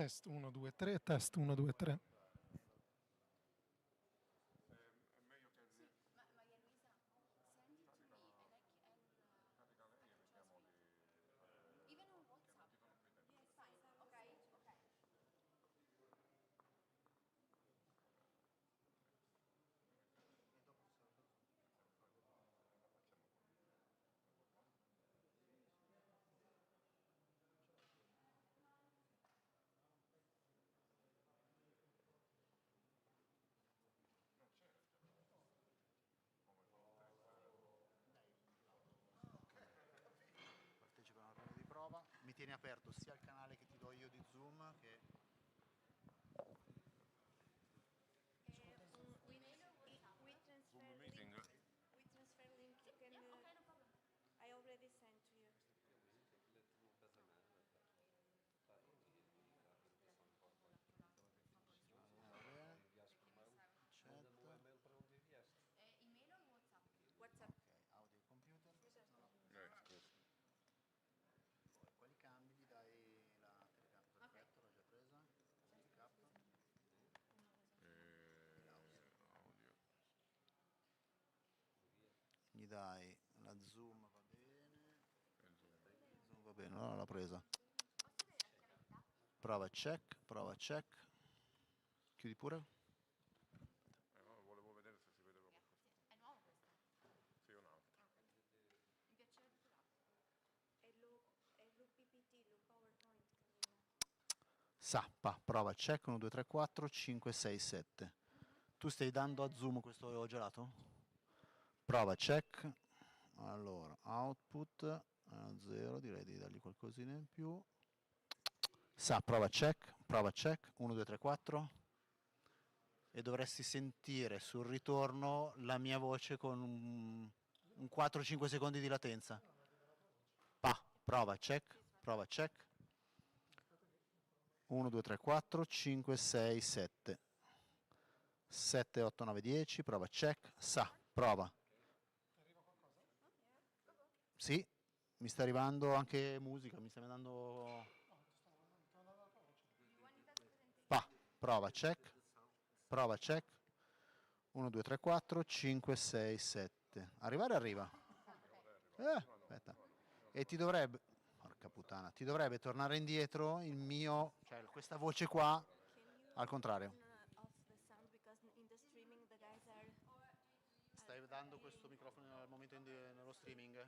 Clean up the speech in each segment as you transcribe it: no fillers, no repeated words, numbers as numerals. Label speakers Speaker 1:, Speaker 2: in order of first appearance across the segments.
Speaker 1: Test 1, 2, 3, test 1, 2, 3.
Speaker 2: È meglio che
Speaker 3: Maria Luisa, send it to me and carica lei e vediamo di... Even on WhatsApp? Yes, fine. Okay, okay.
Speaker 4: Partecipa a una riunione di prova. Mi tieni aperto sia il canale che ti do io di Zoom che...
Speaker 2: Zoom meeting.
Speaker 5: We transfer link to Camila.
Speaker 3: Okay, no problem.
Speaker 5: I already sent to you.
Speaker 4: Chat.
Speaker 3: Email o WhatsApp?
Speaker 5: WhatsApp.
Speaker 4: Ok, audio e computer.
Speaker 2: Scusa.
Speaker 4: Poi quali cambi gli dai la telecamera? Perfetto, l'ho già presa. Backup.
Speaker 2: Audio.
Speaker 4: Gli dai la zoom, va bene. Zoom va bene, allora l'ho presa. Prova check. Chiudi pure.
Speaker 2: No, volevo vedere se si vedeva qualcosa.
Speaker 3: È nuovo questo?
Speaker 2: Sì, un altro.
Speaker 3: Mi piacerebbe trovarlo.
Speaker 5: È l'UPPT, lo PowerPoint, Camila.
Speaker 4: Prova check 1, 2, 3, 4, 5, 6, 7. Tu stai dando a zoom questo gelato? Prova check. Allora, output 0, direi di dargli qualcosina in più. Prova check, 1, 2, 3, 4. E dovresti sentire sul ritorno la mia voce con un 4-5 secondi di latenza. Prova check. 1, 2, 3, 4, 5, 6, 7. 7, 8, 9, 10. Prova check. Prova.
Speaker 1: Arriva qualcosa?
Speaker 4: Sì, mi sta arrivando anche musica, mi sta mandando...
Speaker 1: No, ti sto mandando la tua voce.
Speaker 4: Prova check. 1, 2, 3, 4, 5, 6, 7. Arriva. Aspetta. E ti dovrebbe... Porca puttana, ti dovrebbe tornare indietro il mio... Cioè questa voce qua,
Speaker 5: Can you
Speaker 4: al contrario.
Speaker 5: turn off the sound because in the streaming the guys are...
Speaker 4: Stai dando questo microfono al momento nello streaming?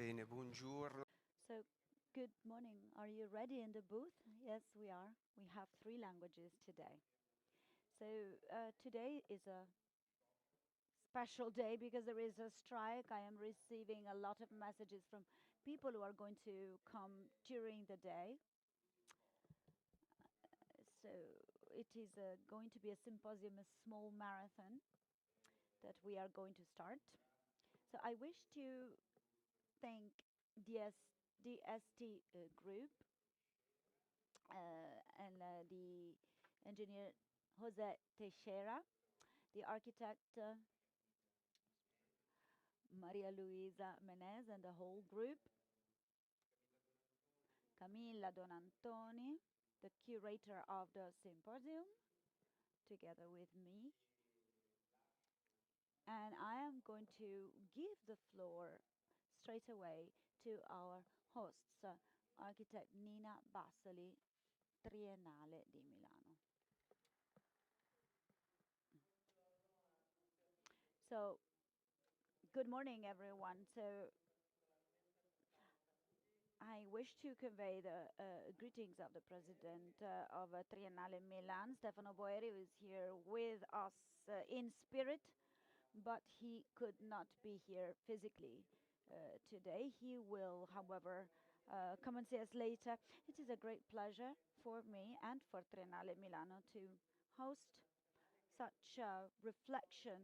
Speaker 6: Bene, buongiorno.
Speaker 7: So, good morning. Are you ready in the booth? Yes, we are. We have 3 languages today. So, today is a special day because there is a strike. I am receiving a lot of messages from people who are going to come during the day. So, it is going to be a symposium, a small marathon that we are going to start. So, I wish to thank DST group and the engineer José Teixeira, the architect Maria Luisa Menez and the whole group, Camilla Donantoni, the curator of the symposium, together with me. And I am going to give the floor straight away to our hosts, architect Nina Bassoli, Triennale di Milano. So, good morning, everyone. So, I wish to convey the greetings of the president of Triennale Milan, Stefano Boeri, who is here with us in spirit, but he could not be here physically today. He will, however, come and see us later. It is a great pleasure for me and for Triennale Milano to host such reflection,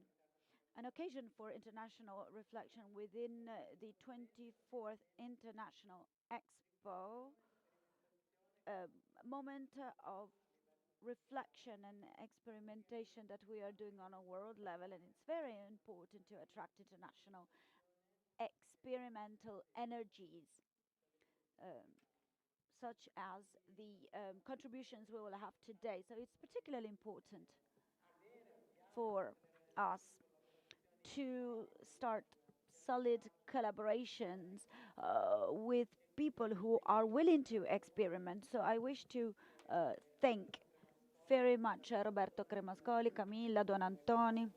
Speaker 7: an occasion for international reflection within the 24th International Expo, a moment of reflection and experimentation that we are doing on a world level, and it's very important to attract international experimental energies, such as the contributions we will have today. So it's particularly important for us to start solid collaborations with people who are willing to experiment. So I wish to thank very much Roberto Cremascoli, Camilla, donantoni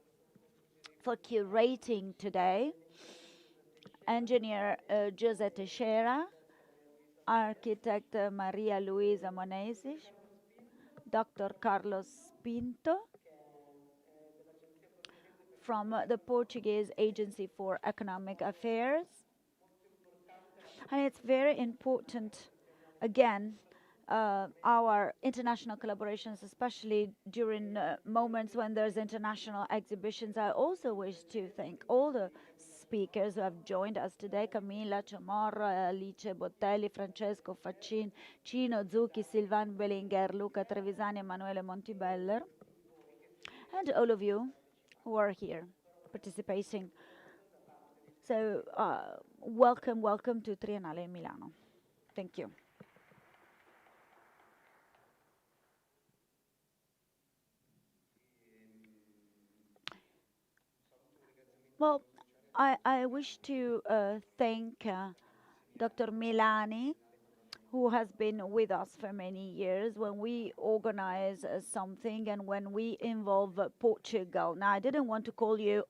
Speaker 7: for curating today, engineer José Teixeira, architect Maria Luisa Monesis, Dr. Carlos Pinto, from the Portuguese Agency for Economic Affairs. And it's very important, again, our international collaborations, especially during moments when there's international exhibitions. I also wish to thank all the speakers who have joined us today: Camila, Chamorro, Alice, Bottelli, Francesco, Faccin, Cino, Zucchi, Sylvain, Bellenger, Luca, Trevisani, Emanuele, Montibeller, and all of you who are here participating. So welcome, welcome to Triennale Milano. Thank you. Well, I wish to thank Dr. Milani, who has been with us for many years when we organize something and when we involve Portugal. Now, I didn't want to call you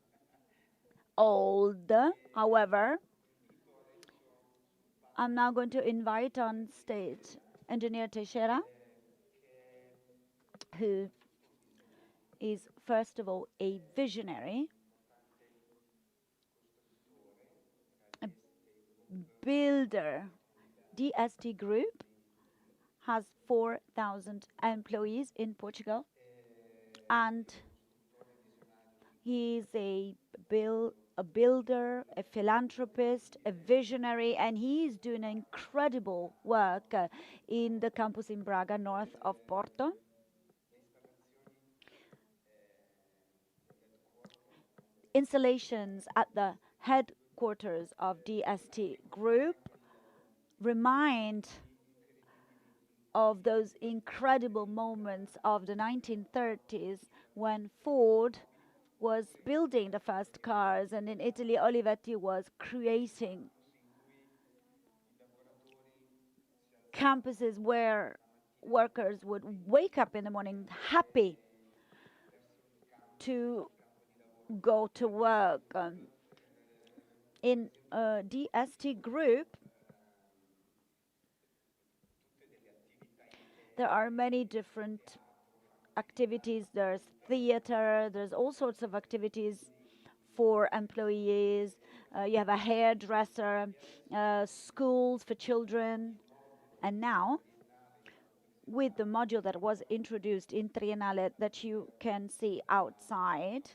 Speaker 7: old, however, I'm now going to invite on stage Engineer Teixeira, who is, first of all, a visionary, a builder. DST Group has 4,000 employees in Portugal, and he's a builder, a philanthropist, a visionary, and he's doing incredible work in the campus in Braga, north of Porto. Installations at the headquarters of DST Group remind of those incredible moments of the 1930s when Ford was building the first cars, and in Italy Olivetti was creating campuses where workers would wake up in the morning happy to go to work. In DST group, there are many different activities. There's theater, there's all sorts of activities for employees. You have a hairdresser, schools for children. And now, with the module that was introduced in Triennale that you can see outside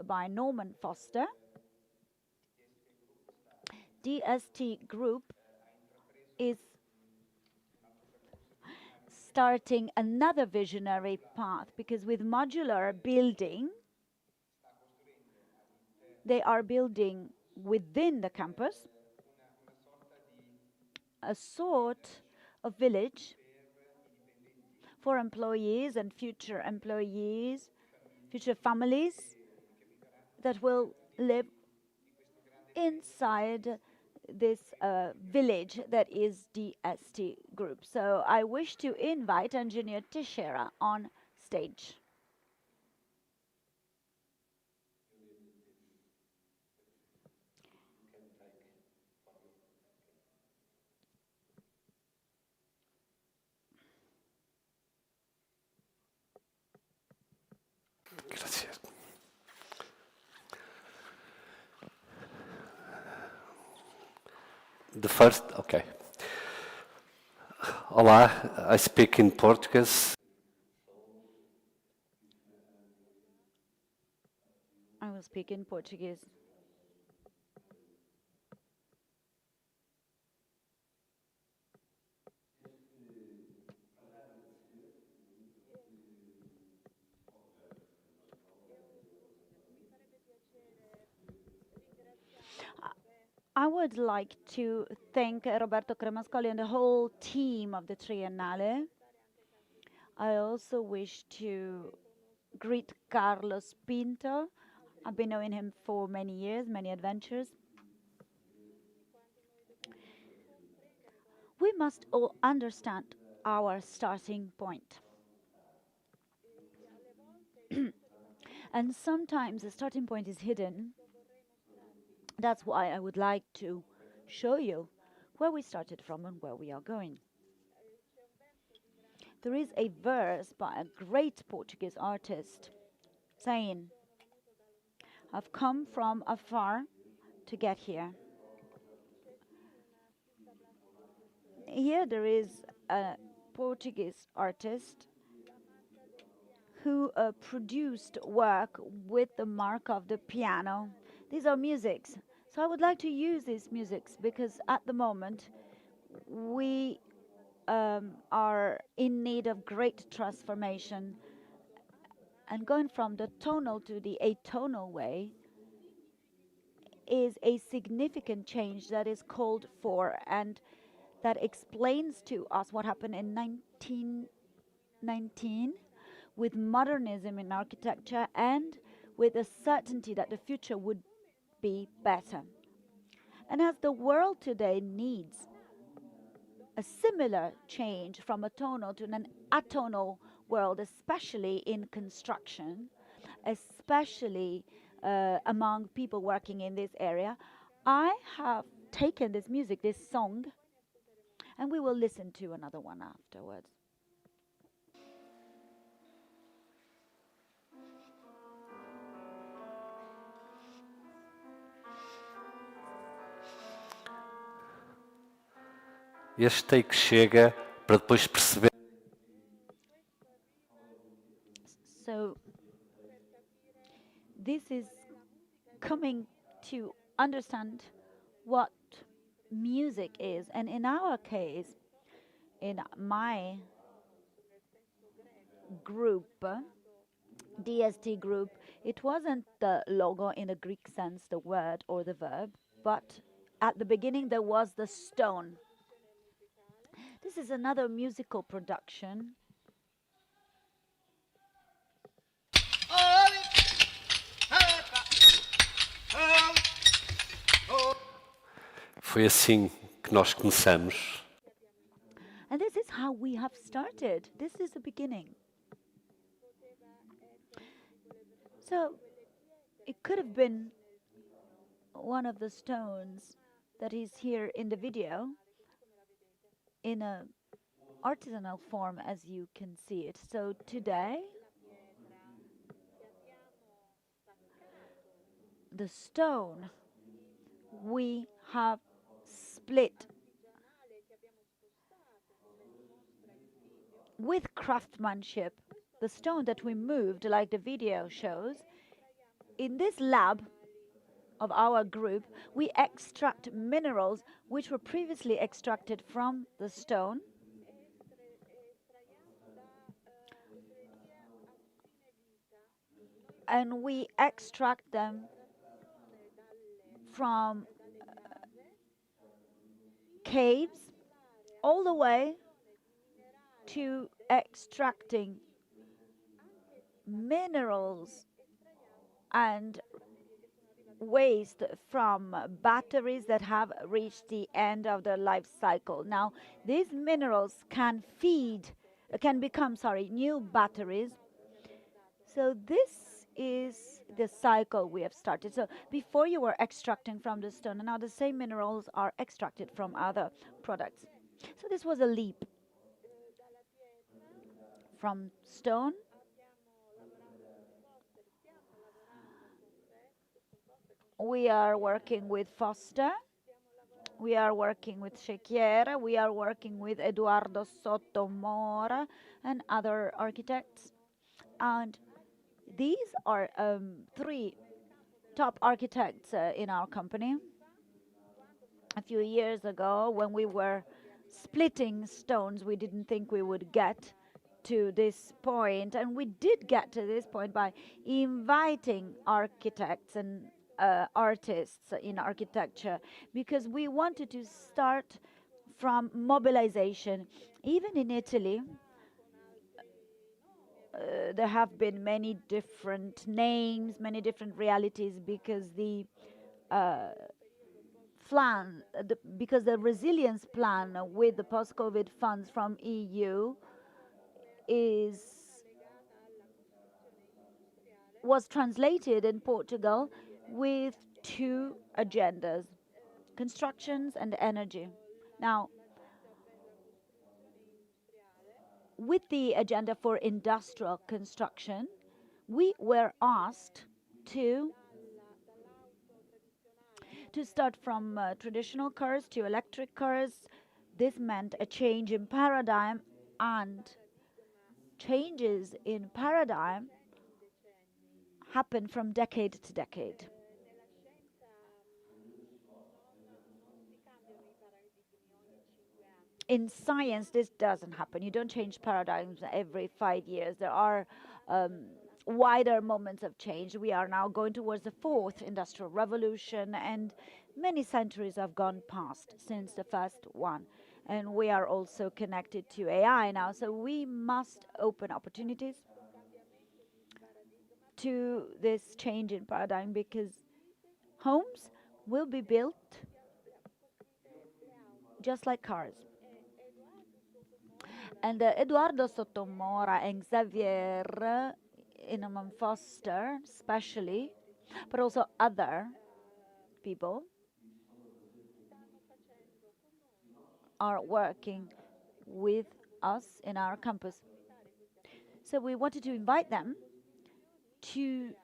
Speaker 7: by Norman Foster, DST Group is starting another visionary path, because with modular building, they are building within the campus a sort of village for employees and future employees, future families that will live inside this village that is DST Group. So I wish to invite engineer Teixeira on stage.
Speaker 6: Grazie. The first, okay. Olá, I speak in Portuguese.
Speaker 7: I will speak in Portuguese. I would like to thank Roberto Cremascoli and the whole team of the Triennale. I also wish to greet Carlos Pinto. I've been knowing him for many years, many adventures. We must all understand our starting point. And sometimes the starting point is hidden. That's why I would like to show you where we started from and where we are going. There is a verse by a great Portuguese artist saying, "I've come from afar to get here." Here there is a Portuguese artist who produced work with the mark of the piano. These are musics. So I would like to use these musics because at the moment we are in need of great transformation, and going from the tonal to the atonal way is a significant change that is called for, and that explains to us what happened in 1919 with modernism in architecture and with a certainty that the future would be better. And as the world today needs a similar change from a tonal to an atonal world, especially in construction, especially among people working in this area, I have taken this music, this song, and we will listen to another one afterwards.
Speaker 6: Este take chega para depois perceber.
Speaker 7: So this is coming to understand what music is, and in our case, in my group, DST group, it wasn't the logo in the Greek sense, the word or the verb, but at the beginning there was the stone. This is another musical production.
Speaker 6: Foi assim que nós começamos.
Speaker 7: And this is how we have started. This is the beginning. So it could have been one of the stones that is here in the video in a artisanal form, as you can see it. So today, the stone we have split with craftsmanship, the stone that we moved, like the video shows, in this lab of our group, we extract minerals which were previously extracted from the stone. And we extract them from caves all the way to extracting minerals and waste from batteries that have reached the end of their life cycle. Now, these minerals can become new batteries. So this is the cycle we have started. So before you were extracting from the stone, and now the same minerals are extracted from other products. So this was a leap from stone we are working with Foster, we are working with Teixeira, we are working with Eduardo Sotomora and other architects. And these are three top architects in our company. A few years ago, when we were splitting stones, we didn't think we would get to this point, and we did get to this point by inviting architects and artists in architecture, because we wanted to start from mobilization. Even in Italy, there have been many different names, many different realities, because the because the resilience plan with the post-COVID funds from EU was translated in Portugal with two agendas: constructions and energy. Now, with the agenda for industrial construction, we were asked to start from traditional cars to electric cars. This meant a change in paradigm, and changes in paradigm happen from decade to decade. In science, this doesn't happen. You don't change paradigms every 5 years. There are wider moments of change. We are now going towards the fourth industrial revolution, and many centuries have gone past since the first one. And we are also connected to AI now, so we must open opportunities to this change in paradigm, because homes will be built just like cars. And Eduardo Sotomora and Xavier Inaman Foster, especially, but also other people, are working with us in our campus. So we wanted to invite them to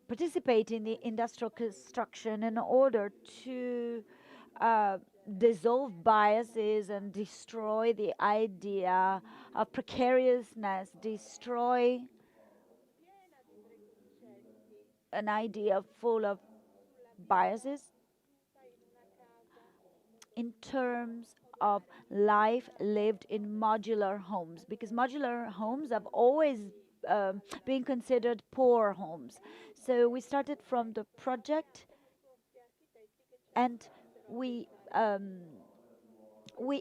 Speaker 7: participate in the industrial construction in order to dissolve biases and destroy the idea of precariousness, destroy an idea full of biases in terms of life lived in modular homes, because modular homes have always been considered poor homes. So we started from the project, and we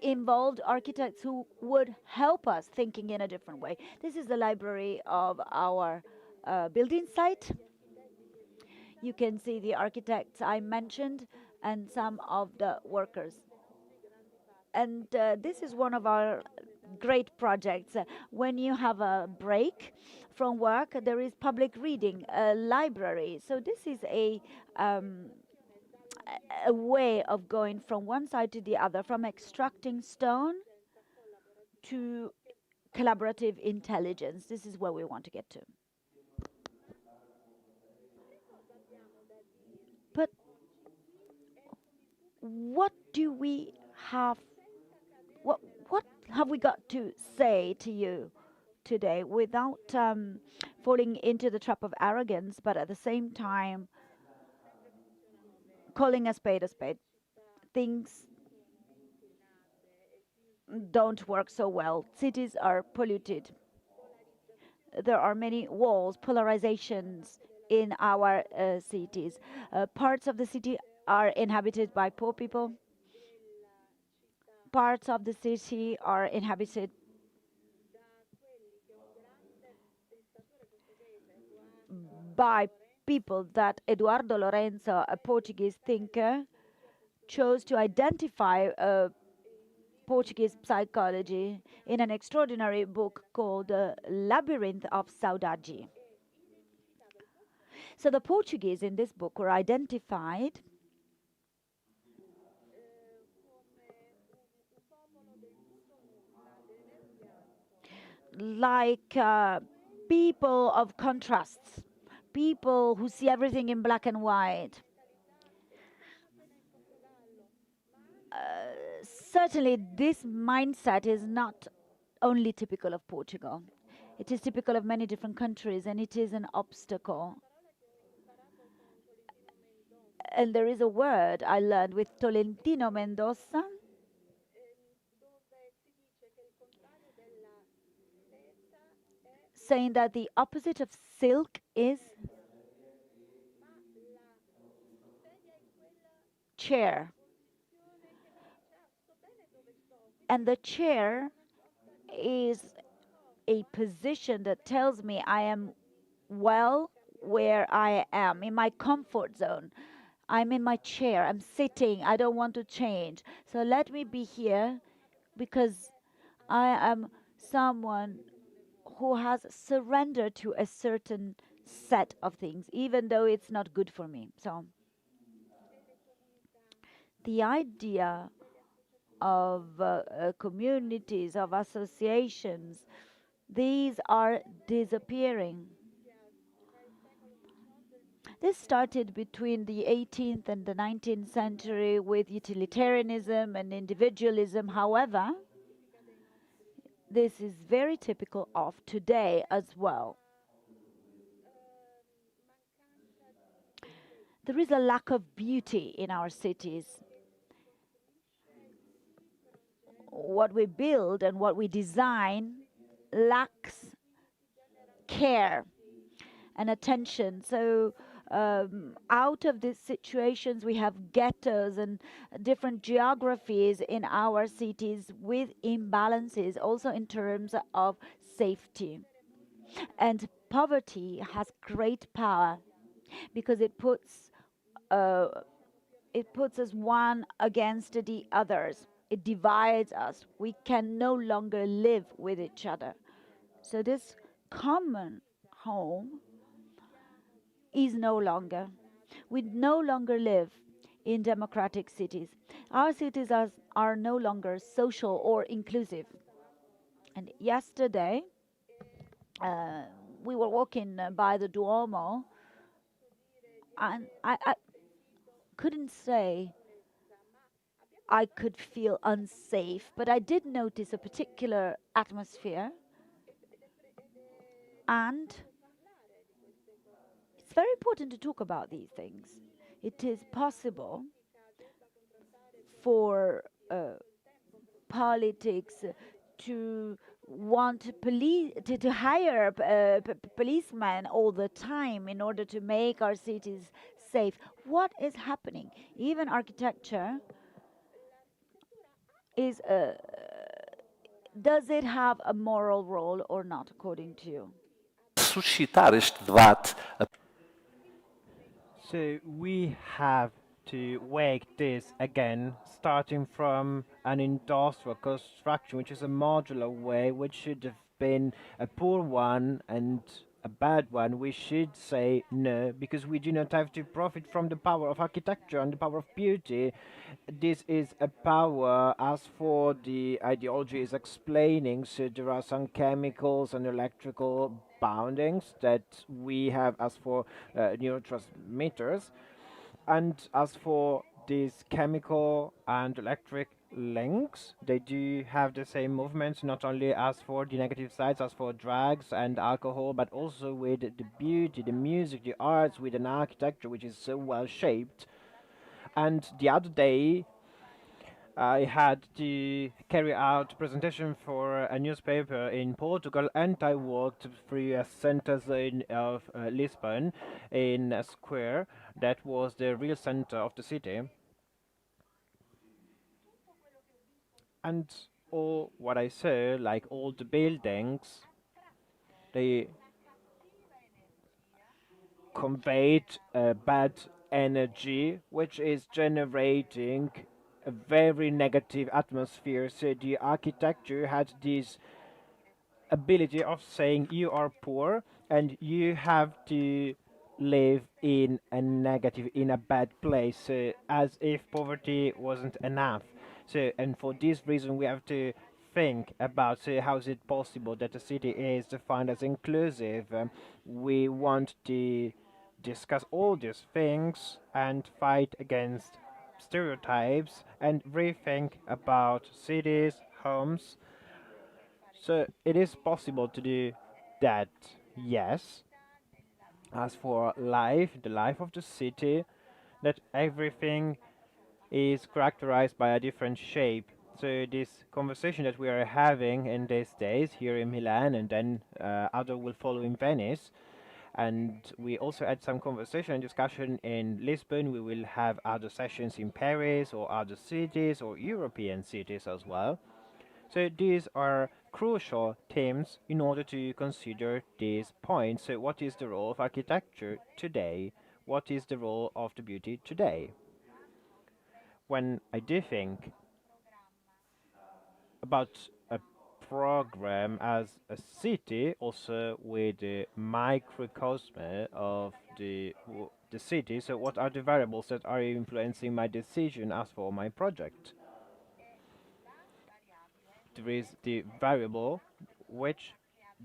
Speaker 7: involved architects who would help us thinking in a different way. This is the library of our building site. You can see the architects I mentioned and some of the workers. And this is one of our great projects. When you have a break from work, there is public reading, a library. So this is a a way of going from one side to the other, from extracting stone to collaborative intelligence. This is where we want to get to. But what do we have, what have we got to say to you today without falling into the trap of arrogance, but at the same time calling a spade a spade? Things don't work so well. Cities are polluted. There are many walls, polarizations in our cities. Parts of the city are inhabited by poor people. Parts of the city are inhabited by people that Eduardo Lorenzo, a Portuguese thinker, chose to identify Portuguese psychology in an extraordinary book called Labyrinth of Saudade. So the Portuguese in this book were identified like people of contrasts, people who see everything in black and white. Certainly, this mindset is not only typical of Portugal. It is typical of many different countries, and it is an obstacle. And there is a word I learned with Tolentino Mendoza, saying that the opposite of silk is chair. And the chair is a position that tells me I am well where I am, in my comfort zone. I'm in my chair, I'm sitting, I don't want to change. So let me be here because I am someone who has surrendered to a certain set of things, even though it's not good for me. So the idea of communities, of associations, these are disappearing. This started between the 18th and the 19th century with utilitarianism and individualism. However, this is very typical of today as well. There is a lack of beauty in our cities. What we build and what we design lacks care and attention. So out of these situations, we have ghettos and different geographies in our cities with imbalances, also in terms of safety. And poverty has great power because it puts us one against the others. It divides us. We can no longer live with each other. So this common home is no longer. We no longer live in democratic cities. Our cities are no longer social or inclusive. And yesterday, we were walking by the Duomo, and I couldn't say I could feel unsafe, but I did notice a particular atmosphere, and it's very important to talk about these things. It is possible for politics to want to hire policemen all the time in order to make our cities safe. What is happening? Even architecture is does it have a moral role or not, according to you?
Speaker 6: Suscitar este debate.
Speaker 8: So we have to wake this again, starting from an industrial construction, which is a modular way, which should have been a poor one and a bad one, we should say no, because we do not have to profit from the power of architecture and the power of beauty. This is a power, as for the ideology is explaining, so there are some chemicals and electrical boundings that we have as for neurotransmitters, and as for these chemical and electric links, they do have the same movements, not only as for the negative sides, as for drugs and alcohol, but also with the beauty, the music, the arts, with an architecture which is so well shaped. And the other day, I had to carry out a presentation for a newspaper in Portugal, and I walked through a center zone of Lisbon in a square that was the real center of the city. And all what I saw, like all the buildings, they conveyed a bad energy which is generating a very negative atmosphere. So the architecture had this ability of saying you are poor and you have to live in a negative, in a bad place, as if poverty wasn't enough. So, and for this reason, we have to think about how is it possible that a city is defined as inclusive. We want to discuss all these things and fight against stereotypes and rethink about cities, homes. So it is possible to do that, yes. As for life, the life of the city, that everything is characterized by a different shape. So this conversation that we are having in these days here in Milan, and then other will follow in Venice, and we also had some conversation and discussion in Lisbon. We will have other sessions in Paris or other cities or European cities as well. So these are crucial themes in order to consider these points. So what is the role of architecture today? What is the role of the beauty today? When I do think about a program as a city, also with the microcosm of the city, so what are the variables that are influencing my decision as for my project? There is the variable which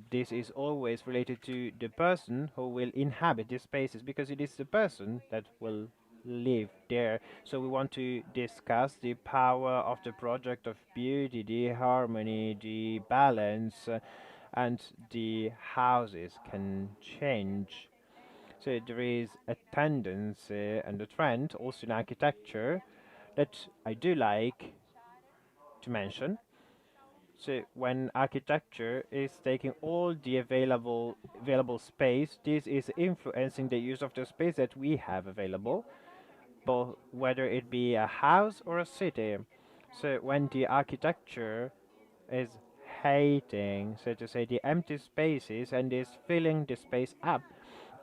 Speaker 8: this is always related to the person who will inhabit these spaces, because it is the person that will live there. So we want to discuss the power of the project of beauty, the harmony, the balance, and the houses can change. So there is a tendency and a trend also in architecture that I do like to mention. So when architecture is taking all the available space, this is influencing the use of the space that we have available, both whether it be a house or a city. So when the architecture is hating, so to say, the empty spaces and is filling the space up,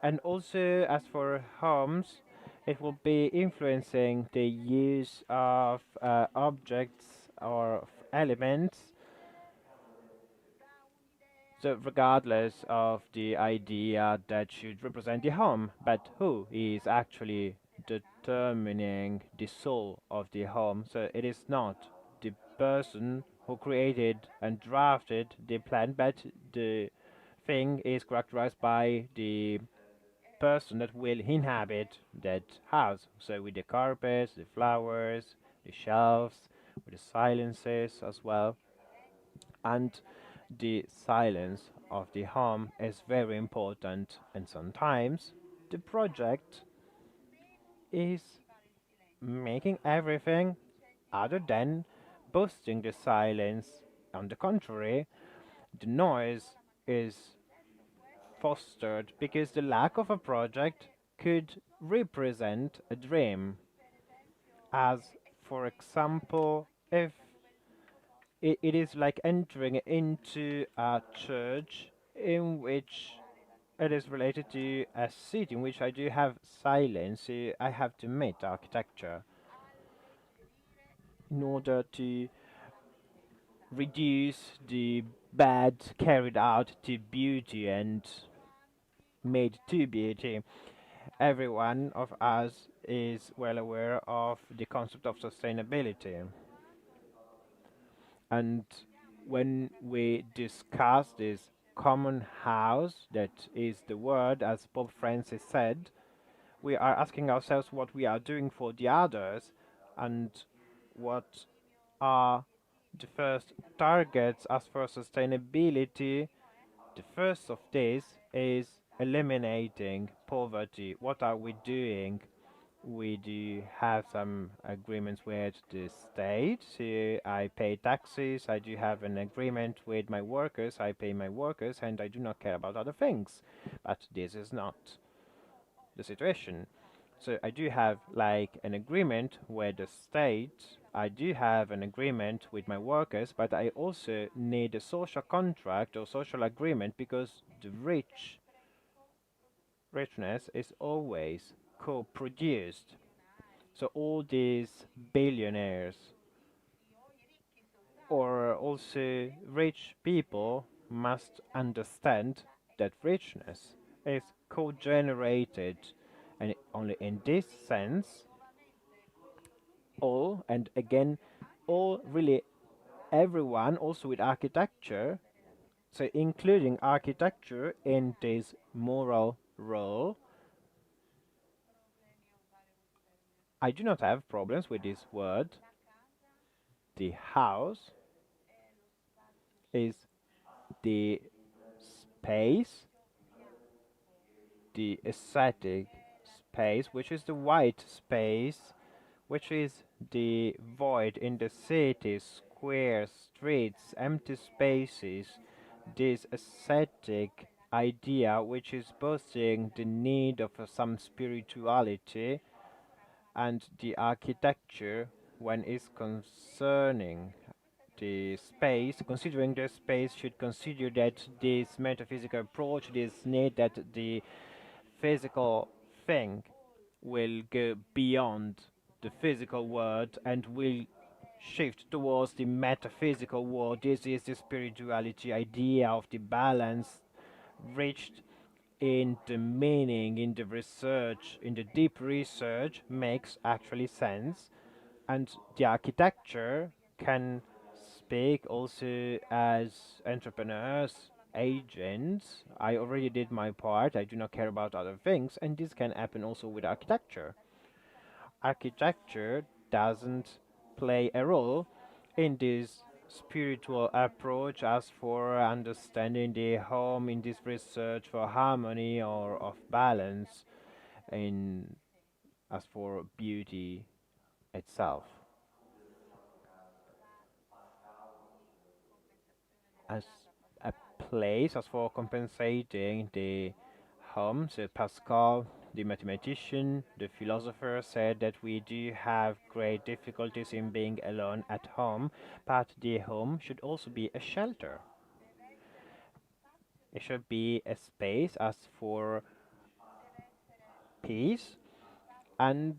Speaker 8: and also as for homes, it will be influencing the use of objects or elements, so regardless of the idea that should represent the home, but who is actually determining the soul of the home? So it is not the person who created and drafted the plan, but the thing is characterized by the person that will inhabit that house. So with the carpets, the flowers, the shelves, with the silences as well. And the silence of the home is very important, and sometimes the project is making everything other than boosting the silence. On the contrary, the noise is fostered because the lack of a project could represent a dream. As, for example, if it is like entering into a church in which it is related to a city in which I do have silence. I have to meet architecture in order to reduce the bad carried out to beauty and made to beauty. Every one of us is well aware of the concept of sustainability. And when we discuss this common house, that is the word, as Pope Francis said, we are asking ourselves what we are doing for the others and what are the first targets as for sustainability. The first of these is eliminating poverty. What are we doing? We do have some agreements with the state. So I pay taxes. I do have an agreement with my workers. I pay my workers, and I do not care about other things. But this is not the situation. So I do have like an agreement with the state. I do have an agreement with my workers, but I also need a social contract or social agreement because the richness is always co-produced. So all these billionaires or also rich people must understand that richness is co-generated, and only in this sense all, and again all, really everyone, also with architecture, so including architecture in this moral role. I do not have problems with this word. The house is the space, the aesthetic space, which is the white space, which is the void in the city, squares, streets, empty spaces, this aesthetic idea which is boasting the need of some spirituality, and the architecture when is concerning the space, considering the space, should consider that this metaphysical approach, this need that the physical thing will go beyond the physical world and will shift towards the metaphysical world. This is the spirituality idea of the balance reached in the meaning, in the research, in the deep research, makes actually sense. And the architecture can speak also as entrepreneurs, agents. I already did my part. I do not care about other things, and this can happen also with architecture. Architecture doesn't play a role in this spiritual approach as for understanding the home, in this research for harmony or of balance, in as for beauty itself. As a place, as for compensating the home, so Pascal, the mathematician, the philosopher, said that we do have great difficulties in being alone at home, but the home should also be a shelter. It should be a space as for peace, and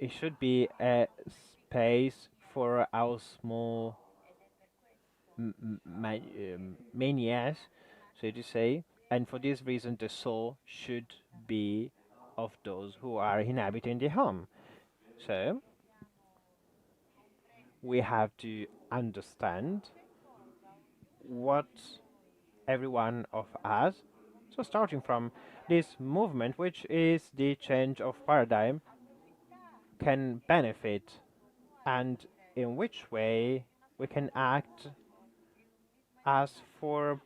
Speaker 8: it should be a space for our small manias, so to say, and for this reason the soul should be of those who are inhabiting the home. So we have to understand what every one of us, so starting from this movement, which is the change of paradigm, can benefit, and in which way we can act as for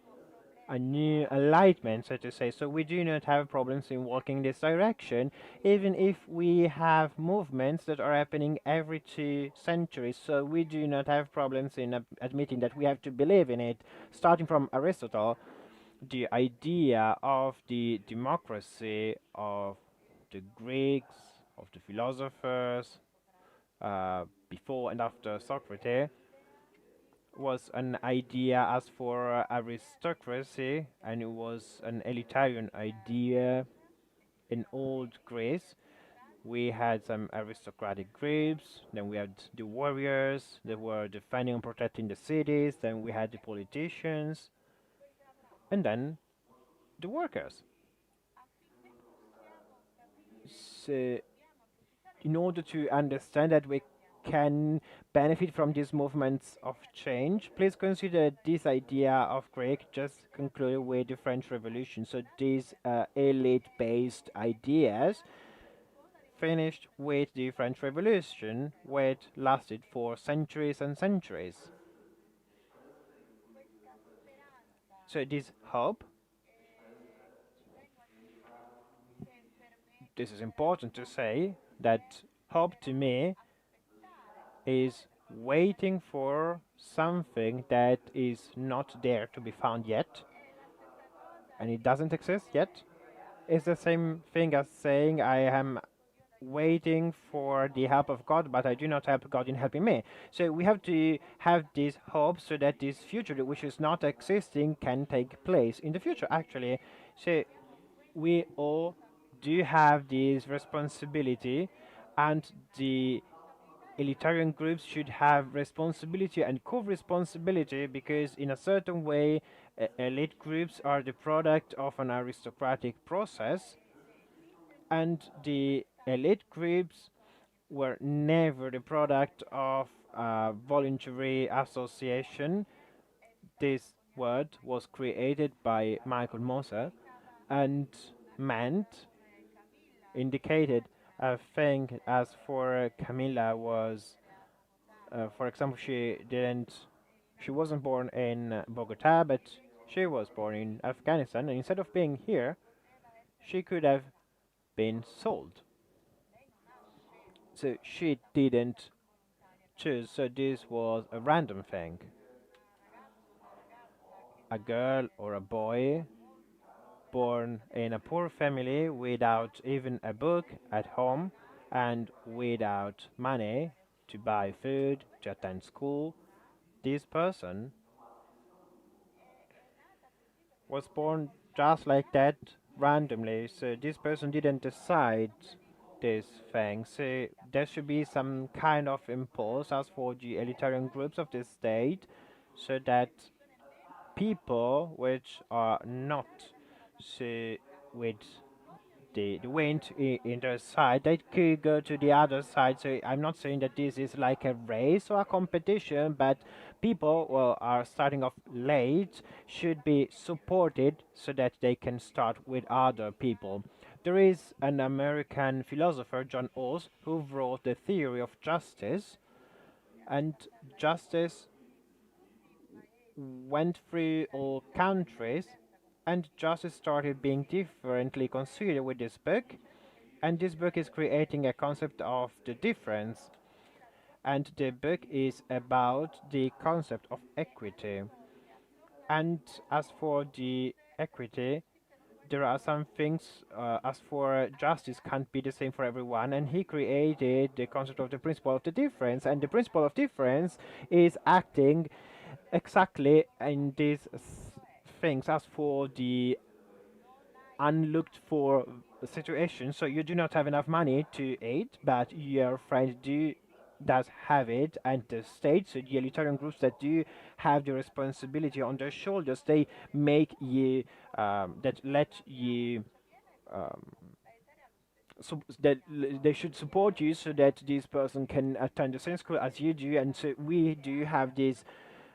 Speaker 8: a new enlightenment, so to say. So we do not have problems in walking this direction, even if we have movements that are happening every 2 centuries. So we do not have problems in admitting that we have to believe in it. Starting from Aristotle, the idea of the democracy of the Greeks, of the philosophers, before and after Socrates, was an idea as for aristocracy, and it was an elitarian idea in old Greece. We had some aristocratic groups, then we had the warriors that were defending and protecting the cities, then we had the politicians, and then the workers. So in order to understand that we can benefit from these movements of change, please consider this idea of Greek just concluded with the French Revolution. So these elite-based ideas finished with the French Revolution, which lasted for centuries and centuries. So this hope, this is important to say, that hope to me is waiting for something that is not there to be found yet, and it doesn't exist yet. It's the same thing as saying I am waiting for the help of God, but I do not help God in helping me. So we have to have this hope so that this future, which is not existing, can take place in the future, actually. So we all do have this responsibility, and the elitarian groups should have responsibility and co-responsibility, because in a certain way elite groups are the product of an aristocratic process, and the elite groups were never the product of a voluntary association. This word was created by Michael Moser and meant, indicated a thing. As for Camilla was, for example, she wasn't born in Bogota, but she was born in Afghanistan, and instead of being here, she could have been sold. So she didn't choose, so this was a random thing. A girl or a boy born in a poor family without even a book at home and without money to buy food, to attend school, this person was born just like that randomly. So this person didn't decide this thing. So there should be some kind of impulse as for the elitarian groups of the state, so that people which are not so with the wind in their side, they could go to the other side. So I'm not saying that this is like a race or a competition, but people who are starting off late should be supported so that they can start with other people. There is an American philosopher, John Rawls, who wrote the theory of justice, and justice went through all countries, and justice started being differently considered with this book. And this book is creating a concept of the difference, and the book is about the concept of equity. And as for the equity, there are some things, as for justice can't be the same for everyone, and he created the concept of the principle of the difference, and the principle of difference is acting exactly in these things. As for the unlooked for situation, so you do not have enough money to eat, but your friend does have it, and the state, so the elitarian groups that do have the responsibility on their shoulders, they make you that let you so that they should support you so that this person can attend the same school as you do. And so we do have this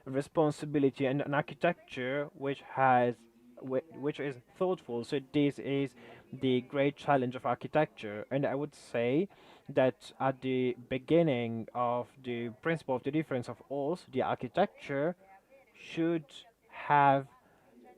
Speaker 8: responsibility and an architecture which has which is thoughtful. So this is the great challenge of architecture, and I would say that at the beginning of the principle of the difference of alls, the architecture should have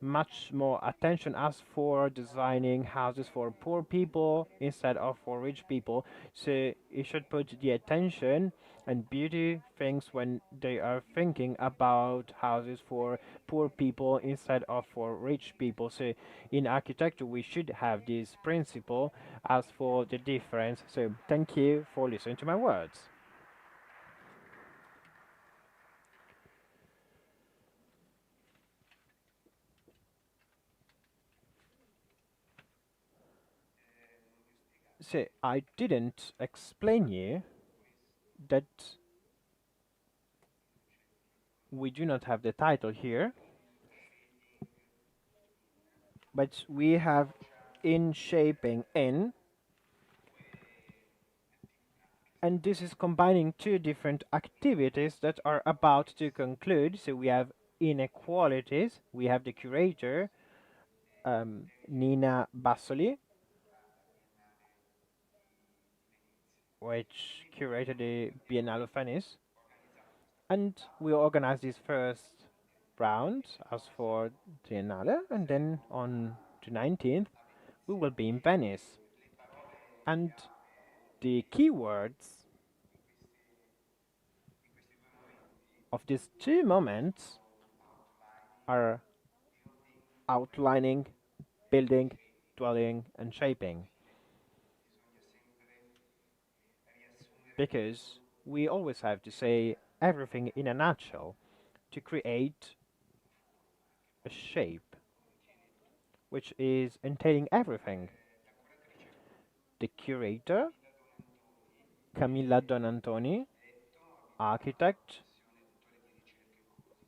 Speaker 8: much more attention as for designing houses for poor people instead of for rich people. So it should put the attention and beauty things when they are thinking about houses for poor people instead of for rich people. So in architecture we should have this principle as for the difference. So thank you for listening to my words. So I didn't explain you that we do not have the title here, but we have in shaping in, And this is combining two different activities that are about to conclude. So we have inequalities, we have the curator, Nina Bassoli, which curated the Biennale of Venice. And we organized this first round as for Triennale, and then on the 19th we will be in Venice. And the keywords of these two moments are outlining, building, dwelling, and shaping. Because we always have to say everything in a nutshell to create a shape which is entailing everything. The curator, Camilla Donantoni, architect,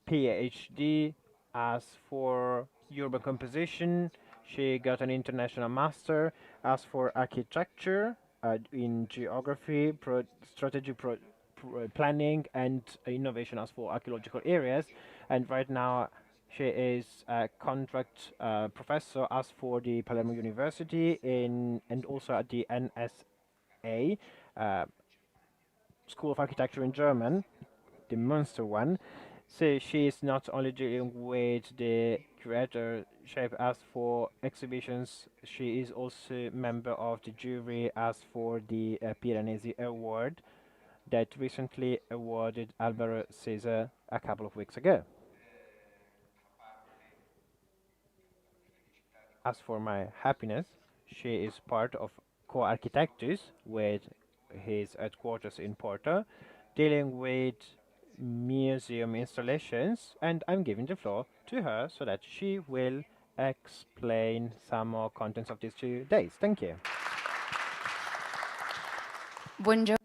Speaker 8: PhD. As for urban composition, she got an international master. As for architecture, in geography, strategy planning, and innovation as for archaeological areas. And right now, she is a contract professor as for the Palermo University and also at the NSA, School of Architecture in German, the Munster one. So she is not only dealing with the curatorship as for exhibitions, she is also member of the jury as for the Piranesi Award that recently awarded Alvaro Cesar a couple of weeks ago. As for my happiness, she is part of Co-Architectus with his headquarters in Porto, dealing with museum installations, and I'm giving the floor to her so that she will explain some more contents of these 2 days. Thank you.
Speaker 3: Buongiorno.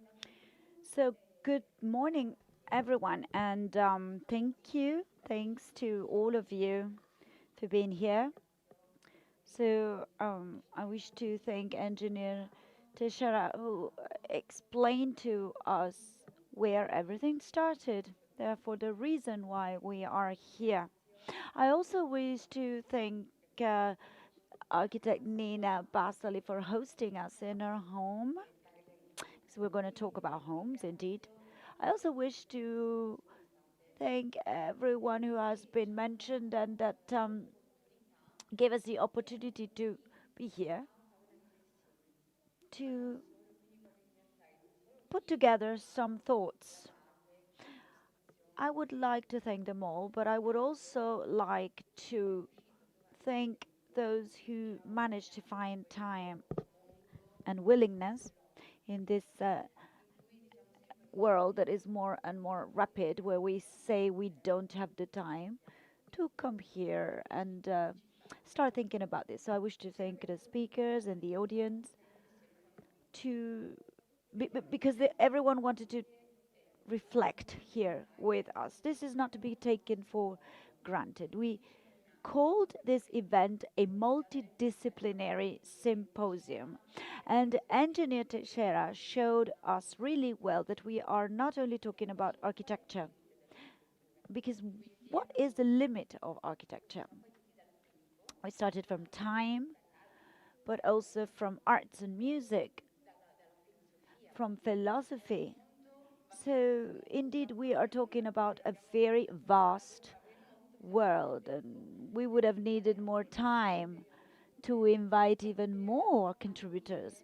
Speaker 7: So good morning, everyone, and thanks to all of you for being here. So I wish to thank Engineer Teixeira, who explained to us where everything started, therefore the reason why we are here. I also wish to thank architect Nina Bassoli for hosting us in her home. So we're going to talk about homes, indeed. I also wish to thank everyone who has been mentioned and that gave us the opportunity to be here to put together some thoughts. I would like to thank them all, but I would also like to thank those who managed to find time and willingness in this world that is more and more rapid, where we say we don't have the time to come here and start thinking about this. So I wish to thank the speakers and the audience because everyone wanted to reflect here with us. This is not to be taken for granted. We called this event a multidisciplinary symposium, and Engineer Teixeira showed us really well that we are not only talking about architecture, because what is the limit of architecture? We started from time, but also from arts and music, from philosophy. So indeed we are talking about a very vast world, and we would have needed more time to invite even more contributors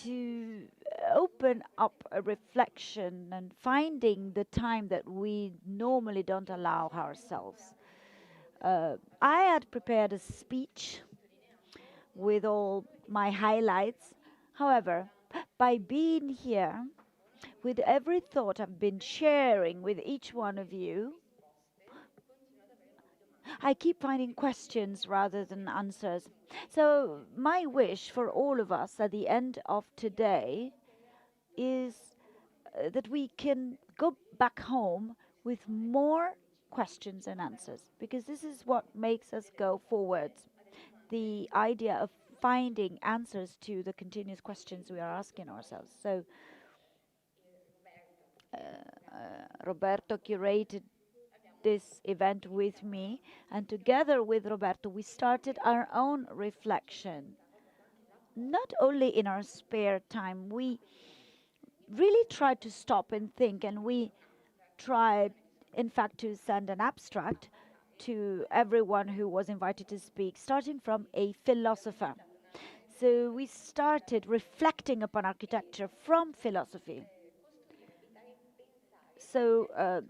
Speaker 7: to open up a reflection and finding the time that we normally don't allow ourselves. I had prepared a speech with all my highlights. However, by being here, with every thought I've been sharing with each one of you, I keep finding questions rather than answers. So my wish for all of us at the end of today is that we can go back home with more questions and answers, because this is what makes us go forwards. The idea of finding answers to the continuous questions we are asking ourselves. So Roberto curated this event with me, and together with Roberto, we started our own reflection. Not only in our spare time, we really tried to stop and think, and we tried, in fact, to send an abstract to everyone who was invited to speak, starting from a philosopher. So we started reflecting upon architecture from philosophy. So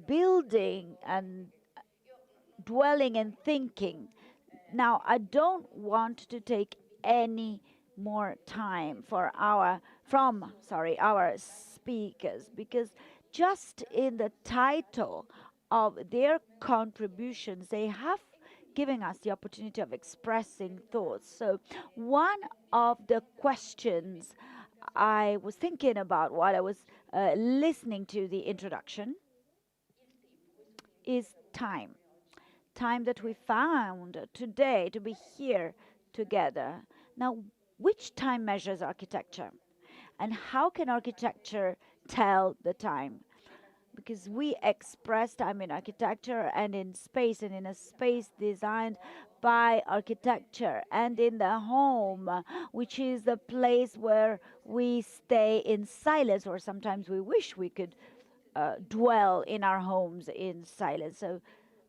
Speaker 7: building and dwelling and thinking. Now, I don't want to take any more time for our speakers, because just in the title of their contributions, they have given us the opportunity of expressing thoughts. So one of the questions I was thinking about while I was listening to the introduction is time. Time that we found today to be here together. Now, which time measures architecture? And how can architecture tell the time? Because we express time in architecture and in space, and in a space designed by architecture, and in the home, which is the place where we stay in silence, or sometimes we wish we could dwell in our homes in silence. So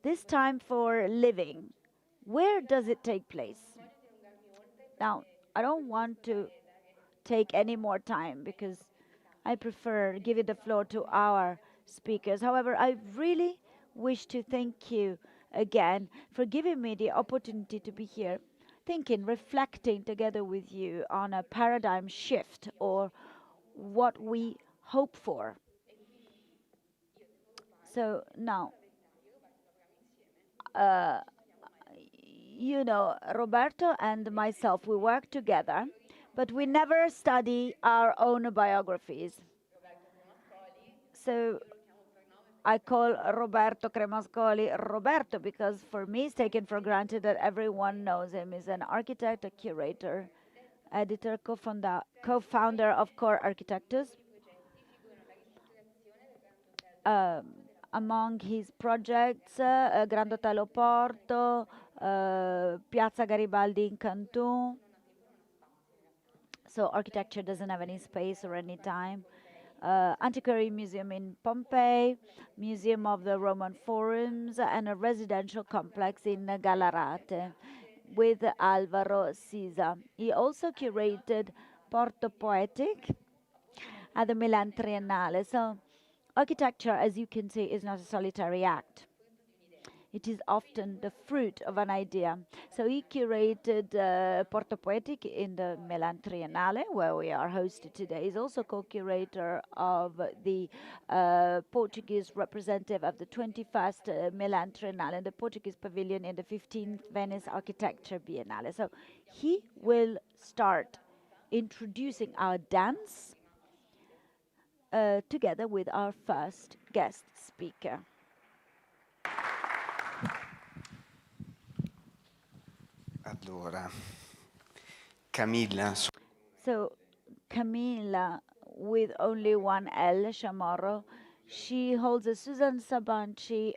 Speaker 7: this time for living, where does it take place? Now, I don't want to take any more time because I prefer giving the floor to our speakers. However, I really wish to thank you again for giving me the opportunity to be here, thinking, reflecting together with you on a paradigm shift, or what we hope for. So now, you know, Roberto and myself, we work together, but we never study our own biographies. So I call Roberto Cremascoli Roberto because for me it's taken for granted that everyone knows him. He's an architect, a curator, editor, co-founder of Core Architectus. Among his projects, Grand Hotel Oporto, Piazza Garibaldi in Cantù. So architecture doesn't have any space or any time. Antiquary Museum in Pompeii, Museum of the Roman Forums, and a residential complex in Gallarate with Alvaro Siza. He also curated Porto Poetic at the Milan Triennale. So architecture, as you can see, is not a solitary act. It is often the fruit of an idea. So he curated Porto Poetic in the Milan Triennale, where we are hosted today. He's also co-curator of the Portuguese representative of the 21st Milan Triennale and the Portuguese Pavilion in the 15th Venice Architecture Biennale. So he will start introducing our dance together with our first guest speaker.
Speaker 9: Allora, Camilla.
Speaker 7: So, Camila, with only one L, Chamorro, she holds a Susan Sabanci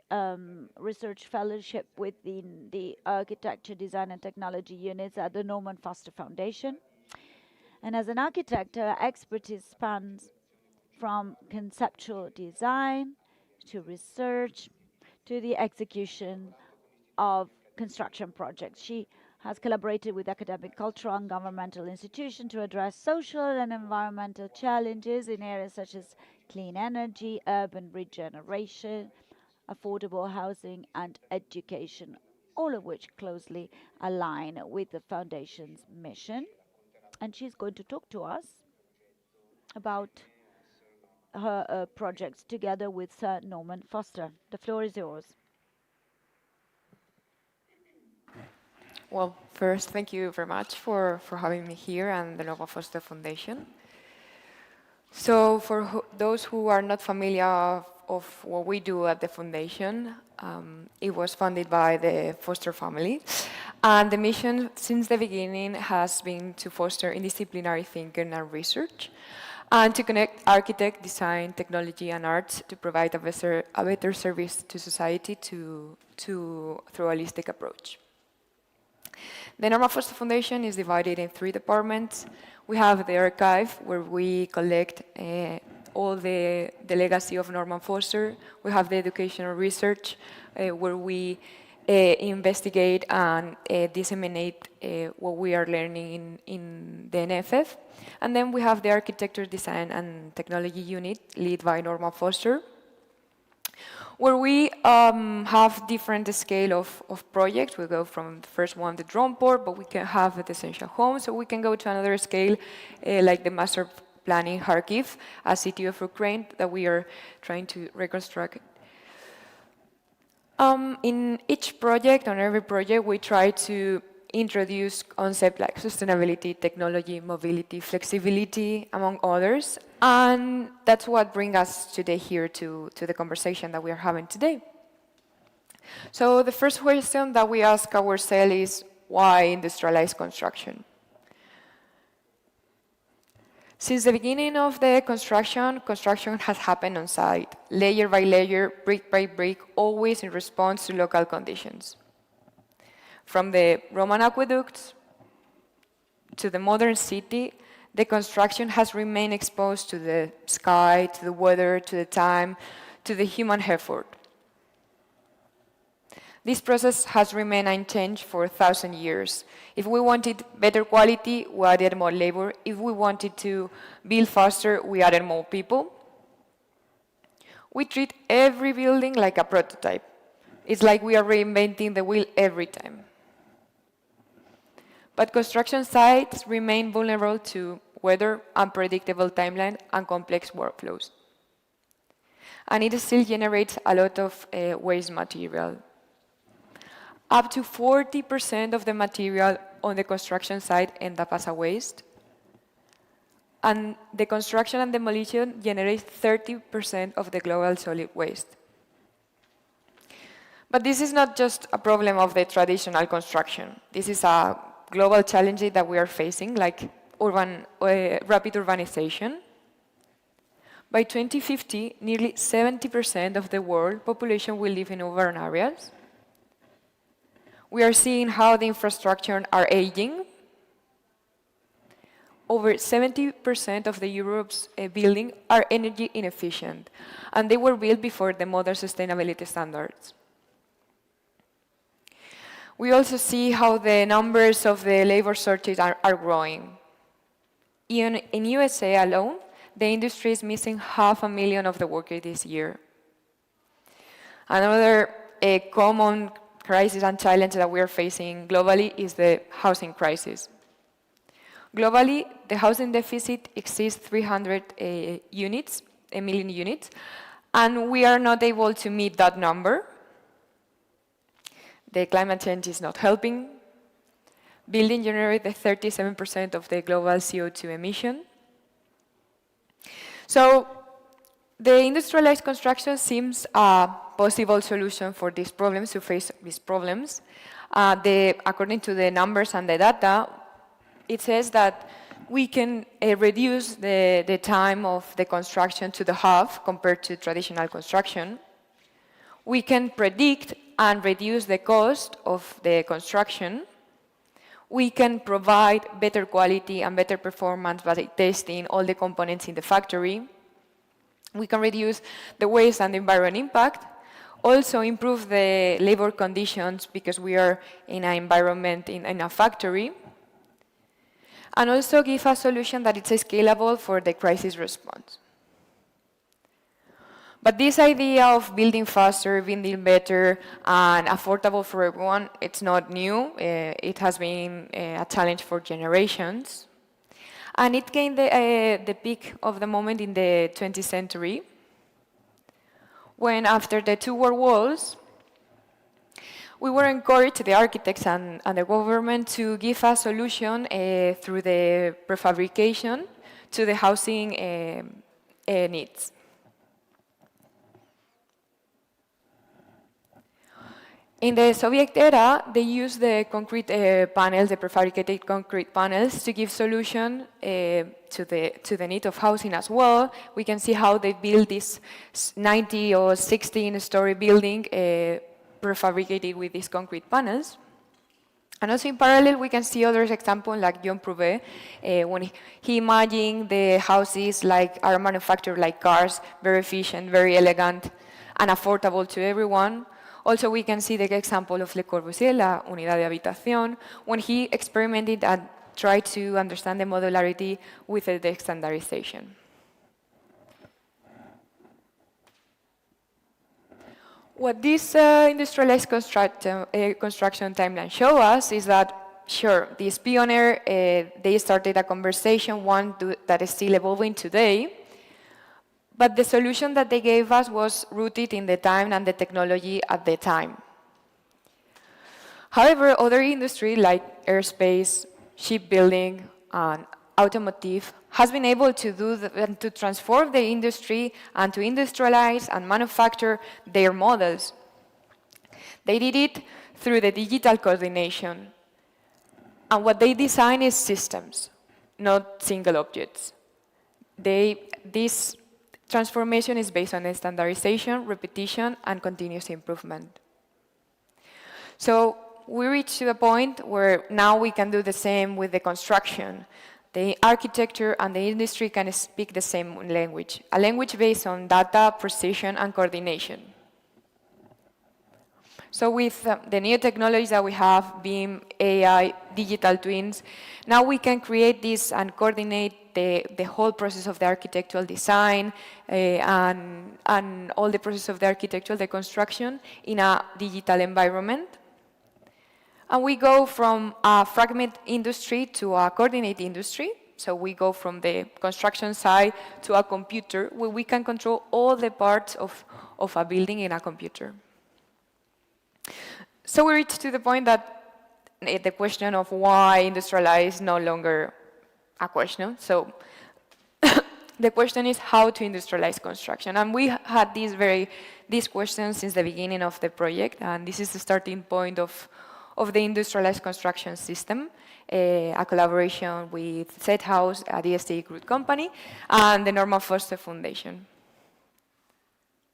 Speaker 7: research fellowship within the Architecture, Design and Technology units at the Norman Foster Foundation. And as an architect, her expertise spans from conceptual design to research to the execution of construction projects. She has collaborated with academic, cultural, and governmental institutions to address social and environmental challenges in areas such as clean energy, urban regeneration, affordable housing, and education, all of which closely align with the Foundation's mission. And she's going to talk to us about her projects together with Sir Norman Foster. The floor is yours.
Speaker 10: Well, first, thank you very much for having me here and the Norman Foster Foundation. So for those who are not familiar of what we do at the Foundation, it was founded by the Foster family. And the mission since the beginning has been to foster interdisciplinary thinking and research, and to connect architect, design, technology, and arts to provide a better service to society through a holistic approach. The Norman Foster Foundation is divided in 3 departments. We have the archive, where we collect all the legacy of Norman Foster. We have the educational research, where we investigate and disseminate what we are learning in the NFF. And then we have the architecture, design, and technology unit, led by Norman Foster, where we have different scale of projects. We go from the first one, the drone port, but we can have the essential home, so we can go to another scale, like the master planning Kharkiv, a city of Ukraine that we are trying to reconstruct. In each project, on every project, we try to introduce concepts like sustainability, technology, mobility, flexibility, among others. And that's what brings us today here to the conversation that we are having today. So the first question that we ask ourselves is, why industrialized construction? Since the beginning of the construction has happened on site, layer by layer, brick by brick, always in response to local conditions. From the Roman aqueducts to the modern city, the construction has remained exposed to the sky, to the weather, to the time, to the human effort. This process has remained unchanged for 1,000 years. If we wanted better quality, we added more labor. If we wanted to build faster, we added more people. We treat every building like a prototype. It's like we are reinventing the wheel every time. But construction sites remain vulnerable to weather, unpredictable timeline, and complex workflows. And it still generates a lot of waste material. Up to 40% of the material on the construction site end up as a waste. And the construction and demolition generates 30% of the global solid waste. But this is not just a problem of the traditional construction. This is a global challenge that we are facing, like rapid urbanization. By 2050, nearly 70% of the world population will live in urban areas. We are seeing how the infrastructure are aging. Over 70% of the Europe's buildings are energy inefficient, and they were built before the modern sustainability standards. We also see how the numbers of the labor shortage are growing. In USA alone, the industry is missing 500,000 of the workers this year. Another common crisis and challenge that we are facing globally is the housing crisis. Globally, the housing deficit exceeds 300 million units, and we are not able to meet that number. The climate change is not helping. Building generates 37% of the global CO2 emission. So the industrialized construction seems a possible solution for these problems, to face these problems. According to the numbers and the data, it says that we can reduce the time of the construction to the half compared to traditional construction. We can predict and reduce the cost of the construction. We can provide better quality and better performance by testing all the components in the factory. We can reduce the waste and the environmental impact. Also improve the labor conditions because we are in an environment in a factory. And also give a solution that is scalable for the crisis response. But this idea of building faster, building better, and affordable for everyone, it's not new. It has been a challenge for generations. And it gained the peak of the moment in the 20th century, when after the 2 world wars, we were encouraged, the architects and the government, to give a solution through the prefabrication to the housing needs. In the Soviet era, they used the concrete panels, the prefabricated concrete panels, to give solution to the need of housing as well. We can see how they built this 90 or 16-story building prefabricated with these concrete panels. And also in parallel, we can see other examples like John Prouvé, when he imagined the houses like are manufactured like cars, very efficient, very elegant, and affordable to everyone. Also, we can see the example of Le Corbusier, la unidad de habitación, when he experimented and tried to understand the modularity with the standardization. What this industrialized construction timeline shows us is that, sure, these pioneers, they started a conversation, one that is still evolving today, but the solution that they gave us was rooted in the time and the technology at the time. However, other industries like aerospace, shipbuilding, and automotive has been able to to transform the industry and to industrialize and manufacture their models. They did it through the digital coordination. And what they design is systems, not single objects. This transformation is based on standardization, repetition, and continuous improvement. So we reached to a point where now we can do the same with the construction. The architecture and the industry can speak the same language, a language based on data, precision, and coordination. So with the new technologies that we have, BIM, AI, digital twins, now we can create this and coordinate the whole process of the architectural design and all the process of the architectural, the construction in a digital environment. And we go from a fragment industry to a coordinate industry. So we go from the construction side to a computer where we can control all the parts of a building in a computer. So we reached to the point that the question of why industrialize is no longer a question. So the question is how to industrialize construction. And we had these questions since the beginning of the project, and this is the starting point of the industrialized construction system, a collaboration with ZETHAUS, a DST group company, and the Norman Foster Foundation.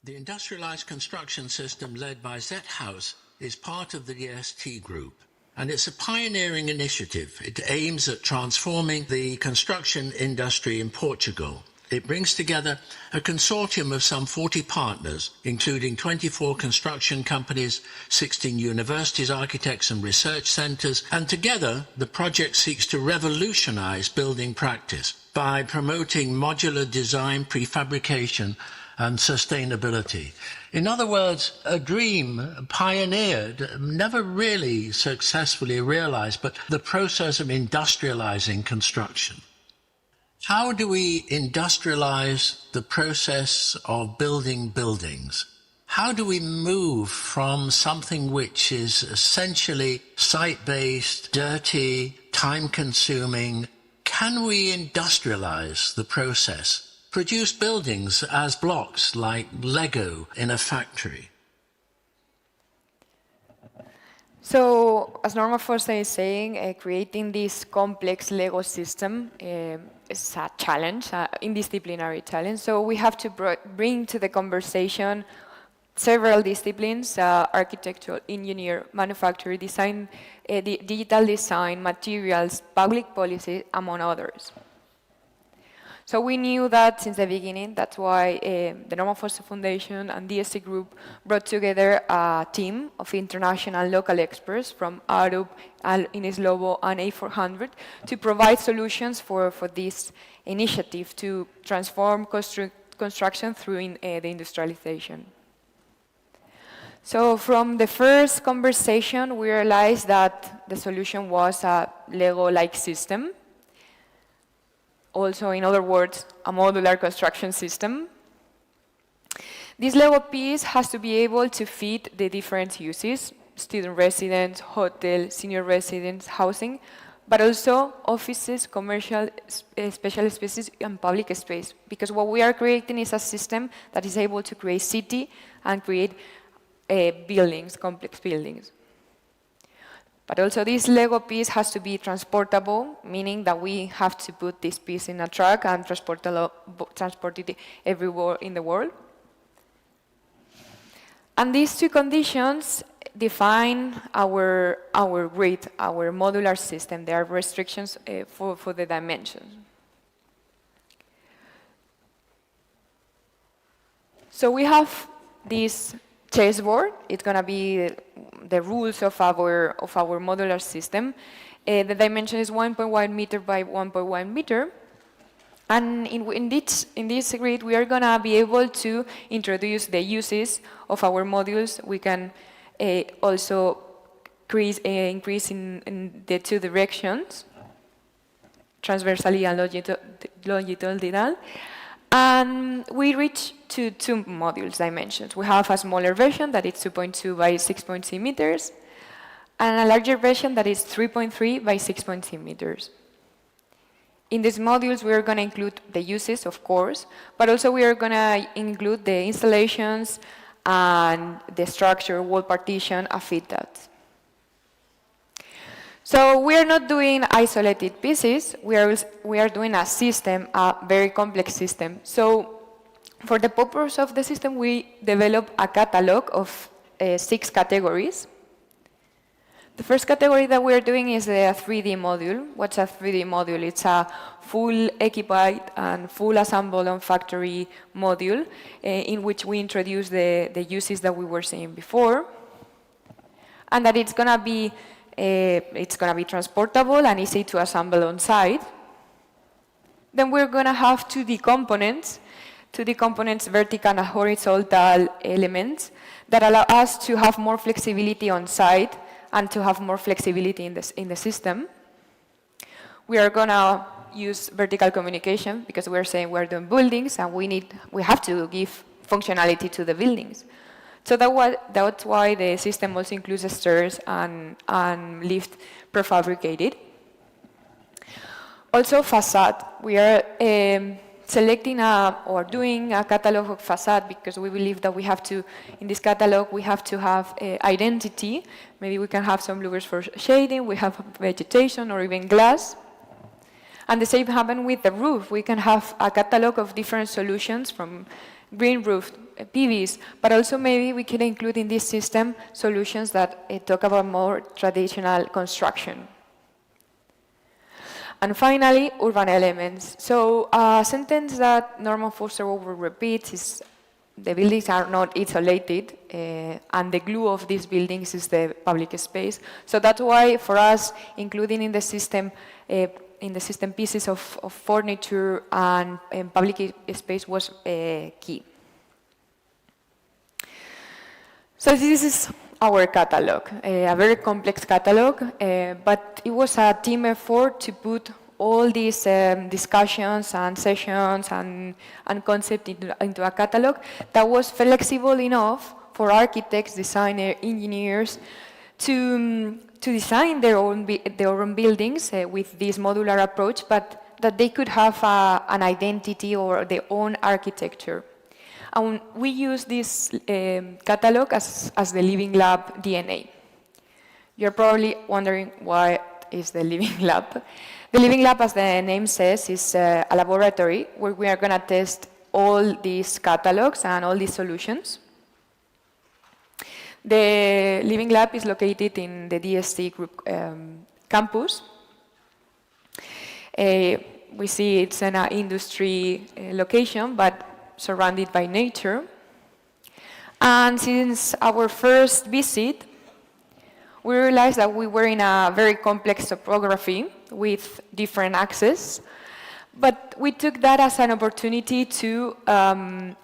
Speaker 11: The industrialized construction system led by ZETHAUS is part of the DST group, and it's a pioneering initiative. It aims at transforming the construction industry in Portugal. It brings together a consortium of some 40 partners, including 24 construction companies, 16 universities, architects and research centers, and together the project seeks to revolutionize building practice by promoting modular design, prefabrication, and sustainability. In other words, a dream pioneered, never really successfully realized, but the process of industrializing construction. How do we industrialize the process of building buildings? How do we move from something which is essentially site-based, dirty, time-consuming? Can we industrialize the process? Produce buildings as blocks like Lego in a factory?
Speaker 10: So, as Norman Foster is saying, creating this complex Lego system is a challenge, an interdisciplinary challenge. So we have to bring to the conversation several disciplines, architectural, engineer, manufacturing, design, digital design, materials, public policy, among others. So we knew that since the beginning. That's why the Norman Foster Foundation and DST Group brought together a team of international and local experts from Arup, Ines Lobo, and A400 to provide solutions for this initiative to transform construction through the industrialization. So from the first conversation, we realized that the solution was a Lego-like system. Also, in other words, a modular construction system. This Lego piece has to be able to fit the different uses, student residence, hotel, senior residence, housing, but also offices, commercial, special spaces, and public space. Because what we are creating is a system that is able to create city and create buildings, complex buildings. But also this Lego piece has to be transportable, meaning that we have to put this piece in a truck and transport it everywhere in the world. And these two conditions define our grid, our modular system. There are restrictions for the dimensions. So we have this chessboard. It's going to be the rules of our modular system. The dimension is 1.1 meter by 1.1 meter. And in this grid, we are going to be able to introduce the uses of our modules. We can also increase in the two directions, transversally and longitudinal. And we reach to two modules dimensions. We have a smaller version that is 2.2 by 6.3 meters, and a larger version that is 3.3 by 6.3 meters. In these modules, we are going to include the uses, of course, but also we are going to include the installations and the structure, wall partition, and fit that. So we are not doing isolated pieces. We are doing a system, a very complex system. So for the purpose of the system, we develop a catalog of 6 categories. The first category that we are doing is a 3D module. What's a 3D module? It's a full occupied and full assembled on factory module in which we introduce the uses that we were saying before, and that it's going to be transportable and easy to assemble on site. Then we're going to have 2D components, vertical and horizontal elements that allow us to have more flexibility on site and to have more flexibility in the system. We are going to use vertical communication because we're saying we're doing buildings and we have to give functionality to the buildings. So that's why the system also includes stairs and lift prefabricated. Also facade. We are selecting or doing a catalog of facade because we believe that we have to, in this catalog, we have to have identity. Maybe we can have some louvers for shading, we have vegetation or even glass. And the same happens with the roof. We can have a catalog of different solutions from green roof, PVs, but also maybe we can include in this system solutions that talk about more traditional construction. And finally, urban elements. So a sentence that Norman Foster over repeats is the buildings are not isolated, and the glue of these buildings is the public space. So that's why for us, including in the system pieces of furniture and public space was key. So this is our catalog, a very complex catalog, but it was a team effort to put all these discussions and sessions and concepts into a catalog that was flexible enough for architects, designers, engineers to design their own buildings with this modular approach, but that they could have an identity or their own architecture. And we use this catalog as the Living Lab DNA. You're probably wondering what is the Living Lab. The Living Lab, as the name says, is a laboratory where we are going to test all these catalogs and all these solutions. The Living Lab is located in the DST group campus. We see it's an industry location, but surrounded by nature. And since our first visit, we realized that we were in a very complex topography with different axes, but we took that as an opportunity to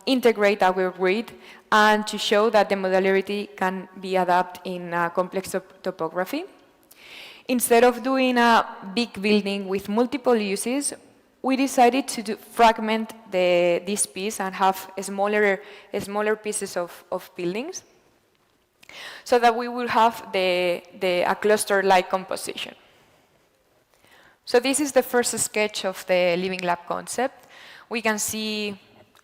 Speaker 10: integrate our grid and to show that the modularity can be adapted in a complex topography. Instead of doing a big building with multiple uses, we decided to fragment this piece and have smaller pieces of buildings so that we will have a cluster-like composition. So this is the first sketch of the Living Lab concept. We can see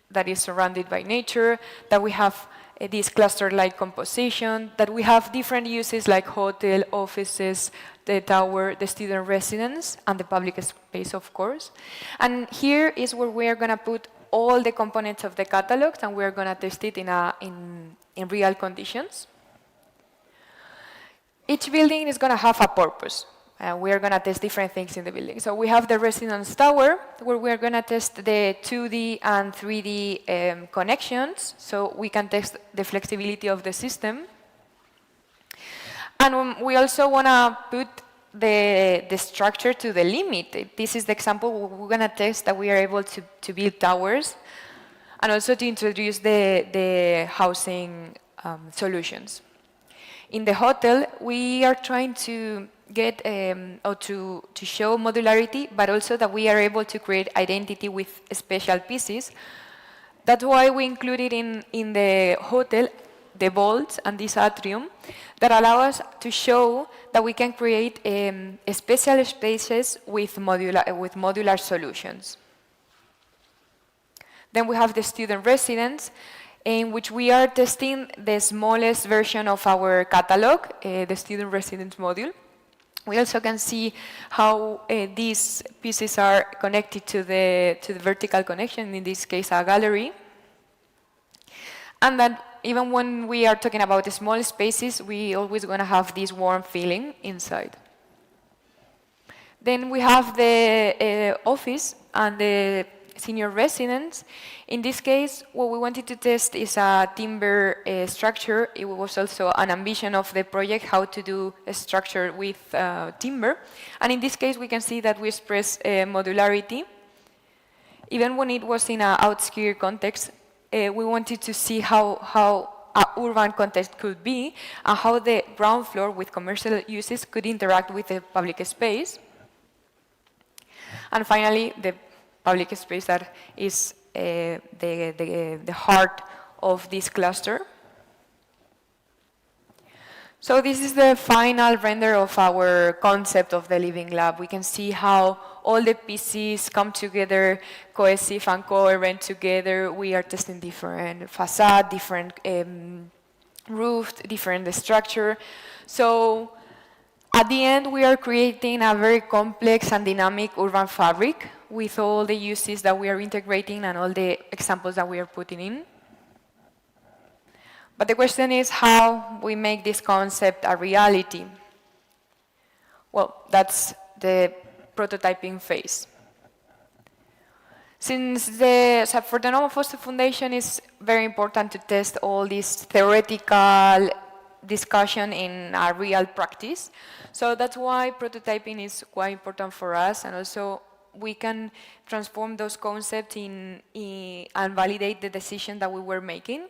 Speaker 10: that it's surrounded by nature, that we have this cluster-like composition, that we have different uses like hotel, offices, the tower, the student residence, and the public space, of course. And here is where we are going to put all the components of the catalogs, and we are going to test it in real conditions. Each building is going to have a purpose. We are going to test different things in the building. So we have the residence tower, where we are going to test the 2D and 3D connections, so we can test the flexibility of the system. And we also want to put the structure to the limit. This is the example we're going to test that we are able to build towers, and also to introduce the housing solutions. In the hotel, we are trying to get or to show modularity, but also that we are able to create identity with special pieces. That's why we included in the hotel the vaults and this atrium that allow us to show that we can create special spaces with modular solutions. Then we have the student residence, in which we are testing the smallest version of our catalog, the student residence module. We also can see how these pieces are connected to the vertical connection, in this case a gallery. And that even when we are talking about the small spaces, we always going to have this warm feeling inside. Then we have the office and the senior residence. In this case, what we wanted to test is a timber structure. It was also an ambition of the project, how to do a structure with timber. And in this case, we can see that we express modularity. Even when it was in an outskirt context, we wanted to see how an urban context could be, and how the ground floor with commercial uses could interact with the public space. And finally, the public space that is the heart of this cluster. So this is the final render of our concept of the living lab. We can see how all the pieces come together, cohesive and coherent together. We are testing different facade, different roof, different structure. So at the end, we are creating a very complex and dynamic urban fabric with all the uses that we are integrating and all the examples that we are putting in. But the question is how we make this concept a reality. Well, that's the prototyping phase. Since for the Nomofoste Foundation, it's very important to test all this theoretical discussion in a real practice. So that's why prototyping is quite important for us, and also we can transform those concepts and validate the decision that we were making.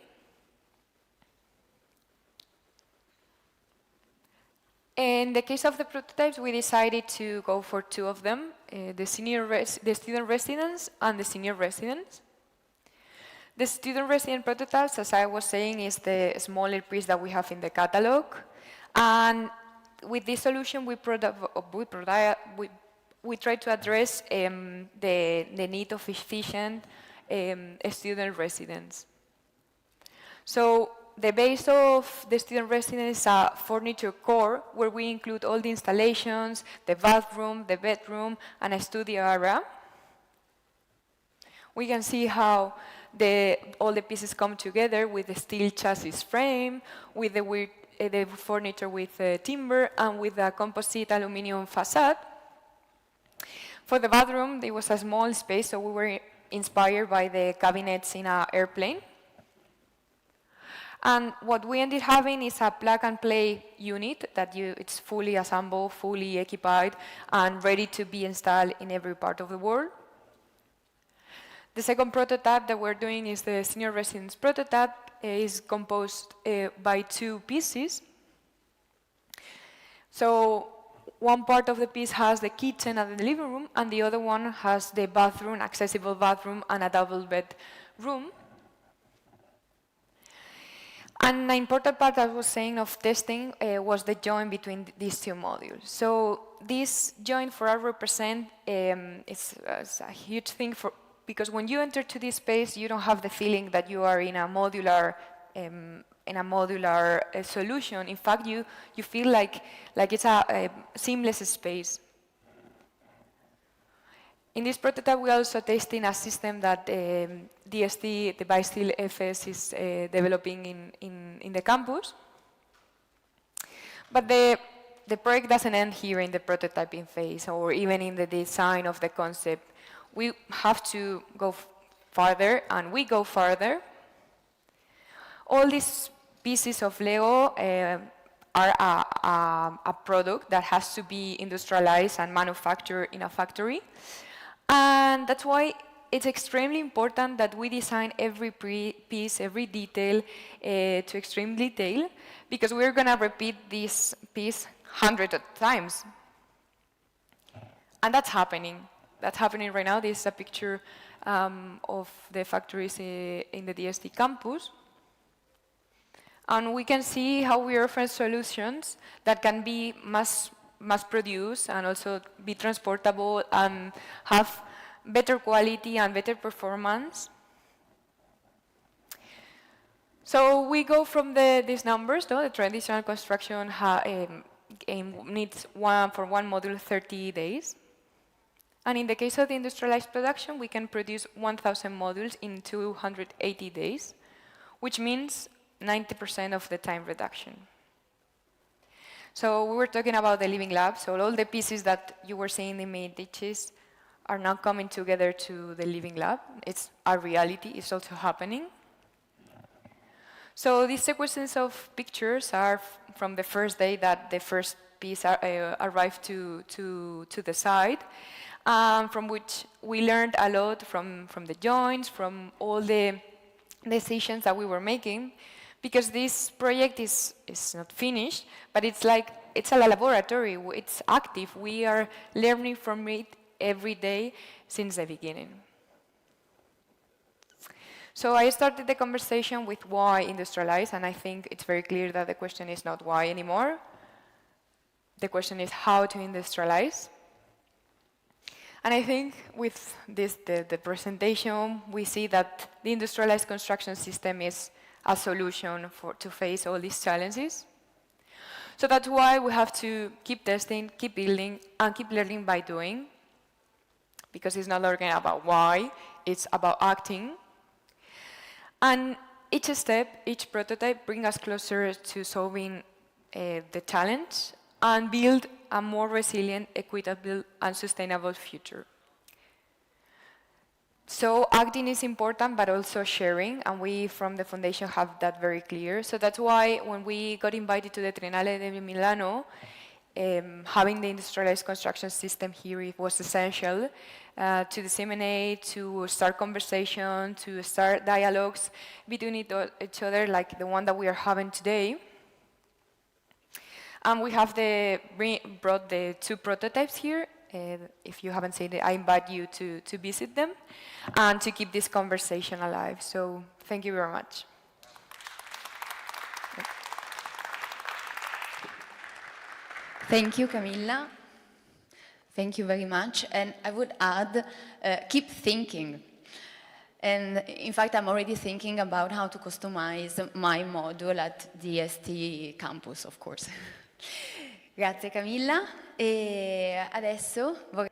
Speaker 10: In the case of the prototypes, we decided to go for two of them, the student residence and the senior residence. The student resident prototypes, as I was saying, is the smaller piece that we have in the catalog. And with this solution, we try to address the need of efficient student residence. So the base of the student residence is a furniture core where we include all the installations, the bathroom, the bedroom, and a studio area. We can see how all the pieces come together with the steel chassis frame, with the furniture with timber, and with the composite aluminum facade. For the bathroom, there was a small space, so we were inspired by the cabinets in an airplane. And what we ended having is a plug-and-play unit that it's fully assembled, fully occupied, and ready to be installed in every part of the world. The second prototype that we're doing is the senior residence prototype. Is composed by two pieces. So one part of the piece has the kitchen and the living room, and the other one has the bathroom, accessible bathroom, and a double bed room. And an important part I was saying of testing was the joint between these two modules. So this joint for us represent it's a huge thing because when you enter to this space, you don't have the feeling that you are in a modular in a modular solution. In fact, you feel like it's a seamless space. In this prototype, we're also testing a system that DST, the Bassoli FS, is developing in the campus. But the project doesn't end here in the prototyping phase or even in the design of the concept. We have to go farther, and we go farther. All these pieces of Lego are a product that has to be industrialized and manufactured in a factory. And that's why it's extremely important that we design every piece, every detail to extreme detail, because we're going to repeat this piece hundreds of times. And that's happening. That's happening right now. This is a picture of the factories in the DST campus. And we can see how we offer solutions that can be mass-produced and also be transportable and have better quality and better performance. So we go from these numbers, the traditional construction needs for one module 30 days. And in the case of the industrialized production, we can produce 1,000 modules in 280 days, which means 90% of the time reduction. So we were talking about the living lab, so all the pieces that you were seeing in the images are now coming together to the living lab. It's a reality, it's also happening. So these sequences of pictures are from the first day that the first piece arrived to the site, from which we learned a lot from the joints, from all the decisions that we were making, because this project is not finished, but it's a laboratory, it's active. We are learning from it every day since the beginning. So I started the conversation with why industrialize, and I think it's very clear that the question is not why anymore. The question is how to industrialize. And I think with the presentation, we see that the industrialized construction system is a solution to face all these challenges. So that's why we have to keep testing, keep building, and keep learning by doing, because it's not only about why, it's about acting. And each step, each prototype brings us closer to solving the challenge and build a more resilient, equitable, and sustainable future. So acting is important, but also sharing, and we from the foundation have that very clear. So that's why when we got invited to the Triennale di Milano, having the industrialized construction system here, it was essential to disseminate, to start conversation, to start dialogues between each other, like the one that we are having today. And we have brought the two prototypes here. If you haven't seen it, I invite you to visit them and to keep this conversation alive. So thank you very much.
Speaker 3: Thank you, Camilla. Thank you very much. And I would add, keep thinking. And in fact, I'm already thinking about how to customize my module at DST campus, of course. Grazie, Camilla. E adesso vorrei...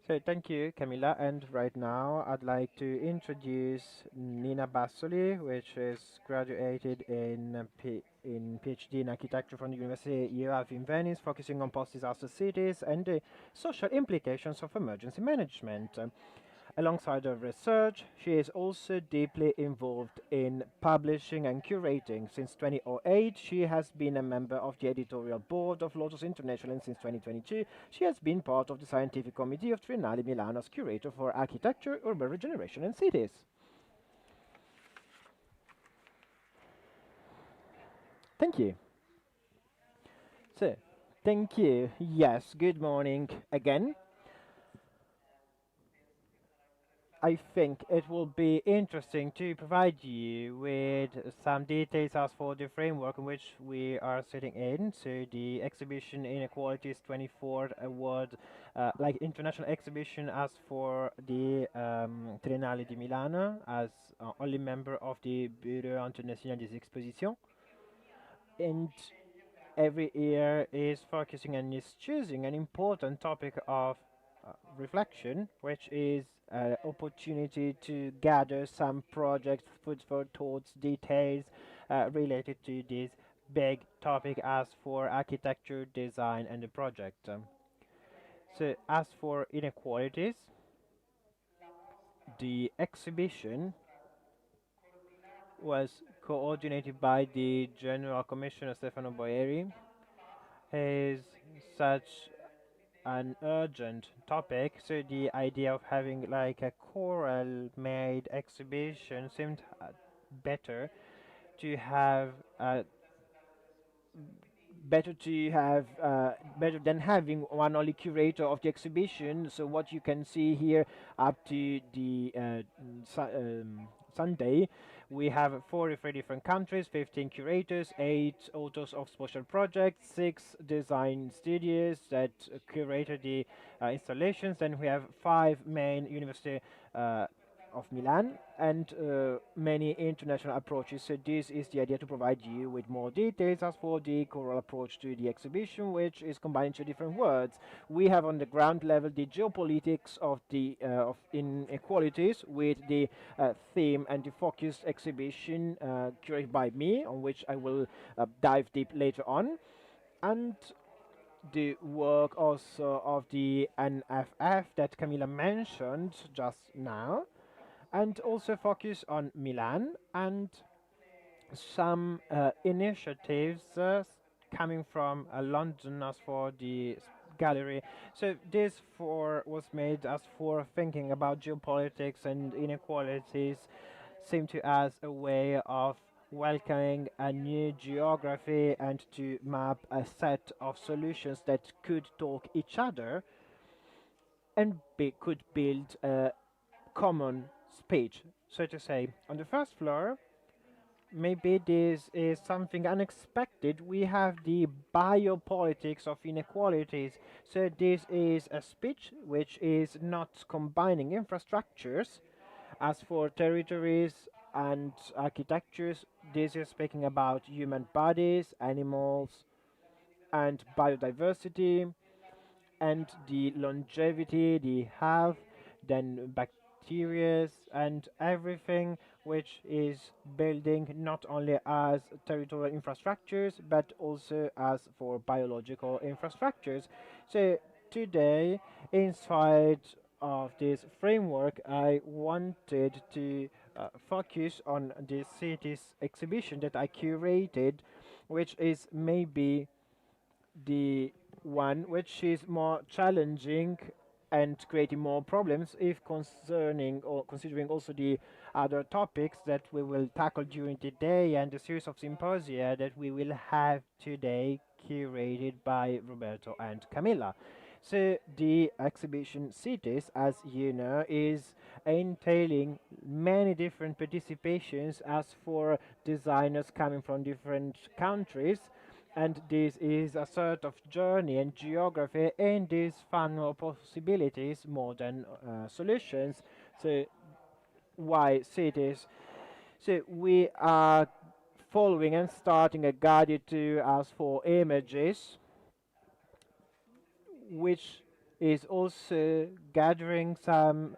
Speaker 8: So thank you, Camila. And right now, I'd like to introduce Nina Bassoli, which is graduated in PhD in architecture from the University of in Venice, focusing on post-disaster cities and the social implications of emergency management. Alongside her research, she is also deeply involved in publishing and curating. Since 2008, she has been a member of the editorial board of Lotus International, and since 2022, she has been part of the scientific committee of Triennale di Milano as curator for architecture, urban regeneration, and cities. Thank you. So, thank you. Yes, good morning again. I think it will be interesting to provide you with some details as for the framework in which we are sitting in. So the exhibition Inequalities 24 Award like international exhibition as for the Triennale di Milano as only member of the Bureau International des Expositions, and every year is focusing and is choosing an important topic of reflection, which is an opportunity to gather some projects, food for thoughts, details related to this big topic as for architecture, design, and the project. So as for inequalities, the exhibition was coordinated by the General Commissioner Stefano Boeri. Is such an urgent topic, so the idea of having like a choral made exhibition seemed better to have better than having one only curator of the exhibition. So what you can see here up to the Sunday, we have 43 different countries, 15 curators, 8 authors of special projects, 6 design studios that curated the installations. Then we have 5 main university of Milan and many international approaches. So this is the idea, to provide you with more details as for the choral approach to the exhibition, which is combining two different words. We have on the ground level the geopolitics of the of inequalities with the theme and the focused exhibition curated by me, on which I will dive deep later on, and the work also of the NFF that Camila mentioned just now, and also focus on Milan and some initiatives coming from London as for the gallery. So this was made as for thinking about geopolitics and inequalities, seem to us a way of welcoming a new geography and to map a set of solutions that could talk each other and could build a common speech, so to say. On the first floor, maybe this is something unexpected. We have the biopolitics of inequalities. So this is a speech which is not combining infrastructures. As for territories and architectures, this is speaking about human bodies, animals, and biodiversity, and the longevity, the health, then bacteria, and everything which is building not only as territorial infrastructures but also as for biological infrastructures. So today, inside of this framework, I wanted to focus on the city's exhibition that I curated, which is maybe the one which is more challenging and creating more problems if concerning or considering also the other topics that we will tackle during the day and the series of symposia that we will have today, curated by Roberto and Camila. So the exhibition Cities, as you know, is entailing many different participations as for designers coming from different countries, and this is a sort of journey and geography in these funnel possibilities more than solutions. So why cities? So we are following and starting a guided to as for images, which is also gathering some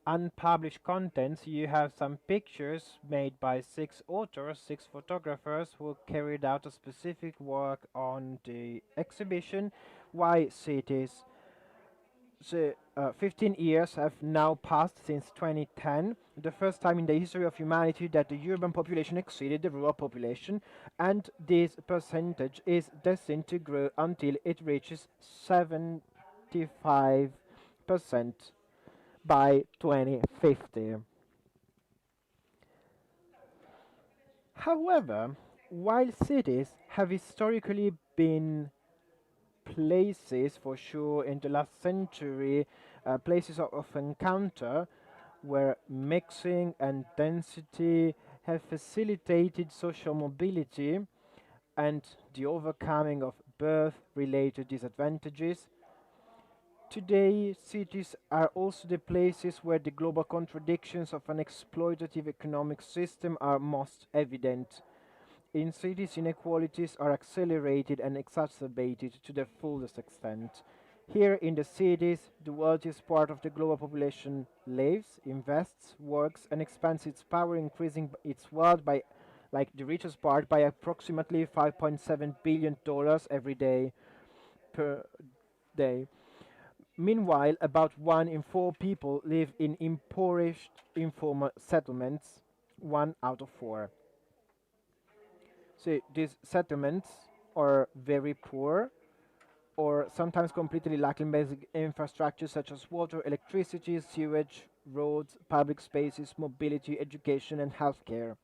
Speaker 8: unpublished contents. You have some pictures made by 6 authors, 6 photographers who carried out a specific work on the exhibition. Why cities? So 15 years have now passed since 2010, the first time in the history of humanity that the urban population exceeded the rural population, and this percentage is destined to grow until it reaches 75% by 2050. However, while cities have historically been places, for sure, in the last century, places of encounter where mixing and density have facilitated social mobility and the overcoming of birth-related disadvantages, Today, cities are also the places where the global contradictions of an exploitative economic system are most evident. In cities, inequalities are accelerated and exacerbated to the fullest extent. Here in the cities, the wealthiest part of the global population lives, invests, works, and expands its power, increasing its wealth by, like the richest part, by approximately $5.7 billion every day per day. Meanwhile, about 1 in 4 people live in impoverished informal settlements, 1 out of 4. So these settlements are very poor or sometimes completely lacking basic infrastructure such as water, electricity, sewage, roads, public spaces, mobility, education, and healthcare.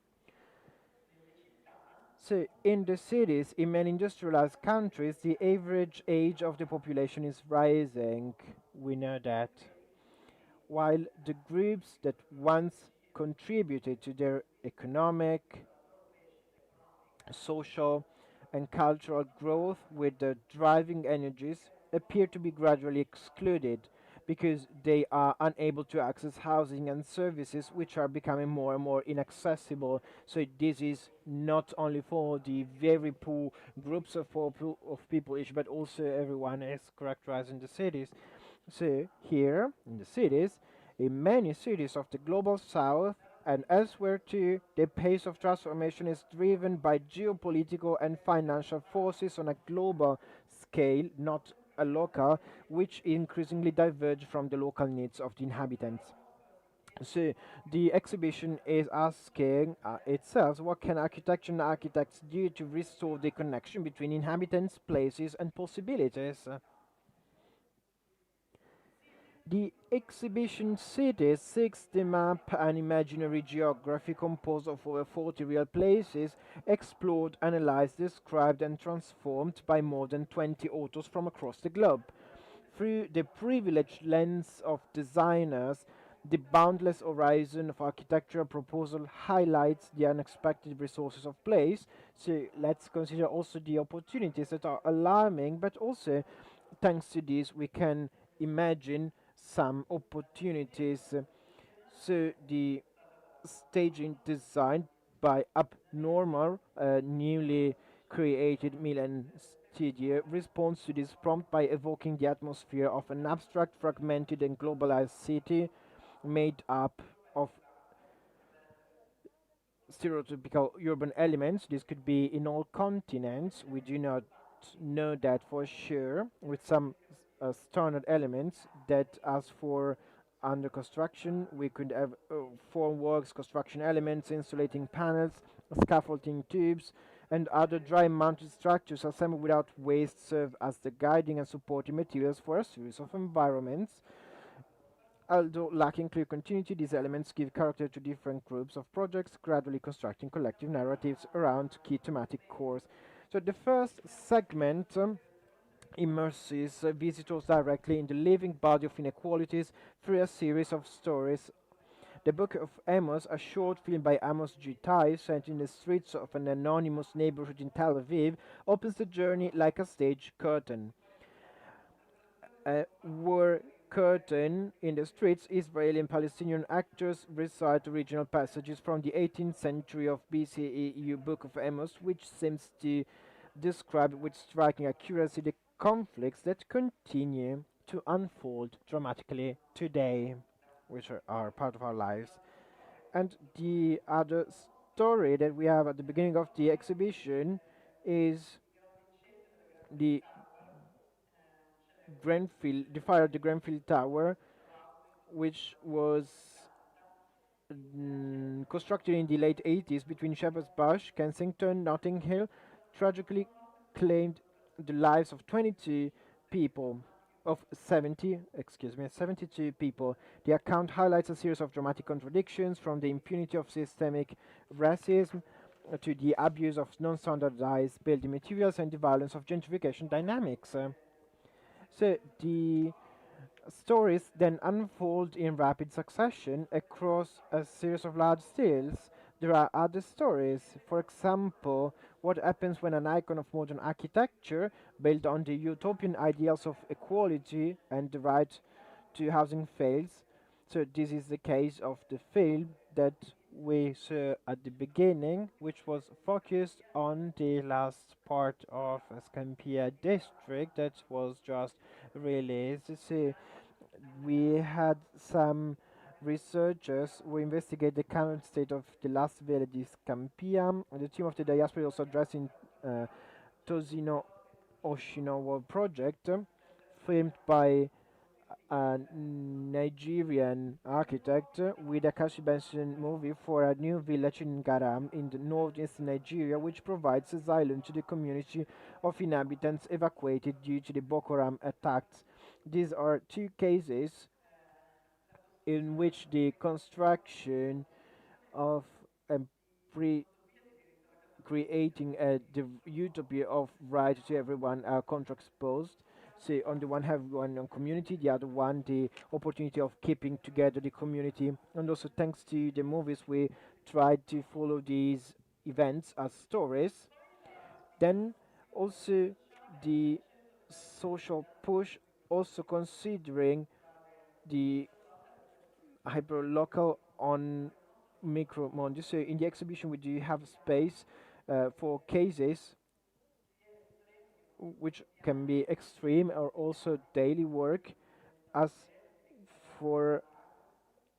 Speaker 8: So in the cities, in many industrialized countries, the average age of the population is rising. We know that. While the groups that once contributed to their economic, social, and cultural growth with the driving energies appear to be gradually excluded because they are unable to access housing and services which are becoming more and more inaccessible. So this is not only for the very poor groups of people but also everyone is characterized in the cities. So here in the cities, in many cities of the global south and elsewhere too, the pace of transformation is driven by geopolitical and financial forces on a global scale, not a local, which increasingly diverge from the local needs of the inhabitants. So the exhibition is asking itself, what can architecture and architects do to restore the connection between inhabitants, places, and possibilities? The exhibition Cities seeks to map an imaginary geography composed of over 40 real places, explored, analyzed, described, and transformed by more than 20 authors from across the globe. Through the privileged lens of designers, the boundless horizon of architectural proposal highlights the unexpected resources of place. So let's consider also the opportunities that are alarming, but also thanks to this we can imagine some opportunities. So the staging designed by Abnormal, a newly created Milan studio, responds to this prompt by evoking the atmosphere of an abstract, fragmented, and globalized city made up of stereotypical urban elements. This could be in all continents. We do not know that for sure, with some standard elements that, as for under construction, we could have formworks, construction elements, insulating panels, scaffolding tubes, and other dry mounted structures assembled without waste serve as the guiding and supporting materials for a series of environments. Although lacking clear continuity, these elements give character to different groups of projects, gradually constructing collective narratives around key thematic cores. So the first segment immerses visitors directly in the living body of inequalities through a series of stories. The Book of Amos, a short film by Amos G. Tai, set in the streets of an anonymous neighborhood in Tel Aviv, opens the journey like a stage curtain. War curtain in the streets, Israeli and Palestinian actors recite original passages from the 18th century of BCE Book of Amos, which seems to describe with striking accuracy the conflicts that continue to unfold dramatically today, which are part of our lives. And the other story that we have at the beginning of the exhibition is the the fire at the Grenfell Tower, which was constructed in the late 80s between Shepherd's Bush, Kensington, Notting Hill, tragically claimed the lives of 22 people. Of 72 people. The account highlights a series of dramatic contradictions, from the impunity of systemic racism to the abuse of non-standardized building materials and the violence of gentrification dynamics. So the stories then unfold in rapid succession across a series of large stills. there are other stories. For example, what happens when an icon of modern architecture, built on the utopian ideals of equality and the right to housing, fails. So this is the case of the film that we saw at the beginning, which was focused on the last part of Scampia district that was just released. So we had some researchers who investigate the current state of the last villa di Scampia. And the team of the diaspora also addressing Tosino Oshinowo project, filmed by a Nigerian architect with a Kashibansin movie for a new village in Garam in the northeast Nigeria, which provides asylum to the community of inhabitants evacuated due to the Boko Haram attacks. These are two cases in which the construction of a creating the utopia of right to everyone are contrasposed. So on the one hand, one on community, the other one the opportunity of keeping together the community. And also thanks to the movies, we tried to follow these events as stories. Then also the social push, also considering the hyper-local on micro mondi. So in the exhibition we do have space for cases which can be extreme or also daily work, as for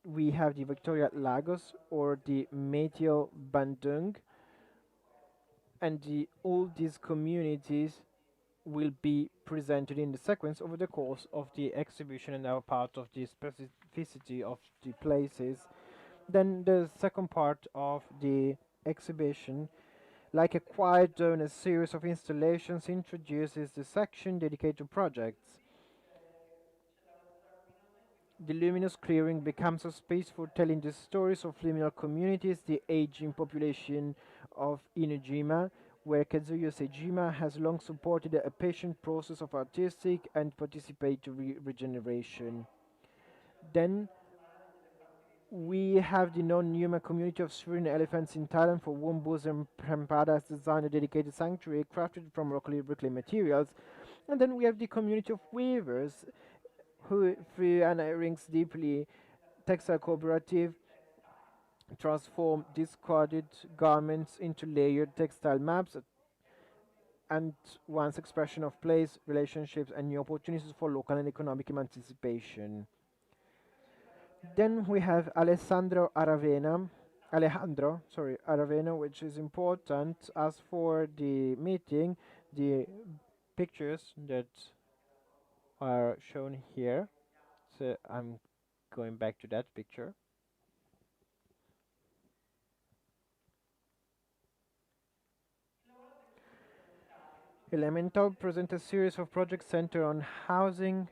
Speaker 8: we have the Victoria Lagos or the Meteor Bandung, and all these communities will be presented in the sequence over the course of the exhibition and are part of the specificity of the places. Then the second part of the exhibition, like a quiet zone, a series of installations introduces the section dedicated to projects. The luminous clearing becomes a space for telling the stories of liminal communities, the aging population of Inojima, where Kazuyo Sejima has long supported a patient process of artistic and participatory regeneration. Then we have the non-human community of Syrian elephants in Thailand, for whom Buzem Prempada has designed a dedicated sanctuary crafted from locally reclaimed materials. And then we have the community of weavers, who, through an Rings Deeply textile cooperative, transform discarded garments into layered textile maps and one's expression of place, relationships, and new opportunities for local and economic emancipation. Then we have Alejandro, Aravena, which is important. As for the meeting, the pictures that are shown here. So I'm going back to that picture. Elemental present a series of projects centered on housing,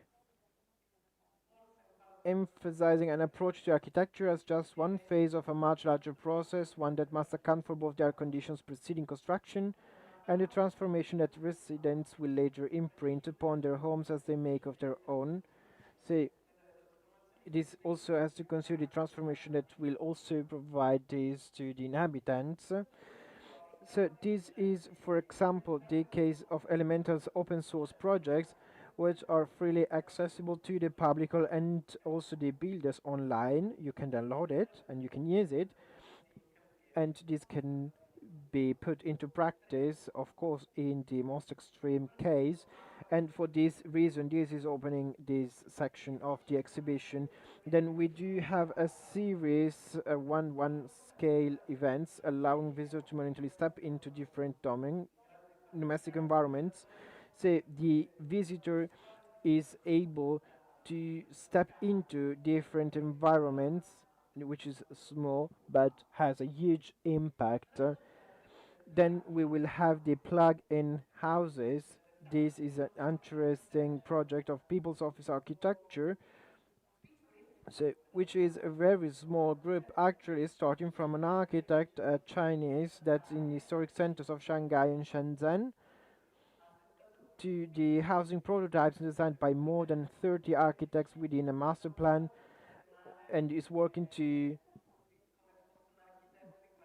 Speaker 8: emphasizing an approach to architecture as just one phase of a much larger process, one that must account for both the conditions preceding construction and the transformation that residents will later imprint upon their homes as they make of their own. So this also has to consider the transformation that will also provide this to the inhabitants. So this is, for example, the case of Elemental's open source projects, which are freely accessible to the public and also the builders online. You can download it and you can use it, and this can be put into practice, of course, in the most extreme case. And for this reason, this is opening this section of the exhibition. Then we do have a series, one scale events, allowing visitors to momentarily step into different domestic environments. So the visitor is able to step into different environments, which is small but has a huge impact. Then we will have the plug-in houses. This is an interesting project of People's Office Architecture, so which is a very small group, actually starting from an architect, a Chinese, that's in the historic centers of Shanghai and Shenzhen, to the housing prototypes designed by more than 30 architects within a master plan, and is working to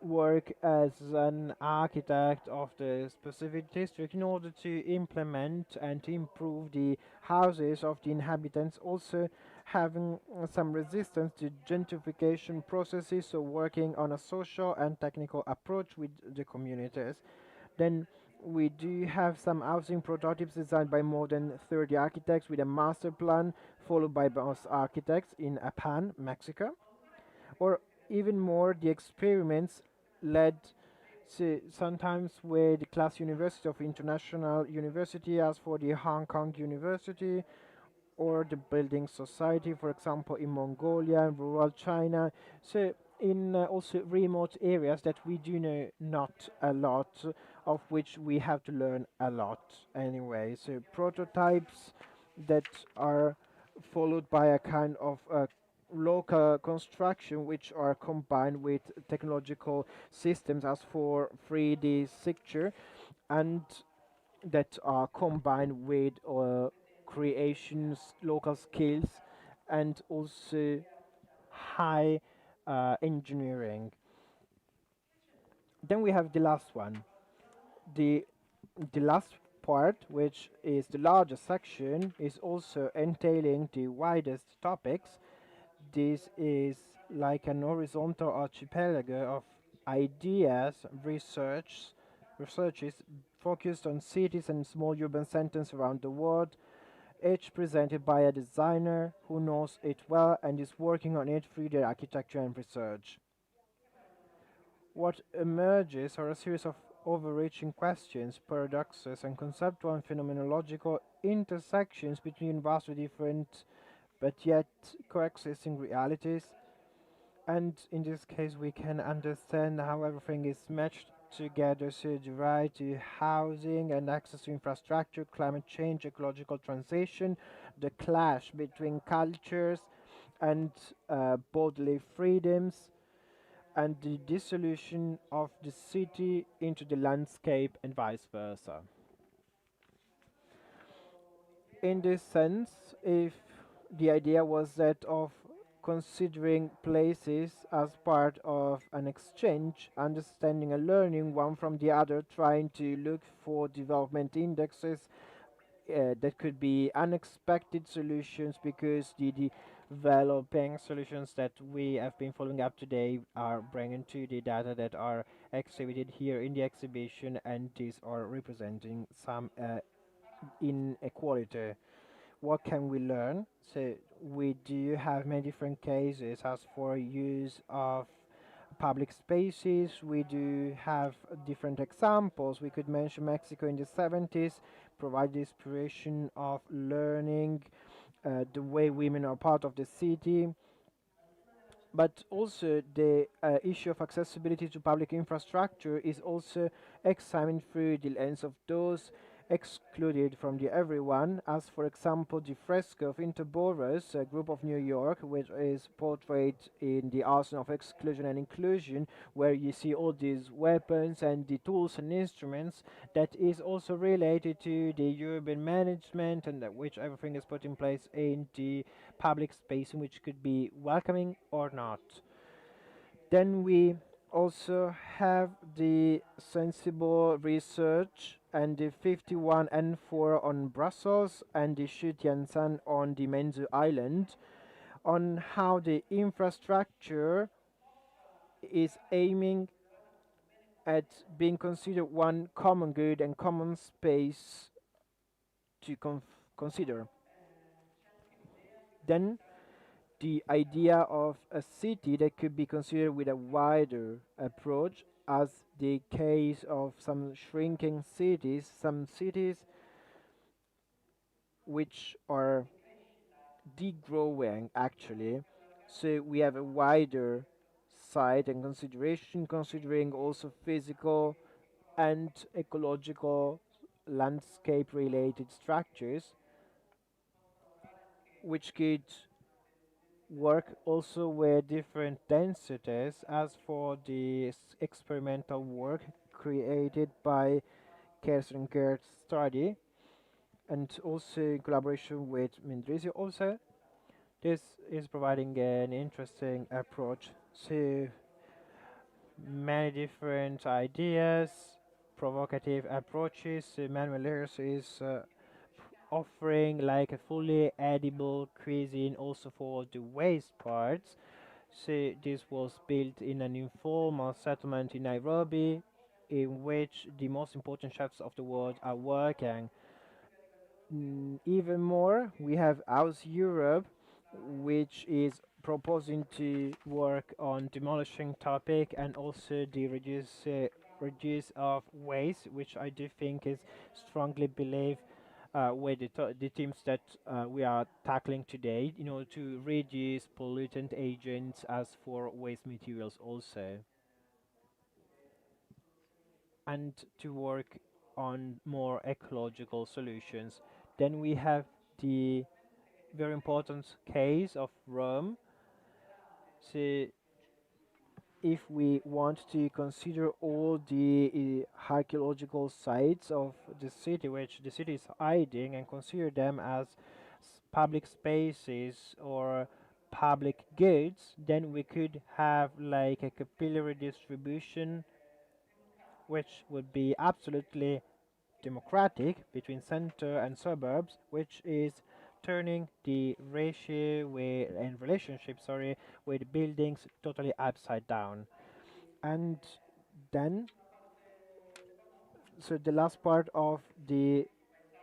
Speaker 8: work as an architect of the specific district in order to implement and to improve the houses of the inhabitants, also having some resistance to gentrification processes, so working on a social and technical approach with the communities. Then we do have some housing prototypes designed by more than 30 architects with a master plan followed by most architects in Apan, Mexico. Or even more, the experiments led sometimes with the class university of international university, as for the Hong Kong University, or the building society, for example, in Mongolia, rural China. So in also remote areas that we do know not a lot, of which we have to learn a lot anyway. So prototypes that are followed by a kind of local construction which are combined with technological systems as for 3D picture, and that are combined with creations, local skills, and also high engineering. Then we have the last one. The last part, which is the largest section, is also entailing the widest topics. This is like an horizontal archipelago of ideas, researches focused on cities and small urban centers around the world, each presented by a designer who knows it well and is working on it through their architecture and research. What emerges are a series of overreaching questions, paradoxes, and conceptual and phenomenological intersections between vastly different but yet coexisting realities. And in this case, we can understand how everything is matched together, so the right to housing and access to infrastructure, climate change, ecological transition, the clash between cultures and bodily freedoms, and the dissolution of the city into the landscape and vice versa. In this sense, if the idea was that of considering places as part of an exchange, understanding and learning one from the other, trying to look for development indexes that could be unexpected solutions, because the developing solutions that we have been following up today are bringing to the data that are exhibited here in the exhibition, and these are representing some inequality. What can we learn? So we do have many different cases as for use of public spaces. We do have different examples. We could mention Mexico in the 70s, provide the inspiration of learning the way women are part of the city, but also the issue of accessibility to public infrastructure is also examined through the lens of those excluded from the everyone, as for example the fresco of Interboros, a group of New York, which is portrayed in the arsenal of exclusion and inclusion, where you see all these weapons and the tools and instruments that is also related to the urban management, and that which everything is put in place in the public space, which could be welcoming or not. Then we also have the sensible research and the 51N4 on Brussels and the Shutiansan on the Menzu Island, on how the infrastructure is aiming at being considered one common good and common space to consider. Then the idea of a city that could be considered with a wider approach, as the case of some shrinking cities, some cities which are degrowing actually. So we have a wider side and consideration, considering also physical and ecological landscape related structures, which could work also with different densities, as for the experimental work created by Kersenker's study, and also in collaboration with Mendrisio also. This is providing an interesting approach to many different ideas, provocative approaches. Emanuele is offering like a fully edible cuisine also for the waste parts. So this was built in an informal settlement in Nairobi, in which the most important chefs of the world are working. Even more, we have House Europe, which is proposing to work on demolishing topic and also the reduce of waste, which I do think is strongly believe with the themes that we are tackling today, in order to reduce pollutant agents as for waste materials also, and to work on more ecological solutions. Then we have the very important case of Rome. So if we want to consider all the archaeological sites of the city, which the city is hiding, and consider them as public spaces or public goods, then we could have like a capillary distribution, which would be absolutely democratic between center and suburbs, which is turning the ratio with and relationship, sorry, with buildings totally upside down. And then, so the last part of the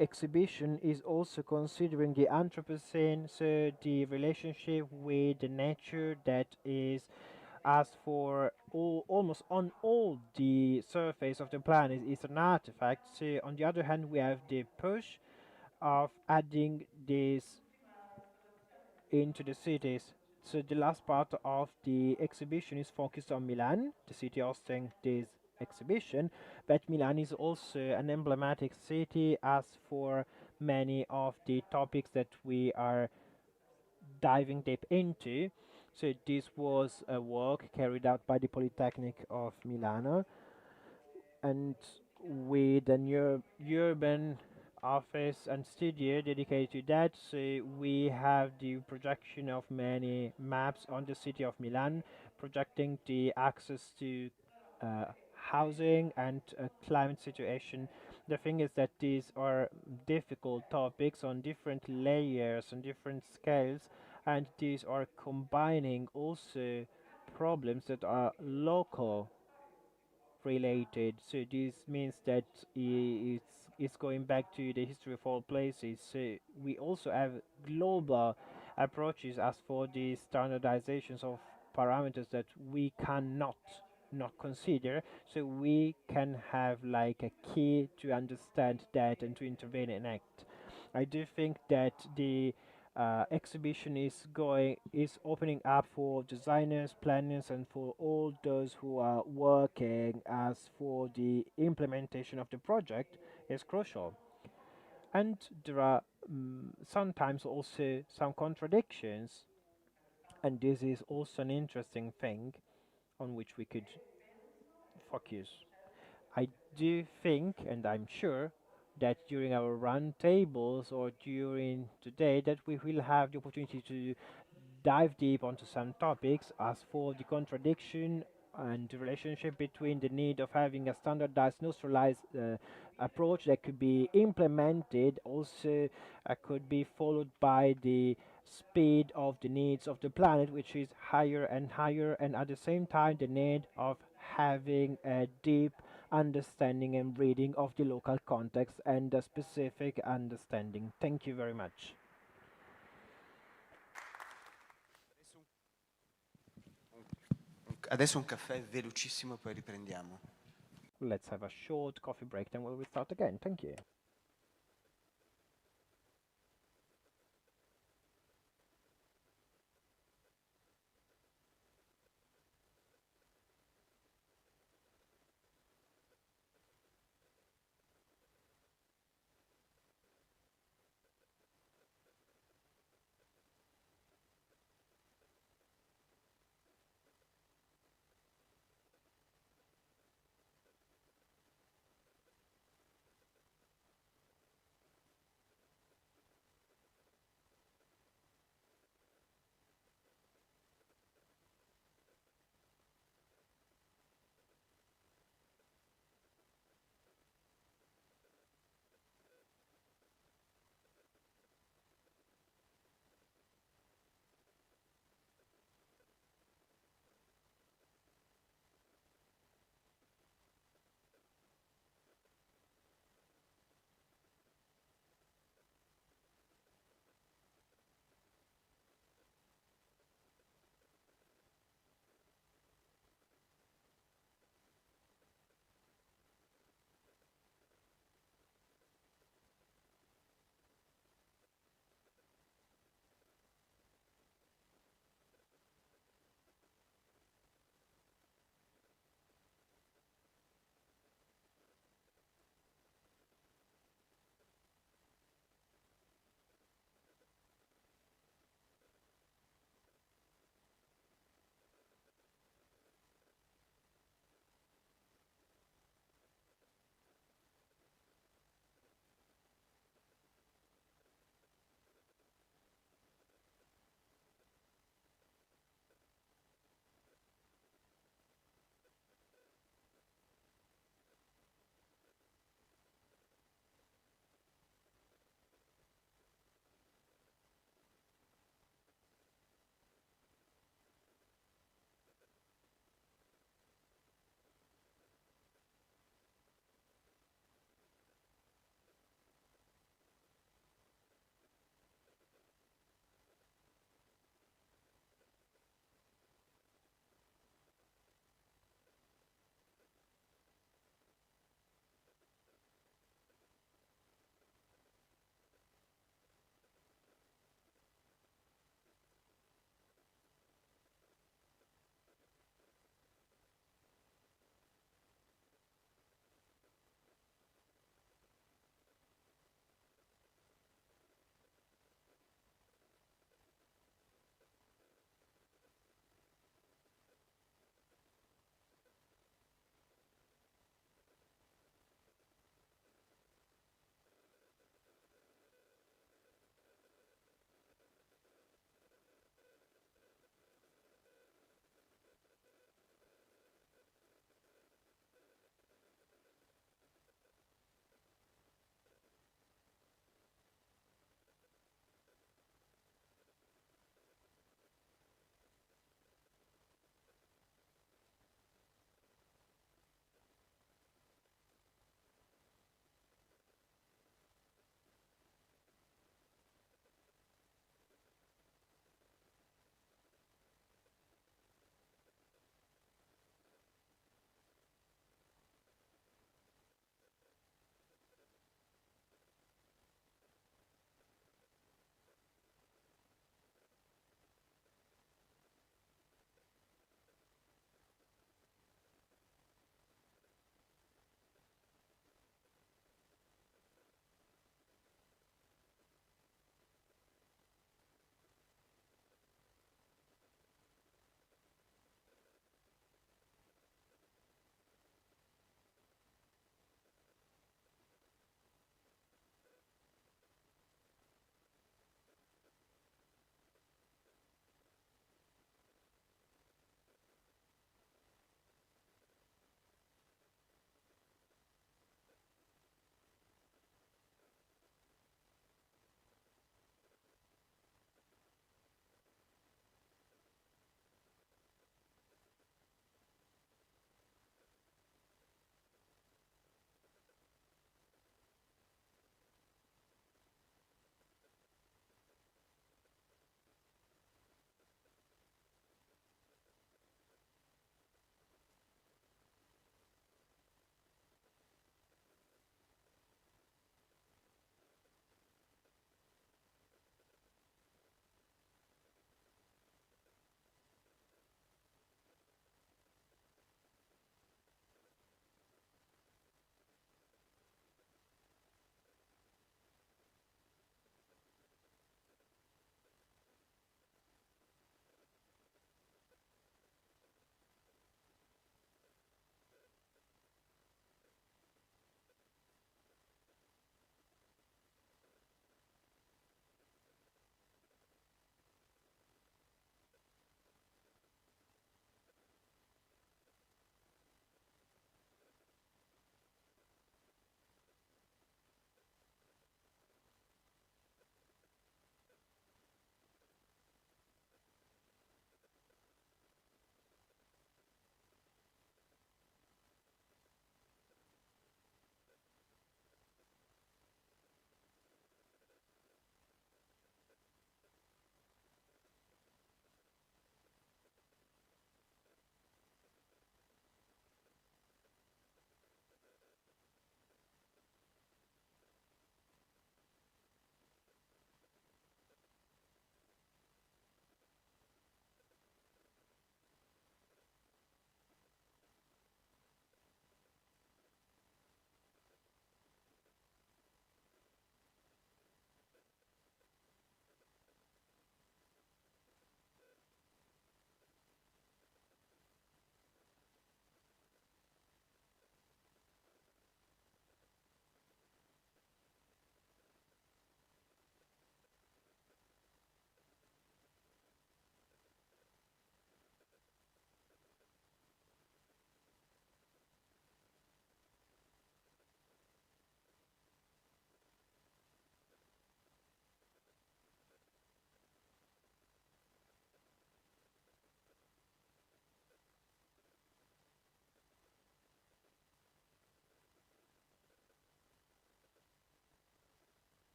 Speaker 8: exhibition is also considering the Anthropocene, so the relationship with the nature that is as for almost on all the surface of the planet is an artifact. So on the other hand, we have the push of adding this into the cities. So the last part of the exhibition is focused on Milan, the city hosting this exhibition, but Milan is also an emblematic city as for many of the topics that we are diving deep into. So this was a work carried out by the Polytechnic of Milano, and with an urban office and studio dedicated to that. So we have the projection of many maps on the city of Milan, projecting the access to uh, housing and climate situation. The thing is that these are difficult topics on different layers, on different scales, and these are combining also problems that are local related. So this means that it's going back to the history of all places. So we also have global approaches as for the standardizations of parameters that we cannot not consider. So we can have like a key to understand that and to intervene and act. I do think that the exhibition is opening up for designers, planners, and for all those who are working as for the implementation of the project is crucial. And there are sometimes also some contradictions, and this is also an interesting thing on which we could focus. I do think, and I'm sure, that during our round tables or during today that we will have the opportunity to dive deep onto some topics as for the contradiction and the relationship between the need of having a standardized neutralized approach that could be implemented also could be followed by the speed of the needs of the planet, which is higher and higher, and at the same time the need of having a deep understanding and reading of the local context and a specific understanding. Thank you very much.
Speaker 9: Adesso un caffè velocissimo, poi riprendiamo.
Speaker 8: Let's have a short coffee break, then we'll start again. Thank you.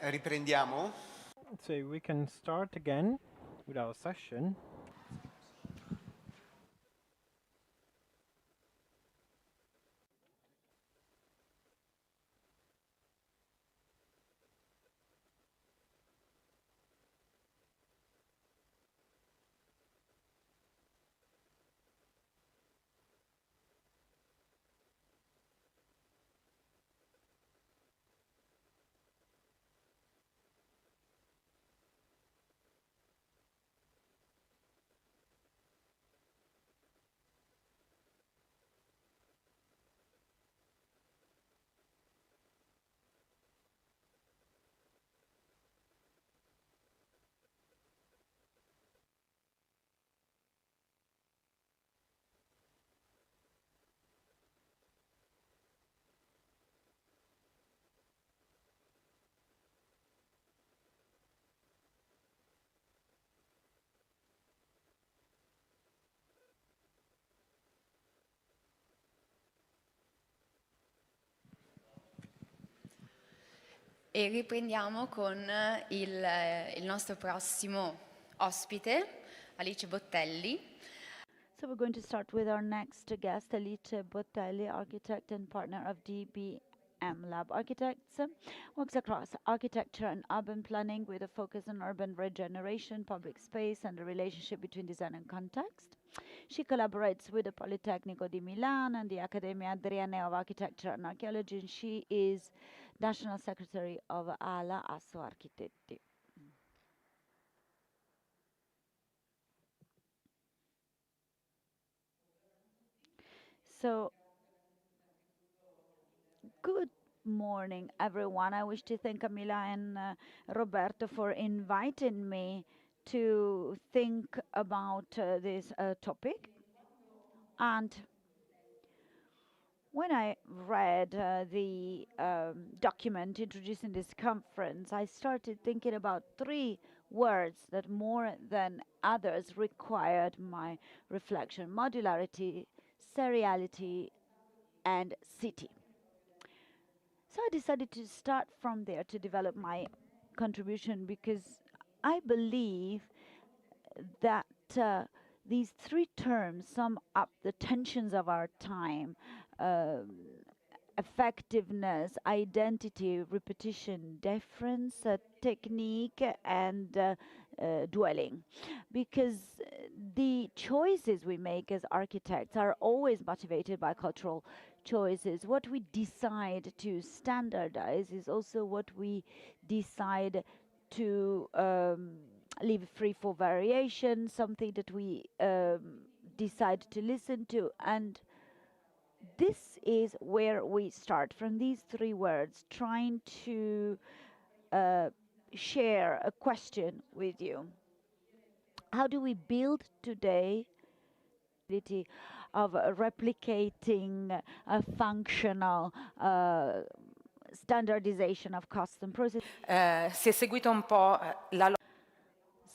Speaker 9: Riprendiamo.
Speaker 8: So we can start again with our session.
Speaker 3: E riprendiamo con il nostro prossimo ospite, Alice Bottelli.
Speaker 7: So we're going to start with our next guest, Alice Bottelli, architect and partner of DBM Lab Architects. Works across architecture and urban planning with a focus on urban regeneration, public space, and the relationship between design and context. She collaborates with the Politecnico di Milano and the Accademia Adriane of Architecture and Archaeology, and she is National Secretary of ALA Asso Architetti. So, good morning, everyone. I wish to thank Camila and Roberto for inviting me to think about this topic. And when I read the document introducing this conference, I started thinking about three words that more than others required my reflection: modularity, seriality, and city. So I decided to start from there to develop my contribution, because I believe that these three terms sum up the tensions of our time: effectiveness, identity, repetition, deference, technique, and dwelling. Because the choices we make as architects are always motivated by cultural choices. What we decide to standardize is also what we decide to leave free for variation, something that we decide to listen to. And this is where we start, from these three words, trying to share a question with you. How do we build today of replicating a functional standardization of custom process?
Speaker 12: Si è seguito un po' la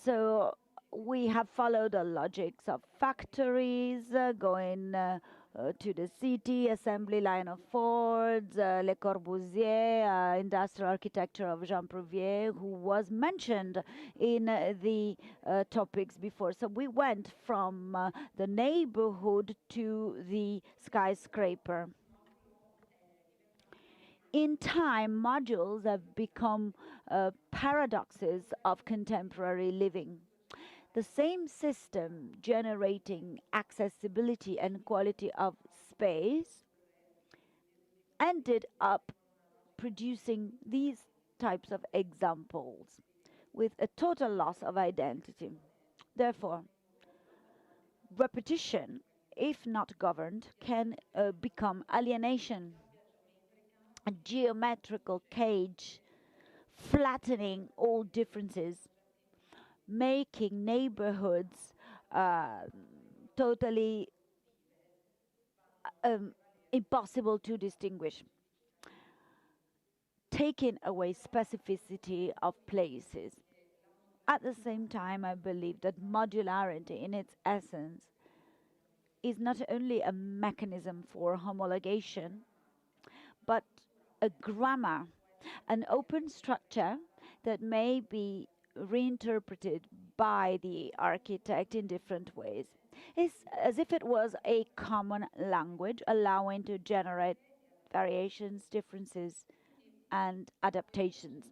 Speaker 7: So we have followed the logics of factories, going to the city, assembly line of Fords, Le Corbusier, industrial architecture of Jean Prouvier, who was mentioned in the topics before. So we went from the neighborhood to the skyscraper. In time, modules have become paradoxes of contemporary living. The same system generating accessibility and quality of space ended up producing these types of examples with a total loss of identity. Therefore, repetition, if not governed, can become alienation, a geometrical cage, flattening all differences, making neighborhoods totally impossible to distinguish, taking away specificity of places. At the same time, I believe that modularity in its essence is not only a mechanism for homologation, but a grammar, an open structure that may be reinterpreted by the architect in different ways. It's as if it was a common language, allowing to generate variations, differences, and adaptations.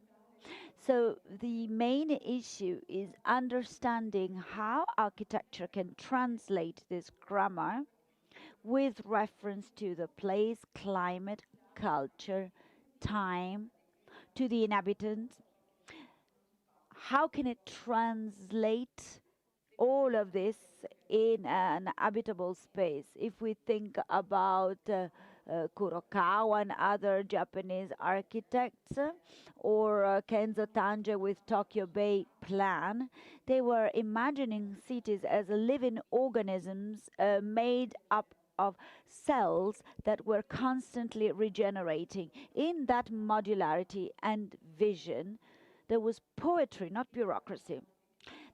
Speaker 7: So the main issue is understanding how architecture can translate this grammar with reference to the place, climate, culture, time, to the inhabitants. How can it translate all of this in an habitable space? If we think about Kurokawa and other Japanese architects, or Kenzo Tange with Tokyo Bay Plan, they were imagining cities as living organisms made up of cells that were constantly regenerating. In that modularity and vision, there was poetry, not bureaucracy.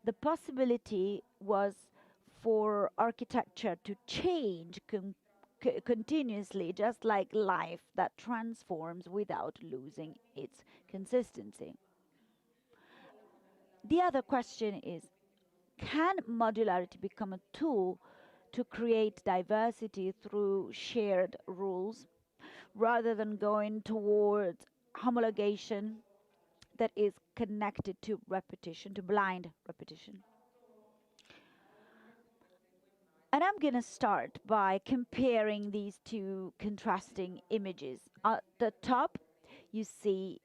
Speaker 7: The possibility was for architecture to change continuously, just like life that transforms without losing its consistency. The other question is, can modularity become a tool to create diversity through shared rules rather than going towards homologation that is connected to repetition, to blind repetition? And I'm going to start by comparing these two contrasting images. At the top, you see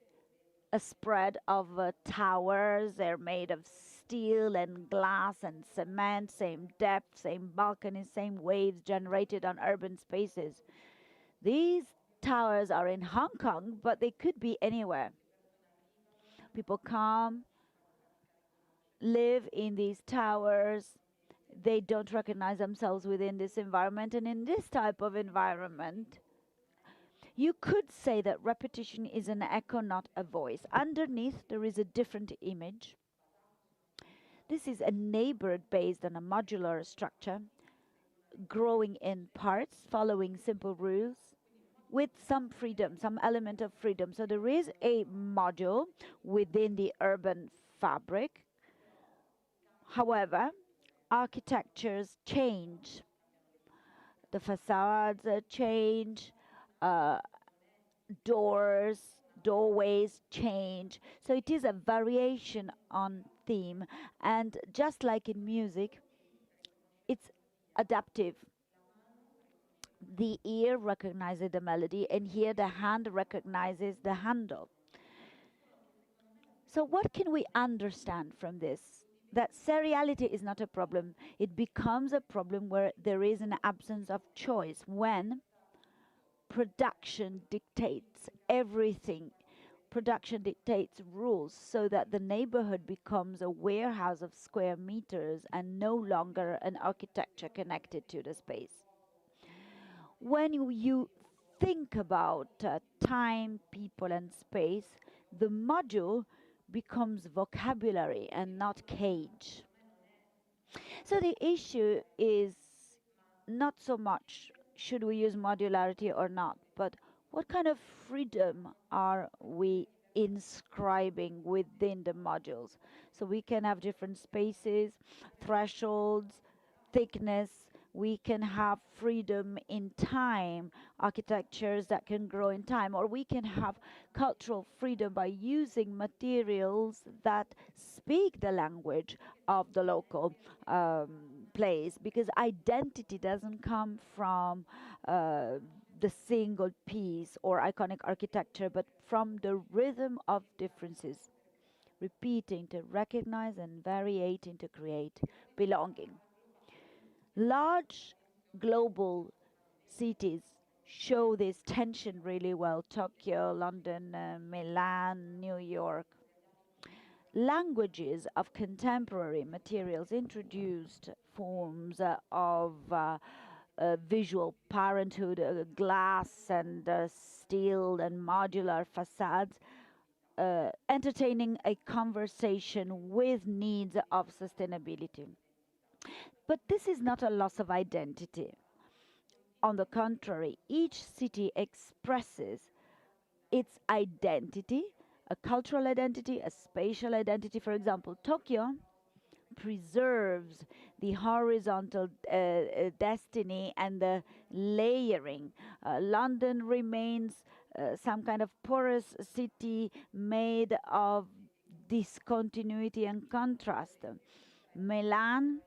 Speaker 7: a spread of towers. They're made of steel and glass and cement, same depth, same balconies, same waves generated on urban spaces. These towers are in Hong Kong, but they could be anywhere. People come, live in these towers. They don't recognize themselves within this environment. And in this type of environment, you could say that repetition is an echo, not a voice. Underneath, there is a different image. This is a neighborhood based on a modular structure, growing in parts, following simple rules, with some freedom, some element of freedom. So there is a module within the urban fabric. However, architectures change. The facades change, doorways change. So it is a variation on theme. And just like in music, it's adaptive. The ear recognizes the melody, and here the hand recognizes the handle. So what can we understand from this? That seriality is not a problem. It becomes a problem where there is an absence of choice, when production dictates everything. Production dictates rules so that the neighborhood becomes a warehouse of square meters and no longer an architecture connected to the space. When you think about time, people, and space, the module becomes vocabulary and not cage. So the issue is not so much should we use modularity or not, but what kind of freedom are we inscribing within the modules? So we can have different spaces, thresholds, thickness. We can have freedom in time, architectures that can grow in time, or we can have cultural freedom by using materials that speak the language of the local place, because identity doesn't come from the single piece or iconic architecture, but from the rhythm of differences, repeating to recognize and variating to create belonging. Large global cities show this tension really well. Tokyo, London, Milan, New York. Languages of contemporary materials introduced forms of visual parenthood, glass and steel and modular facades, entertaining a conversation with needs of sustainability. But this is not a loss of identity. On the contrary, each city expresses its identity, a cultural identity, a spatial identity. For example, Tokyo preserves the horizontal destiny and the layering. London remains some kind of porous city made of discontinuity and contrast. Milan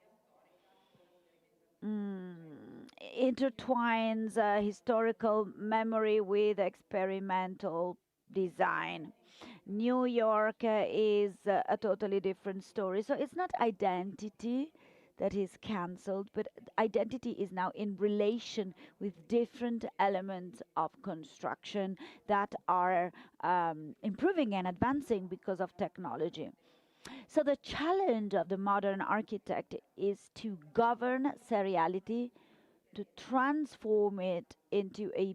Speaker 7: intertwines historical memory with experimental design. New York is a totally different story. So it's not identity that is cancelled, but identity is now in relation with different elements of construction that are improving and advancing because of technology. So the challenge of the modern architect is to govern seriality, to transform it into a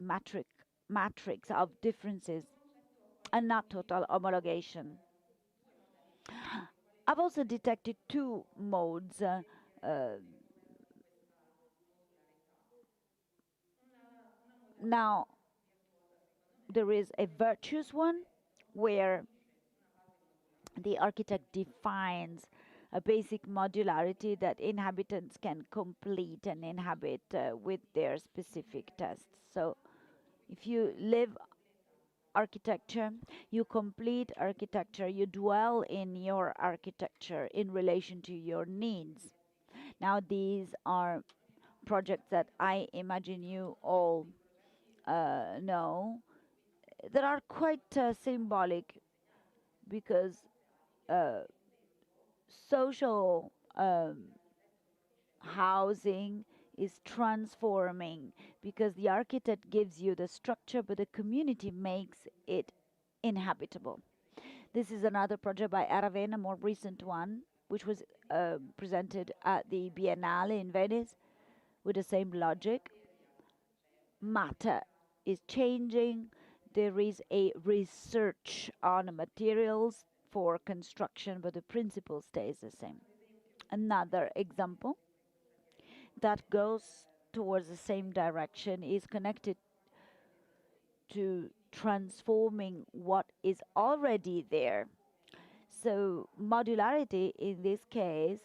Speaker 7: matrix of differences and not total homologation. I've also detected two modes. Now, there is a virtuous one where the architect defines a basic modularity that inhabitants can complete and inhabit with their specific tests. So if you live architecture, you complete architecture, you dwell in your architecture in relation to your needs. Now, these are projects that I imagine you all know that are quite symbolic because social housing is transforming because the architect gives you the structure, but the community makes it inhabitable. This is another project by Aravena, a more recent one, which was presented at the Biennale in Venice with the same logic. Matter is changing. There is a research on materials for construction, but the principle stays the same. Another example that goes towards the same direction is connected to transforming what is already there. So modularity in this case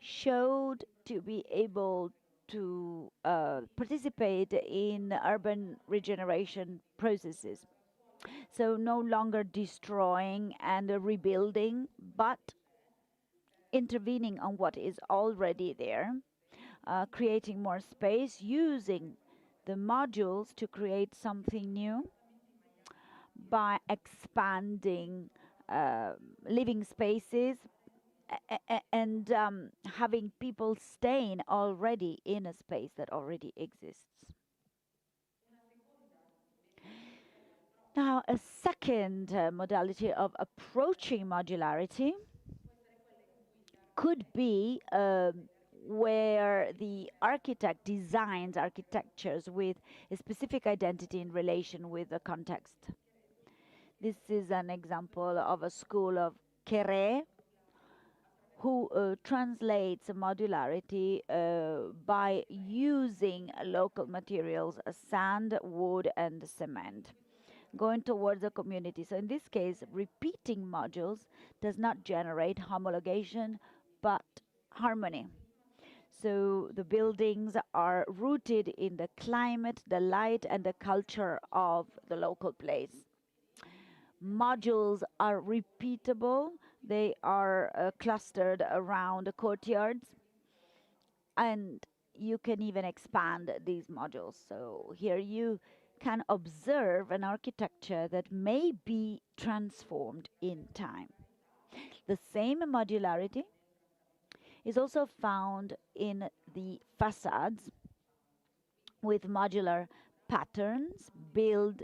Speaker 7: showed to be able to participate in urban regeneration processes. So no longer destroying and rebuilding, but intervening on what is already there, creating more space, using the modules to create something new by expanding living spaces and having people staying already in a space that already exists. Now, a second modality of approaching modularity could be where the architect designs architectures with a specific identity in relation with the context. This is an example of a school of Quéré, who translates modularity by using local materials, sand, wood, and cement, going towards the community. So in this case, repeating modules does not generate homologation, but harmony. So the buildings are rooted in the climate, the light, and the culture of the local place. Modules are repeatable. They are clustered around the courtyards, and you can even expand these modules. So here you can observe an architecture that may be transformed in time. The same modularity is also found in the facades with modular patterns built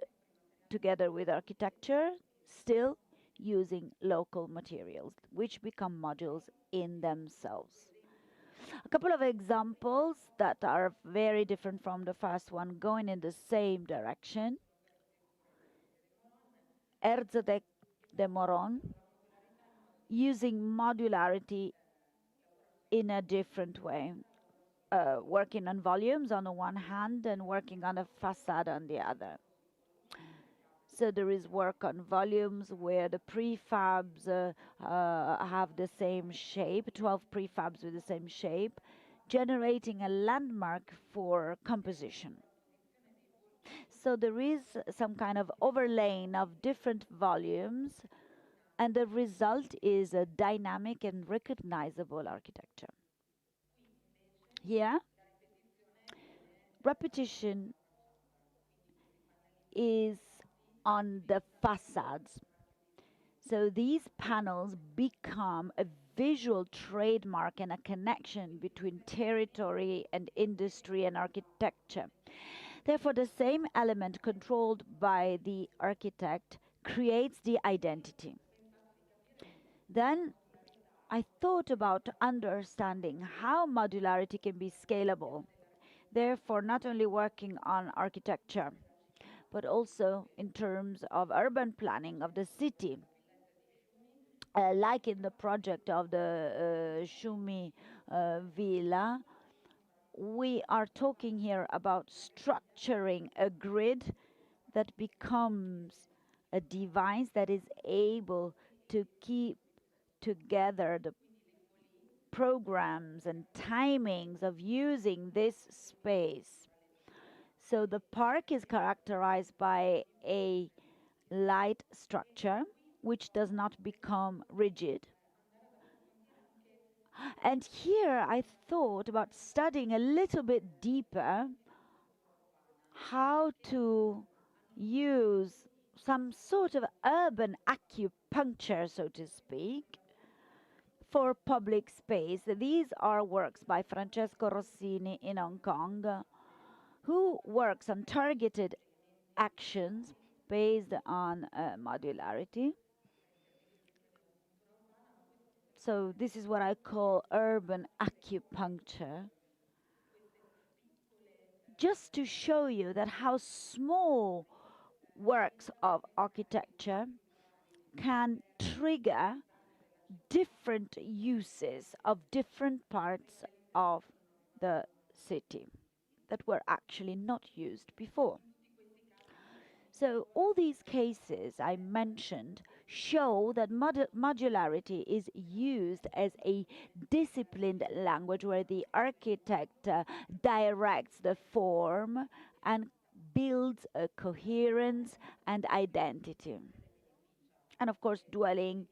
Speaker 7: together with architecture, still using local materials, which become modules in themselves. A couple of examples that are very different from the first one, going in the same direction. Herzog de Moron, using modularity in a different way, working on volumes on the one hand and working on a facade on the other. So there is work on volumes where the prefabs have the same shape, 12 prefabs with the same shape, generating a landmark for composition. So there is some kind of overlaying of different volumes, and the result is a dynamic and recognizable architecture. Here, repetition is on the facades. So these panels become a visual trademark and a connection between territory and industry and architecture. Therefore, the same element controlled by the architect creates the identity. Then I thought about understanding how modularity can be scalable. Therefore, not only working on architecture, but also in terms of urban planning of the city. Like in the project of the Schumi Villa, we are talking here about structuring a grid that becomes a device that is able to keep together the programs and timings of using this space. So the park is characterized by a light structure which does not become rigid. And here I thought about studying a little bit deeper how to use some sort of urban acupuncture, so to speak, for public space. These are works by Francesco Rossini in Hong Kong, who works on targeted actions based on modularity. So this is what I call urban acupuncture, just to show you that how small works of architecture can trigger different uses of different parts of the city that were actually not used before. So all these cases I mentioned show that modularity is used as a disciplined language where the architect directs the form and builds a coherence and identity. And of course, dwelling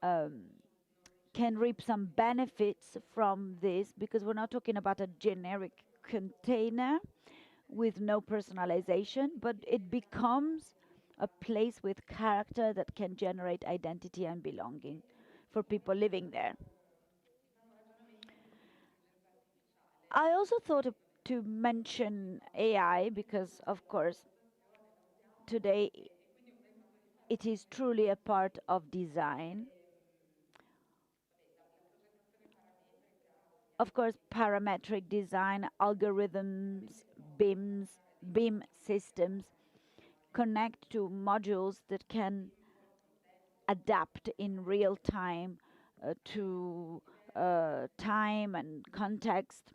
Speaker 7: can reap some benefits from this, because we're not talking about a generic container with no personalization, but it becomes a place with character that can generate identity and belonging for people living there. I also thought to mention AI because, of course, today it is truly a part of design. Of course, parametric design, algorithms, BIM systems connect to modules that can adapt in real time to time and context.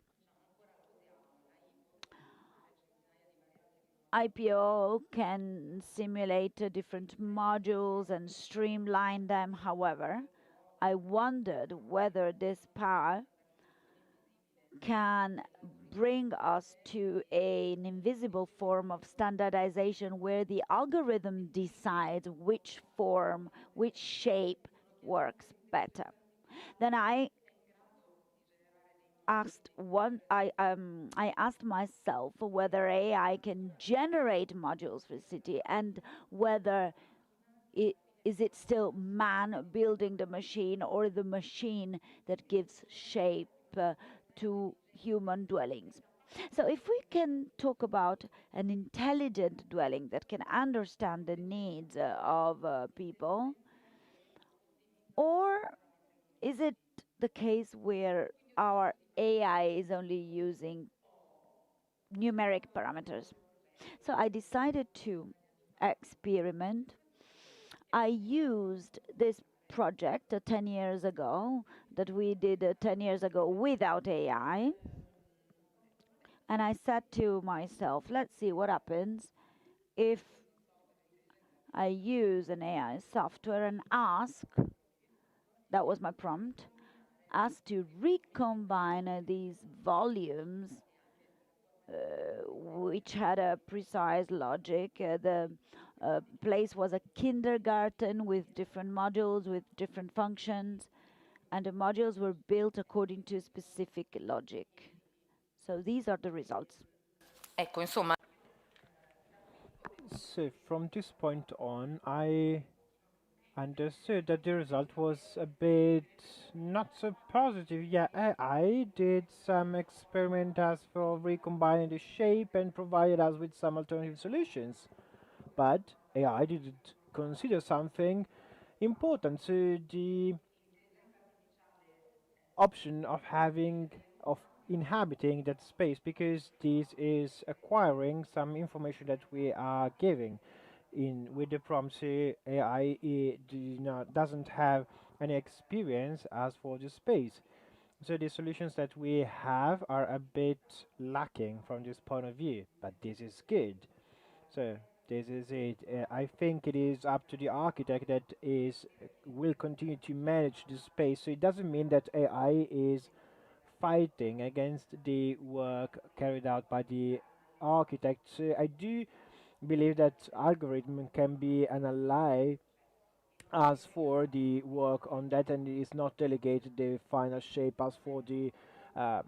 Speaker 7: IPO can simulate different modules and streamline them. However, I wondered whether this power can bring us to an invisible form of standardization where the algorithm decides which form, which shape works better. Then I asked myself whether AI can generate modules for the city, and whether is it still man building the machine or the machine that gives shape to human dwellings. So if we can talk about an intelligent dwelling that can understand the needs of people, or is it the case where our AI is only using numeric parameters? So I decided to experiment. I used this project 10 years ago that we did 10 years ago without AI. And I said to myself, let's see what happens if I use an AI software and ask, that was my prompt, ask to recombine these volumes which had a precise logic. The place was a kindergarten with different modules, with different functions, and the modules were built according to specific logic. So these are the results.
Speaker 12: Ecco, insomma.
Speaker 8: So from this point on, I understood that the result was a bit not so positive. Yeah, I did some experiment as for recombining the shape and provided us with some alternative solutions. But AI didn't consider something important. So the option of inhabiting that space, because this is acquiring some information that we are giving in with the prompt. So AI doesn't have any experience as for the space. So the solutions that we have are a bit lacking from this point of view, but this is good. So this is it. I think it is up to the architect that will continue to manage the space. So it doesn't mean that AI is fighting against the work carried out by the architect. So I do believe that algorithm can be an ally as for the work on that, and it is not delegated the final shape as for the uh,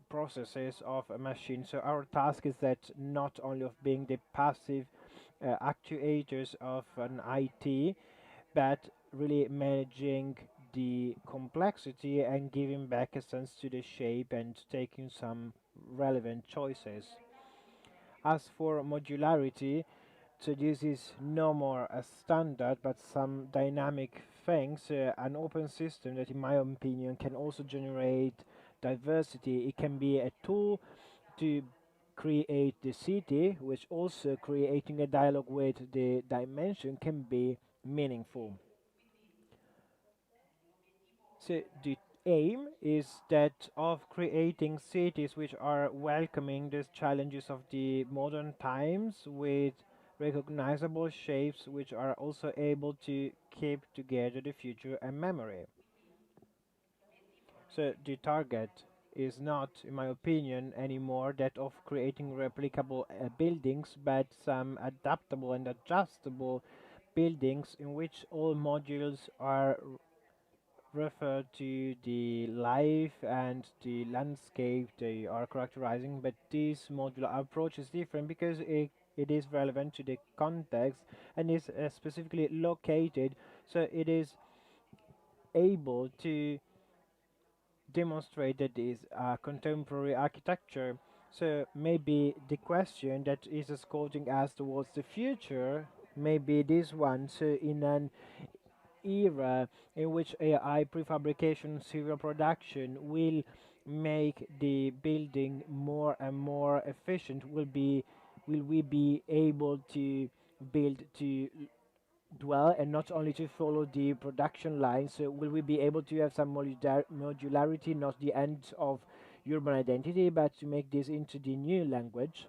Speaker 8: processes of a machine. So our task is that not only of being the passive actuators of an IT, but really managing the complexity and giving back a sense to the shape and taking some relevant choices. As for modularity, so this is no more a standard but some dynamic things, an open system that in my opinion can also generate diversity. It can be a tool to create the city, which also creating a dialogue with the dimension can be meaningful. So the aim is that of creating cities which are welcoming these challenges of the modern times with recognizable shapes which are also able to keep together the future and memory. So the target is not, in my opinion, anymore that of creating replicable buildings, but some adaptable and adjustable buildings in which all modules are refer to the life and the landscape they are characterizing, but this modular approach is different because it is relevant to the context and is specifically located, so it is able to demonstrate that it is contemporary architecture. So maybe the question that is escorting us towards the future may be this one. So in an era in which AI prefabrication serial production will make the building more and more efficient, will we be able to build to dwell and not only to follow the production line? So will we be able to have some modularity, not the end of urban identity, but to make this into the new language?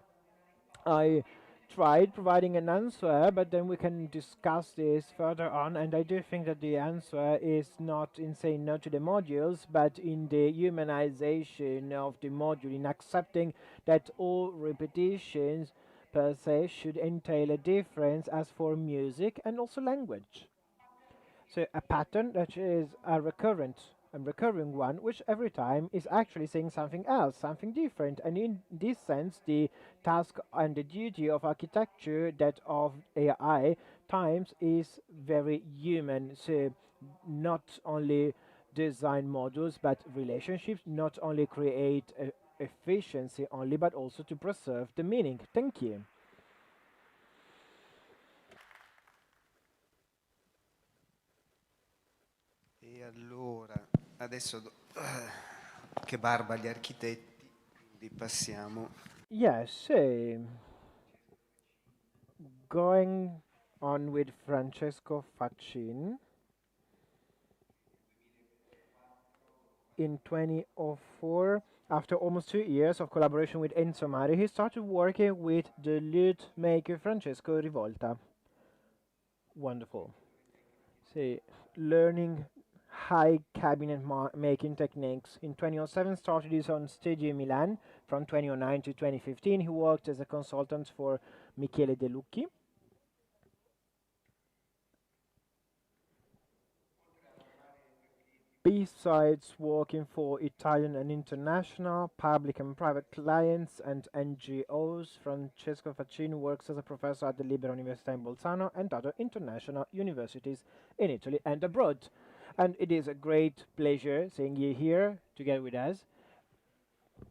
Speaker 8: I tried providing an answer, but then we can discuss this further on, and I do think that the answer is not in saying no to the modules, but in the humanization of the module, in accepting that all repetitions per se should entail a difference as for music and also language. So a pattern that is a recurring one, which every time is actually saying something else, something different. And in this sense, the task and the duty of architecture, that of AI times, is very human. So not only design modules, but relationships, not only create efficiency only, but also to preserve the meaning. Thank you.
Speaker 9: E allora, adesso che barba agli architetti, quindi passiamo.
Speaker 8: Yes, going on with Francesco Faccin. In 2004, after almost 2 years of collaboration with Enzo Mari, he started working with the lute maker Francesco Rivolta. Wonderful. See, learning high cabinet making techniques. In 2007, started his own studio in Milan. From 2009 to 2015, he worked as a consultant for Michele De Lucchi. Besides working for Italian and international public and private clients and NGOs, Francesco Faccin works as a professor at the Libera Università in Bolzano and other international universities in Italy and abroad. And it is a great pleasure seeing you here together with us.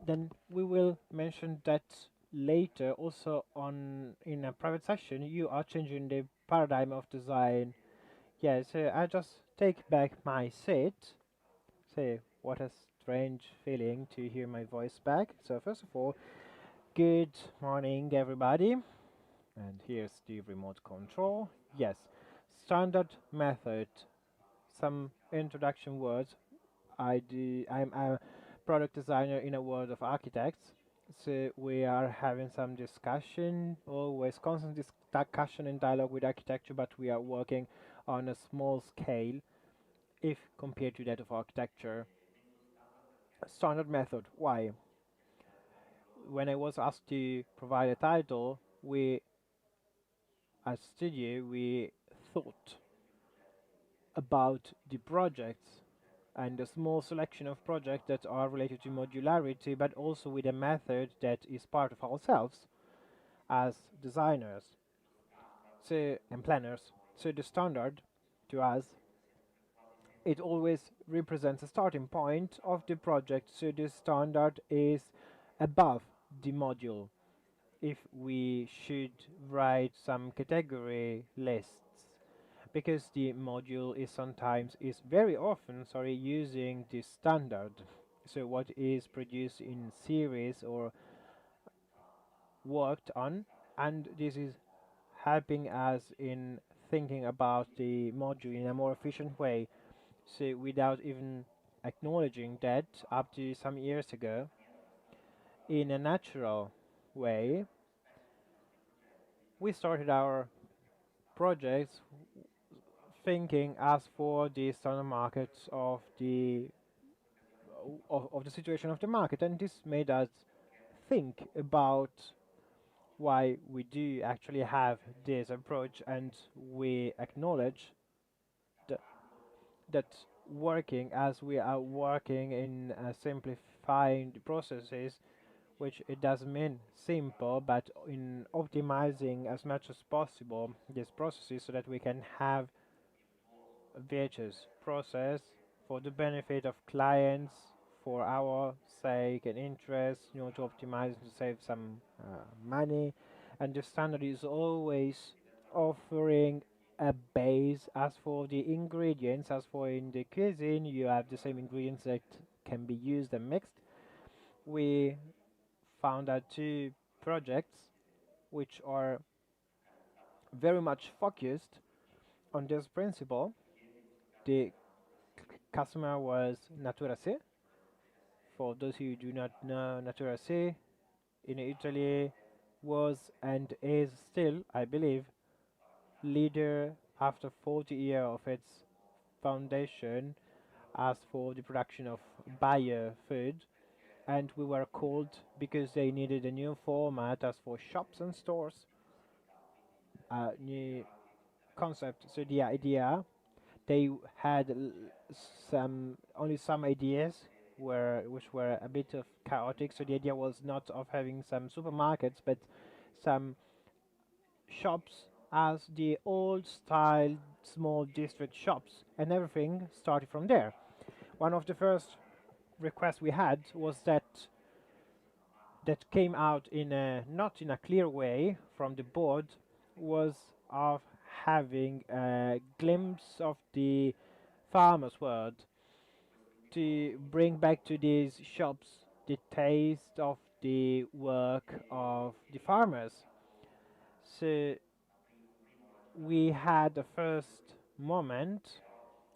Speaker 8: Then we will mention that later also in a private session you are changing the paradigm of design. Yes, I just take back my seat. Say, what a strange feeling to hear my voice back. So first of all, good morning everybody. And here's the remote control. Yes, standard method. Some introduction words. I'm a product designer in a world of architects. So we are having some discussion, always constant discussion and dialogue with architecture, but we are working on a small scale if compared to that of architecture. Standard method. Why? When I was asked to provide a title, as studio, we thought about the projects and a small selection of projects that are related to modularity, but also with a method that is part of ourselves as designers and planners. So the standard to us, it always represents a starting point of the project. So the standard is above the module. If we should write some category lists, because the module is very often using the standard. So what is produced in series or worked on, and this is helping us in thinking about the module in a more efficient way. So without even acknowledging that up to some years ago, in a natural way, we started our projects thinking as for the standard markets of the situation of the market, and this made us think about why we do actually have this approach, and we acknowledge that working as we are working in simplifying the processes, which it doesn't mean simple, but in optimizing as much as possible these processes so that we can have a virtuous process for the benefit of clients, for our sake and interest, to optimize to save some money. And the standard is always offering a base. As for the ingredients, as for in the cuisine, you have the same ingredients that can be used and mixed. We found out two projects which are very much focused on this principle. The customer was Natura C. For those who do not know, Natura C in Italy was and is still, I believe, leader after 40 years of its foundation as for the production of bio food. And we were called because they needed a new format as for shops and stores, new concept. So the idea, they had only some ideas which were a bit of chaotic. So the idea was not of having some supermarkets, but some shops as the old style small district shops, and everything started from there. One of the first requests we had was that came out in a not in a clear way from the board, was of having a glimpse of the farmer's world, to bring back to these shops the taste of the work of the farmers. So we had the first moment,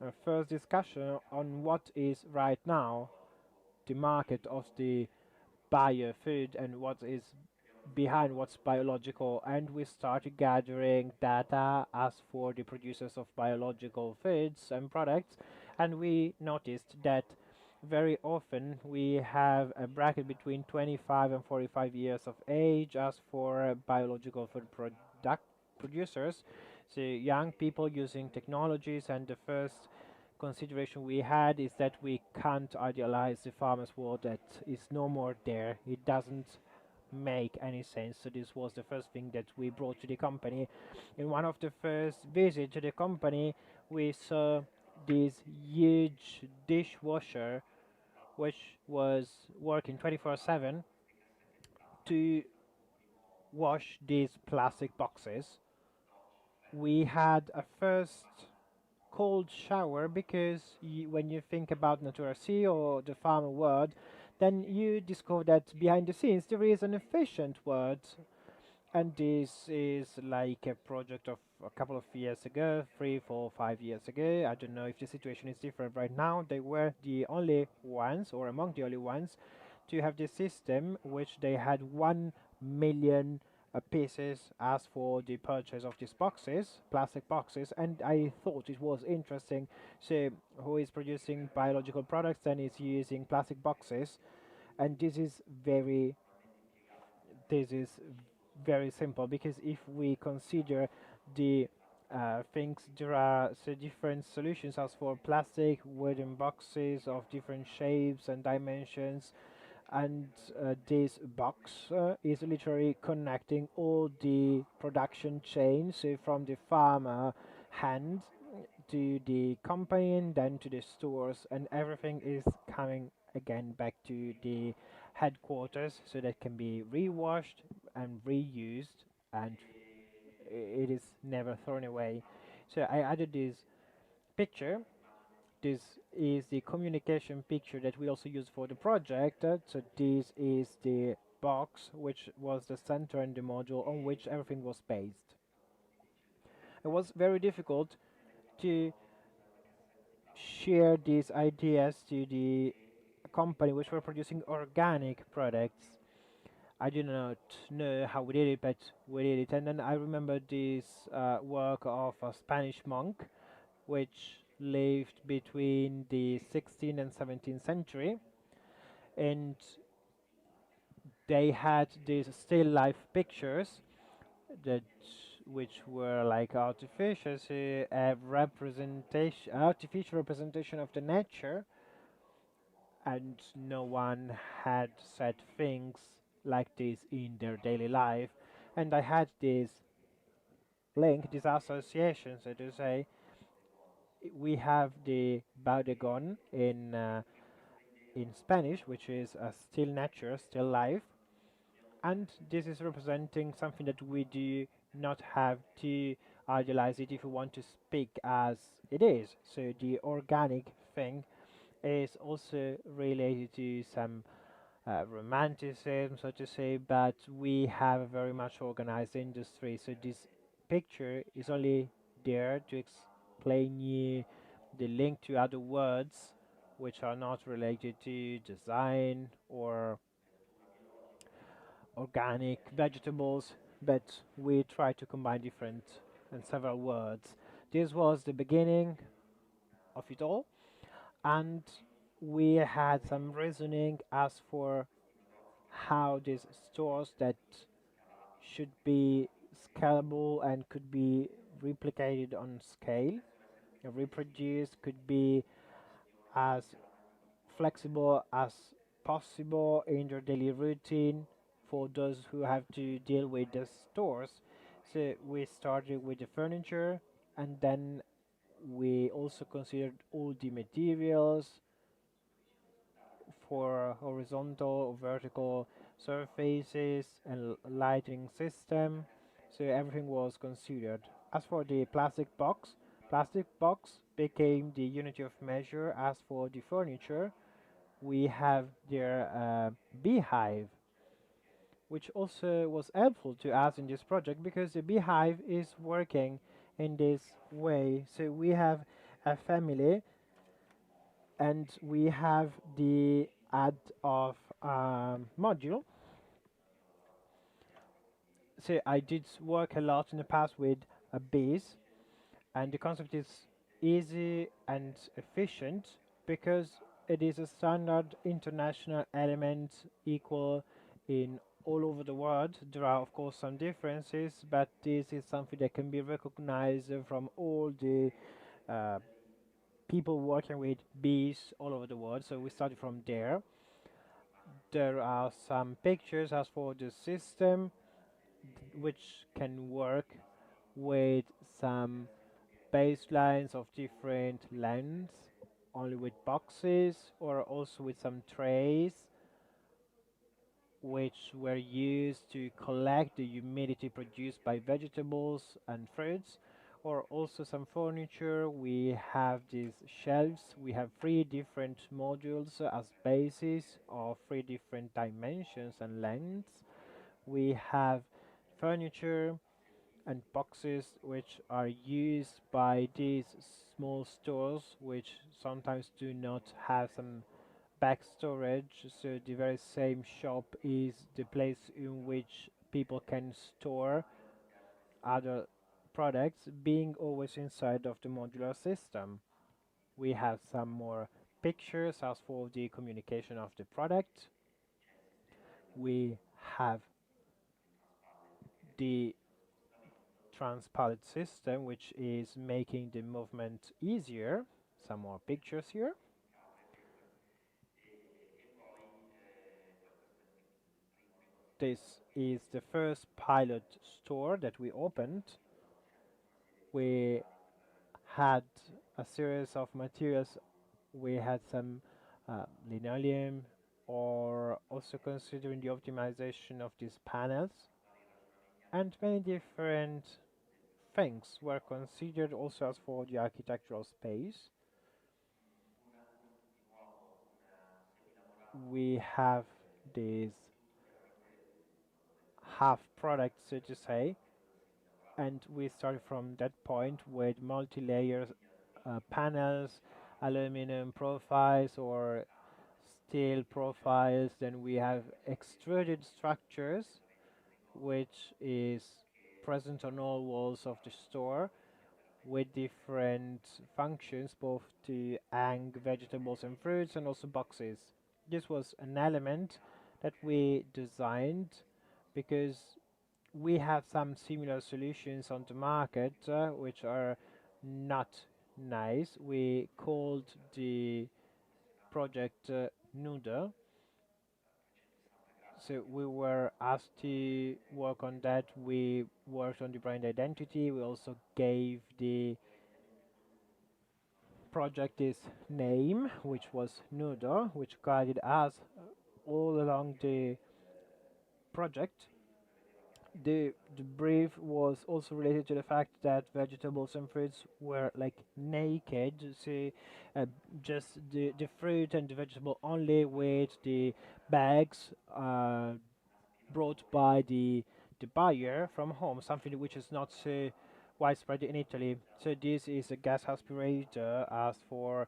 Speaker 8: a first discussion on what is right now the market of the bio food and what is behind what's biological, and we started gathering data as for the producers of biological foods and products, and we noticed that very often we have a bracket between 25 and 45 years of age as for biological food producers, so young people using technologies. And the first consideration we had is that we can't idealize the farmer's world that is no more there. It doesn't make any sense. So this was the first thing that we brought to the company. In one of the first visits to the company, we saw this huge dishwasher which was working 24/7 to wash these plastic boxes. We had a first cold shower because when you think about Natura C or the farmer world, then you discover that behind the scenes there is an efficient world. And this is like a project of a couple of years ago, 3, 4, 5 years ago. I don't know if the situation is different right now. They were the only ones, or among the only ones, to have this system, which they had 1 million pieces as for the purchase of these boxes, plastic boxes, and I thought it was interesting. So, who is producing biological products then is using plastic boxes, and this is very simple, because if we consider the things, there are so different solutions as for plastic wooden boxes of different shapes and dimensions, and this box is literally connecting all the production chains, so from the farmer hand to the company and then to the stores, and everything is coming again back to the headquarters so that can be rewashed and reused, and it is never thrown away. So I added this picture. This is the communication picture that we also use for the project. So this is the box which was the center and the module on which everything was based. It was very difficult to share these ideas to the company which were producing organic products. I do not know how we did it, but we did it. And then I remember this work of a Spanish monk which lived between the 16th and 17th century, and they had these still life pictures that which were like artificial, so a representation, artificial representation of the nature, and no one had said things like this in their daily life. And I had this link, this association, so to say. We have the Baudegon in Spanish, which is a still nature, still life, and this is representing something that we do not have to idealize it if we want to speak as it is. So the organic thing is also related to some romanticism, so to say, but we have a very much organized industry. So this picture is only there to explain you the link to other words which are not related to design or organic vegetables, but we try to combine different and several words. This was the beginning of it all, and we had some reasoning as for how these stores that should be scalable and could be replicated on scale, reproduced, could be as flexible as possible in their daily routine for those who have to deal with the stores. So we started with the furniture, and then we also considered all the materials for horizontal or vertical surfaces and lighting system. So everything was considered. As for the plastic box became the unity of measure. As for the furniture, we have their beehive, which also was helpful to us in this project because the beehive is working in this way. So we have a family, and we have the add of module So I did work a lot in the past with a base, and the concept is easy and efficient because it is a standard international element equal in all over the world. There are of course some differences, but this is something that can be recognized from all the uh, people working with bees all over the world. So we started from there. There are some pictures as for the system which can work with some baselines of different lengths, only with boxes or also with some trays which were used to collect the humidity produced by vegetables and fruits, or also some furniture. We have these shelves. We have three different modules as bases of three different dimensions and lengths. We have furniture and boxes which are used by these small stores which sometimes do not have some back storage, so the very same shop is the place in which people can store other products, being always inside of the modular system. We have some more pictures as for the communication of the product. We have the transpallet system which is making the movement easier. Some more pictures here. This is the first pilot store that we opened. We had a series of materials. We had some linoleum, or also considering the optimization of these panels, and many different things were considered also as for the architectural space. We have these half products, so to say, and we started from that point with multi-layer panels, aluminum profiles or steel profiles. Then we have extruded structures which is present on all walls of the store with different functions, both to hang vegetables and fruits and also boxes. This was an element that we designed because we have some similar solutions on the market which are not nice. We called the project Noodle. So we were asked to work on that. We worked on the brand identity. We also gave the project this name, which was Noodle, which guided us all along the project. The brief was also related to the fact that vegetables and fruits were like naked, so just the fruit and the vegetable only with the bags brought by the buyer from home, something which is not so widespread in Italy. So this is a gas aspirator as for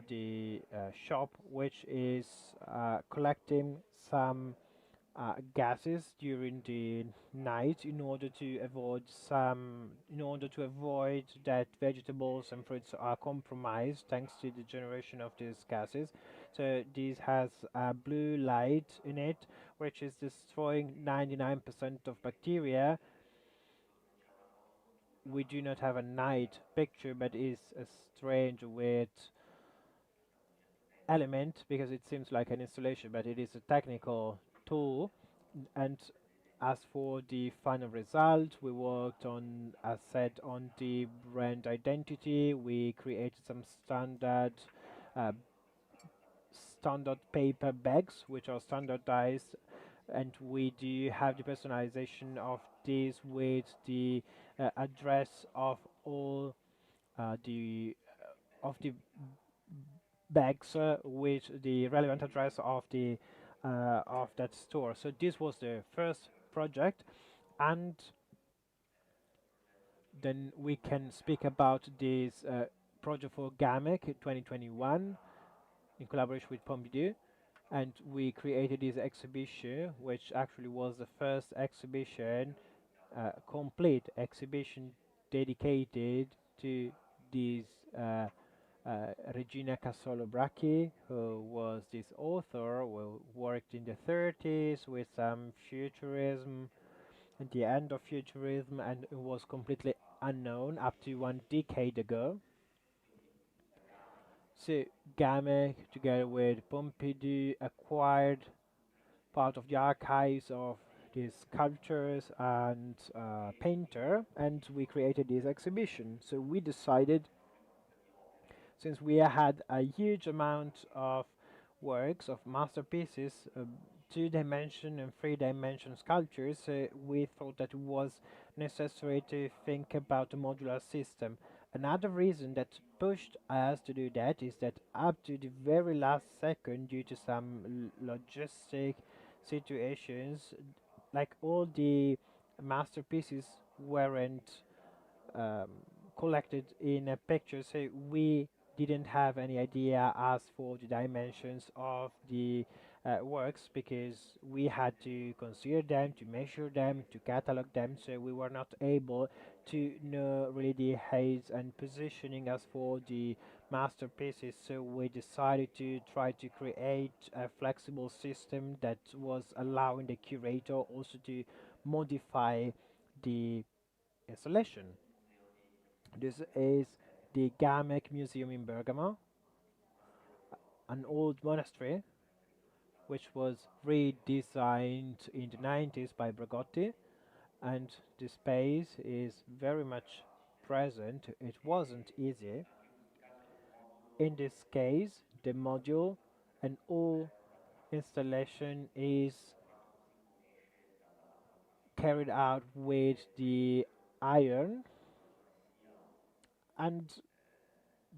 Speaker 8: the shop, which is collecting some gases during the night in order to avoid that vegetables and fruits are compromised thanks to the generation of these gases. So this has a blue light in it which is destroying 99% of bacteria. We do not have a night picture, but it's a strange weird element because it seems like an installation, but it is a technical tool. And as for the final result, we worked on, as said, on the brand identity. We created some uh, standard paper bags which are standardized, and we do have the personalization of this with the address of all the bags with the relevant address of that store. So this was the first project, and then we can speak about this project for GAMEC 2021 in collaboration with Pompidou, and we created this exhibition, which actually was the first exhibition complete exhibition dedicated to this uh, Regina Casolo Bracchi, who was this author who worked in the 30s with some futurism, at the end of futurism, and it was completely unknown up to 1 decade ago. So Gamek, together with Pompidou, acquired part of the archives of these sculptors and painter, and we created this exhibition. So we decided, since we had a huge amount of works of masterpieces, 2-dimension and 3-dimension sculptures, we thought that it was necessary to think about a modular system. Another reason that pushed us to do that is that up to the very last second, due to some logistic situations, like all the masterpieces weren't um, collected in a picture, so we didn't have any idea as for the dimensions of the works, because we had to consider them, to measure them, to catalog them, so we were not able to know really the height and positioning as for the masterpieces. So we decided to try to create a flexible system that was allowing the curator also to modify the installation. This is the Gamek Museum in Bergamo, an old monastery which was redesigned in the 90s by Bragotti, and the space is very much present. It wasn't easy. In this case, the module and all installation is carried out with the iron, and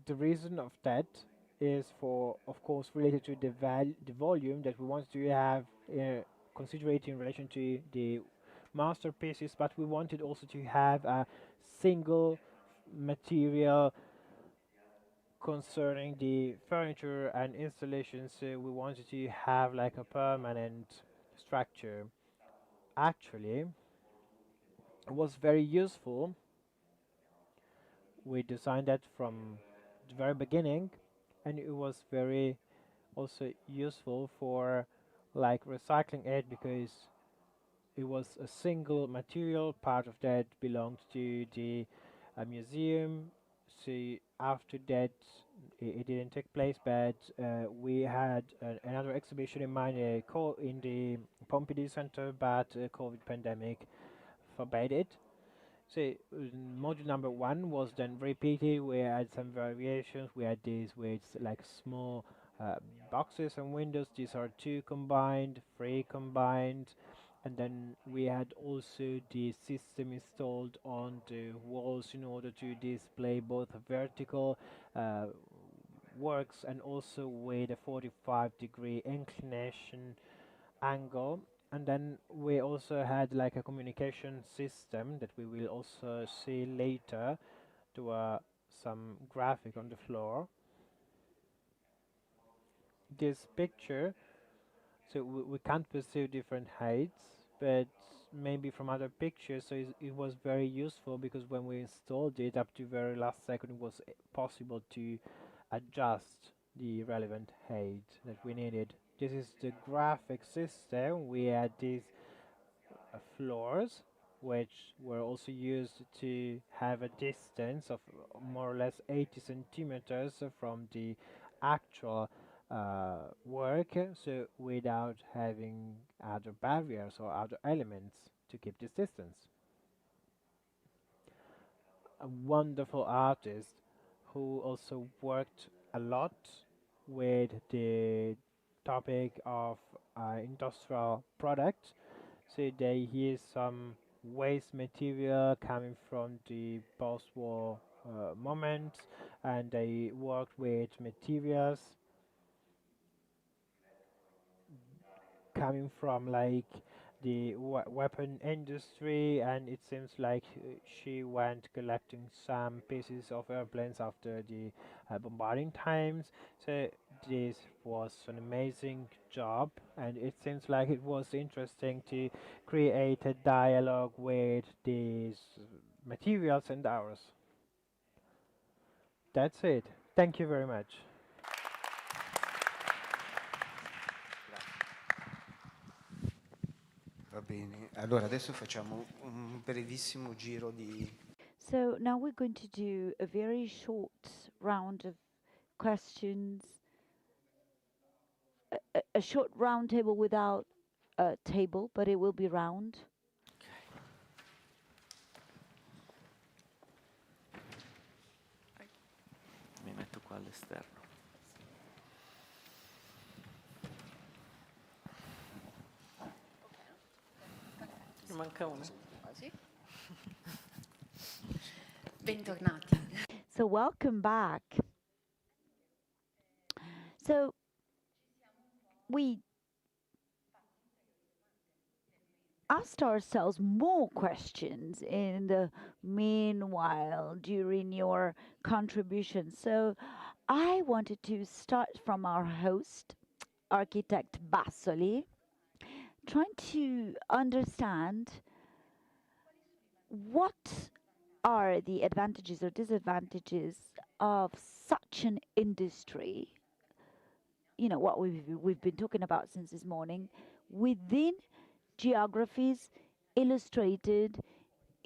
Speaker 8: the reason of that is for, of course, related to the volume that we want to have, considerate in relation to the masterpieces, but we wanted also to have a single material concerning the furniture and installations. So we wanted to have like a permanent structure. Actually, it was very useful. We designed that from the very beginning, and it was very also useful for like recycling it, because it was a single material. Part of that belonged to the museum. So after that, it didn't take place, but we had another exhibition in mind, in the Pompidou Center, but COVID pandemic forbade it. So module number 1 was then repeated. We had some variations. We had these with like small boxes and windows. These are 2 combined, 3 combined, and then we had also the system installed on the walls in order to display both vertical works and also with a 45-degree inclination angle. And then we also had like a communication system that we will also see later to some graphic on the floor. This picture, so we can't perceive different heights, but maybe from other pictures, so it was very useful, because when we installed it up to very last second, it was possible to adjust the relevant height that we needed. This is the graphic system. We had these floors, which were also used to have a distance of more or less 80 centimeters from the actual work, so without having other barriers or other elements to keep this distance. A wonderful artist who also worked a lot with the topic of industrial products. So they use some waste material coming from the post-war moment, and they worked with materials coming from like the weapon industry, and it seems like she went collecting some pieces of airplanes after the bombarding times. So this was an amazing job, and it seems like it was interesting to create a dialogue with these materials and ours. That's it. Thank you very much.
Speaker 9: Va bene, allora adesso facciamo un brevissimo giro di...
Speaker 7: So now we're going to do a very short round of questions, a short round table without a table, but it will be round.
Speaker 6: Mi metto qua all'esterno. Ne manca una.
Speaker 3: Quasi. Bentornati.
Speaker 7: So welcome back. So we asked ourselves more questions in the meanwhile during your contribution. So I wanted to start from our host, architect Bassoli, trying to understand what are the advantages or disadvantages of such an industry, you know, what we've been talking about since this morning, within geographies illustrated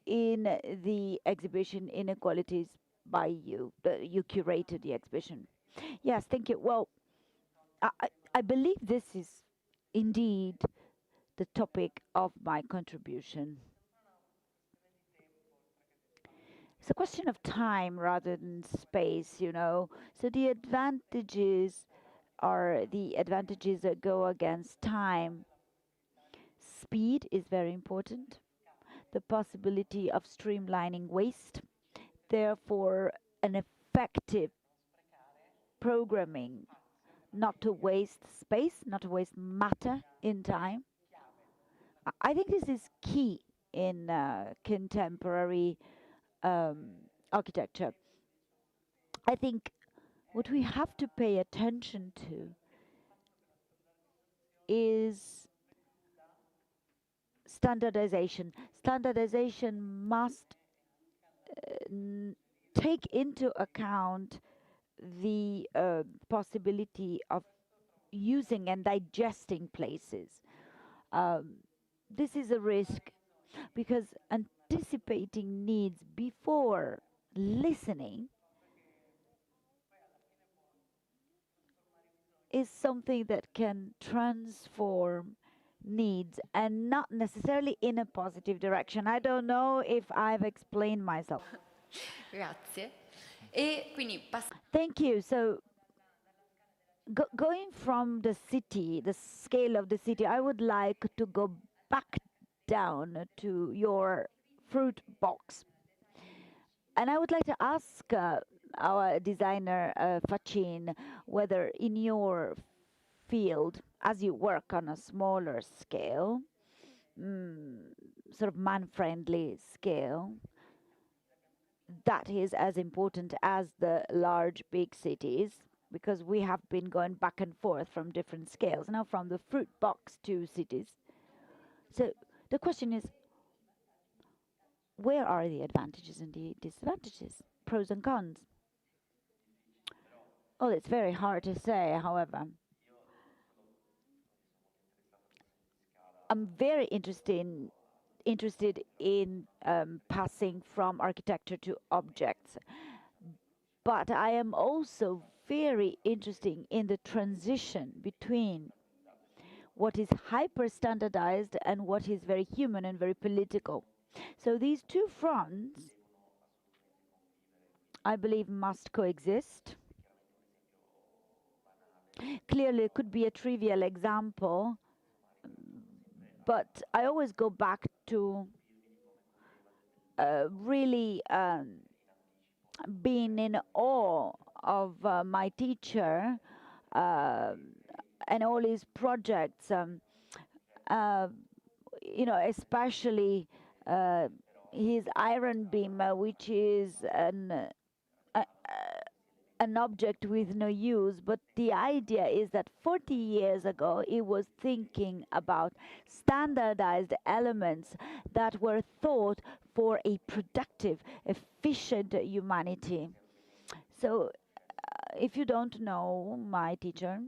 Speaker 7: in the exhibition Inequalities by you. You curated the exhibition. Yes, thank you. Well, I believe this is indeed the topic of my contribution. It's a question of time rather than space, you know. So the advantages are the advantages that go against time. Speed is very important. The possibility of streamlining waste. Therefore, an effective programming, not to waste space, not to waste matter in time. I think this is key in contemporary architecture. I think what we have to pay attention to is standardization. Standardization must take into account the possibility of using and digesting places. This is a risk because anticipating needs before listening is something that can transform needs and not necessarily in a positive direction. I don't know if I've explained myself.
Speaker 3: Grazie. E quindi
Speaker 7: Thank you. So going from the city, the scale of the city, I would like to go back down to your fruit box. And I would like to ask our designer, Faccin, whether in your field, as you work on a smaller scale, sort of man-friendly scale, that is as important as the large, big cities, because we have been going back and forth from different scales, now from the fruit box to cities. So the question is, where are the advantages and the disadvantages, pros and cons? Oh, it's very hard to say, however. I'm very interested in passing from architecture to objects. But I am also very interested in the transition between what is hyper-standardized and what is very human and very political. So these two fronts, I believe, must coexist. Clearly, it could be a trivial example, but I always go back to really being in awe of my teacher and all his projects, you know, especially his iron beam, which is an an object with no use, but the idea is that 40 years ago it was thinking about standardized elements that were thought for a productive, efficient humanity. So if you don't know my teacher,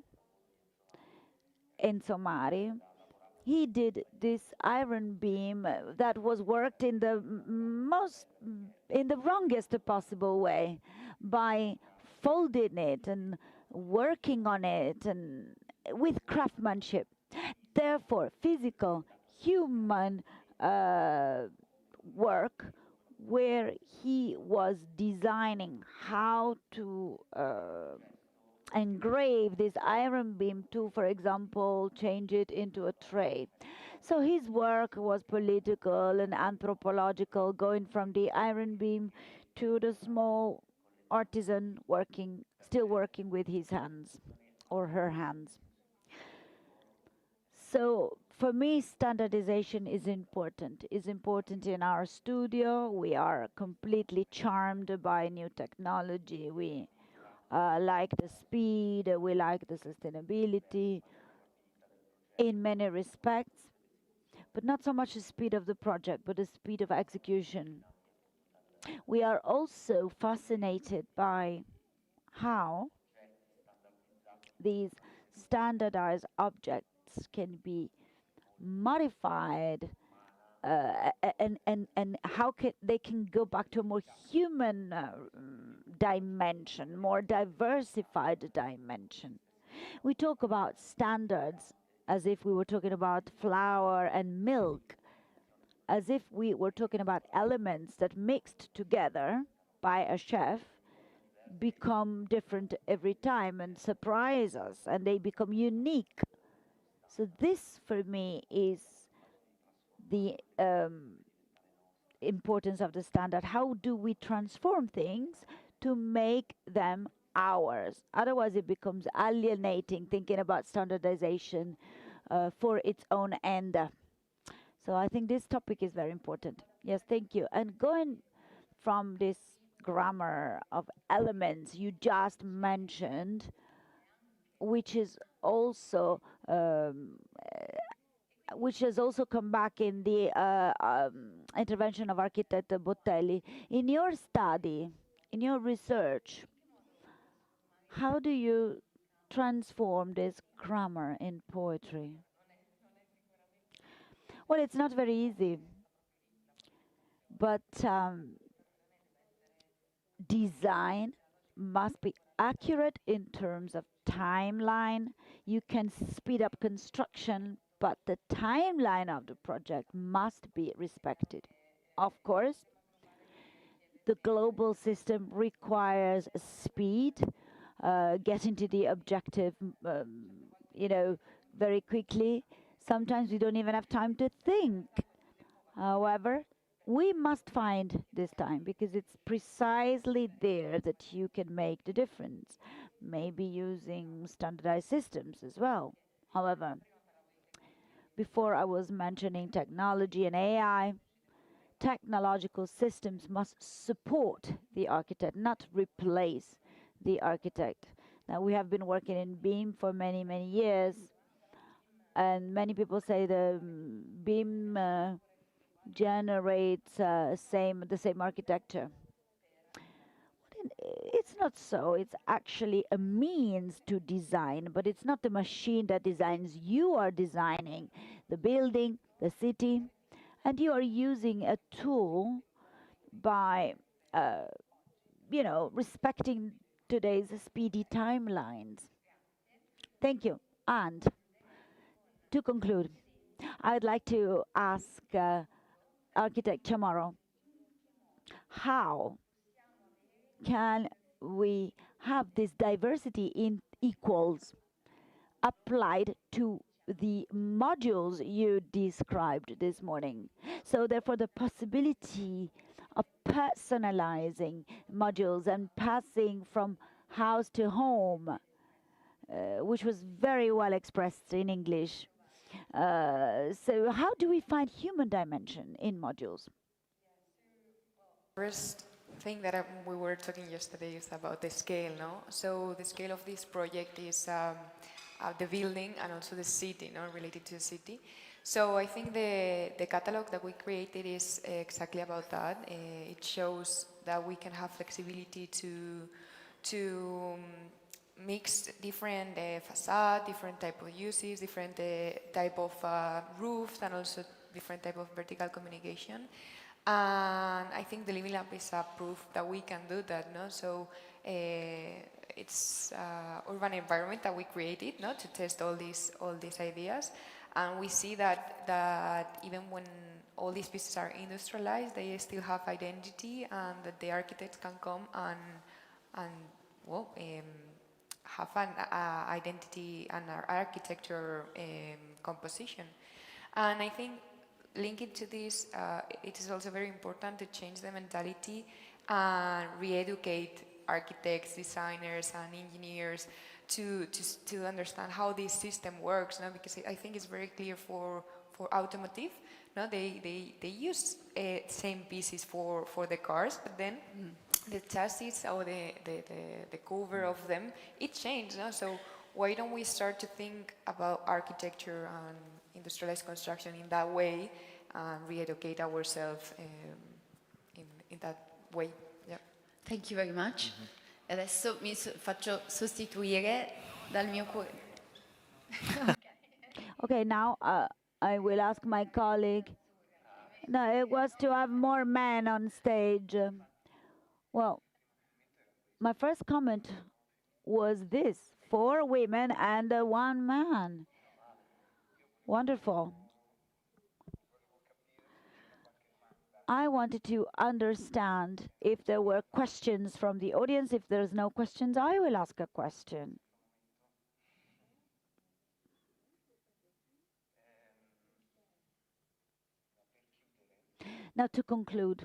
Speaker 7: Enzo Mari, he did this iron beam that was worked in the wrongest possible way by folding it and working on it and with craftsmanship. Therefore, physical, human work where he was designing how to engrave this iron beam to, for example, change it into a tray. So his work was political and anthropological, going from the iron beam to the small artisan still working with his hands or her hands. So for me, standardization is important. It's important in our studio. We are completely charmed by new technology. We like the speed, we like the sustainability in many respects, but not so much the speed of the project, but the speed of execution. We are also fascinated by how these standardized objects can be modified and how they can go back to a more human dimension, more diversified dimension. We talk about standards as if we were talking about flour and milk, as if we were talking about elements that mixed together by a chef become different every time and surprise us, and they become unique. So this for me is the importance of the standard. How do we transform things to make them ours? Otherwise it becomes alienating, thinking about standardization for its own end. So I think this topic is very important. Yes, thank you. And going from this grammar of elements you just mentioned, which is also which has also come back in the intervention of architect Bottelli. In your study, in your research, how do you transform this grammar in poetry? Well, it's not very easy, but design must be accurate in terms of timeline. You can speed up construction, but the timeline of the project must be respected. Of course, the global system requires speed, getting to the objective, very quickly. Sometimes we don't even have time to think. However, we must find this time because it's precisely there that you can make the difference. Maybe using standardized systems as well. However, before I was mentioning technology and AI, technological systems must support the architect, not replace the architect. Now, we have been working in BIM for many, many years, and many people say the BIM generates the same architecture. It's not so. It's actually a means to design, but it's not the machine that designs. You are designing the building, the city, and you are using a tool by, respecting today's speedy timelines. Thank you. And to conclude, I'd like to ask architect Chamorro, how can we have this diversity in equals applied to the modules you described this morning? So therefore the possibility of personalizing modules and passing from house to home, which was very well expressed in English. So how do we find human dimension in modules?
Speaker 10: First, thing that we were talking yesterday is about the scale, no? So the scale of this project is the building and also the city, no, related to the city. So I think the catalog that we created is exactly about that. It shows that we can have flexibility to mix different facade, different type of uses, different type of roofs, and also different type of vertical communication. And I think the Living Lab is a proof that we can do that, no? So it's urban environment that we created, no, to test all these ideas. And we see that even when all these pieces are industrialized, they still have identity, and that the architects can come and have an identity and architecture composition. And I think linking to this, it is also very important to change the mentality and re-educate architects, designers, and engineers to understand how this system works. No? Because I think it's very clear for automotive. No, they use same pieces for the cars, but then the chassis or the cover of them, it changed. No? So why don't we start to think about architecture and industrialized construction in that way and re-educate ourselves in that way? Yeah.
Speaker 3: Thank you very much. Adesso mi faccio sostituire dal mio
Speaker 7: Okay, now I will ask my colleague. No, it was to have more men on stage. Well, my first comment was this: 4 women and 1 man. Wonderful. I wanted to understand if there were questions from the audience. If there's no questions, I will ask a question. Now, to conclude,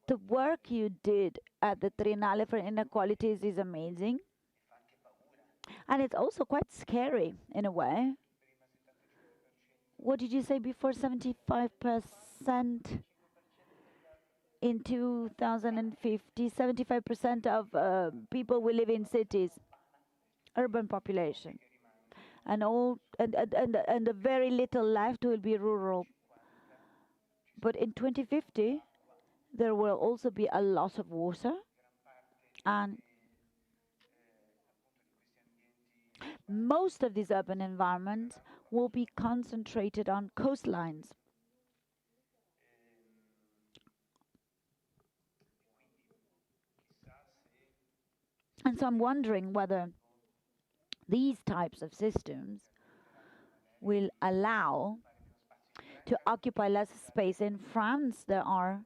Speaker 7: the work you did at the Triennale for Inequalities is amazing. And it's also quite scary in a way. What did you say before? 75% in 2050, 75% of people will live in cities, urban population. And a very little left will be rural. But in 2050, there will also be a lot of water, and most of these urban environments will be concentrated on coastlines. And so I'm wondering whether these types of systems will allow to occupy less space. In France, there are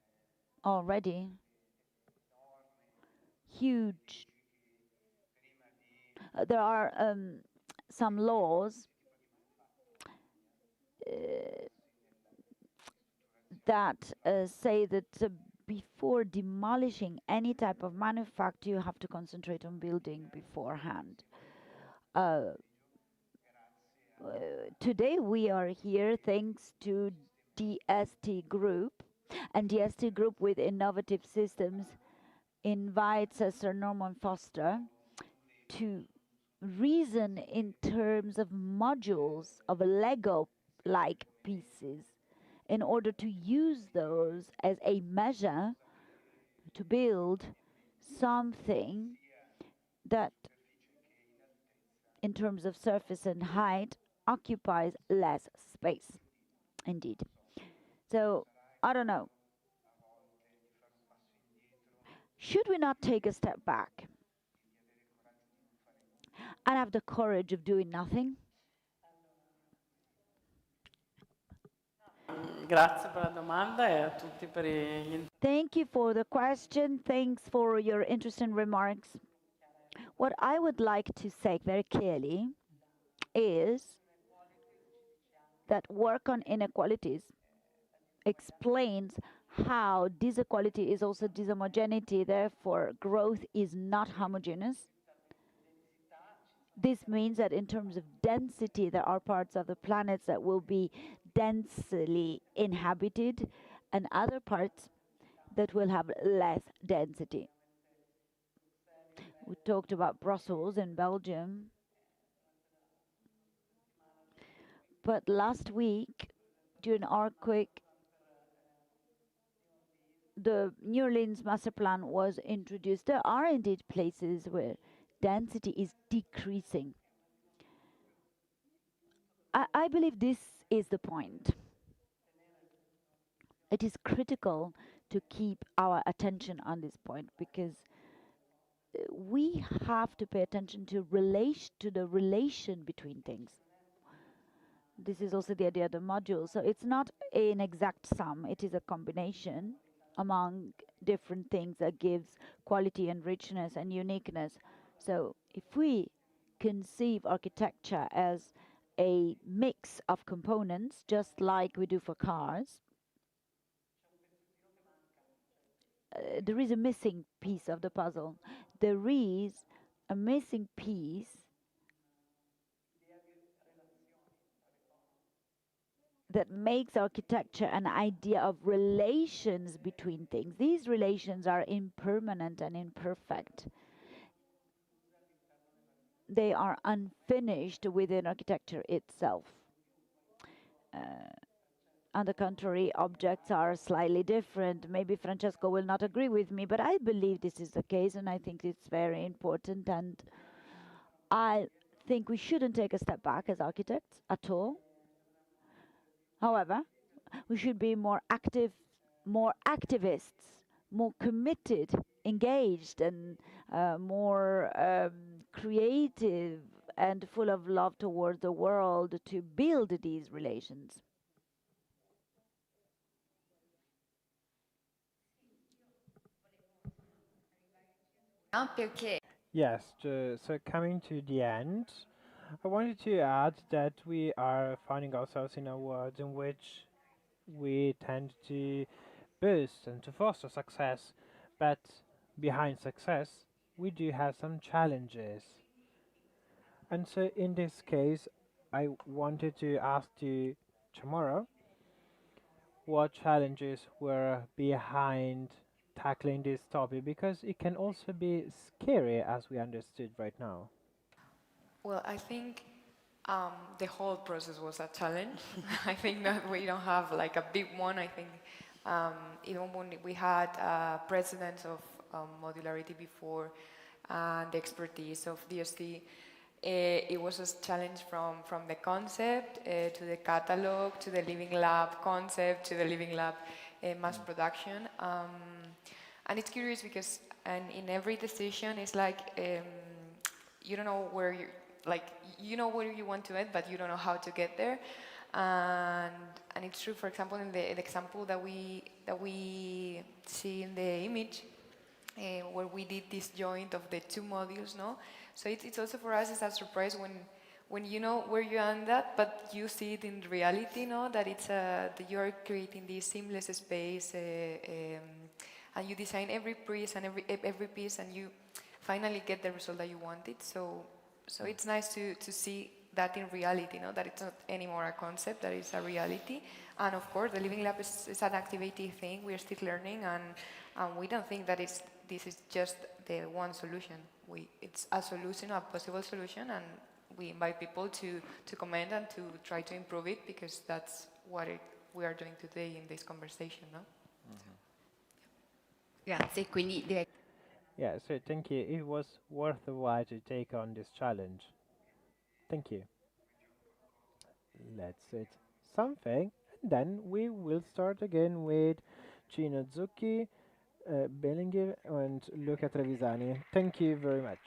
Speaker 7: already huge, there are some laws that say that before demolishing any type of manufacture, you have to concentrate on building beforehand. Today we are here thanks to DST Group, and DST Group with innovative systems invites Sir Norman Foster to reason in terms of modules of Lego-like pieces in order to use those as a measure to build something that, in terms of surface and height, occupies less space. Indeed. So, I don't know. Should we not take a step back and have the courage of doing nothing? Thank you for the question. Thanks for your interesting remarks. What I would like to say very clearly is that work on inequalities explains how disequality is also dishomogeneity, therefore growth is not homogeneous. This means that in terms of density, there are parts of the planets that will be densely inhabited and other parts that will have less density. We talked about Brussels in Belgium. But last week, during an earthquake, the New Orleans master plan was introduced. There are indeed places where density is decreasing. I believe this is the point. It is critical to keep our attention on this point because we have to pay attention to the relation between things. This is also the idea of the module. So it's not an exact sum, it is a combination among different things that gives quality and richness and uniqueness. So if we conceive architecture as a mix of components, just like we do for cars, there is a missing piece of the puzzle. There is a missing piece that makes architecture an idea of relations between things. These relations are impermanent and imperfect. They are unfinished within architecture itself. On the contrary, objects are slightly different. Maybe Francesco will not agree with me, but I believe this is the case, and I think it's very important. And I think we shouldn't take a step back as architects at all. However, we should be more active, more activists, more committed, engaged, and more creative and full of love towards the world to build these relations.
Speaker 8: Yes, so coming to the end, I wanted to add that we are finding ourselves in a world in which we tend to boost and to foster success, but behind success, we do have some challenges. And so in this case, I wanted to ask you, Chamorro, what challenges were behind tackling this topic, because it can also be scary as we understood right now.
Speaker 10: Well, I think the whole process was a challenge. I think that we don't have like a big one. I think even when we had precedents of modularity before and the expertise of DST, it was a challenge from the concept to the catalog, to the living lab concept, to the living lab mass production. And it's curious because in every decision, it's like you don't know where you you know where you want to end, but you don't know how to get there. And it's true, for example, in the example that we see in the image, where we did this joint of the two modules, no? So it's also for us, it's a surprise when you know where you end up, but you see it in reality, no? That it's that you're creating this seamless space, and you design every piece and every piece, and you finally get the result that you wanted. So it's nice to see that in reality, no? That it's not anymore a concept, that it's a reality. And of course, the Living Lab is an activating thing. We're still learning, and we don't think that this is just the one solution. It's a solution, a possible solution, and we invite people to comment and to try to improve it, because that's what we are doing today in this conversation, no?
Speaker 3: Grazie, quindi direi.
Speaker 8: Yeah, so thank you. It was worth the while to take on this challenge. Thank you. Let's set something, and then we will start again with Cino, Zucchi, Bellenger, and Luca Trevisani. Thank you very much.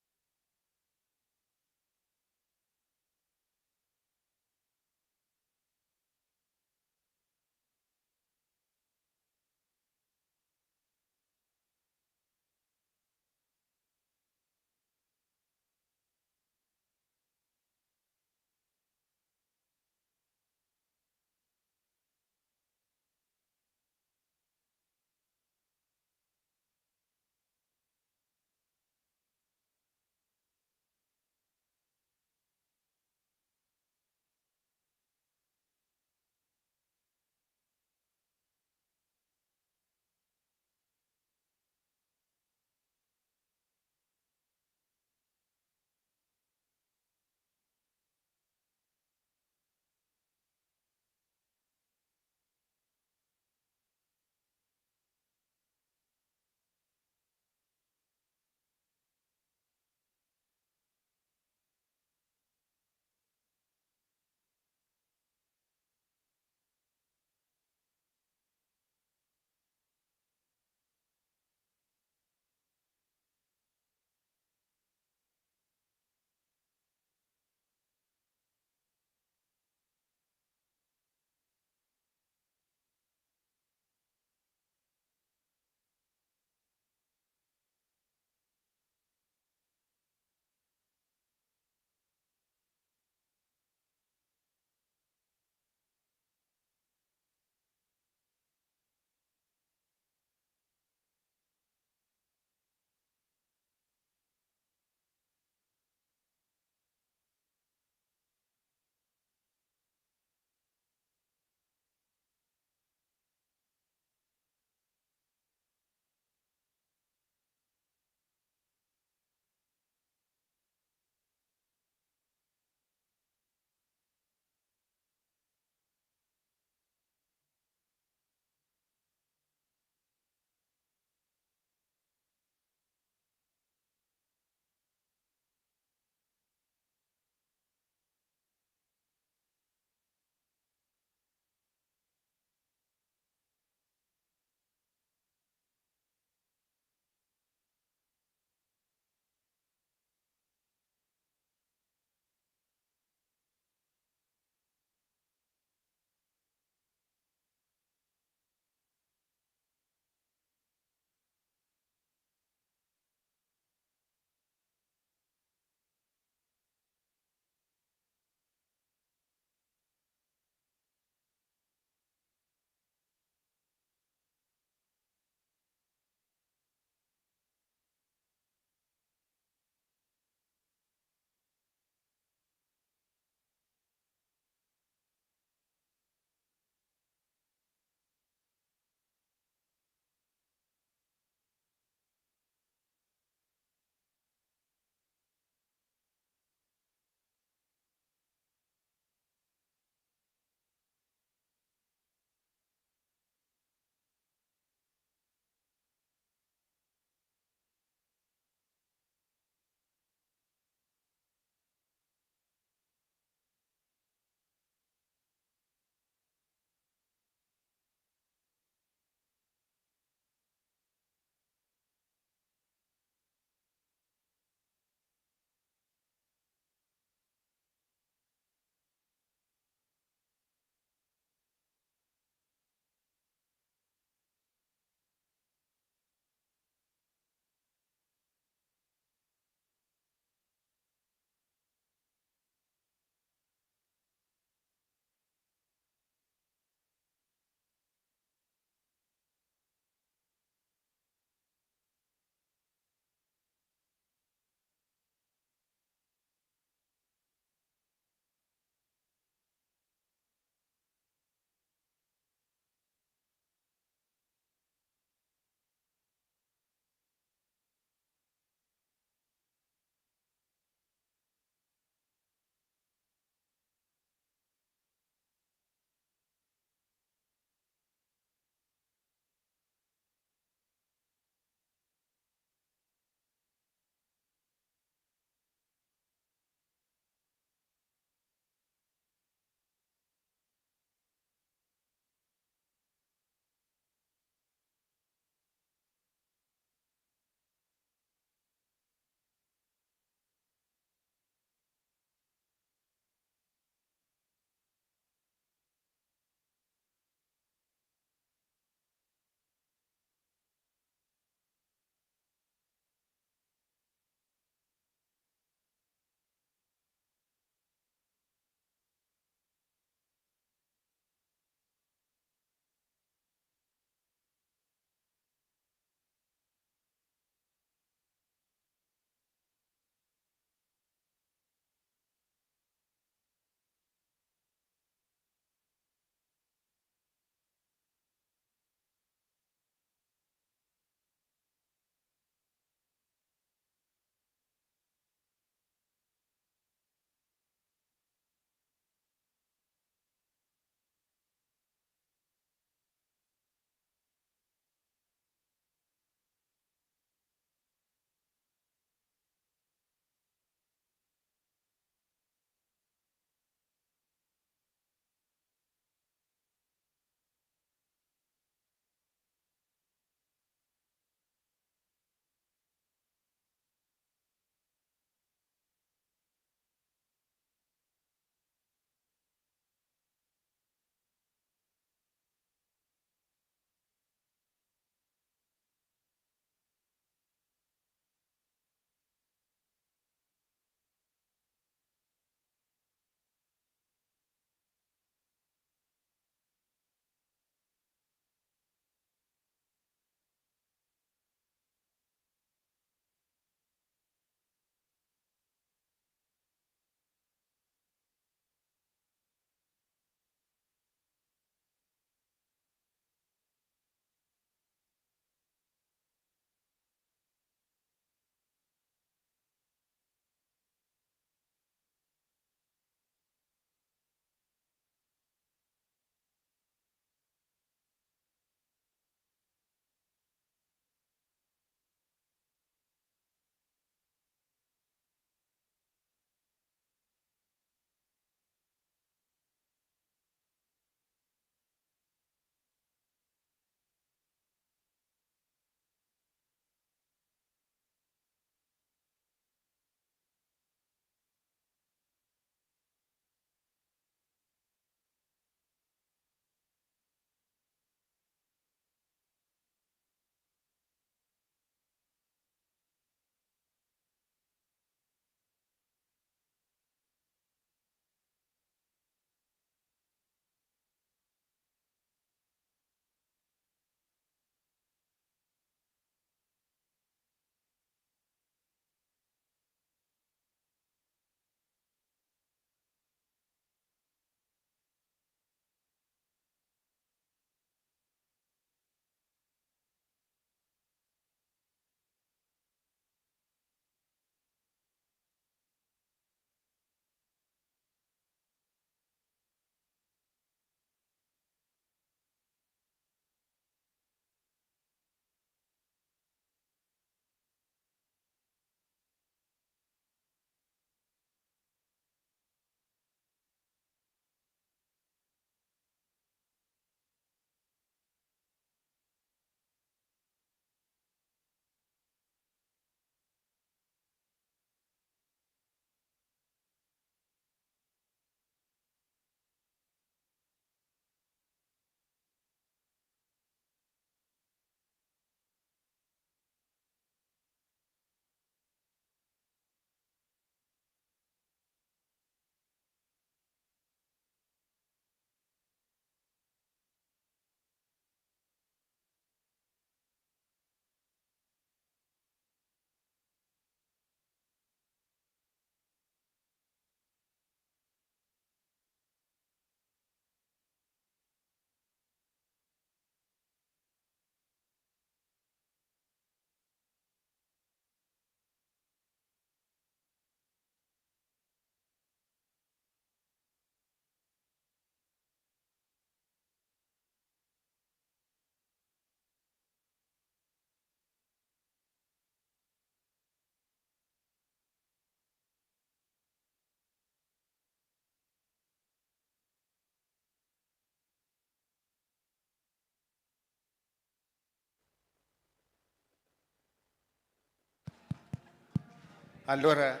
Speaker 9: Allora,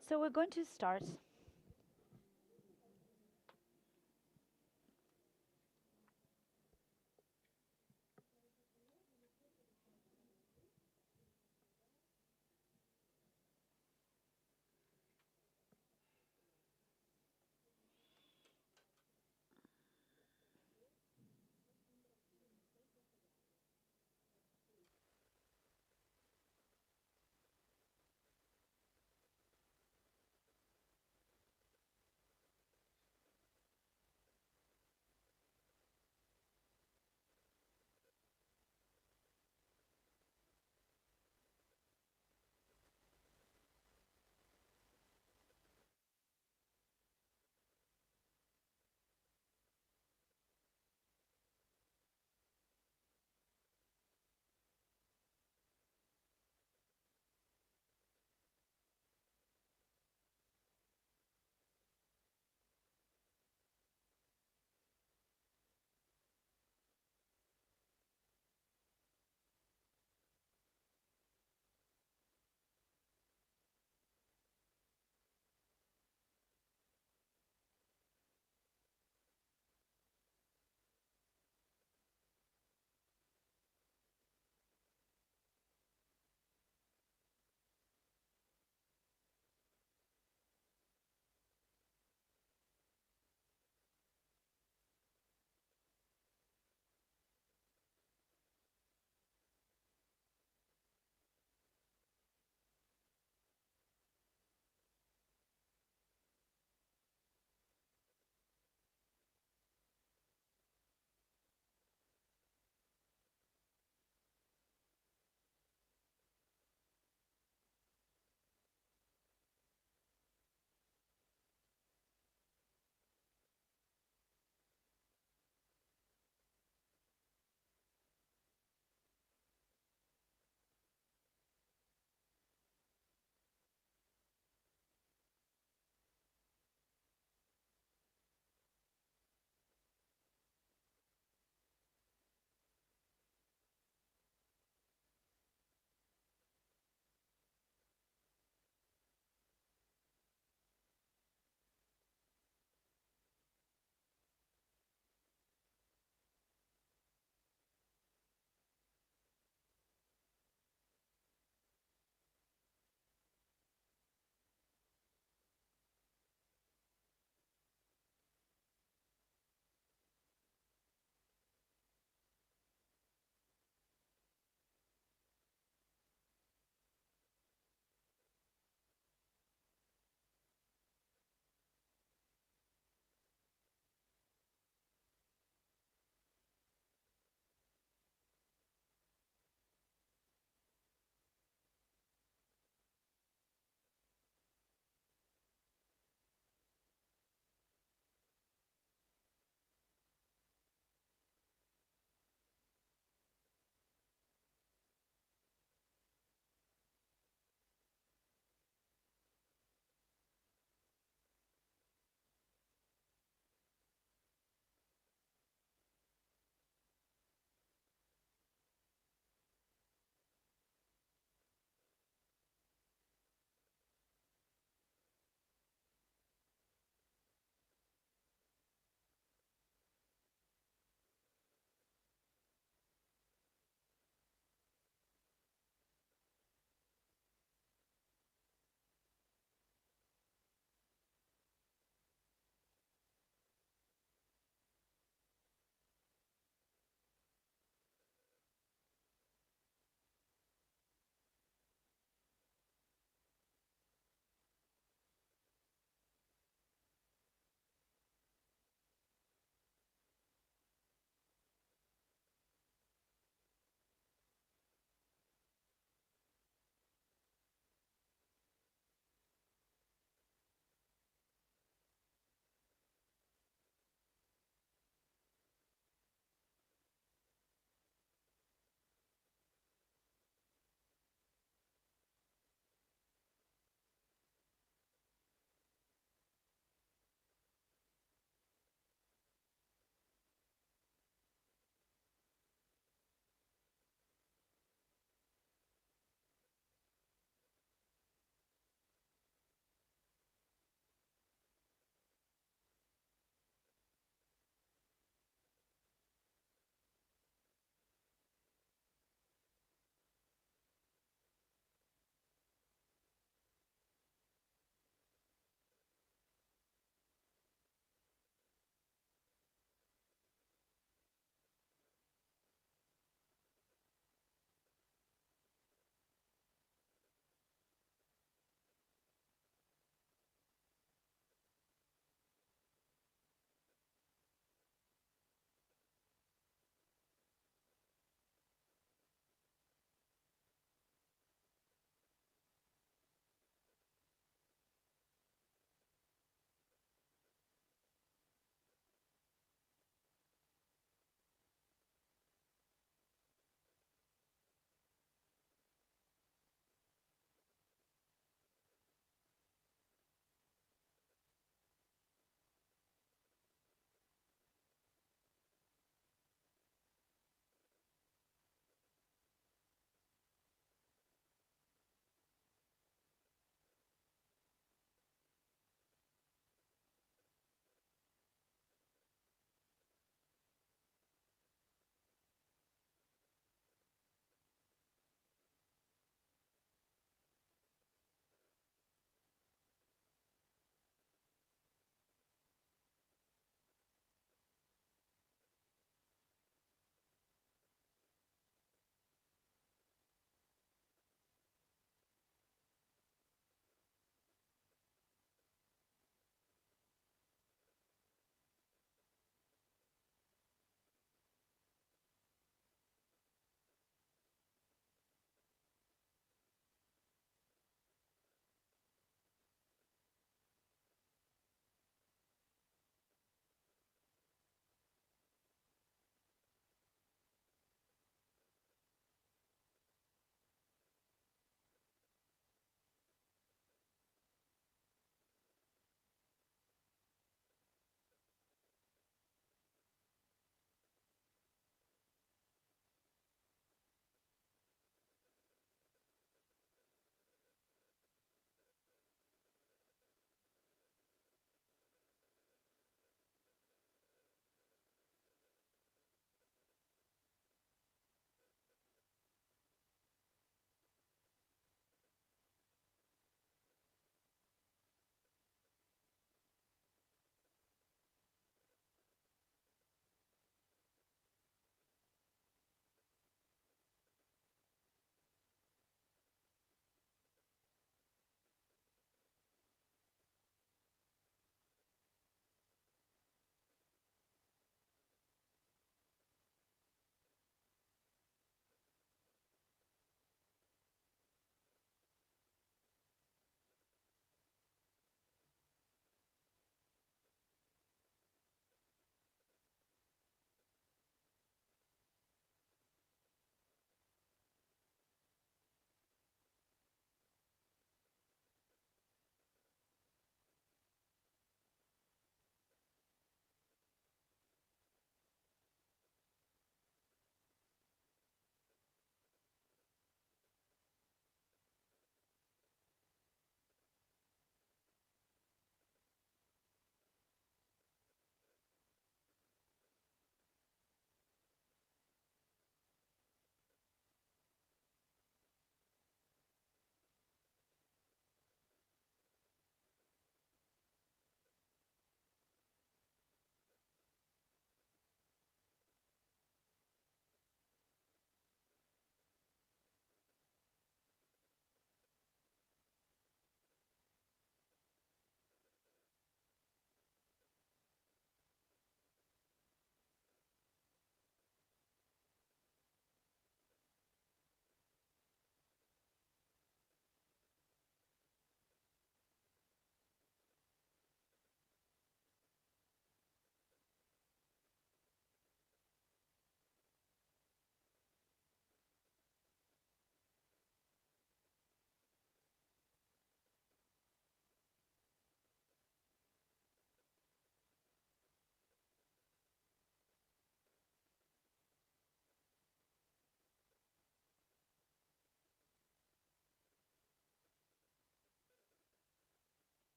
Speaker 7: So we're going to start.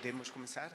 Speaker 9: Podemos começar?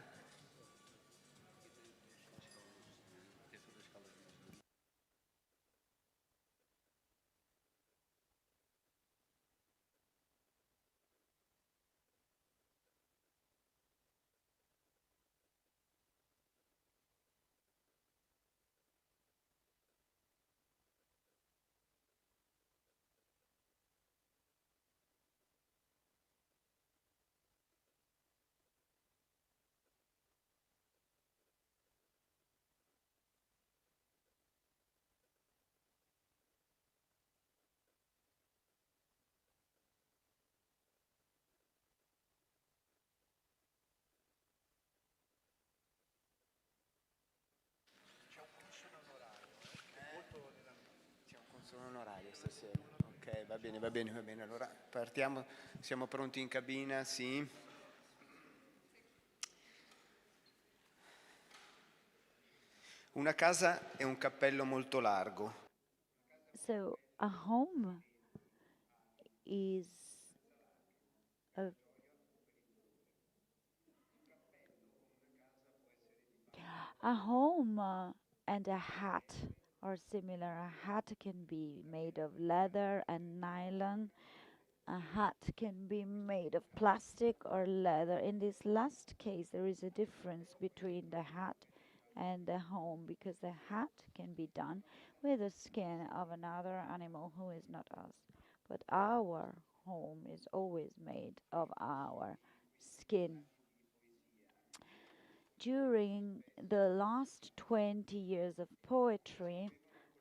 Speaker 9: Sono onorario stasera. Ok, va bene, va bene, va bene. Allora partiamo, siamo pronti in cabina, sì. Una casa è un cappello molto largo.
Speaker 7: So a home is a home and a hat are similar. A hat can be made of leather and nylon. A hat can be made of plastic or leather. In this last case, there is a difference between the hat and the home, because the hat can be done with the skin of another animal who is not us. But our home is always made of our skin. During the last 20 years of poetry,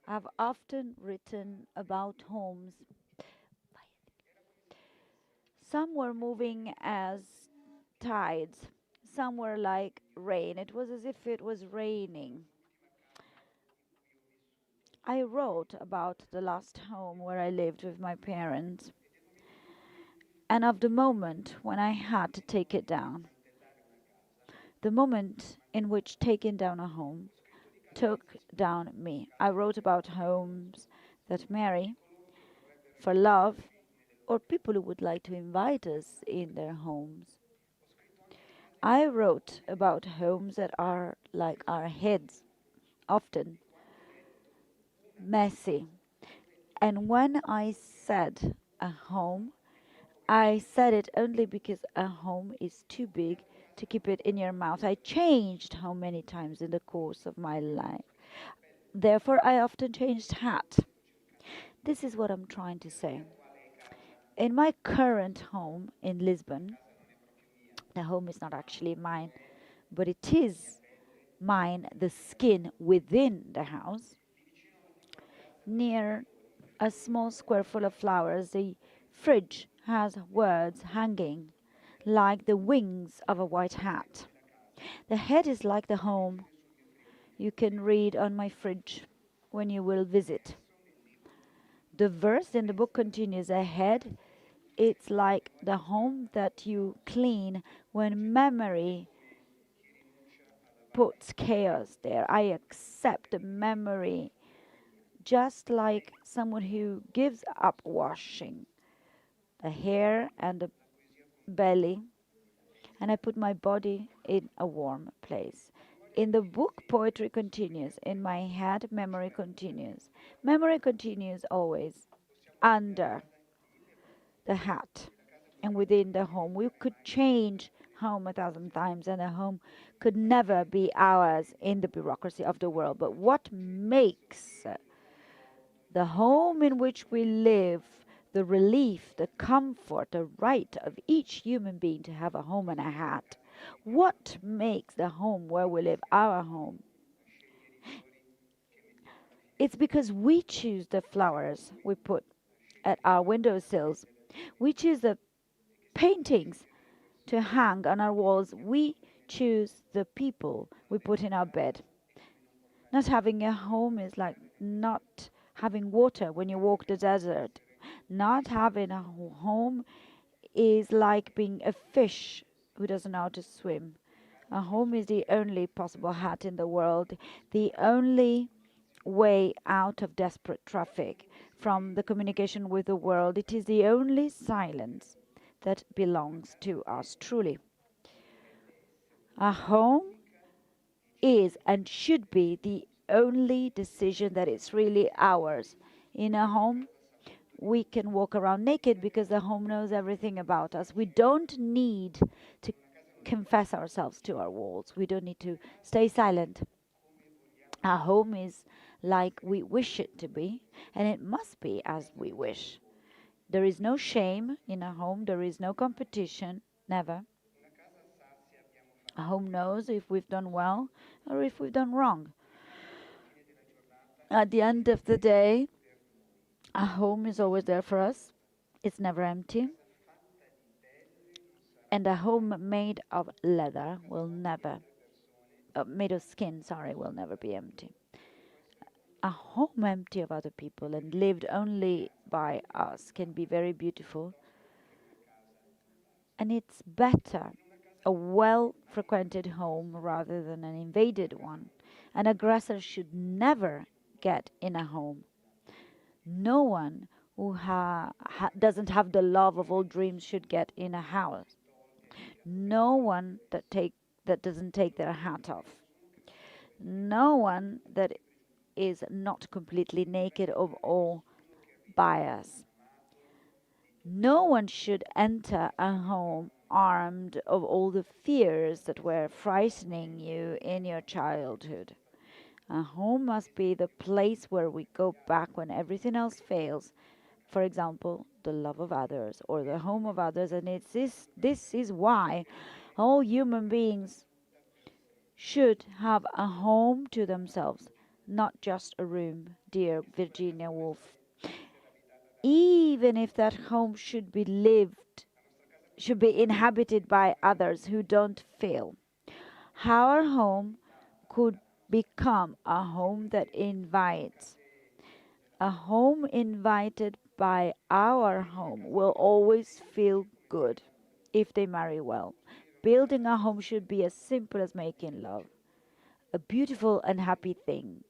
Speaker 7: I've often written about homes. Some were moving as tides, some were like rain. It was as if it was raining. I wrote about the last home where I lived with my parents, and of the moment when I had to take it down. The moment in which taking down a home took down me. I wrote about homes that marry for love, or people who would like to invite us in their homes. I wrote about homes that are like our heads, often messy. And when I said a home, I said it only because a home is too big to keep it in your mouth. I changed how many times in the course of my life. Therefore, I often changed hat. This is what I'm trying to say. In my current home in Lisbon, the home is not actually mine, but it is mine, the skin within the house. Near a small square full of flowers, the fridge has words hanging like the wings of a white hat. The head is like the home you can read on my fridge when you will visit. The verse in the book continues, ahead, it's like the home that you clean when memory puts chaos there. I accept the memory just like someone who gives up washing the hair and the belly, and I put my body in a warm place. In the book, poetry continues. In my head, memory continues. Memory continues always under the hat and within the home. We could change home 1,000 times, and a home could never be ours in the bureaucracy of the world. But what makes the home in which we live, the relief, the comfort, the right of each human being to have a home and a hat? What makes the home where we live our home? It's because we choose the flowers we put at our windowsills. We choose the paintings to hang on our walls. We choose the people we put in our bed. Not having a home is like not having water when you walk the desert. Not having a home is like being a fish who doesn't know how to swim. A home is the only possible hat in the world, the only way out of desperate traffic from the communication with the world. It is the only silence that belongs to us truly. A home is and should be the only decision that is really ours. In a home, we can walk around naked because the home knows everything about us. We don't need to confess ourselves to our walls. We don't need to stay silent. Our home is like we wish it to be, and it must be as we wish. There is no shame in a home, there is no competition, never. A home knows if we've done well or if we've done wrong. At the end of the day, a home is always there for us. It's never empty. And a home made of leather will never, made of skin, sorry, will never be empty. A home empty of other people and lived only by us can be very beautiful. And it's better a well-frequented home rather than an invaded one. An aggressor should never get in a home. No one who doesn't have the love of all dreams should get in a house. No one that doesn't take their hat off. No one that is not completely naked of all bias. No one should enter a home armed of all the fears that were frightening you in your childhood. A home must be the place where we go back when everything else fails. For example, the love of others or the home of others. And this is why all human beings should have a home to themselves, not just a room, dear Virginia Woolf. Even if that home should be inhabited by others who don't feel. Our home could become a home that invites. A home invited by our home will always feel good if they marry well. Building a home should be as simple as making love. A beautiful and happy thing.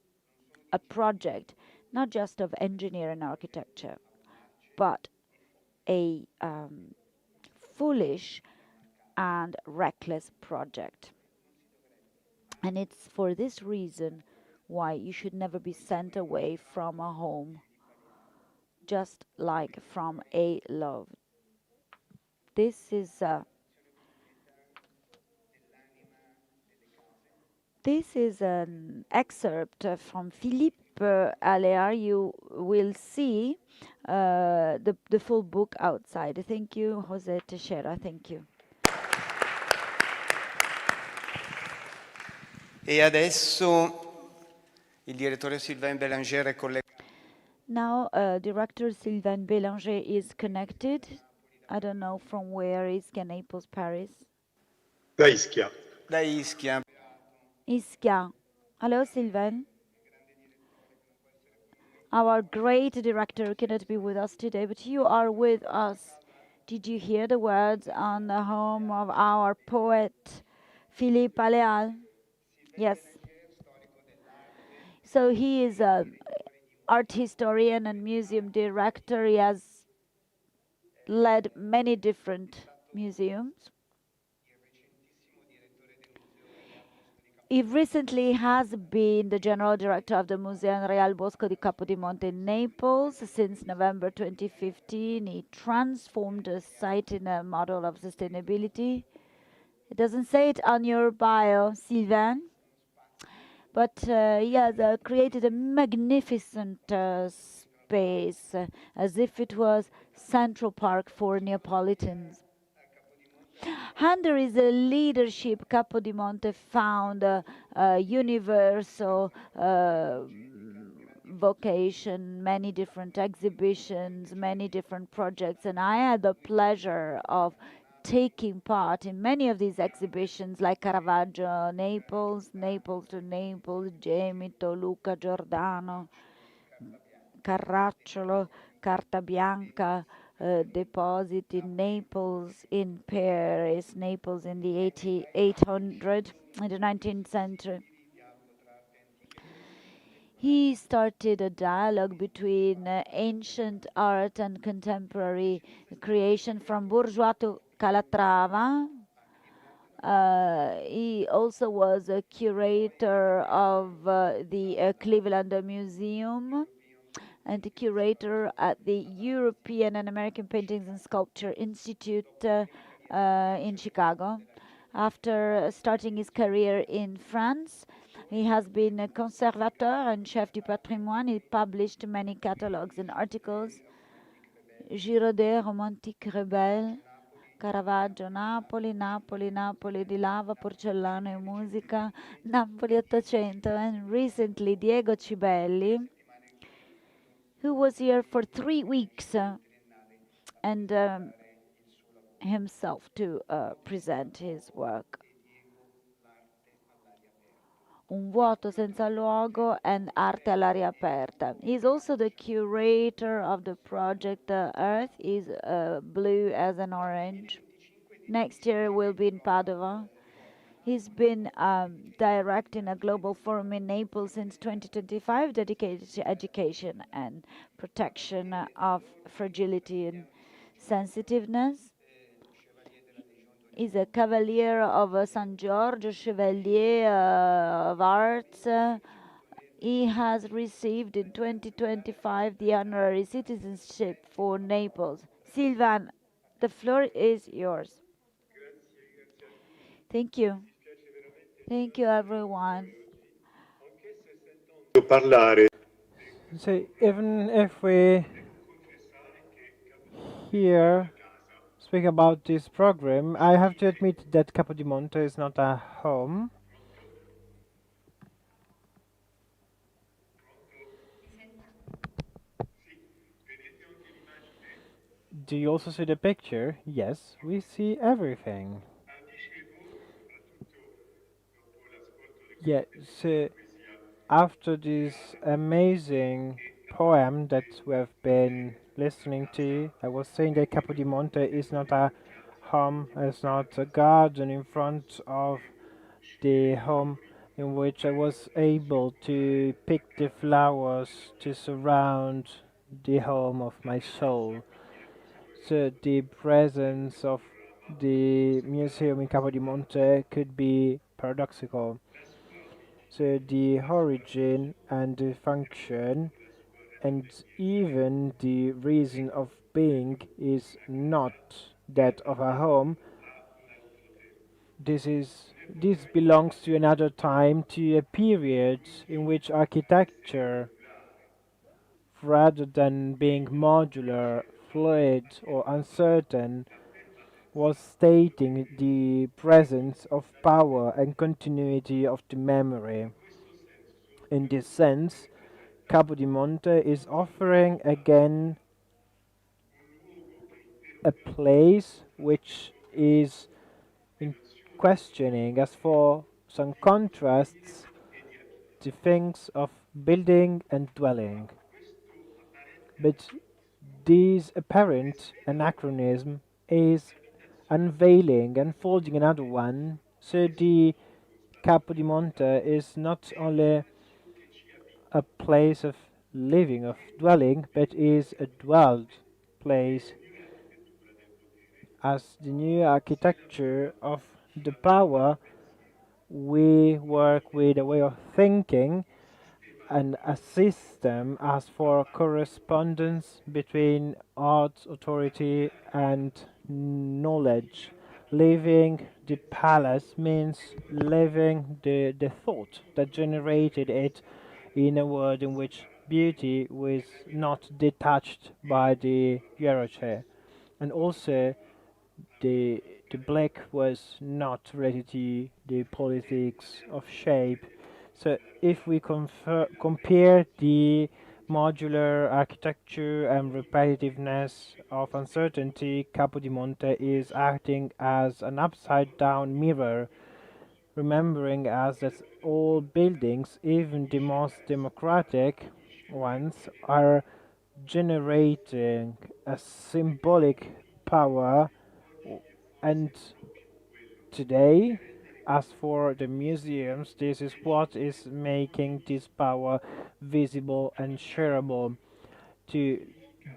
Speaker 7: A project, not just of engineering and architecture, but a foolish and reckless project. And it's for this reason why you should never be sent away from a home, just like from a love. This is an excerpt from Philippe Allaire. You will see the full book outside. Thank you, José Teixeira. Thank you.
Speaker 9: E adesso il direttore Sylvain Bellenger è collegato.
Speaker 7: Now, Director Sylvain Bellenger is connected. I don't know from where is Naples, Paris.
Speaker 13: Da Ischia.
Speaker 9: Da Ischia.
Speaker 7: Ischia. Hello, Sylvain. Our great director cannot be with us today, but you are with us. Did you hear the words on the home of our poet, Philippe Allaire? Yes. So he is an art historian and museum director. He has led many different museums. He recently has been the general director of the Museo Real Bosco di Capodimonte in Naples since November 2015. He transformed the site in a model of sustainability. It doesn't say it on your bio, Sylvain, but he has created a magnificent space, as if it was Central Park for Neapolitans. Under his leadership, Capodimonte found a universal vocation, many different exhibitions, many different projects, and I had the pleasure of taking part in many of these exhibitions, like Caravaggio, Naples, Naples to Naples, Gemito, Luca, Giordano, Carracciolo, Carta Bianca, deposit in Naples, in Paris, Naples in the 800, in the 19th century. He started a dialogue between ancient art and contemporary creation from Bourgeois to Calatrava, He also was a curator of the Cleveland Museum and the curator at the European and American Paintings and Sculpture Institute in Chicago. After starting his career in France, he has been a conservateur and chef du patrimoine. He published many catalogs and articles. Girodet, Romantique Rebelle, Caravaggio, Napoli, Napoli, Napoli di lava, porcellano e musica, Napoli 800, and recently Diego Cibelli, who was here for 3 weeks and himself to present his work. Un vuoto senza luogo and Arte all'aria aperta. He's also the curator of the project Earth is blue as an orange. Next year will be in Padova. He's been directing a global forum in Naples since 2025 dedicated to education and protection of fragility and sensitiveness. He's a Cavalier of San Giorgio, Chevalier of Arts. He has received in 2025 the honorary citizenship for Naples. Sylvain, the floor is yours. Thank you. Thank you, everyone.
Speaker 13: Parlare.
Speaker 8: So even if we here speak about this program, I have to admit that Capodimonte is not a home. Do you also see the picture? Yes, we see everything. Yes, after this amazing poem that we have been listening to, I was saying that Capodimonte is not a home, it's not a garden in front of the home in which I was able to pick the flowers to surround the home of my soul. So the presence of the museum in Capodimonte could be paradoxical. So the origin and the function and even the reason of being is not that of a home. This belongs to another time, to a period in which architecture, rather than being modular, fluid or uncertain, was stating the presence of power and continuity of the memory. In this sense, Capodimonte is offering again a place which is in questioning. As for some contrasts, the things of building and dwelling. But this apparent anachronism is unveiling, unfolding another one. So the Capodimonte is not only a place of living, of dwelling, but is a dwelled place as the new architecture of the power. We work with a way of thinking and a system as for correspondence between art, authority, and knowledge. Living the palace means living the thought that generated it in a world in which beauty was not detached by the hierarchy. And also the black was not related to the politics of shape. So if we compare the modular architecture and repetitiveness of uncertainty, Capodimonte is acting as an upside down mirror, remembering us that all buildings, even the most democratic ones, are generating a symbolic power. And today, as for the museums, this is what is making this power visible and shareable. To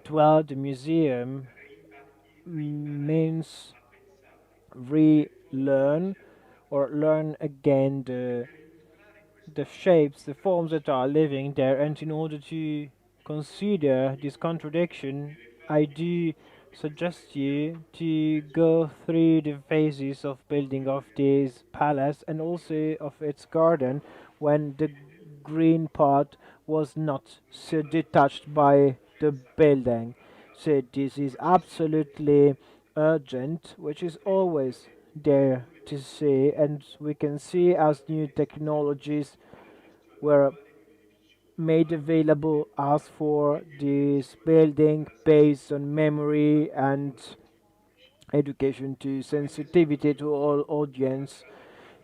Speaker 8: dwell the museum means relearn or learn again the shapes, the forms that are living there. And in order to consider this contradiction, I do suggest you to go through the phases of building of this palace and also of its garden, when the green part was not so detached by the building. So this is absolutely urgent, which is always there to see, and we can see as new technologies were made available as for this building based on memory and education to sensitivity to all audience.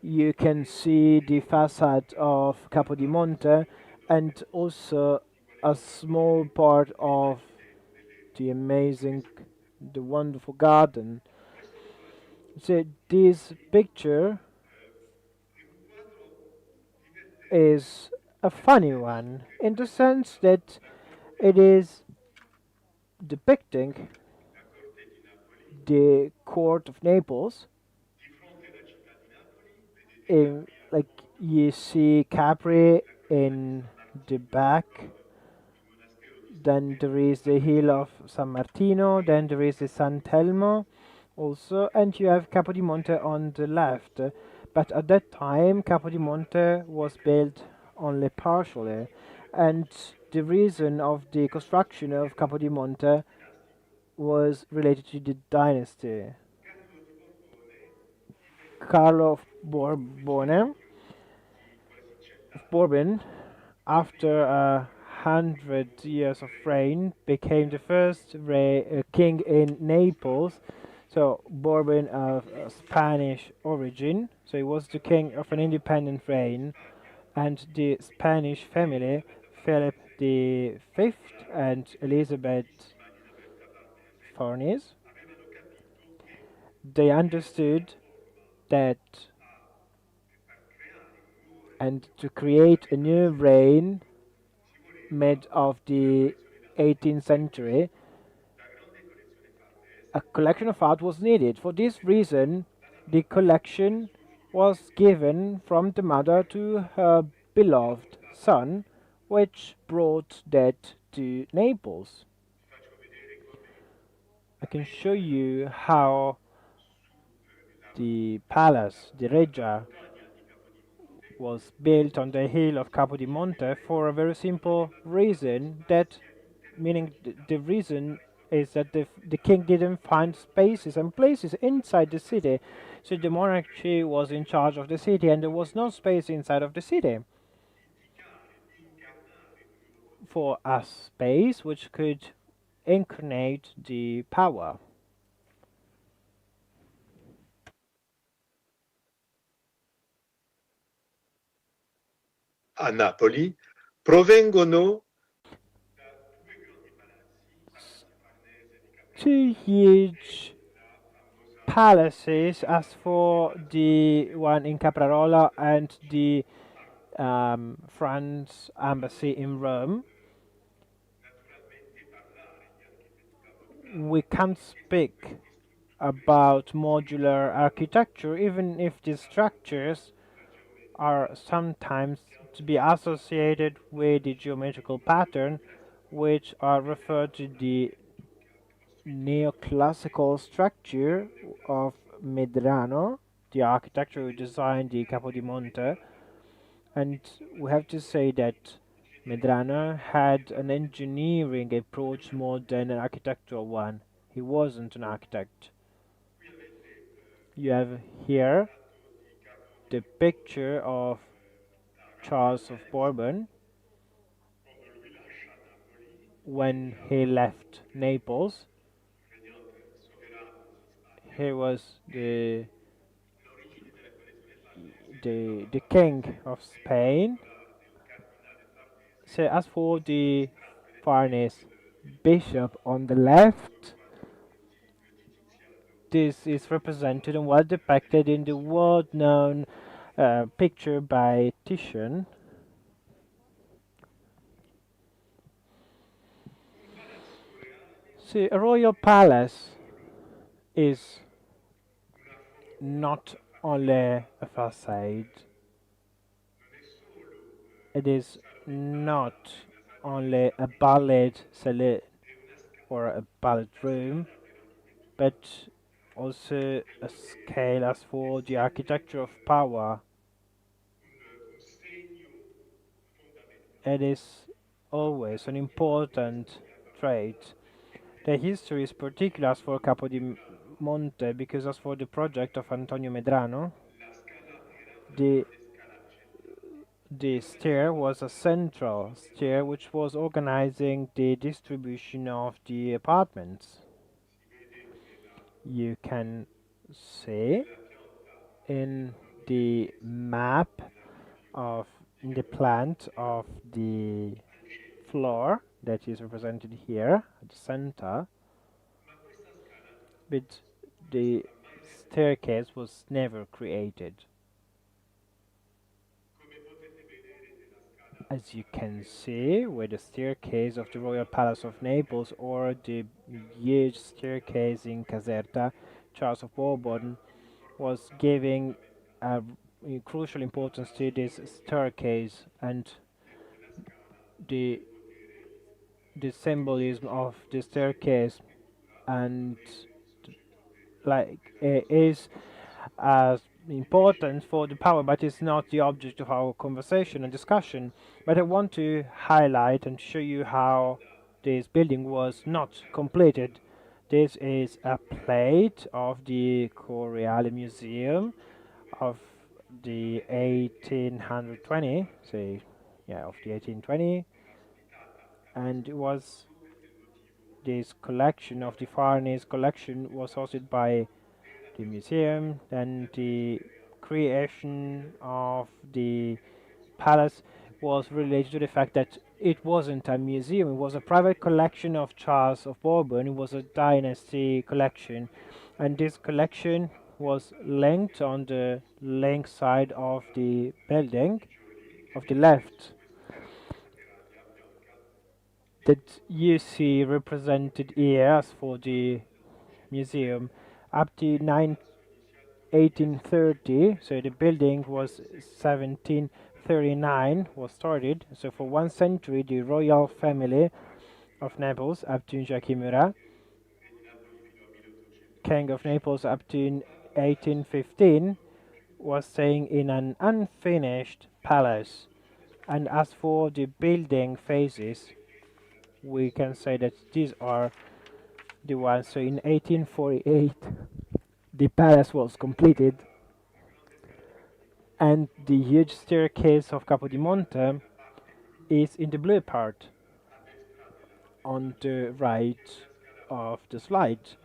Speaker 8: You can see the facade of Capodimonte and also a small part of the wonderful garden. So this picture is a funny one in the sense that it is depicting the court of Naples. Like you see Capri in the back, then there is the hill of San Martino, then there is the San Telmo also, and you have Capodimonte on the left. But at that time, Capodimonte was built only partially, and the reason of the construction of Capodimonte was related to the dynasty. Carlo of Bourbon, after 100 years of reign, became the first king in Naples. So Bourbon of Spanish origin, so he was the king of an independent reign, and the Spanish family, Philip V and Elizabeth Farnese, they understood that, and to create a new reign made of the 18th century, a collection of art was needed. For this reason, the collection was given from the mother to her beloved son, which brought that to Naples. I can show you how the palace, the Reggia, was built on the hill of Capodimonte for a very simple reason, that meaning the reason is that the king didn't find spaces and places inside the city, so the monarchy was in charge of the city and there was no space inside of the city for a space which could incarnate the power.
Speaker 13: A Napoli provengono
Speaker 8: two huge palaces, as for the one in Caprarola and the France embassy in Rome. We can't speak about modular architecture, even if the structures are sometimes to be associated with the geometrical pattern, which are referred to the neoclassical structure of Medrano, the architecture who designed the Capodimonte. And we have to say that Medrano had an engineering approach more than an architectural one. He wasn't an architect. You have here the picture of Charles of Bourbon when he left Naples. He was the king of Spain. So as for the Farnese bishop on the left, this is represented and well depicted in the world-known picture by Titian. A royal palace is not only a facade. It is not only a ballet saloon or a ballet room, but also a scale as for the architecture of power. It is always an important trait. The history is particular as for Capo di Monte because as for the project of Antonio Medrano, the stair was a central stair which was organizing the distribution of the apartments. You can see in the map of in the plan of the floor that is represented here at the center, but the staircase was never created. As you can see, with the staircase of the Royal Palace of Naples or the huge staircase in Caserta, Charles of Bourbon was giving a crucial importance to this staircase and the symbolism of the staircase, and like it is as important for the power, but it's not the object of our conversation and discussion. But I want to highlight and show you how this building was not completed. This is a plate of the Correale Museum of the 1820, say, yeah, of the 1820, and it was this collection of the Farnese collection was hosted by the museum. Then the creation of the palace was related to the fact that it wasn't a museum, it was a private collection of Charles of Bourbon. It was a dynasty collection, and this collection was linked on the link side of the building, of the left, that you see represented here as for the museum up to 1830. So the building was 1739 was started. So for 1 century the royal family of Naples up to Joachim Murat, king of Naples up to 1815, was staying in an unfinished palace. And as for the building phases, we can say that these are the ones. So in 1848 the palace was completed, and the huge staircase of Capo di Monte is in the blue part on the right of the slide,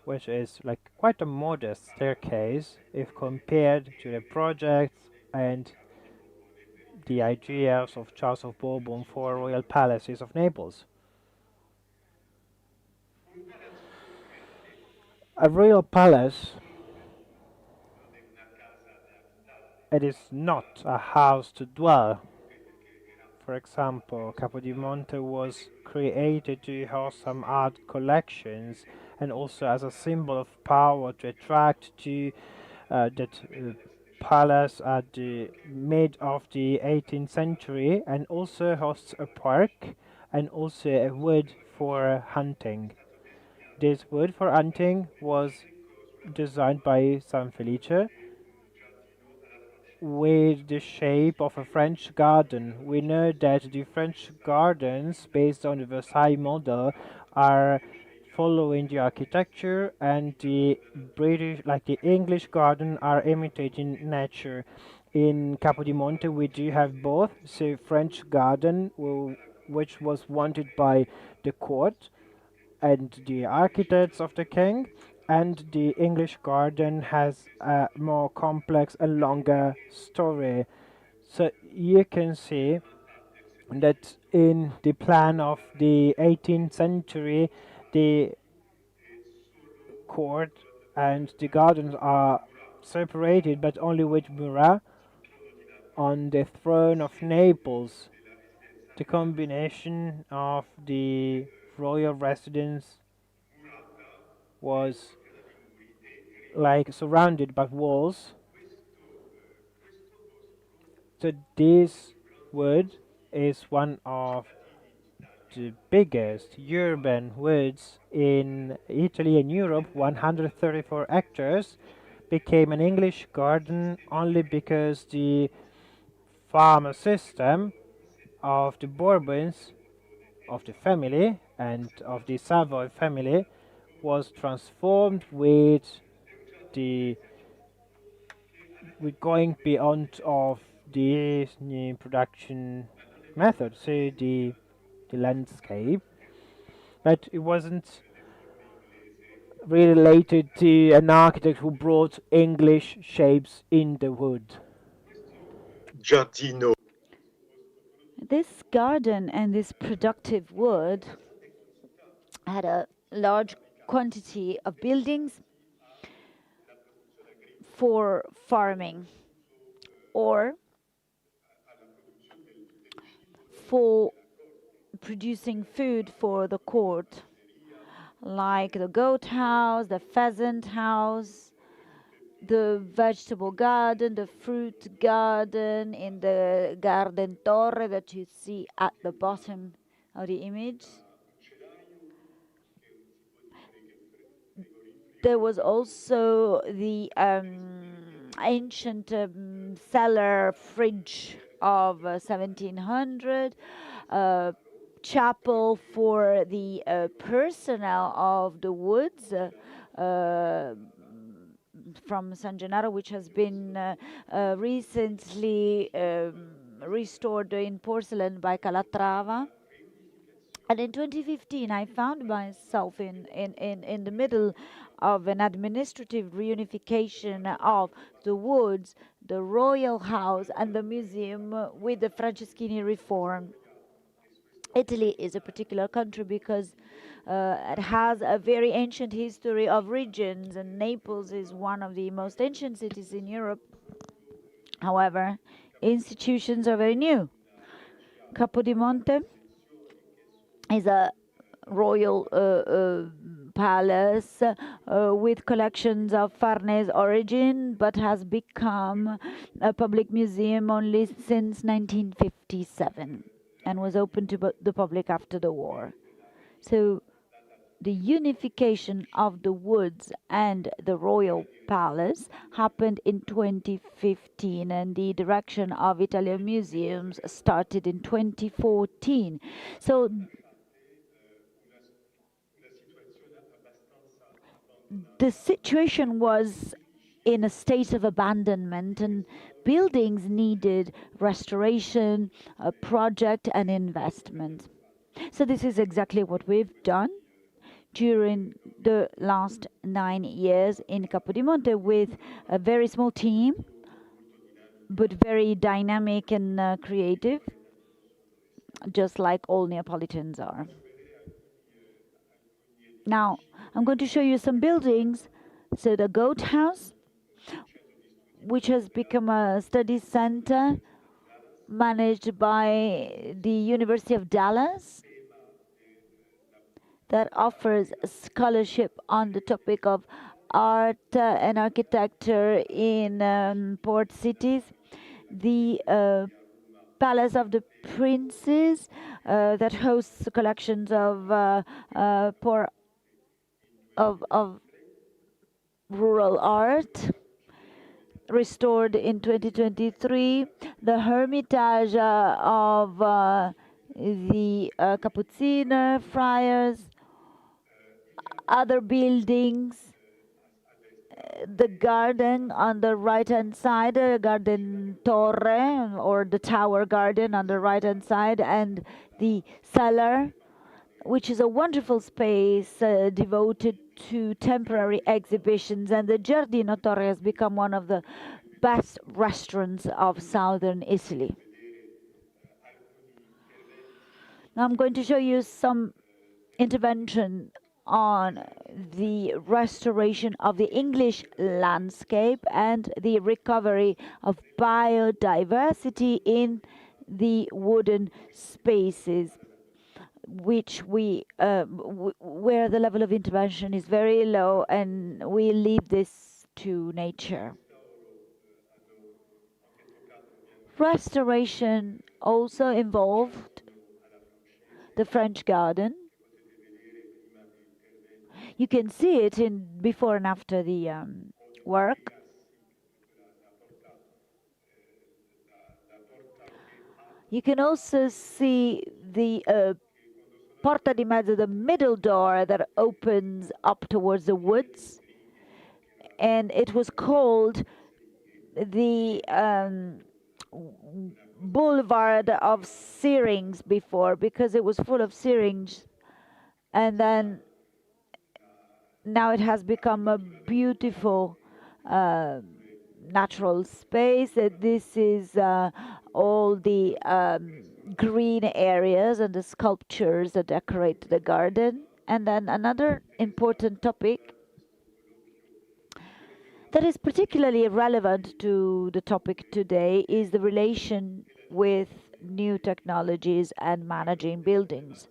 Speaker 8: which is like quite a modest staircase if compared to the projects and the ideas of Charles of Bourbon for royal palaces of Naples. A royal palace, it is not a house to dwell. For example, Capo di Monte was created to host some art collections and also as a symbol of power to attract to that palace at the mid of the 18th century, and also hosts a park and also a wood for hunting. This wood for hunting was designed by San Felice with the shape of a French garden. We know that the French gardens, based on the Versailles model, are following the architecture, and the British, like the English garden, are imitating nature. In Capo di Monte, we do have both. So French garden, which was wanted by the court and the architects of the king, and the English garden has a more complex and longer story. So you can see that in the plan of the 18th century, the court and the gardens are separated, but only with Murat on the throne of Naples. The combination of the royal residence was like surrounded by walls, So this wood is one of the biggest urban woods in Italy and Europe. 134 hectares became an English garden only because the farm system of the Bourbons, of the family and of the Savoy family, was transformed with going beyond of the new production method, so the landscape, but it wasn't related to an architect who brought English shapes in the wood.
Speaker 13: Giardino.
Speaker 7: This garden and this productive wood had a large quantity of buildings for farming or for producing food for the court, like the goat house, the pheasant house, the vegetable garden, the fruit garden in the garden torre that you see at the bottom of the image. There was also the ancient cellar fridge of 1700, chapel for the personnel of the woods from San Gennaro, which has been recently restored in porcelain by Calatrava. And in 2015, I found myself in the middle of an administrative reunification of the woods, the royal house, and the museum with the Franceschini reform. Italy is a particular country because it has a very ancient history of regions, and Naples is one of the most ancient cities in Europe. However, institutions are very new. Capodimonte is a royal palace with collections of Farnese origin, but has become a public museum only since 1957 and was open to the public after the war. So the unification of the woods and the royal palace happened in 2015, and the direction of Italian museums started in 2014. So the situation was in a state of abandonment, and buildings needed restoration, a project, and investment. So this is exactly what we've done during the last 9 years in Capodimonte with a very small team, but very dynamic and creative, just like all Neapolitans are. Now, I'm going to show you some buildings. So the Goat House, which has become a study center managed by the University of Dallas, that offers a scholarship on the topic of art and architecture in port cities. The Palace of the Princes that hosts collections of rural art, restored in 2023. The Hermitage of the Capuchin friars, other buildings, the garden on the right-hand side, garden torre, or the tower garden on the right-hand side, and the cellar, which is a wonderful space devoted to temporary exhibitions, and the Giardino Torre has become one of the best restaurants of southern Italy. Now I'm going to show you some intervention on the restoration of the English landscape and the recovery of biodiversity in the wooden spaces, which where the level of intervention is very low, and we leave this to nature. Restoration also involved the French garden. You can see it in before and after the work. You can also see the Porta di Mezzo, the middle door that opens up towards the woods. And it was called the Boulevard of Syringes before, because it was full of syringes. And then now it has become a beautiful natural space. This is all the green areas and the sculptures that decorate the garden. And then another important topic that is particularly relevant to the topic today is the relation with new technologies and managing buildings.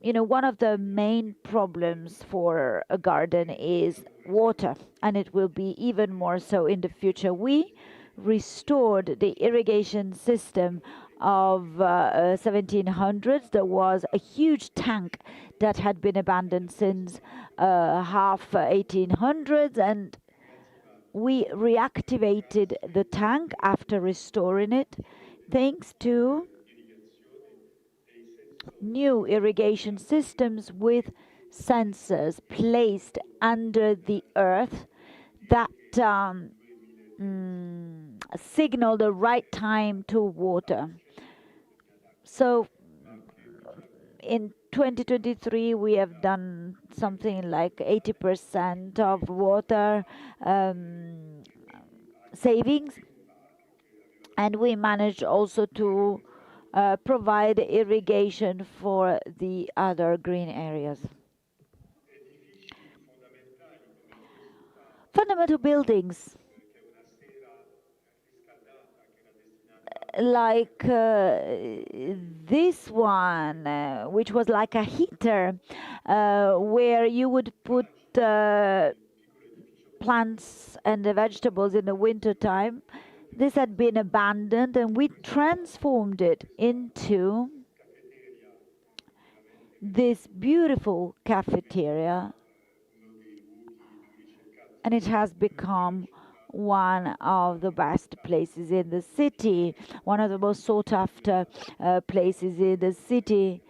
Speaker 7: One of the main problems for a garden is water, and it will be even more so in the future. We restored the irrigation system of 1700s. There was a huge tank that had been abandoned since half 1800s, and we reactivated the tank after restoring it, thanks to new irrigation systems with sensors placed under the earth that signal the right time to water. So in 2023 we have done something like 80% of water savings, and we managed also to provide irrigation for the other green areas. Fundamental buildings like this one, which was like a heater, where you would put plants and the vegetables in the winter time. This had been abandoned, and we transformed it into this beautiful cafeteria, and it has become one of the best places in the city, one of the most sought after places in the city.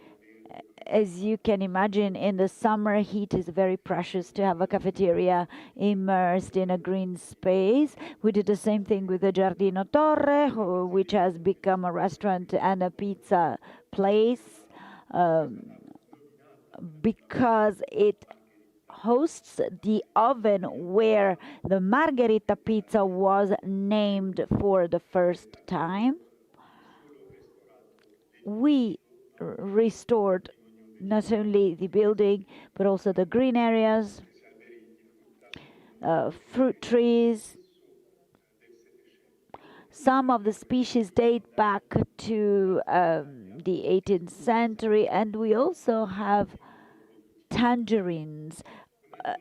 Speaker 7: As you can imagine, in the summer heat is very precious to have a cafeteria immersed in a green space. We did the same thing with the Giardino Torre, which has become a restaurant and a pizza place, because it hosts the oven where the Margherita pizza was named for the first time. We restored not only the building, but also the green areas, fruit trees. Some of the species date back to the 18th century, and we also have tangerines,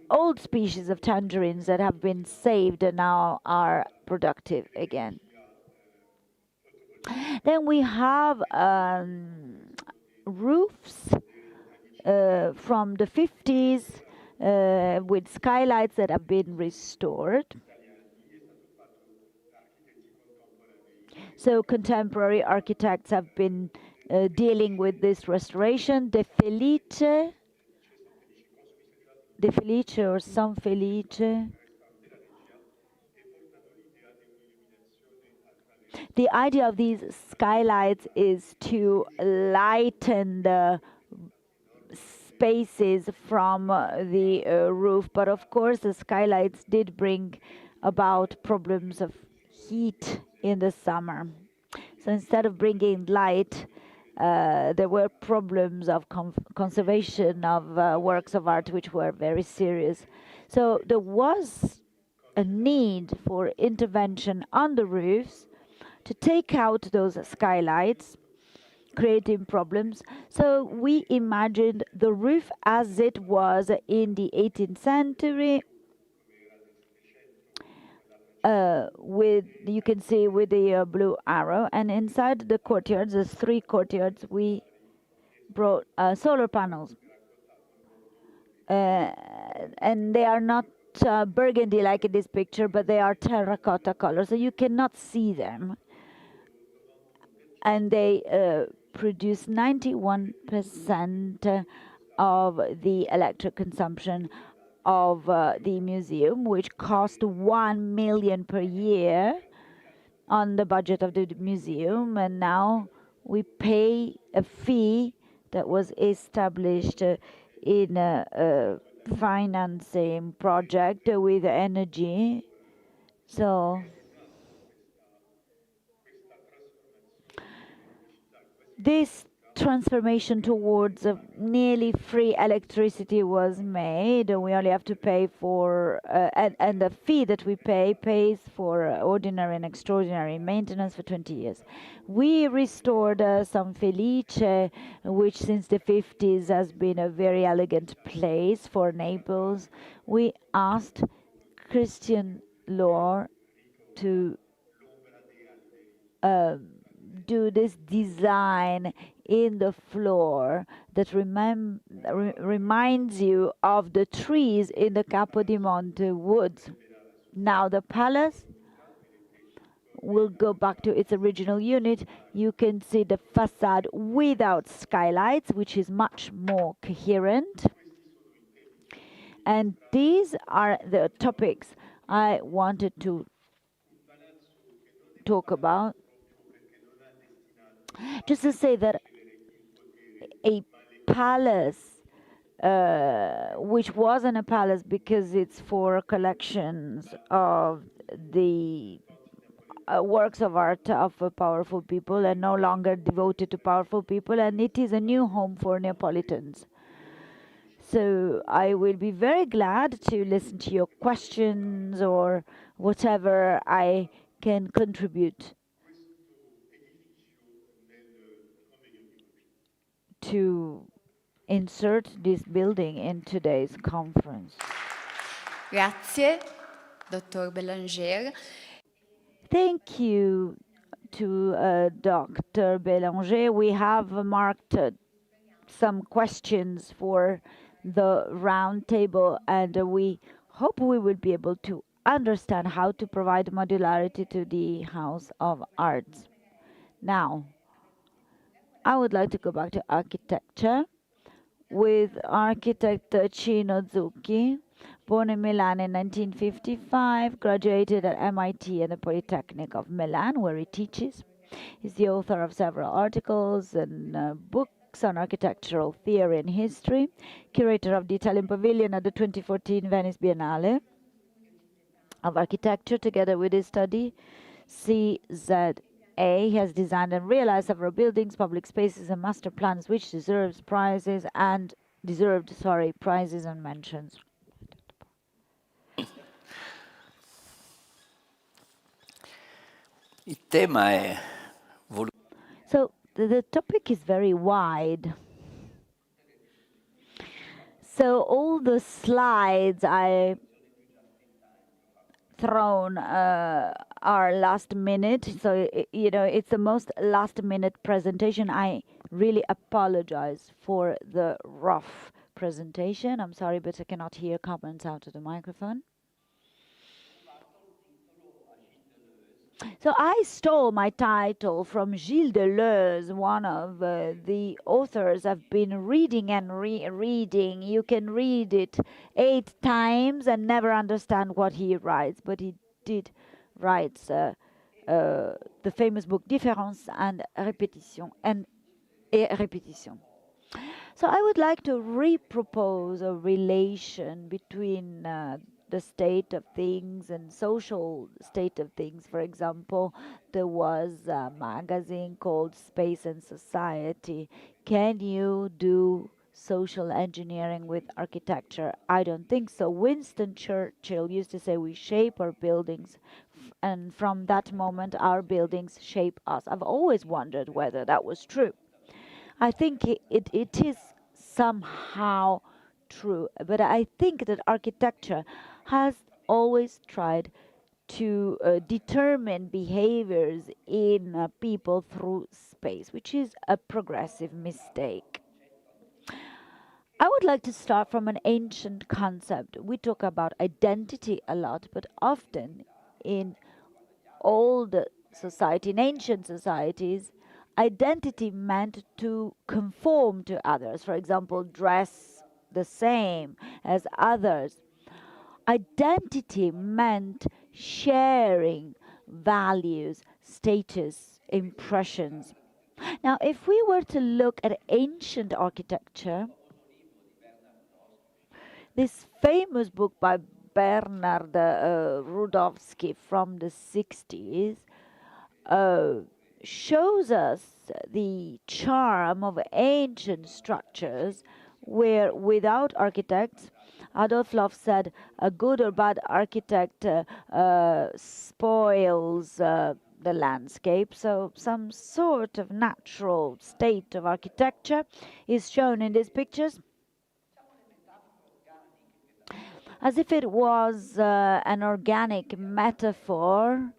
Speaker 7: old species of tangerines that have been saved and now are productive again. Then we have roofs from the 50s with skylights that have been restored. So contemporary architects have been dealing with this restoration. De Felice or San Felice. The idea of these skylights is to lighten the spaces from the roof, but of course the skylights did bring about problems of heat in the summer. So instead of bringing light, there were problems of conservation of works of art which were very serious. So there was a need for intervention on the roofs to take out those skylights, creating problems. So we imagined the roof as it was in the 18th century, with, you can see with the blue arrow, and inside the courtyards, there's 3 courtyards, we brought solar panels. And they are not burgundy like in this picture, but they are terracotta color, so you cannot see them. And they produce 91% of the electric consumption of the museum, which cost 1 million per year on the budget of the museum. And now we pay a fee that was established in a financing project with energy. So this transformation towards nearly free electricity was made. We only have to pay for, and the fee that we pay pays for ordinary and extraordinary maintenance for 20 years. We restored San Felice, which since the 50s has been a very elegant place for Naples. We asked Christian Lohr to do this design in the floor that reminds you of the trees in the Capodimonte woods. Now the palace will go back to its original unit. You can see the facade without skylights, which is much more coherent. And these are the topics I wanted to talk about. Just to say that a palace, which wasn't a palace because it's for collections of the works of art of powerful people and no longer devoted to powerful people, and it is a new home for Neapolitans. So I will be very glad to listen to your questions or whatever I can contribute to insert this building in today's conference.
Speaker 3: Grazie, Dr. Bellenger.
Speaker 7: Thank you to Dr. Bellenger. We have marked some questions for the round table, and we hope we will be able to understand how to provide modularity to the House of Arts. Now, I would like to go back to architecture with architect Cino Zucchi, born in Milan in 1955, graduated at MIT and the Polytechnic of Milan, where he teaches. He's the author of several articles and books on architectural theory and history, curator of the Italian Pavilion at the 2014 Venice Biennale of Architecture, together with his study CZA. He has designed and realized several buildings, public spaces, and master plans, which deserved prizes and mentions. So the topic is very wide. So all the slides I thrown are last minute, so it's the most last minute presentation. I really apologize for the rough presentation. I'm sorry, but I cannot hear comments out of the microphone. So I stole my title from Gilles Deleuze, one of the authors I've been reading and reading. You can read it 8 times and never understand what he writes, but he did write the famous book Différence and Répétition. So I would like to repropose a relation between the state of things and social state of things. For example, there was a magazine called Space and Society. Can you do social engineering with architecture? I don't think so. Winston Churchill used to say we shape our buildings, and from that moment our buildings shape us. I've always wondered whether that was true. I think it is somehow true, but I think that architecture has always tried to determine behaviors in people through space, which is a progressive mistake. I would like to start from an ancient concept. We talk about identity a lot, but often in old society, in ancient societies, identity meant to conform to others. For example, dress the same as others. Identity meant sharing values, status, impressions. Now, if we were to look at ancient architecture, this famous book by Bernard Rudowski from the 60s shows us the charm of ancient structures where without architects, Adolf Loff said, a good or bad architect spoils the landscape. So some sort of natural state of architecture is shown in these pictures, as if it was an organic metaphor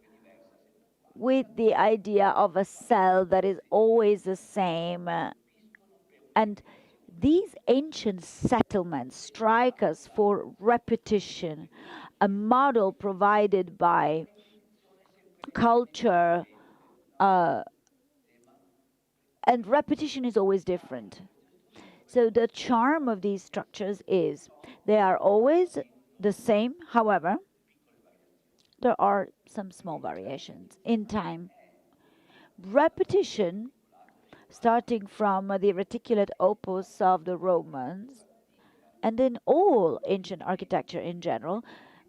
Speaker 7: with the idea of a cell that is always the same. And these ancient settlements strike us for repetition, a model provided by culture, and repetition is always different. So the charm of these structures is they are always the same. However, there are some small variations in time. Repetition, starting from the reticulate opus of the Romans, and in all ancient architecture in general,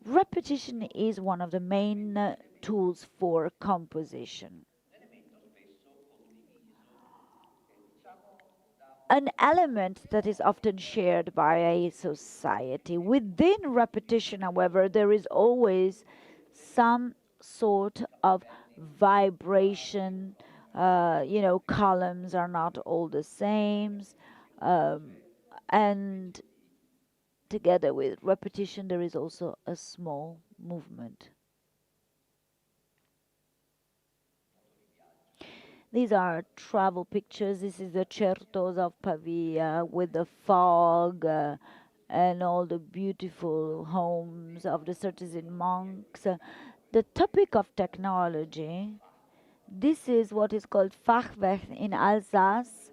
Speaker 7: repetition is one of the main tools for composition. An element that is often shared by a society. Within repetition, however, there is always some sort of vibration. Columns are not all the same. And together with repetition, there is also a small movement. These are travel pictures. This is the Certos of Pavia with the fog and all the beautiful homes of the Certesan monks. The topic of technology, this is what is called Fachwerk in Alsace.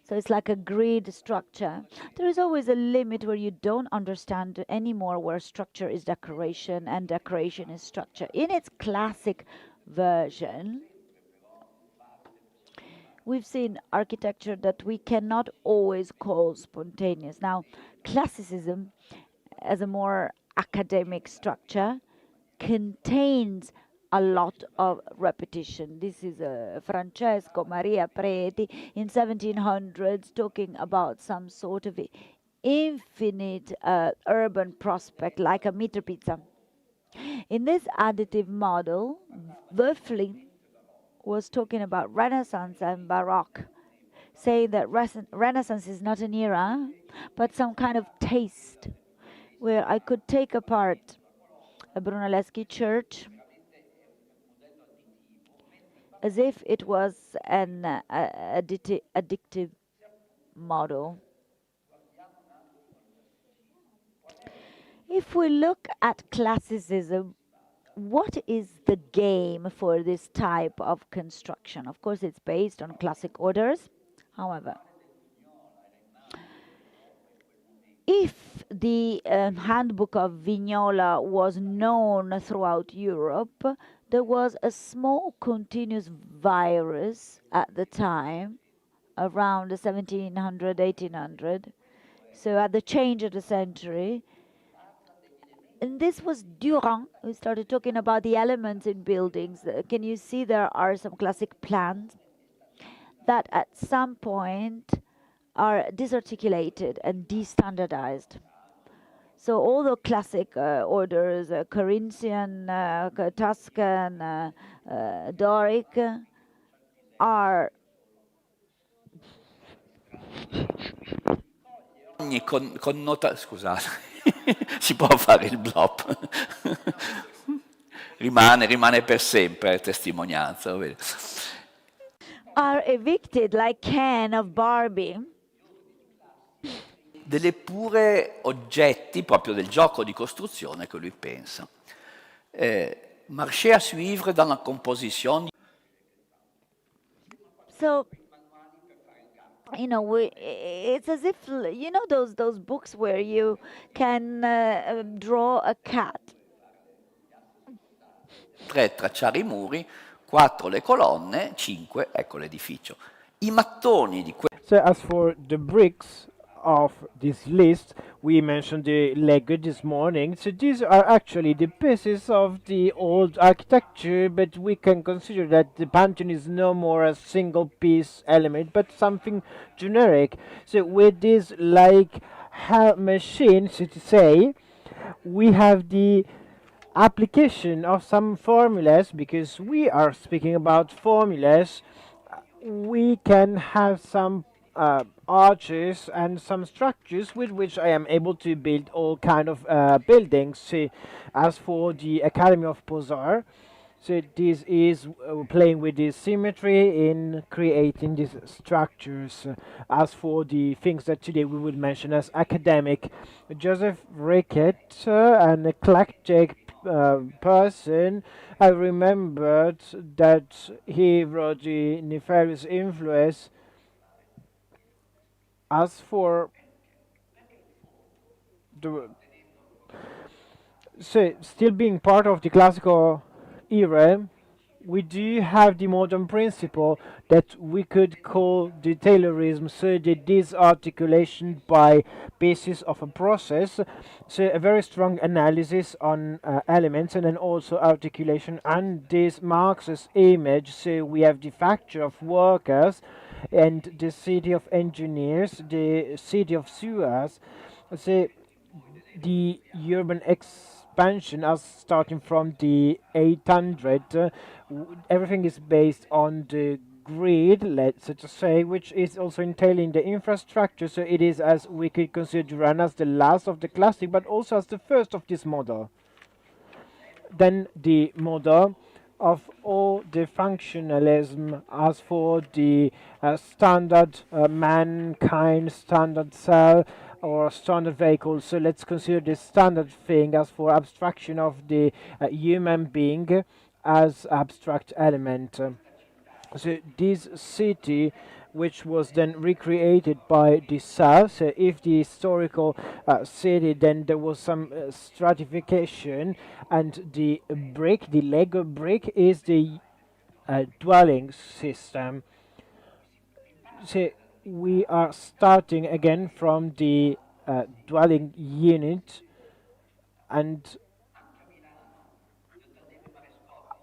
Speaker 7: So it's like a grid structure. There is always a limit where you don't understand anymore where structure is decoration and decoration is structure. In its classic version, we've seen architecture that we cannot always call spontaneous. Now, classicism, as a more academic structure, contains a lot of repetition. This is Francesco Maria Preti in 1700s talking about some sort of infinite urban prospect like a Mitterpizza. In this additive model, Wöffling was talking about Renaissance and Baroque, saying that Renaissance is not an era, but some kind of taste, where I could take apart a Brunelleschi church as if it was an addictive model. If we look at classicism, what is the game for this type of construction? Of course, it's based on classic orders. However, if the handbook of Vignola was known throughout Europe, there was a small continuous virus at the time, around 1700, 1800. So at the change of the century, and this was Durand who started talking about the elements in buildings. Can you see there are some classic plans that at some point are disarticulated and destandardized. So all the classic orders, Corinthian, Tuscan, Doric, are
Speaker 6: scusate, si può fare il blop. rimane per sempre testimonianza. Vedi?
Speaker 7: Are evicted like Ken of Barbie.
Speaker 6: Delle pure oggetti proprio del gioco di costruzione che lui pensa. Marcher à suivre dans la composition.
Speaker 7: So, you know, it's as if, you know, those books where you can draw a cat.
Speaker 6: 3 tracciare i muri, 4 le colonne, 5 ecco l'edificio. I mattoni di
Speaker 8: So as for the bricks of this list, we mentioned the Lego this morning. So these are actually the pieces of the old architecture, but we can consider that the Pantheon is no more a single piece element, but something generic. So with this like machine, so to say, we have the application of some formulas, because we are speaking about formulas. We can have some arches and some structures with which I am able to build all kind of buildings. So, as for the Academy of Beaux-Arts, so this is playing with the symmetry in creating these structures. As for the things that today we would mention as academic, Joseph Rickett, an eclectic person, I remembered that he wrote the Nefarious Influence. As for the still being part of the classical era, we do have the modern principle that we could call the Taylorism, so the disarticulation by basis of a process, so a very strong analysis on elements and then also articulation, and this Marxist image. So we have the factory of workers and the city of engineers, the city of sewers. So the urban expansion as starting from the 800, everything is based on the grid, let's just say, which is also entailing the infrastructure. So it is, as we could consider Duran as the last of the classic, but also as the first of this model. Then the model of all the functionalism, as for the standard mankind, standard cell, or standard vehicle. So let's consider the standard thing as for abstraction of the human being as abstract element. So this city, which was then recreated by the South, so if the historical city, then there was some stratification, and the brick, the Lego brick, is the dwelling system. So we are starting again from the dwelling unit, and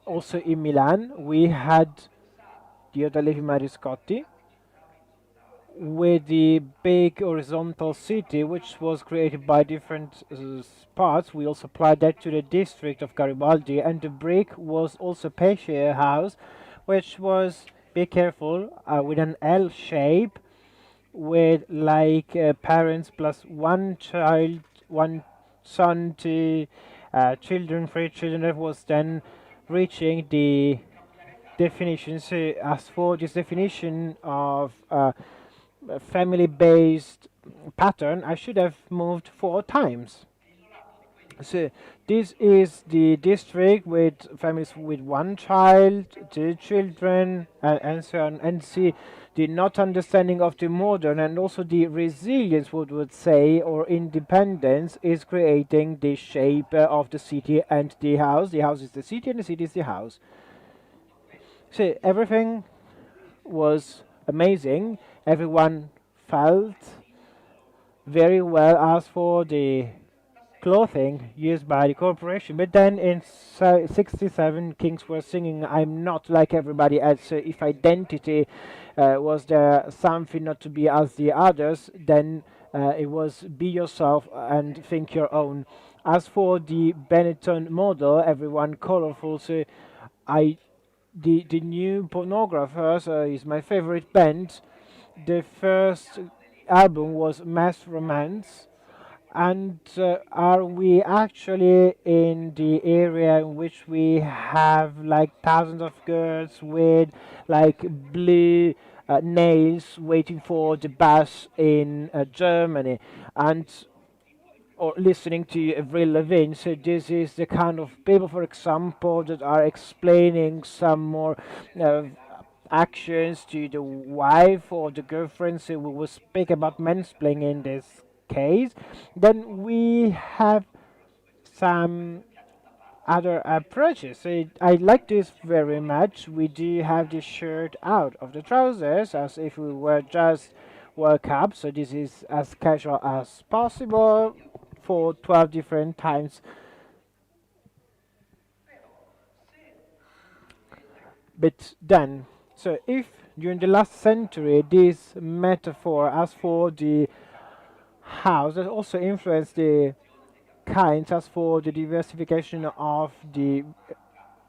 Speaker 8: also in Milan we had the Levi Mariscotti with the big horizontal city, which was created by different parts. We also applied that to the district of Garibaldi, and the brick was also Teixeira house, which was, be careful, with an L shape, with like parents plus one child, one son to children, 3 children. That was then reaching the definition. So as for this definition of family-based pattern, I should have moved 4 times. So this is the district with families with 1 child, 2 children, and so on. And see the not understanding of the modern, and also the resilience, what would say, or independence, is creating the shape of the city and the house. The house is the city and the city is the house. So everything was amazing. Everyone felt very well. As for the clothing used by the corporation, but then in 67 kings were singing "I'm not like everybody else." So if identity was there something not to be as the others, then it was be yourself and think your own. As for the Benetton model, everyone colorful. So the new Pornographers is my favorite band. The first album was Mass Romance, And are we actually in the area in which we have like thousands of girls with like blue nails waiting for the bus in Germany, and or listening to Avril Lavigne? So this is the kind of people, for example, that are explaining some more uh, actions to the wife or the girlfriend. So we will speak about mansplaining in this case. Then we have some other approaches. So I like this very much. We do have the shirt out of the trousers as if we were just woke up. So this is as casual as possible for 12 different times. But then, so if during the last century this metaphor as for the house that also influenced the kinds as for the diversification of the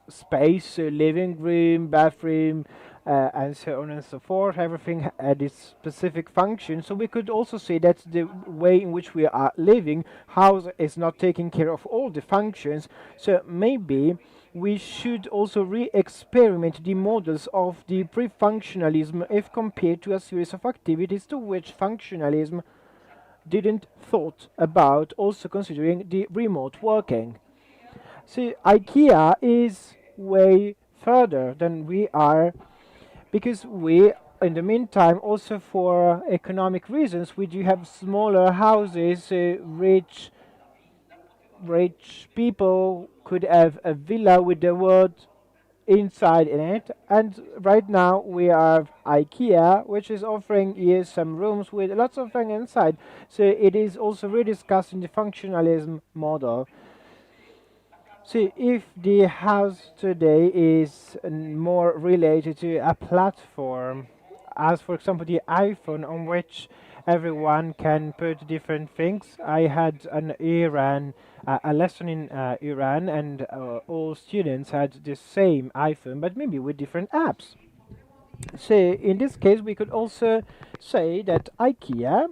Speaker 8: space, so living room, bathroom, and so on and so forth. Everything had its specific function. So we could also say that the way in which we are living, house is not taking care of all the functions. So maybe we should also re-experiment the models of the pre-functionalism if compared to a series of activities to which functionalism didn't thought about, also considering the remote working. See, IKEA is way further than we are, because we, in the meantime, also for economic reasons, we do have smaller houses. Rich people could have a villa with the word inside in it, and right now we have IKEA, which is offering here some rooms with lots of things inside. So it is also rediscussing the functionalism model. See, if the house today is more related to a platform, as for example the iPhone, on which everyone can put different things. I had a lesson in Iran, and all students had the same iPhone, but maybe with different apps. So in this case, we could also say that IKEA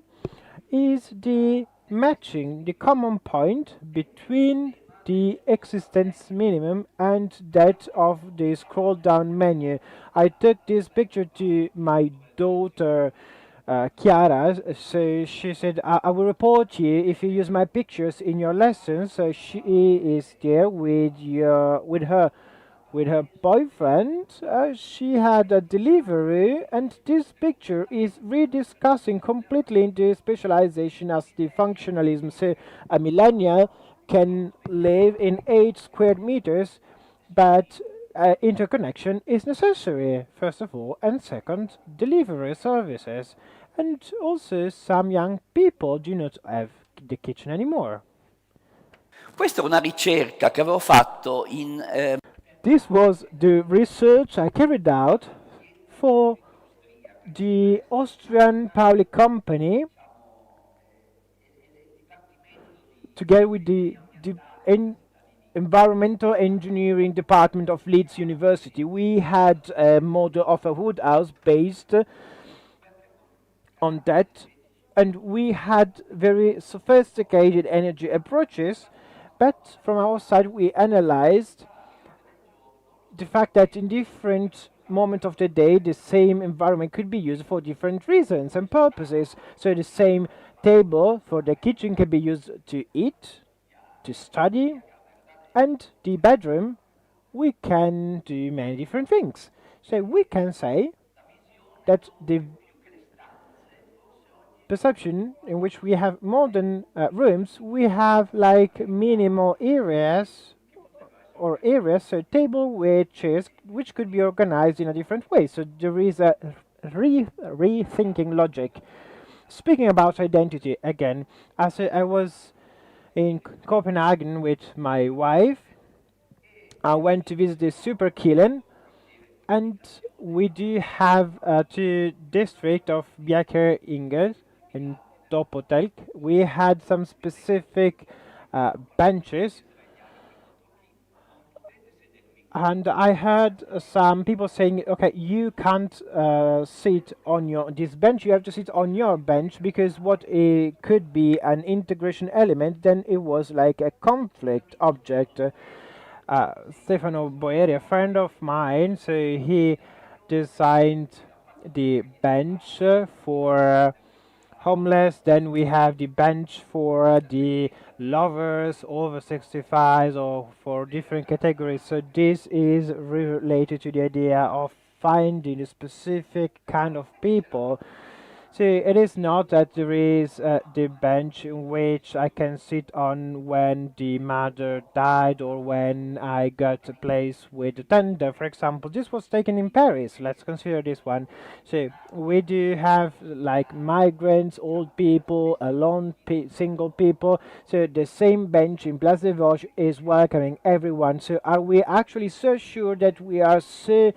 Speaker 8: is the matching, the common point between the existence minimum and that of the scroll down menu. I took this picture to my daughter Chiara, so she said, I will report you if you use my pictures in your lessons. So she is there with her boyfriend. She had a delivery, and this picture is rediscussing completely into specialization as the functionalism. So a millennial can live in 8 square meters, but interconnection is necessary, first of all, and second, delivery services. And also, some young people do not have the kitchen anymore.
Speaker 6: Questa è una ricerca che avevo fatto in...
Speaker 8: This was the research I carried out for the Austrian public company together with the environmental engineering department of Leeds University. We had a model of a wood house based on that, and we had very sophisticated energy approaches, but from our side we analyzed the fact that in different moments of the day the same environment could be used for different reasons and purposes. So the same table for the kitchen can be used to eat, to study, and the bedroom we can do many different things. So we can say that the perception in which we have modern rooms, we have like minimal areas, so table with chairs which could be organized in a different way. So there is a rethinking logic. Speaking about identity again, as I was in Copenhagen with my wife, I went to visit the Superkillen, and we do have two districts of Bjerke Inge and Dopotelk. We had some specific benches. And I heard some people saying, okay, you can't sit on this bench, you have to sit on your bench, because what it could be an integration element, then it was like a conflict object. Stefano Boeri, a friend of mine, so he designed the bench for homeless. Then we have the bench for the lovers over 65s, or for different categories. So this is related to the idea of finding a specific kind of people. So it is not that there is the bench in which I can sit on when the mother died, or when I got a place with the tender, for example. This was taken in Paris. Let's consider this one. So we do have like migrants, old people, alone single people. So the same bench in Place des Vosges is welcoming everyone. So are we actually so sure that we are so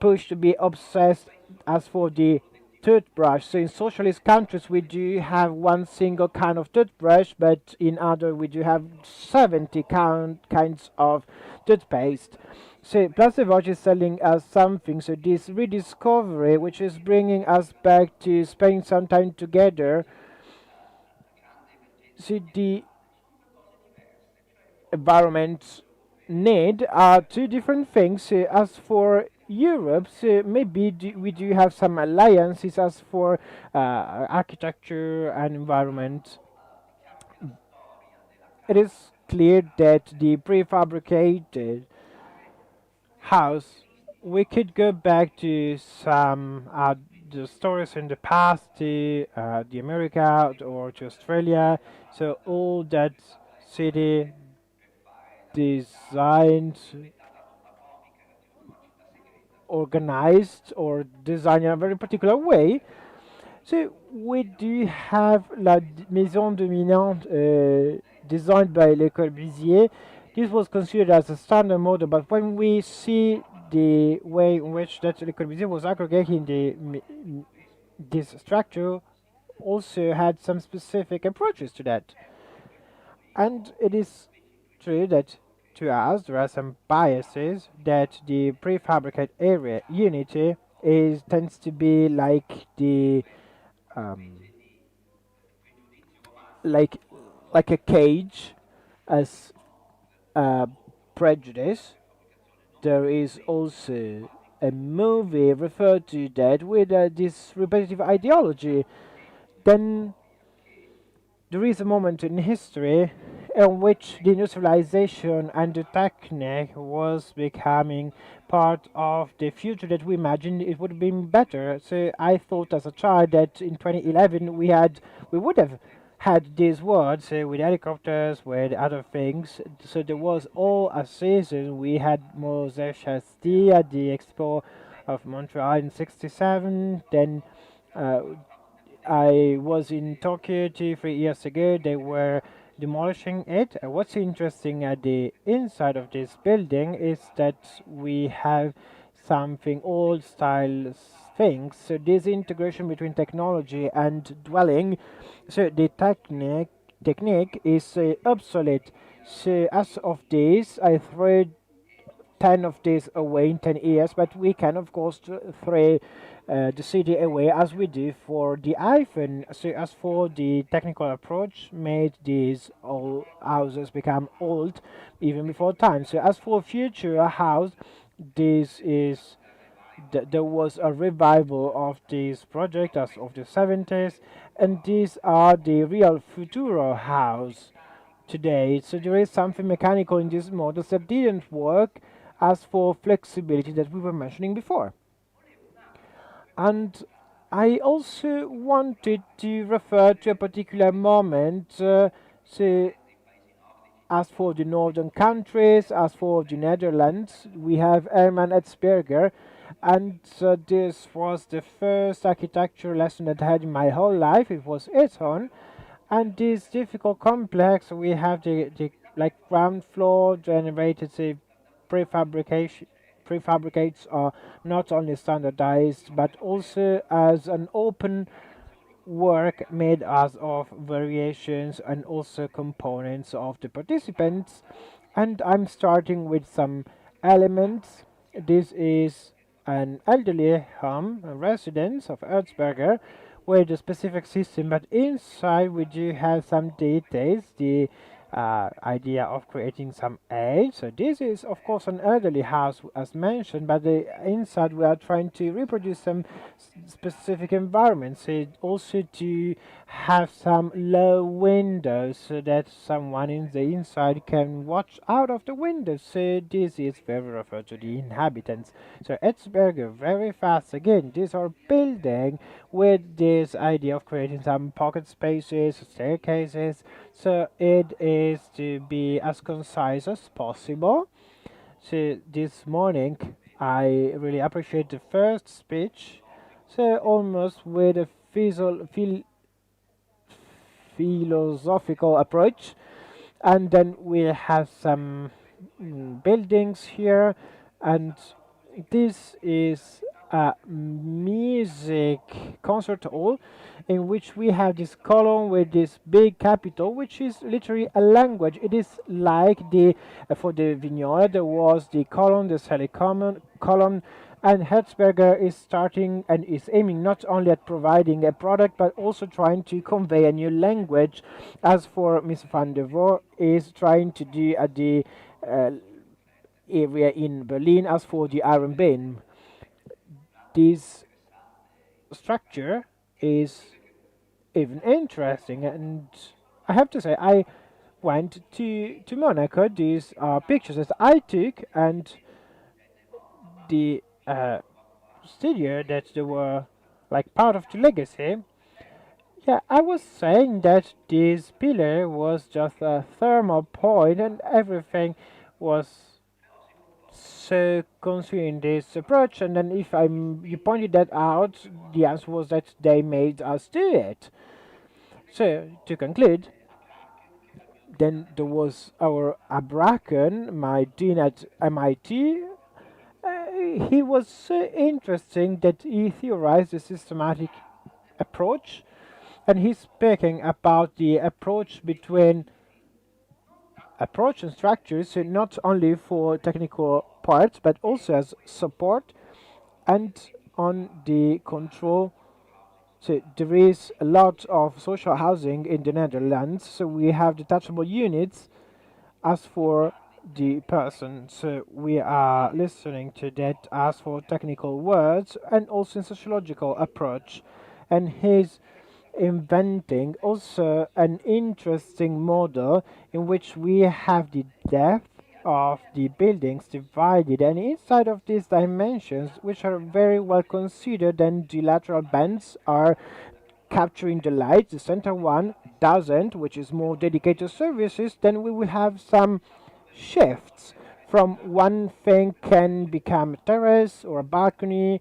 Speaker 8: pushed to be obsessed as for the toothbrush? So in socialist countries we do have one single kind of toothbrush, but in other we do have 70 kinds of toothpaste. So Place des Vosges is selling us something, so this rediscovery which is bringing us back to spending some time together. So the environment need are two different things. As for Europe, so maybe we do have some alliances as for architecture and environment. It is clear that the prefabricated house, we could go back to some the stories in the past, to the America or to Australia. So all that city designed, organized, or designed in a very particular way. So we do have la Maison Dominante designed by Le Corbusier. This was considered as a standard model, but when we see the way in which that Le Corbusier was aggregating this structure, also had some specific approaches to that. And it is true that to us there are some biases, that the prefabricated area unity tends to be like the like a cage as prejudice. There is also a movie referred to that with this repetitive ideology. Then there is a moment in history in which the industrialization and the technique was becoming part of the future that we imagined it would have been better. So I thought as a child that in 2011 we would have had these words with helicopters, with other things. So there was all a season. We had Mosè Chasti at the Expo of Montreal in '67. Then I was in Tokyo 2-3 years ago. They were demolishing it. What's interesting at the inside of this building is that we have something old style things. So this integration between technology and dwelling. So the technique is obsolete. So as of this, I threw 10 of these away in 10 years, but we can of course throw the city away as we do for the iPhone. So as for the technical approach, made these old houses become old even before time. So as for future house, this is there was a revival of this project as of the 70s, and these are the real futuro house today. So there is something mechanical in these models that didn't work as for flexibility that we were mentioning before. And I also wanted to refer to a particular moment. So as for the northern countries, as for the Netherlands, we have Herman Etzberger, and this was the first architecture lesson that I had in my whole life. It was its own, and this difficult complex, we have the like ground floor generated, say, prefabricates are not only standardized but also as an open work made as of variations and also components of the participants. And I'm starting with some elements. This is an elderly home, a residence of Erzberger, with a specific system, but inside we do have some details, the idea of creating some age. So this is of course an elderly house as mentioned, but the inside we are trying to reproduce some specific environments. So also to have some low windows so that someone in the inside can watch out of the window. So this is very referred to the inhabitants. So Erzberger very fast again. These are building with this idea of creating some pocket spaces, staircases. So it is to be as concise as possible. So this morning I really appreciate the first speech. So almost with a philosophical approach, and then we have some buildings here, and this is a music concert hall in which we have this column with this big capital, which is literally a language. It is like the for the Vignola there was the column, the Sally column, and Herzberger is starting and is aiming not only at providing a product but also trying to convey a new language. As for Miss van der Voort is trying to do at the area in Berlin as for the Iron Beam. This structure is even interesting, and I have to say I went to Monaco. These are pictures that I took, and the studio that they were like part of the legacy. Yeah, I was saying that this pillar was just a thermal point and everything was so considering this approach, and then if you pointed that out, the answer was that they made us do it. So to conclude, then there was our Abraken, my dean at MIT. He was so interesting that he theorized a systematic approach, and he's speaking about the approach between approach and structures, so not only for technical parts but also as support and on the control. So there is a lot of social housing in the Netherlands, so we have detachable units as for the person. So we are listening to that as for technical words and also in sociological approach, and he's inventing also an interesting model in which we have the depth of the buildings divided, and inside of these dimensions, which are very well considered, and the lateral bands are capturing the light, the center one doesn't, which is more dedicated services. Then we will have some shifts from one thing can become a terrace or a balcony,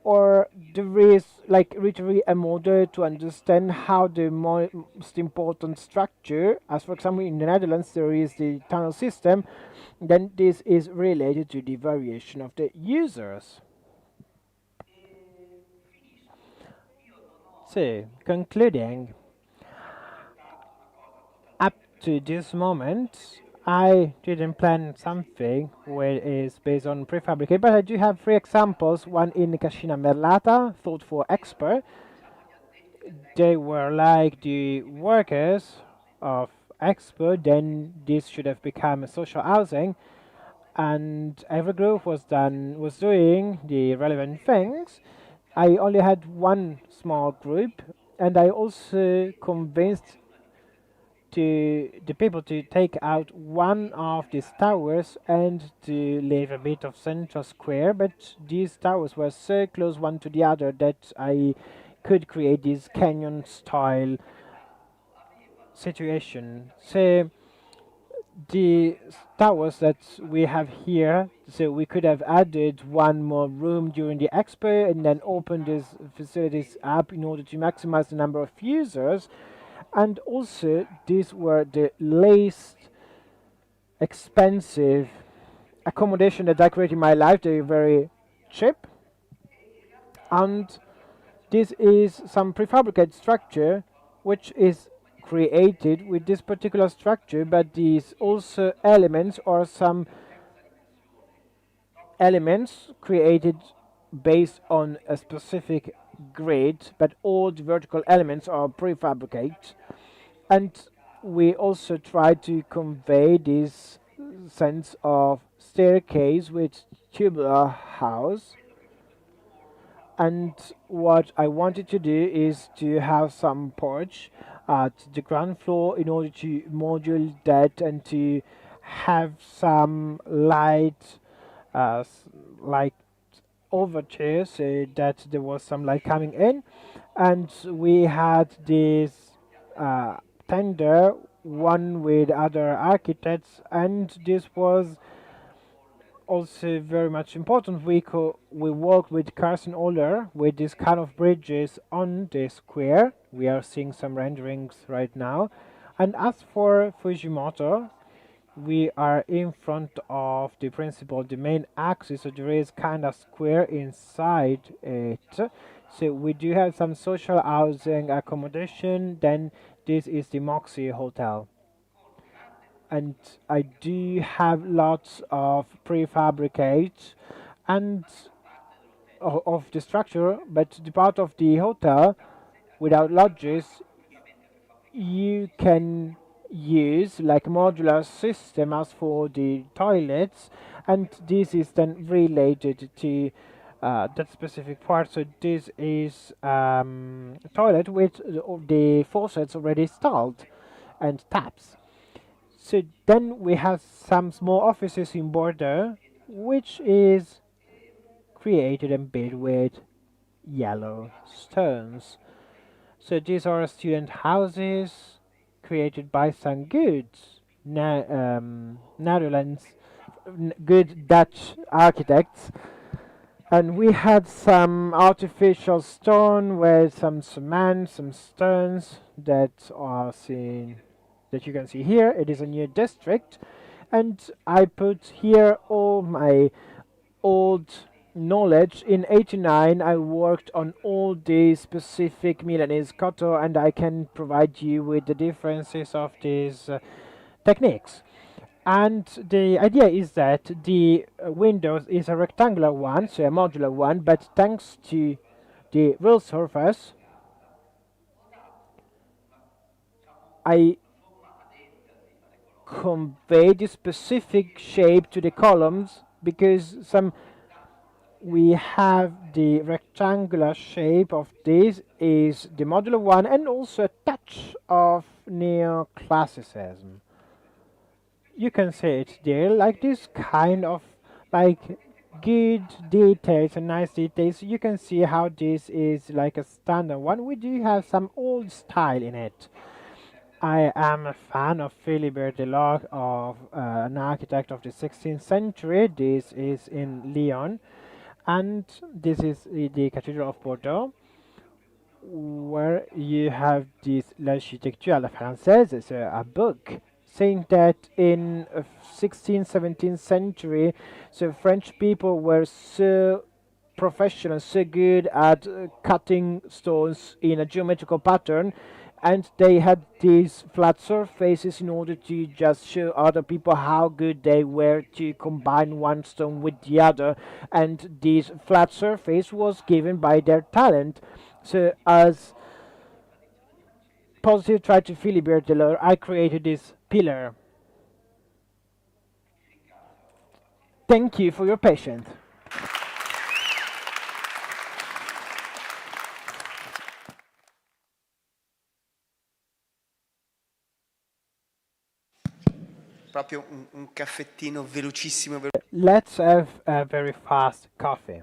Speaker 8: or there is like literally a model to understand how the most important structure, as for example in the Netherlands there is the tunnel system, then this is related to the variation of the users. So, concluding, up to this moment, I didn't plan something which is based on prefabricated, but I do have 3 examples. One in Cascina Merlata, thought for expert. They were like the workers of expert, then this should have become a social housing, and every group was doing the relevant things. I only had one small group, and I also convinced the people to take out one of these towers and to leave a bit of central square, but these towers were so close one to the other that I could create this canyon style situation. So the towers that we have here, so we could have added one more room during the expo and then open these facilities up in order to maximize the number of users. And also these were the least expensive accommodation that I created in my life. They're very cheap, and this is some prefabricated structure which is created with this particular structure, but these also elements or some elements created based on a specific grid, but all the vertical elements are prefabricated. And we also try to convey this sense of staircase with tubular house. And what I wanted to do is to have some porch at the ground floor in order to module that and to have some light, like overture, so that there was some light coming in. And we had this tender one with other architects, and this was also very much important. We worked with Carson Oller with these kind of bridges on the square. We are seeing some renderings right now. And as for Fujimoto, we are in front of the principal, the main axis, so there is kind of square inside it. So we do have some social housing accommodation. Then this is the Moxie Hotel. And I do have lots of prefabricate and of the structure, but the part of the hotel without lodges you can use like a modular system as for the toilets, and this is then related to that specific part. So this is a toilet with the faucets already installed and taps. So then we have some small offices in Bordeaux, which is created and built with yellow stones. So these are student houses created by some good Netherlands, good Dutch architects. And we had some artificial stone with some cement, some stones that are seen, that you can see here. It is a new district, and I put here all my old knowledge. In '89 I worked on all the specific Milanese cotto, and I can provide you with the differences of these techniques. And the idea is that the windows is a rectangular one, so a modular one, but thanks to the real surface I convey the specific shape to the columns, because we have the rectangular shape of this is the modular one, and also a touch of neoclassicism. You can see it there, like this kind of like good details and nice details. You can see how this is like a standard one. We do have some old style in it. I am a fan of Philibert Delorme, of an architect of the 16th century. This is in Lyon, and this is the Cathedral of Bordeaux, where you have this L'Architecture à la Française, so a book saying that in 16th, 17th century, so French people were so professional, so good at cutting stones in a geometrical pattern, and they had these flat surfaces in order to just show other people how good they were to combine one stone with the other, and this flat surface was given by their talent. So as positive tried to Philibert Delorme, I created this pillar. Thank you for your patience.
Speaker 9: Proprio un caffettino velocissimo.
Speaker 8: Let's have a very fast coffee.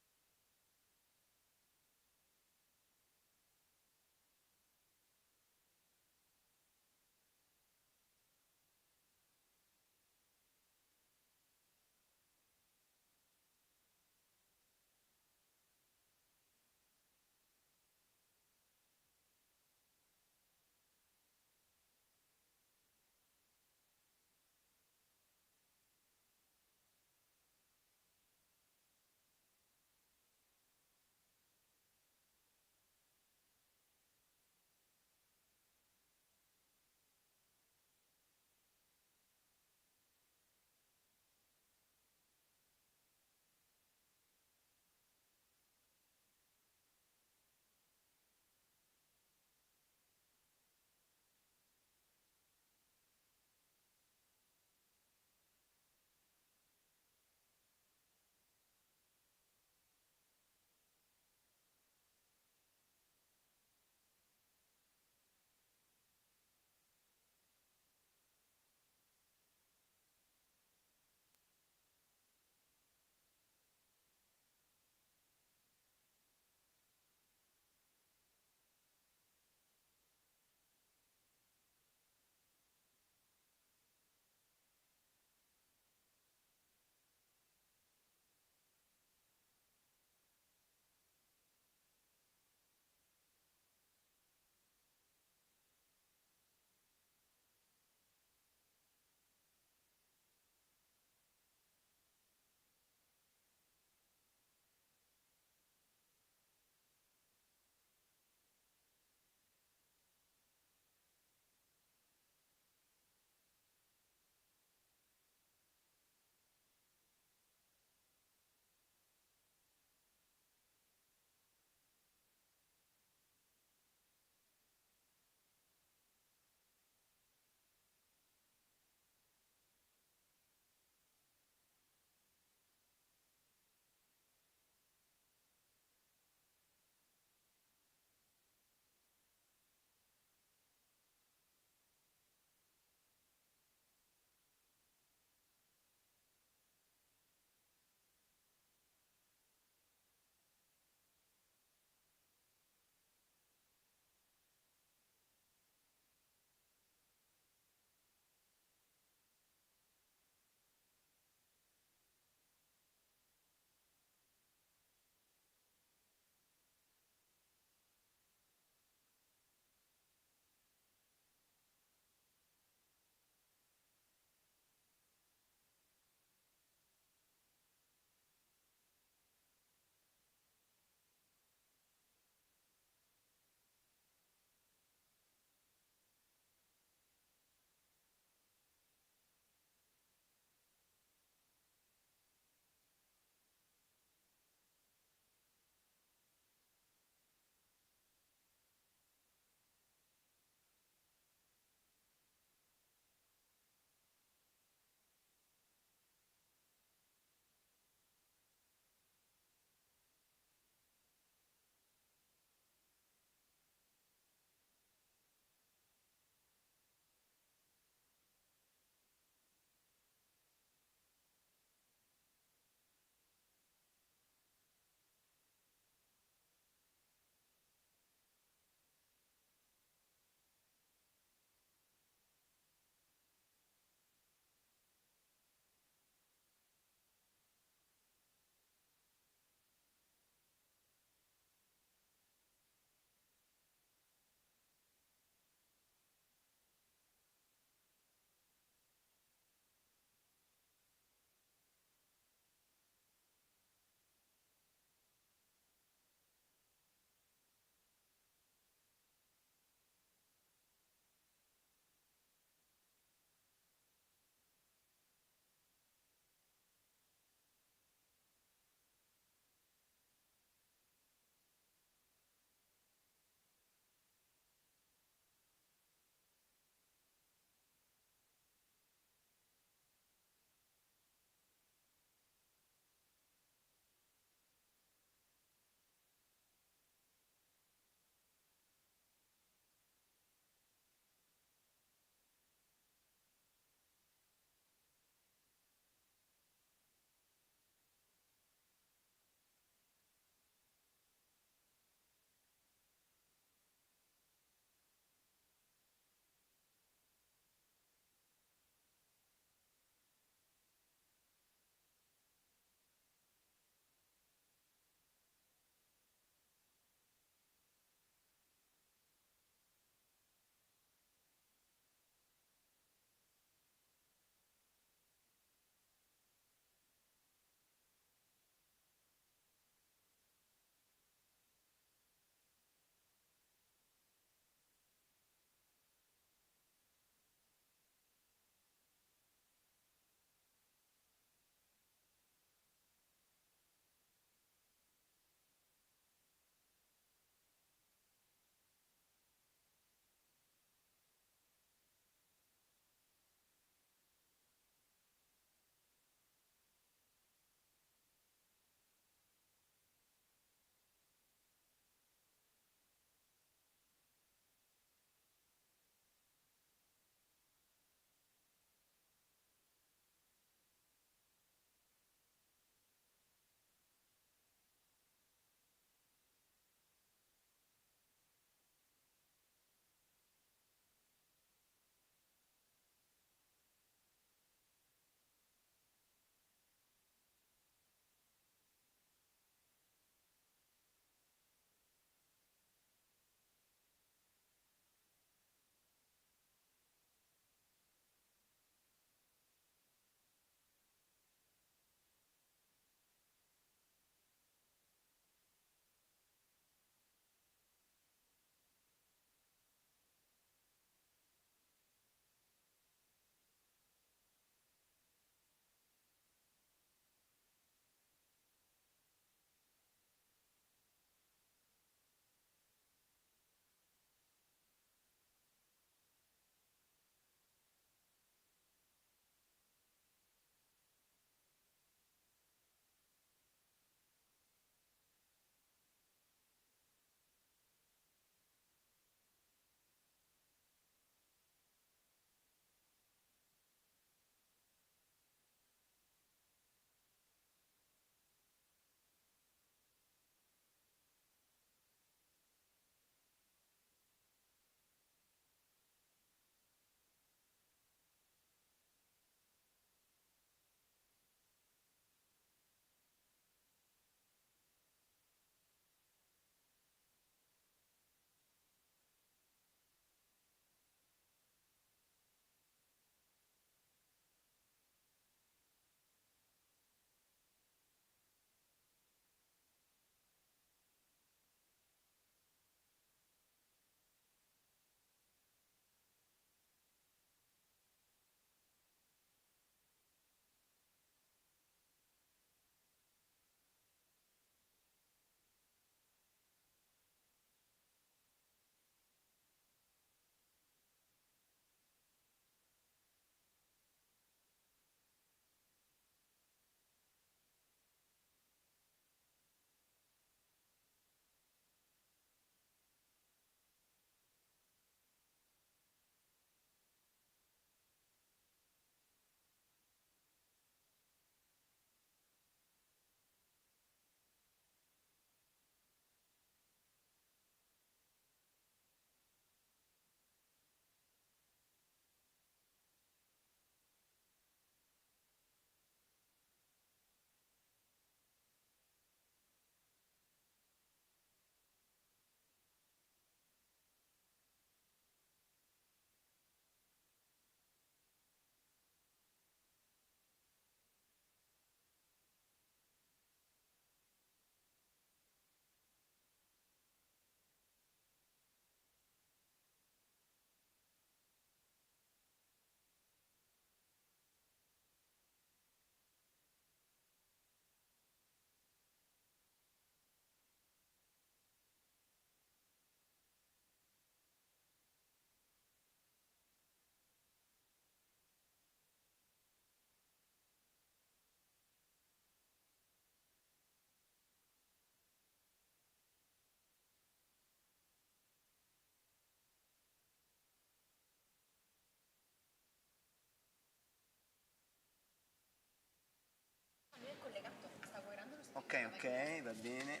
Speaker 9: ok, va bene.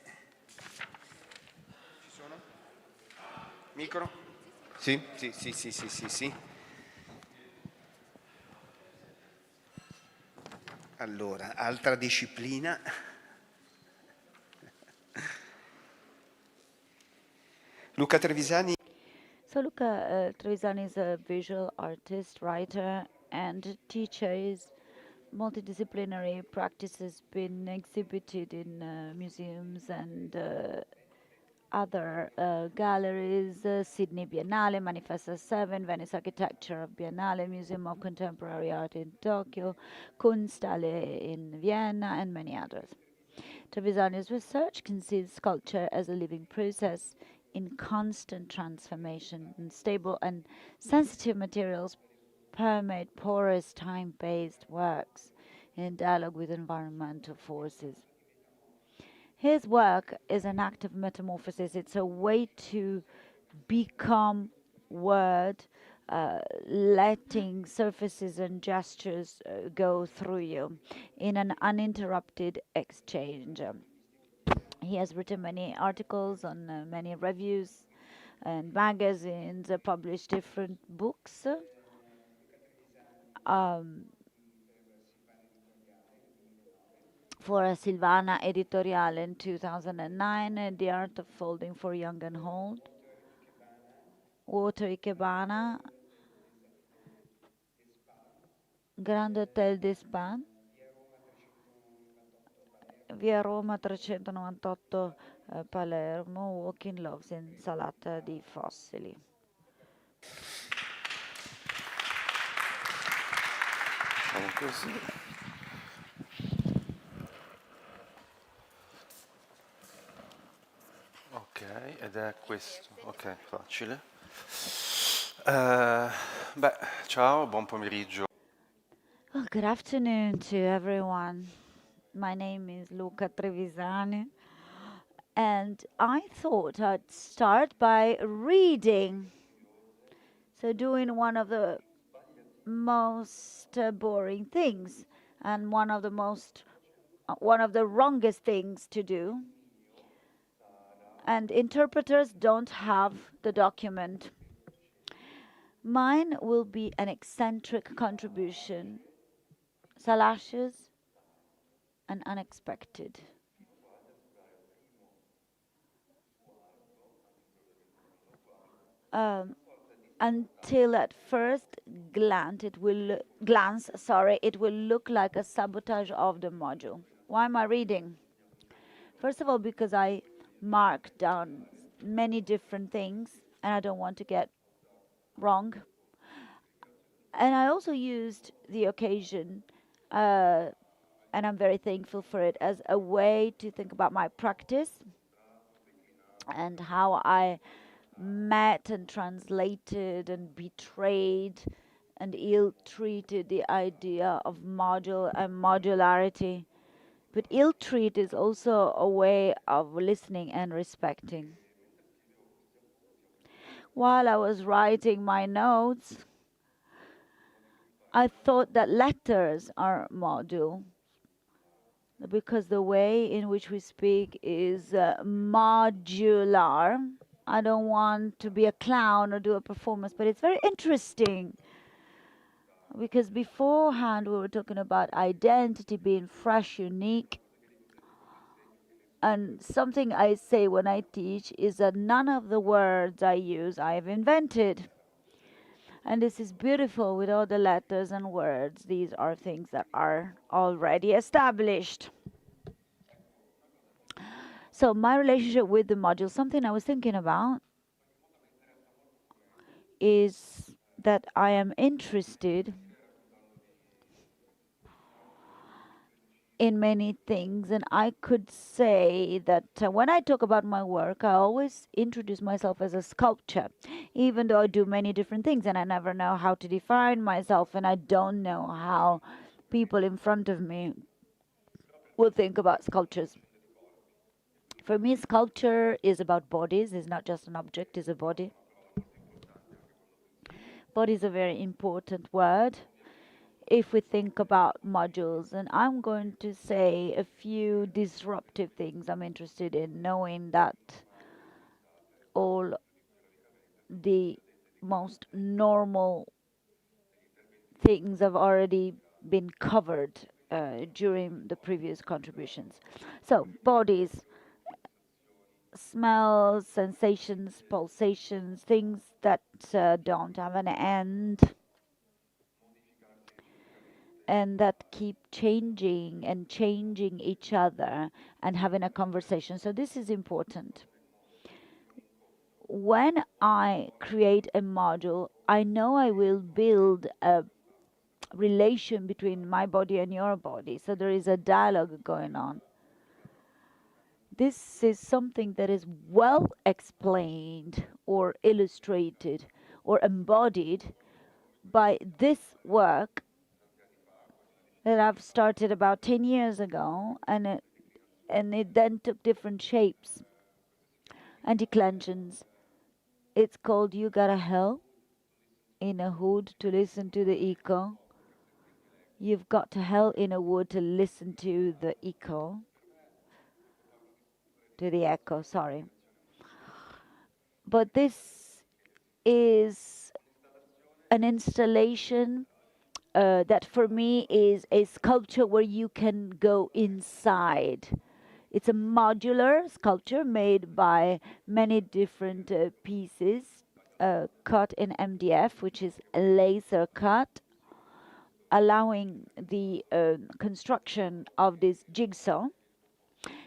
Speaker 9: Ci sono? Micro? Sì. Allora, altra disciplina. Luca Trevisani.
Speaker 7: So Luca Trevisani is a visual artist, writer, and teacher. His multidisciplinary practice has been exhibited in museums and other galleries, Sydney Biennale, Manifesta 7, Venice Architecture Biennale, Museum of Contemporary Art in Tokyo, Kunsthalle in Vienna, and many others. Trevisani's research concedes sculpture as a living process in constant transformation, and stable and sensitive materials permeate porous, time-based works in dialogue with environmental forces. His work is an act of metamorphosis. It's a way to become word, letting surfaces and gestures go through you in an uninterrupted exchange. He has written many articles on many reviews and magazines, published different books. For a Sylvain editorial in 2009, The Art of Folding for Young and Old, Water Ikebana, Grand Hotel d'Espagne, Via Roma 398 Palermo, Walking Loves, Insalata di Fossili.
Speaker 2: Così. Ok, ed è questo. Ok, facile. Ciao, buon pomeriggio.
Speaker 7: Well, good afternoon to everyone. My name is Luca Trevisani, and I thought I'd start by reading. So doing one of the most boring things and one of the wrongest things to do. And interpreters don't have the document. Mine will be an eccentric contribution, salacious and unexpected. Until at first glance it will look like a sabotage of the module. Why am I reading? First of all, because I marked down many different things and I don't want to get wrong. And I also used the occasion, and I'm very thankful for it, as a way to think about my practice and how I met and translated and betrayed and ill-treated the idea of module and modularity. But ill-treat is also a way of listening and respecting. While I was writing my notes, I thought that letters are module, because the way in which we speak is modular. I don't want to be a clown or do a performance, but it's very interesting because beforehand we were talking about identity being fresh, unique. And something I say when I teach is that none of the words I use I have invented. And this is beautiful with all the letters and words. These are things that are already established. So my relationship with the module, something I was thinking about is that I am interested in many things, and I could say that when I talk about my work, I always introduce myself as a sculptor, even though I do many different things and I never know how to define myself, and I don't know how people in front of me will think about sculptures. For me, sculpture is about bodies. It's not just an object, it's a body. Body is a very important word. if we think about modules. And I'm going to say a few disruptive things I'm interested in, knowing that all the most normal things have already been covered during the previous contributions. So, bodies, smells, sensations, pulsations, things that don't have an end and that keep changing and changing each other and having a conversation. So this is important. When I create a module, I know I will build a relation between my body and your body. So there is a dialogue going on. This is something that is well explained or illustrated or embodied by this work that I've started about 10 years ago, and it then took different shapes and declensions. It's called You Got a Hell in a Hood to Listen to the Echo. You've got to hell in a wood to listen to the echo. To the echo, sorry. But this is an installation that for me is a sculpture where you can go inside. It's a modular sculpture made by many different pieces cut in MDF, which is laser cut, allowing the construction of this jigsaw.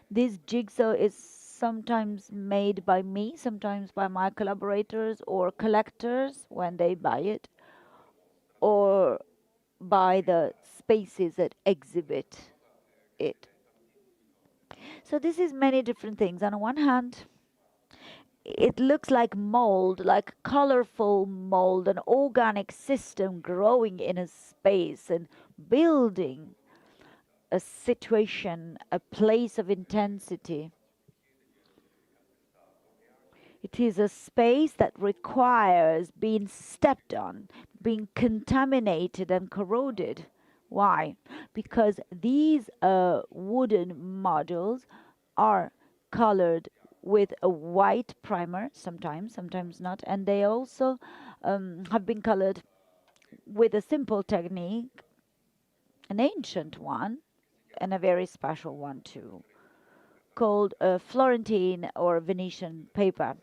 Speaker 7: This jigsaw is sometimes made by me, sometimes by my collaborators or collectors when they buy it, or by the spaces that exhibit it. So this is many different things. On one hand, it looks like mold, like colorful mold, an organic system growing in a space and building a situation, a place of intensity. It is a space that requires being stepped on, being contaminated and corroded. Why? Because these wooden modules are colored with a white primer, sometimes not, and they also have been colored with a simple technique, an ancient one, and a very special one too, called Florentine or Venetian paper,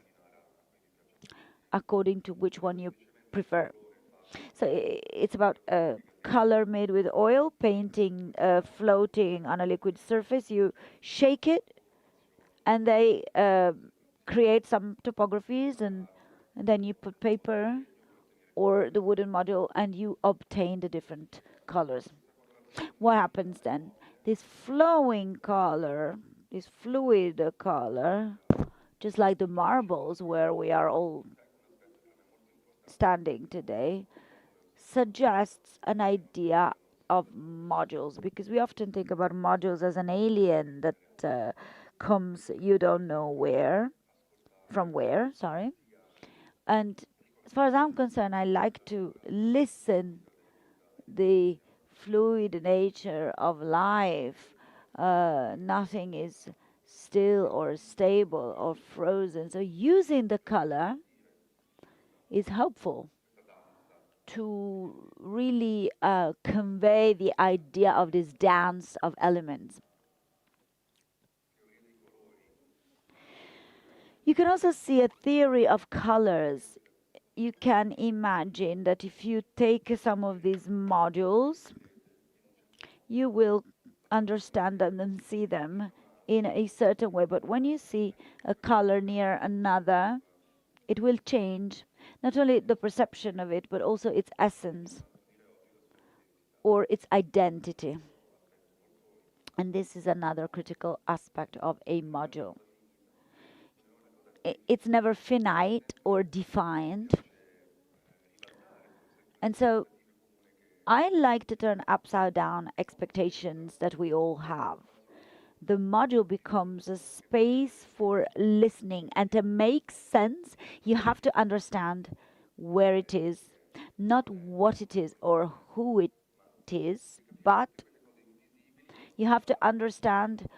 Speaker 7: according to which one you prefer. So it's about color made with oil, painting floating on a liquid surface. You shake it, and they create some topographies, and then you put paper or the wooden module, and you obtain the different colors. What happens then? This flowing color, this fluid color, just like the marbles where we are all standing today, suggests an idea of modules, because we often think about modules as an alien that comes you don't know from where, sorry. And as far as I'm concerned, I like to listen the fluid nature of life. Nothing is still or stable or frozen. So using the color is helpful to really convey the idea of this dance of elements. You can also see a theory of colors. You can imagine that if you take some of these modules, you will understand them and see them in a certain way. But when you see a color near another, it will change not only the perception of it, but also its essence or its identity. And this is another critical aspect of a module. It's never finite or defined. And so I like to turn upside down expectations that we all have. The module becomes a space for listening, and to make sense, you have to understand where it is, not what it is or who it it is, but you have to understand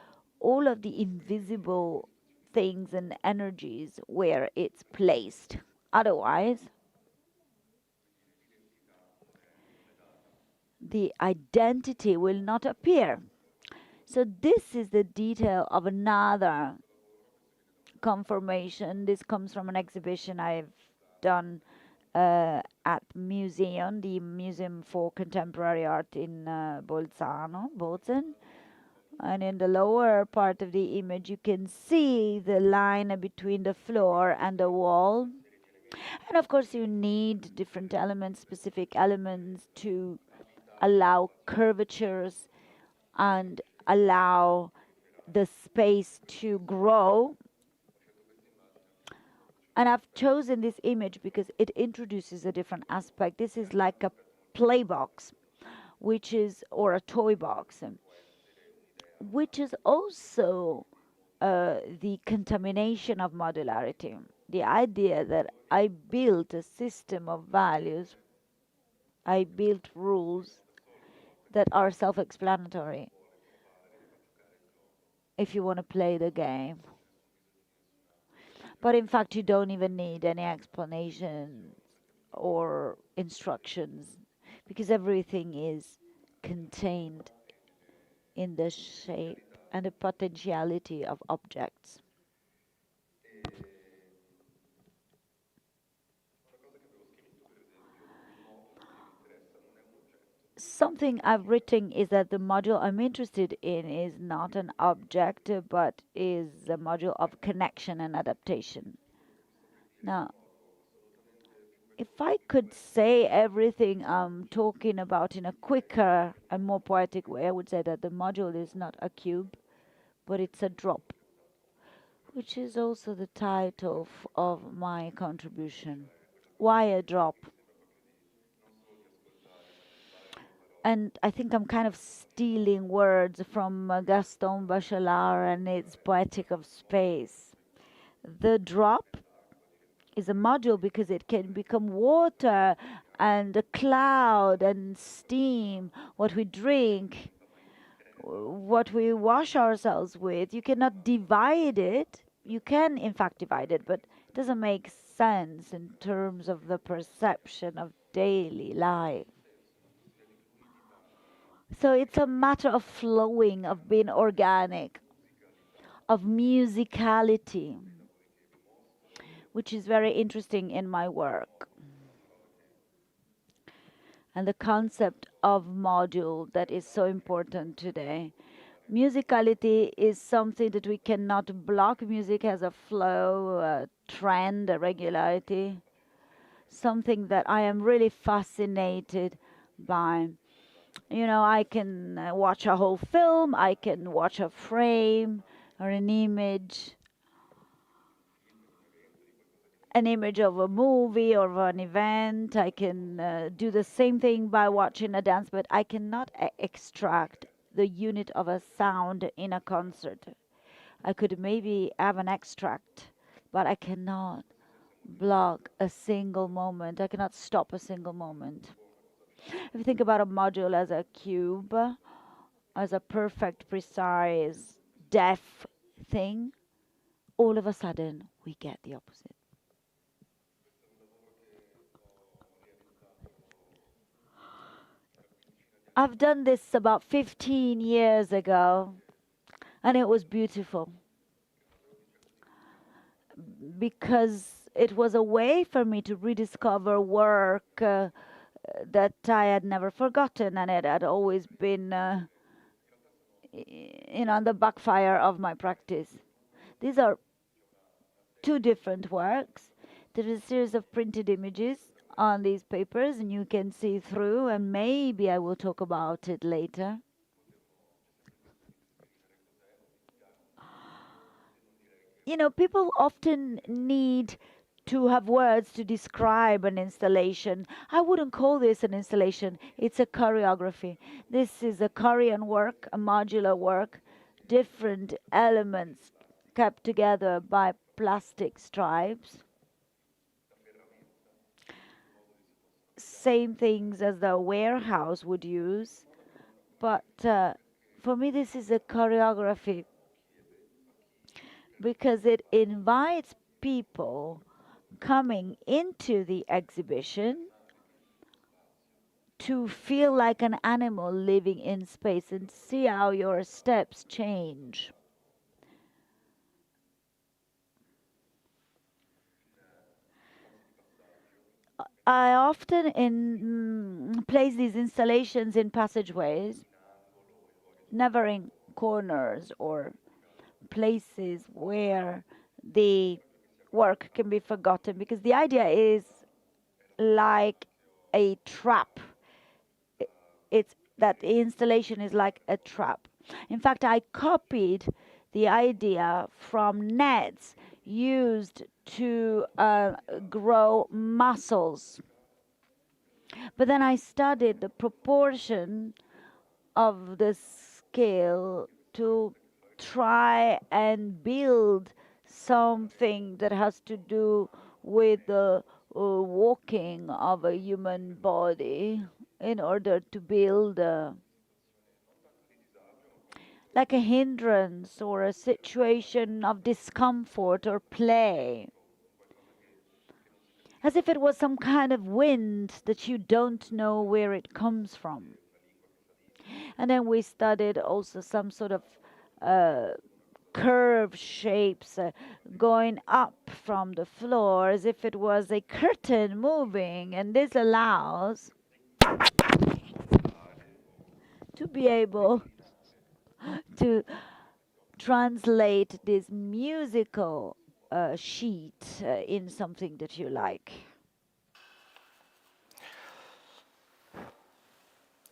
Speaker 7: all of the invisible things and energies where it's placed. Otherwise, the identity will not appear. So this is the detail of another confirmation. This comes from an exhibition I've done at Museum, the Museum for Contemporary Art in Bolzano. And in the lower part of the image, you can see the line between the floor and the wall. And of course, you need different elements, specific elements to allow curvatures and allow the space to grow. And I've chosen this image because it introduces a different aspect. This is like a play box, or a toy box, which is also the contamination of modularity. The idea that I built a system of values, I built rules that are self-explanatory if you want to play the game. But in fact, you don't even need any explanations or instructions because everything is contained in the shape and the potentiality of objects. Something I've written is that the module I'm interested in is not an object, but is a module of connection and adaptation. Now, if I could say everything I'm talking about in a quicker and more poetic way, I would say that the module is not a cube, but it's a drop, which is also the title of my contribution. Why a drop? And I think I'm kind of stealing words from Gaston Bachelard and its Poetic of Space. The drop is a module because it can become water and a cloud and steam, what we drink, what we wash ourselves with. You cannot divide it. You can, in fact, divide it, but it doesn't make sense in terms of the perception of daily life. So it's a matter of flowing, of being organic, of musicality, which is very interesting in my work. And the concept of module that is so important today. Musicality is something that we cannot block. Music has a flow, a trend, a regularity, something that I am really fascinated by. You know, I can watch a whole film, I can watch a frame or an image of a movie or of an event. I can do the same thing by watching a dance, but I cannot extract the unit of a sound in a concert. I could maybe have an extract, but I cannot block a single moment. I cannot stop a single moment. If you think about a module as a cube, as a perfect, precise, deaf thing, all of a sudden we get the opposite. I've done this about 15 years ago, and it was beautiful because it was a way for me to rediscover work that I had never forgotten, and it had always been on the backfire of my practice. These are two different works. There is a series of printed images on these papers, and you can see through, and maybe I will talk about it later. You know, people often need to have words to describe an installation. I wouldn't call this an installation, it's a choreography. This is a Korean work, a modular work, different elements kept together by plastic stripes. same things as the warehouse would use, but for me this is a choreography because it invites people coming into the exhibition to feel like an animal living in space and see how your steps change. I often place these installations in passageways, never in corners or places where the work can be forgotten, because the idea is like a trap. It's that the installation is like a trap. In fact, I copied the idea from nets used to grow mussels. But then I studied the proportion of the scale to try and build something that has to do with the walking of a human body in order to build like a hindrance or a situation of discomfort or play. As if it was some kind of wind that you don't know where it comes from. And then we studied also some sort of curved shapes going up from the floor as if it was a curtain moving, and this allows to be able to translate this musical sheet in something that you like.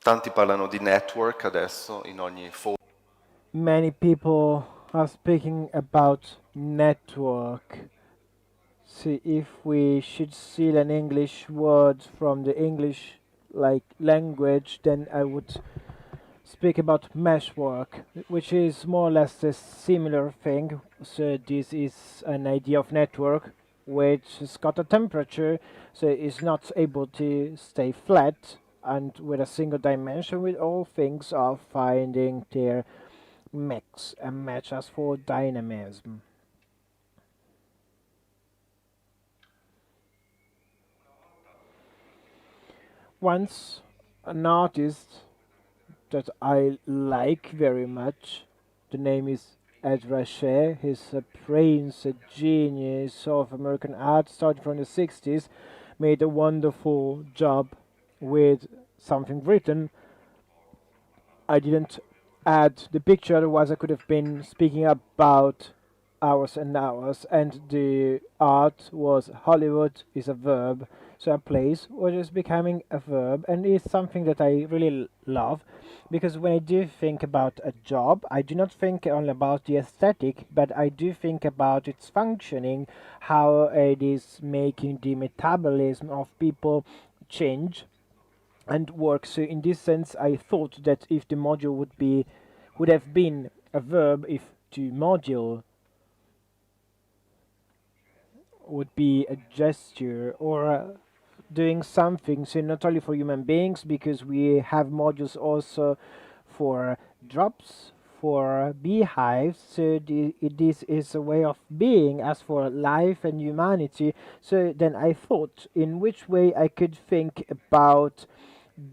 Speaker 14: Tanti parlano di network adesso in ogni
Speaker 8: Many people are speaking about network. See, if we should steal an English word from the English language, then I would speak about meshwork, which is more or less a similar thing. So this is an idea of network which has got a temperature, so it's not able to stay flat, and with a single dimension, with all things are finding their mix and match as for dynamism. Once an artist that I like very much, the name is Ed Rashe, he's a prince, a genius of American art, started from the 60s, made a wonderful job with something written. I didn't add the picture, otherwise I could have been speaking about hours and hours, and the art was Hollywood is a verb, so a place which is becoming a verb, and it's something that I really love, because when I do think about a job, I do not think only about the aesthetic, but I do think about its functioning, how it is making the metabolism of people change and work. So in this sense, I thought that if the module would have been a verb, if to module would be a gesture or doing something, so not only for human beings, because we have modules also for drops, for beehives, so this is a way of being as for life and humanity. So then I thought in which way I could think about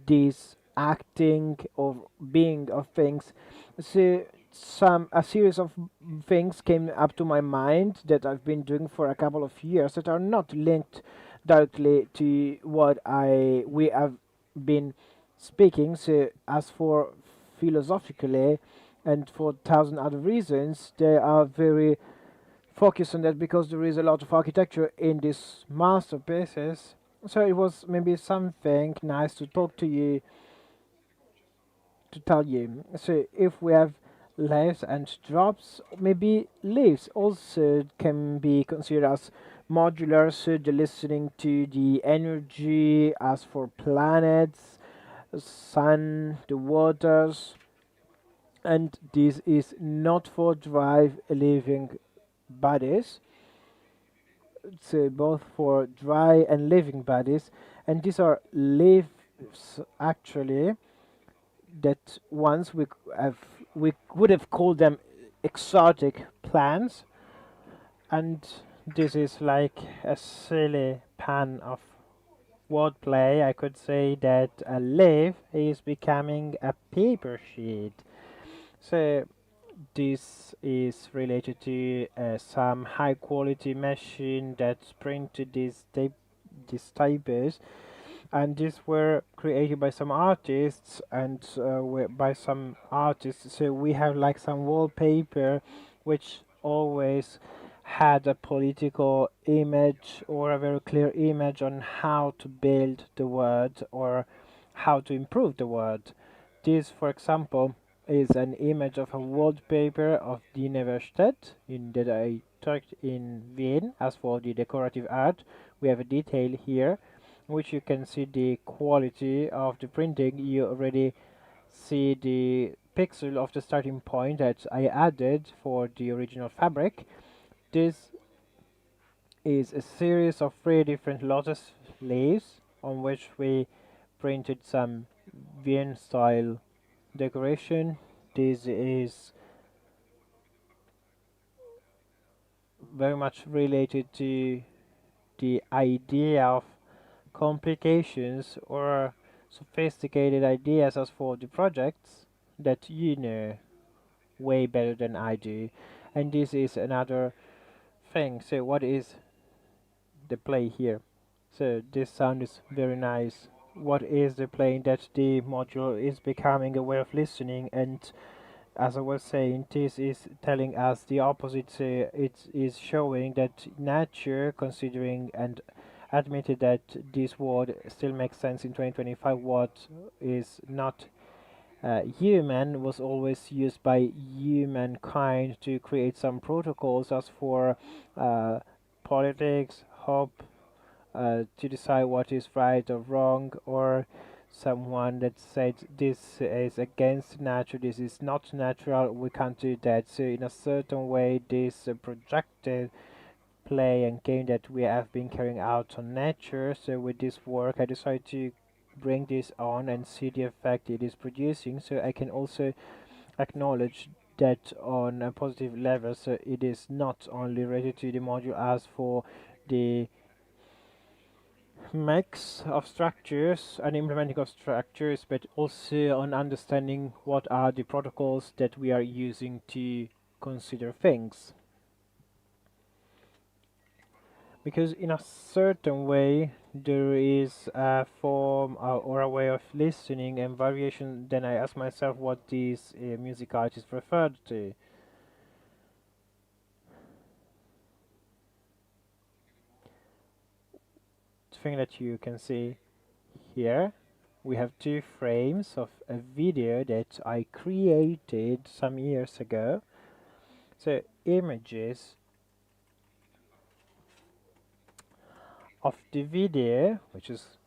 Speaker 8: this acting or being of things. So a series of things came up to my mind that I've been doing for a couple of years that are not linked directly to what we have been speaking. So as for philosophically and for 1,000 other reasons, they are very focused on that because there is a lot of architecture in these masterpieces. So it was maybe something nice to talk to you, to tell you. So if we have leaves and drops, maybe leaves also can be considered as modular, so the listening to the energy as for planets, sun, the waters, and this is not for dry living bodies, so both for dry and living bodies, And these are leaves actually that once we would have called them exotic plants, and this is like a silly pan of wordplay. I could say that a leaf is becoming a paper sheet. So this is related to some high quality machine that printed these types, and these were created by some artists and by some artists. So we have like some wallpaper which always had a political image or a very clear image on how to build the word or how to improve the word. This, for example, is an image of a wallpaper of the Universität in that I took in Vienna. As for the decorative art, we have a detail here which you can see the quality of the printing. You already see the pixel of the starting point that I added for the original fabric. This is a series of 3 different lotus leaves on which we printed some Vienne style decoration. This is very much related to the idea of complications or sophisticated ideas as for the projects that you know way better than I do. And this is another thing. So what is the play here? So this sound is very nice. What is the play? That the module is becoming a way of listening, and as I was saying, this is telling us the opposite. It is showing that nature, considering and admitted that this word still makes sense in 2025, what is not human was always used by humankind to create some protocols as for politics, hope, to decide what is right or wrong, or someone that said this is against nature, this is not natural, we can't do that. So in a certain way, this projected play and game that we have been carrying out on nature. So with this work, I decided to bring this on and see the effect it is producing. So I can also acknowledge that on a positive level. So it is not only related to the module as for the mix of structures and implementing of structures, but also on understanding what are the protocols that we are using to consider things. Because in a certain way there is a form or a way of listening and variation. Then I ask myself what these music artists referred to. The thing that you can see here, we have 2 frames of a video that I created some years ago. So images of the video, which is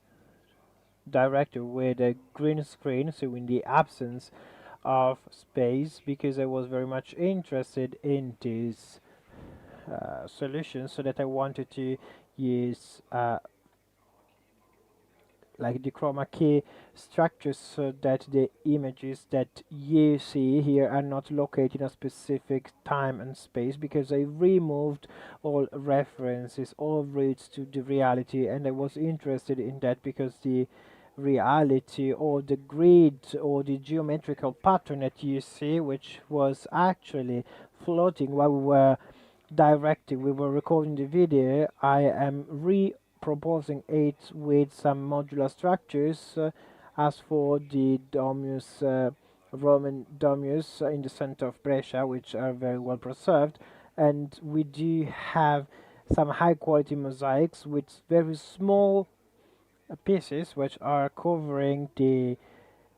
Speaker 8: directed with a green screen, so in the absence of space, because I was very much interested in this solution, so that I wanted to use like the chroma key structures, so that the images that you see here are not located in a specific time and space, because I removed all references, all roots to the reality, and I was interested in that because the reality or the grid or the geometrical pattern that you see, which was actually floating while we were recording the video, I am proposing it with some modular structures. As for the domus, Roman domus in the center of Brescia, which are very well preserved, and we do have some high quality mosaics with very small pieces which are covering the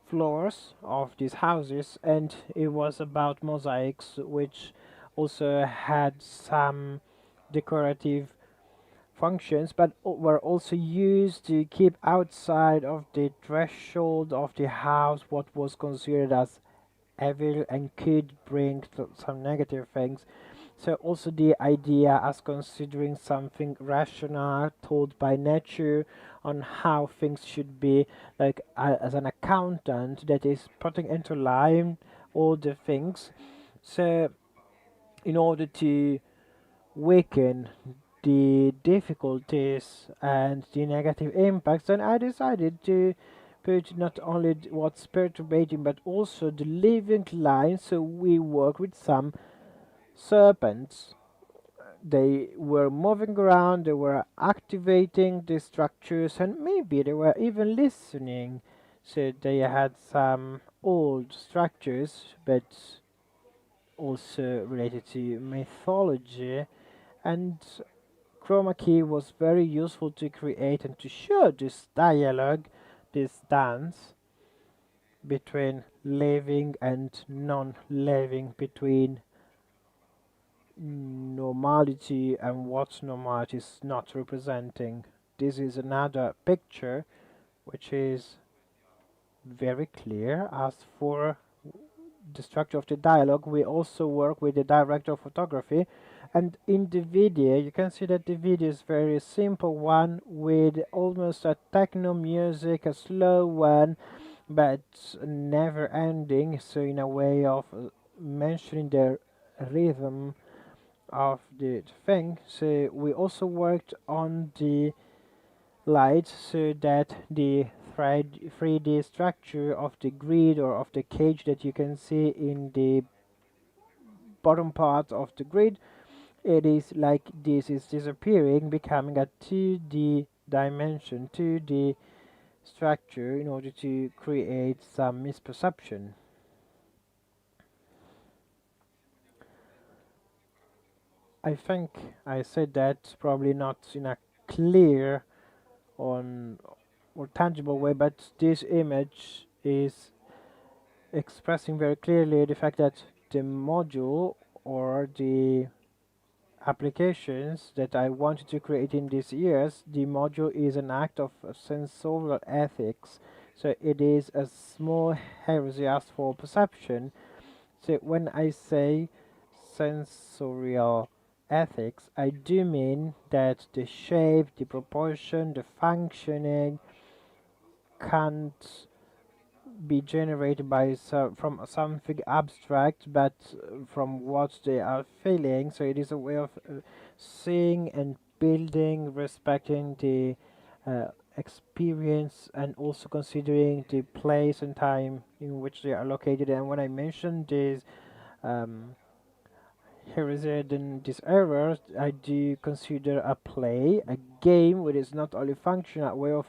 Speaker 8: floors of these houses, and it was about mosaics which also had some decorative functions, but were also used to keep outside of the threshold of the house what was considered as evil and could bring some negative things. So also the idea as considering something rational, told by nature, on how things should be, like as an accountant that is putting into line all the things. So in order to weaken the difficulties and the negative impacts, then I decided to put not only what's perturbating but also the living line. So we work with some serpents. They were moving around, they were activating the structures, and maybe they were even listening. So they had some old structures, but also related to mythology, and chroma key was very useful to create and to show this dialogue, this dance between living and non-living, between normality and what normality is not representing. This is another picture which is very clear. As for the structure of the dialogue, we also work with the director of photography, and in the video you can see that the video is very simple one with almost a techno music, a slow one but never ending, so in a way of mentioning the rhythm of the thing. So we also worked on the light so that the 3D structure of the grid or of the cage that you can see in the bottom part of the grid, it is like this is disappearing, becoming a 2D dimension, 2D structure, in order to create some misperception. I think I said that probably not in a clear or tangible way, but this image is expressing very clearly the fact that the module or the applications that I wanted to create in these years, the module is an act of sensorial ethics. So it is a small heresy as for perception. So when I say sensorial ethics, I do mean that the shape, the proportion, the functioning can't be generated by from something abstract, but from what they are feeling. So it is a way of seeing and building, respecting the experience, and also considering the place and time in which they are located. And when I mentioned this heresy and these errors, I do consider a play, a game, which is not only functional, a way of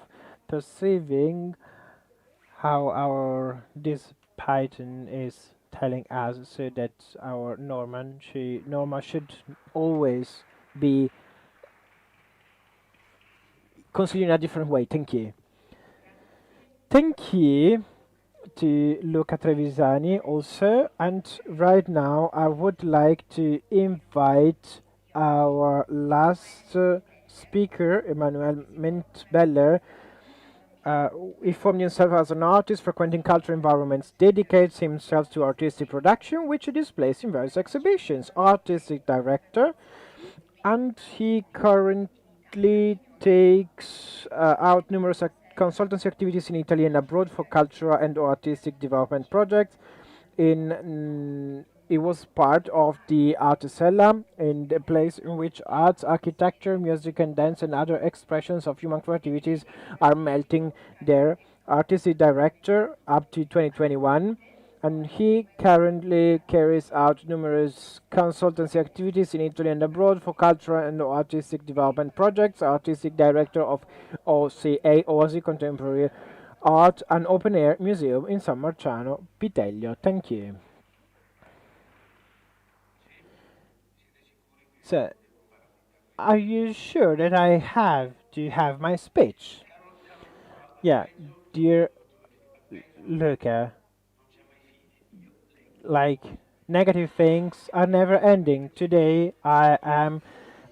Speaker 8: perceiving how this pattern is telling us, so that our norma should always be considered in a different way. Thank you. Thank you to Luca Trevisani also, and right now I would like to invite our last speaker, Emanuele Montibeller. He formed himself as an artist, frequenting cultural environments, dedicates himself to artistic production, which he displays in various exhibitions, artistic director, and he currently takes out numerous consultancy activities in Italy and abroad for cultural and artistic development projects. It was part of the Artisella, in the place in which arts, architecture, music and dance and other expressions of human creativities are melting there. Artistic director up to 2021, and he currently carries out numerous consultancy activities in Italy and abroad for cultural and artistic development projects. Artistic director of OCA, OSI Contemporary Art, an open-air museum in San Marciano, Piteglio. Thank you. So, are you sure that I have to have my speech? Yeah, dear Luca, like, negative things are never ending. Today I am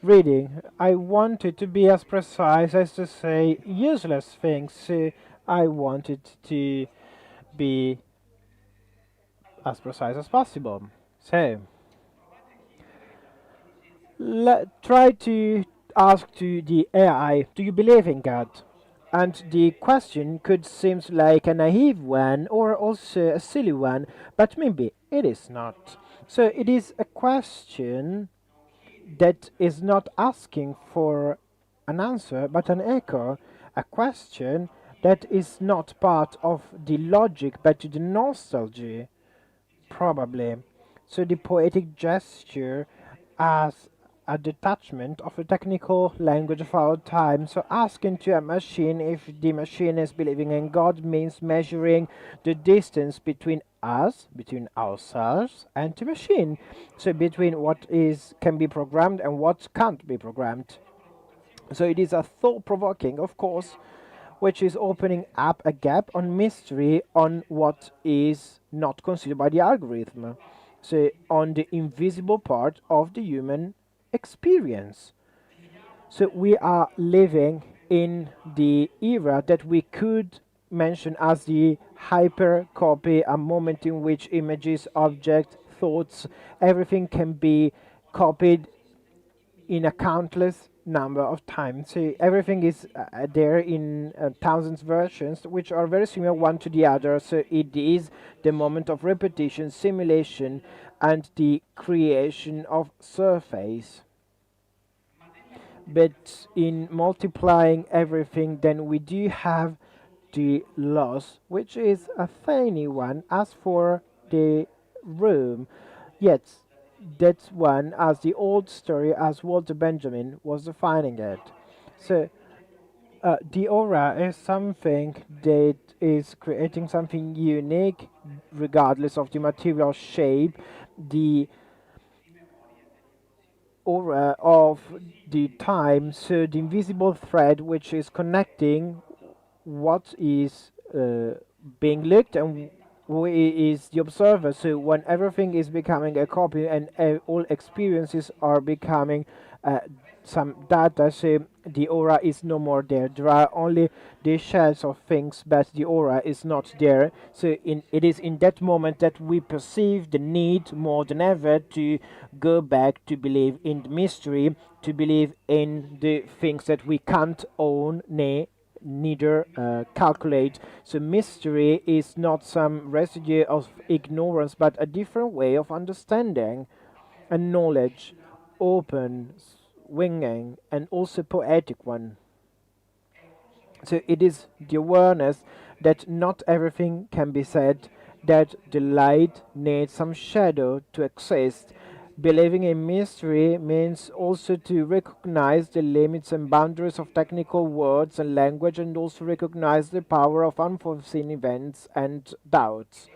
Speaker 8: reading. I wanted to be as precise as to say useless things. So I wanted to be as precise as possible. So, Try to ask to the AI, do you believe in God? And the question could seem like a naive one or also a silly one, but maybe it is not. So it is a question that is not asking for an answer but an echo, a question that is not part of the logic but the nostalgia, probably. So the poetic gesture as a detachment of the technical language of our time. So asking to a machine if the machine is believing in God means measuring the distance between us, between ourselves and the machine. So between what is can be programmed and what can't be programmed. So it is a thought-provoking, of course, which is opening up a gap on mystery on what is not considered by the algorithm. So on the invisible part of the human experience. So we are living in the era that we could mention as the hyper copy, a moment in which images, objects, thoughts, everything can be copied in a countless number of times. So everything is there in thousands versions, which are very similar one to the other. So it is the moment of repetition, simulation, and the creation of surface. But in multiplying everything, then we do have the loss, which is a tiny one. As for the room, yet that one, as the old story, as Walter Benjamin was defining it. So the aura is something that is creating something unique, regardless of the material shape. The aura of the time, so the invisible thread which is connecting what is being looked and who is the observer. So when everything is becoming a copy and all experiences are becoming some data, so the aura is no more there. There are only the shells of things, but the aura is not there. So it is in that moment that we perceive the need more than ever to go back to believe in the mystery, to believe in the things that we can't own, neither calculate. So mystery is not some residue of ignorance, but a different way of understanding and knowledge, open, swinging, and also poetic one. So it is the awareness that not everything can be said, that the light needs some shadow to exist. Believing in mystery means also to recognize the limits and boundaries of technical words and language, and also recognize the power of unforeseen events and doubts.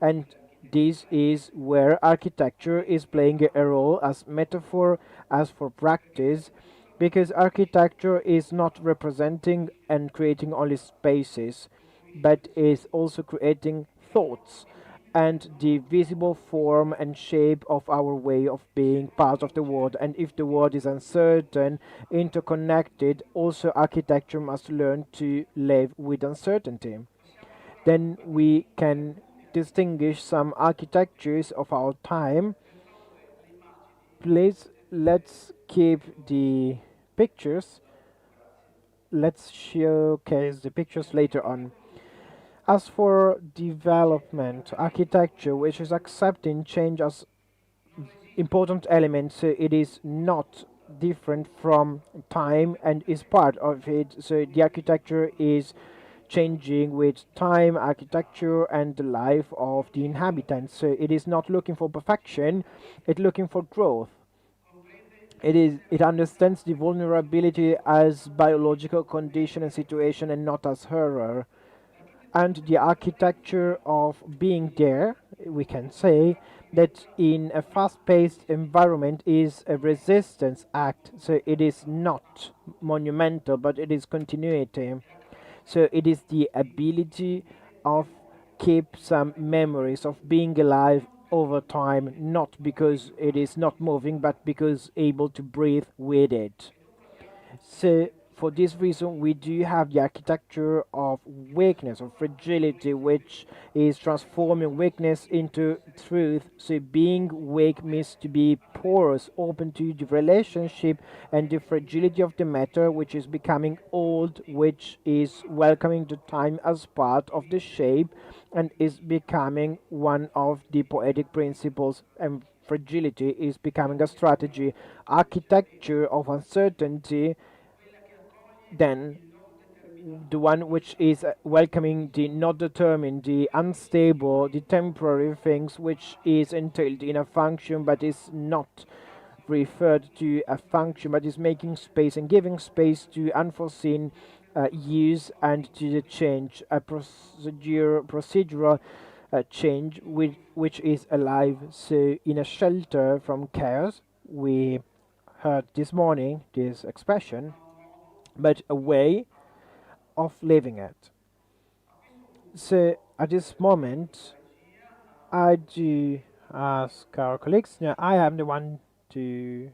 Speaker 8: And this is where architecture is playing a role as metaphor, as for practice, because architecture is not representing and creating only spaces, but is also creating thoughts and the visible form and shape of our way of being part of the world. And if the world is uncertain, interconnected, also architecture must learn to live with uncertainty. Then we can distinguish some architectures of our time. Please, let's keep the pictures. Let's showcase the pictures later on. As for development, architecture, which is accepting change as important element, so it is not different from time and is part of it. So the architecture is changing with time, architecture, and the life of the inhabitants. So it is not looking for perfection, it's looking for growth. It understands the vulnerability as biological condition and situation and not as horror. And the architecture of being there, we can say that in a fast-paced environment is a resistance act. So it is not monumental, but it is continuity. So it is the ability of keep some memories of being alive over time, not because it is not moving, but because able to breathe with it. So for this reason, we do have the architecture of weakness, of fragility, which is transforming weakness into truth. So being weak means to be porous, open to the relationship and the fragility of the matter, which is becoming old, which is welcoming the time as part of the shape, and is becoming one of the poetic principles, and fragility is becoming a strategy. Architecture of uncertainty, then the one which is welcoming the not determined, the unstable, the temporary things, which is entailed in a function but is not referred to a function, but is making space and giving space to unforeseen use and to the change, a procedural change which is alive. So in a shelter from chaos, we heard this morning this expression, but a way of living it. So at this moment, I do ask our colleagues. Now, I am the one in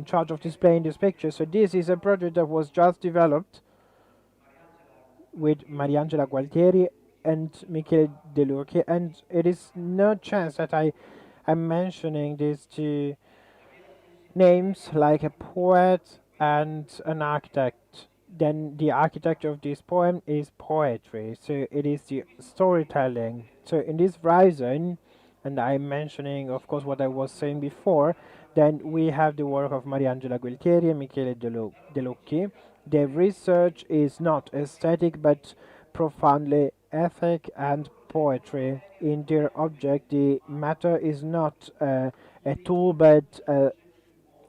Speaker 8: charge of displaying this picture. So this is a project that was just developed with Mariangela Gualtieri and Michele De Luca, and it is no chance that I am mentioning these two names, like a poet and an architect. Then the architecture of this poem is poetry, so it is the storytelling. So in this horizon, and I'm mentioning, of course, what I was saying before, then we have the work of Mariangela Gualtieri and Michele De Lucchi. Their research is not aesthetic, but profoundly ethic and poetry. In their object, the matter is not a tool, but a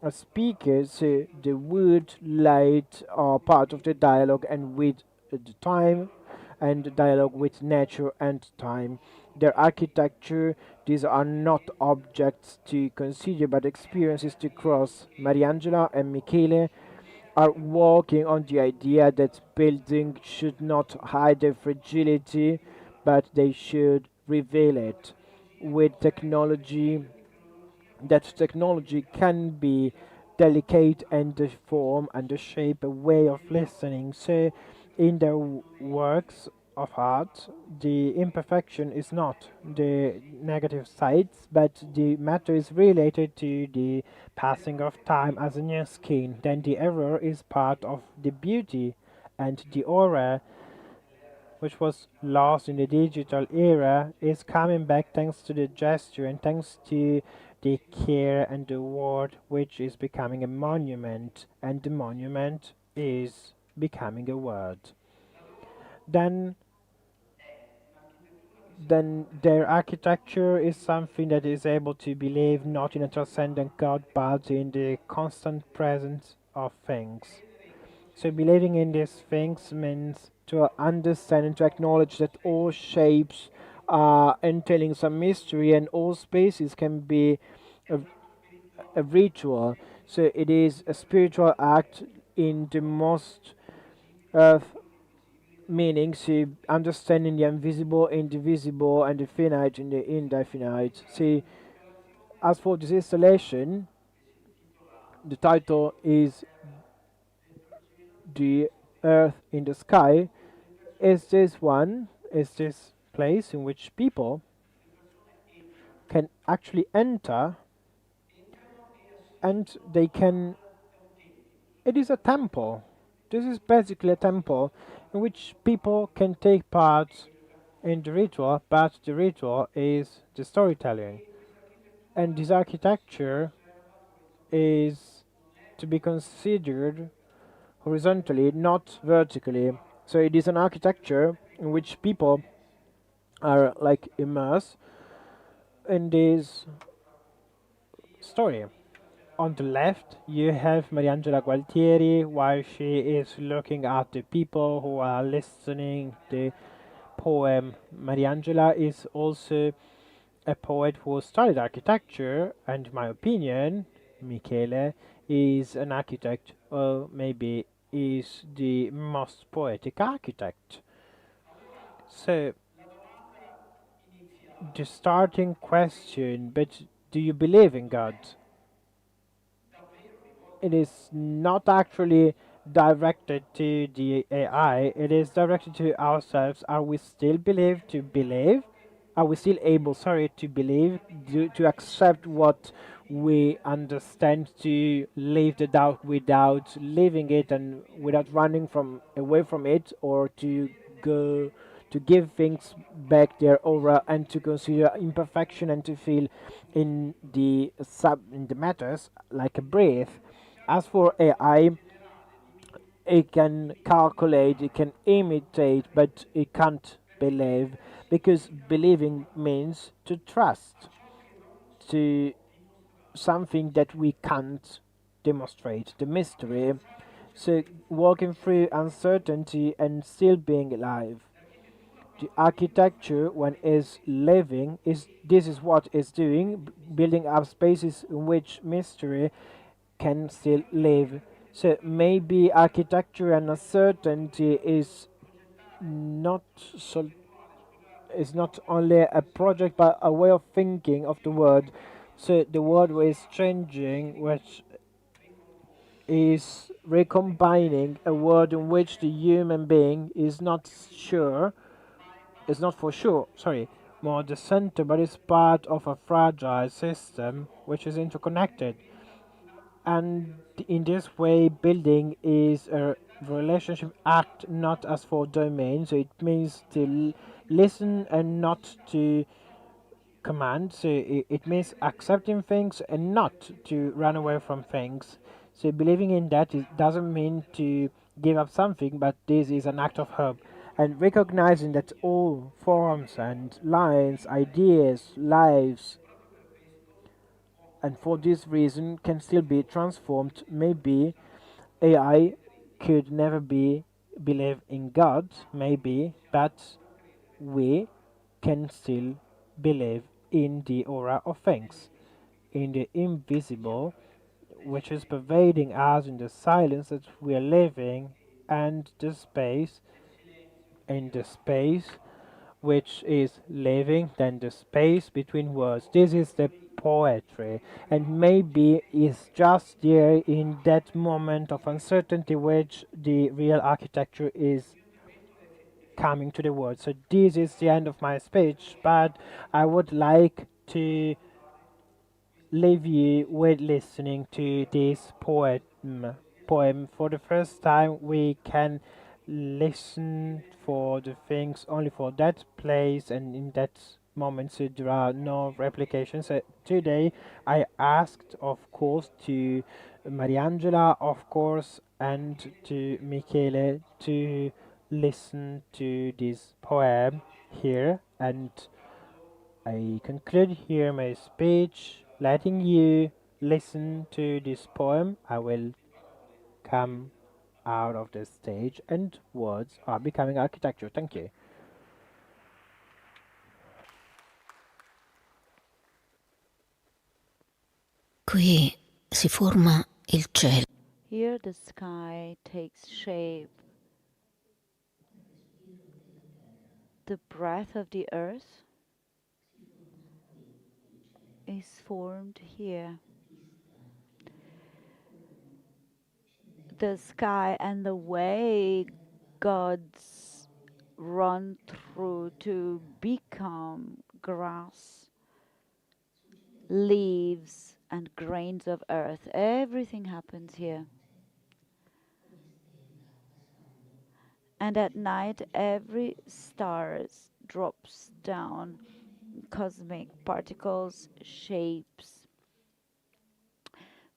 Speaker 8: speaker. So the wood, light are part of the dialogue, and with the time, and the dialogue with nature and time. Their architecture, these are not objects to consider, but experiences to cross. Mariangela and Michele are working on the idea that building should not hide their fragility, but they should reveal it with technology. That technology can be delicate and the form and the shape, a way of listening. So in their works of art, the imperfection is not the negative sides, but the matter is related to the passing of time as a new skin. Then the error is part of the beauty, and the aura, which was lost in the digital era, is coming back thanks to the gesture and thanks to the care and the word, which is becoming a monument, and the monument is becoming a word. Then their architecture is something that is able to believe not in a transcendent God, but in the constant presence of things. So believing in these things means to understand and to acknowledge that all shapes are entailing some mystery, and all spaces can be a ritual. So it is a spiritual act in the most earth meaning, so understanding the invisible, indivisible, and the finite in the indefinite. See, as for this installation, the title is The Earth in the Sky. Is this place in which people can actually enter, and they can, it is a temple. This is basically a temple in which people can take part in the ritual, but the ritual is the storytelling. And this architecture is to be considered horizontally, not vertically. So it is an architecture in which people are like immersed in this story. On the left, you have Mariangela Gualtieri, while she is looking at the people who are listening the poem. Mariangela is also a poet who studied architecture, and in my opinion, Michele is an architect, or maybe is the most poetic architect. So, the starting question, but do you believe in God? It is not actually directed to the AI, it is directed to ourselves. Are we still believe to believe? Are we still able, sorry, to believe, to accept what we understand, to leave the doubt without leaving it and without running from away from it, or to go to give things back their aura and to consider imperfection and to feel in the matters like a breath? As for AI, it can calculate, it can imitate, but it can't believe, because believing means to trust to something that we can't demonstrate, the mystery. So walking through uncertainty and still being alive. The architecture, when is living, is this is what it's doing, building up spaces in which mystery can still live. So maybe architecture and uncertainty not so is not only a project but a way of thinking of the world. So the world is changing, which is recombining a world in which the human being is not sure, is not for sure, sorry, more the center, but is part of a fragile system which is interconnected. And in this way, building is a relationship act, not as for domain. So it means to listen and not to command. So it means accepting things and not to run away from things. So believing in that, it doesn't mean to give up something, but this is an act of hope. And recognizing that all forms and lines, ideas, lives, and for this reason can still be transformed. Maybe AI could never believe in God, maybe, but we can still believe in the aura of things, in the invisible, which is pervading us, in the silence that we are living, and the space, in the space which is living, than the space between words. This is the poetry, and maybe it's just there in that moment of uncertainty which the real architecture is coming to the world. So this is the end of my speech, but I would like to leave you with listening to this poem. For the first time we can listen for the things only for that place and in that moment, so there are no replications. Today I asked, of course, to Mariangela, of course, and to Michele to listen to this poem here, and I conclude here my speech, letting you listen to this poem. I will come out of the stage and words are becoming architecture. Thank you.
Speaker 15: Qui si forma il cielo.
Speaker 7: Here the sky takes shape. The breath of the earth is formed here. The sky and the way gods run through to become grass, leaves, and grains of earth. Everything happens here. And at night, every star drops down cosmic particles, shapes,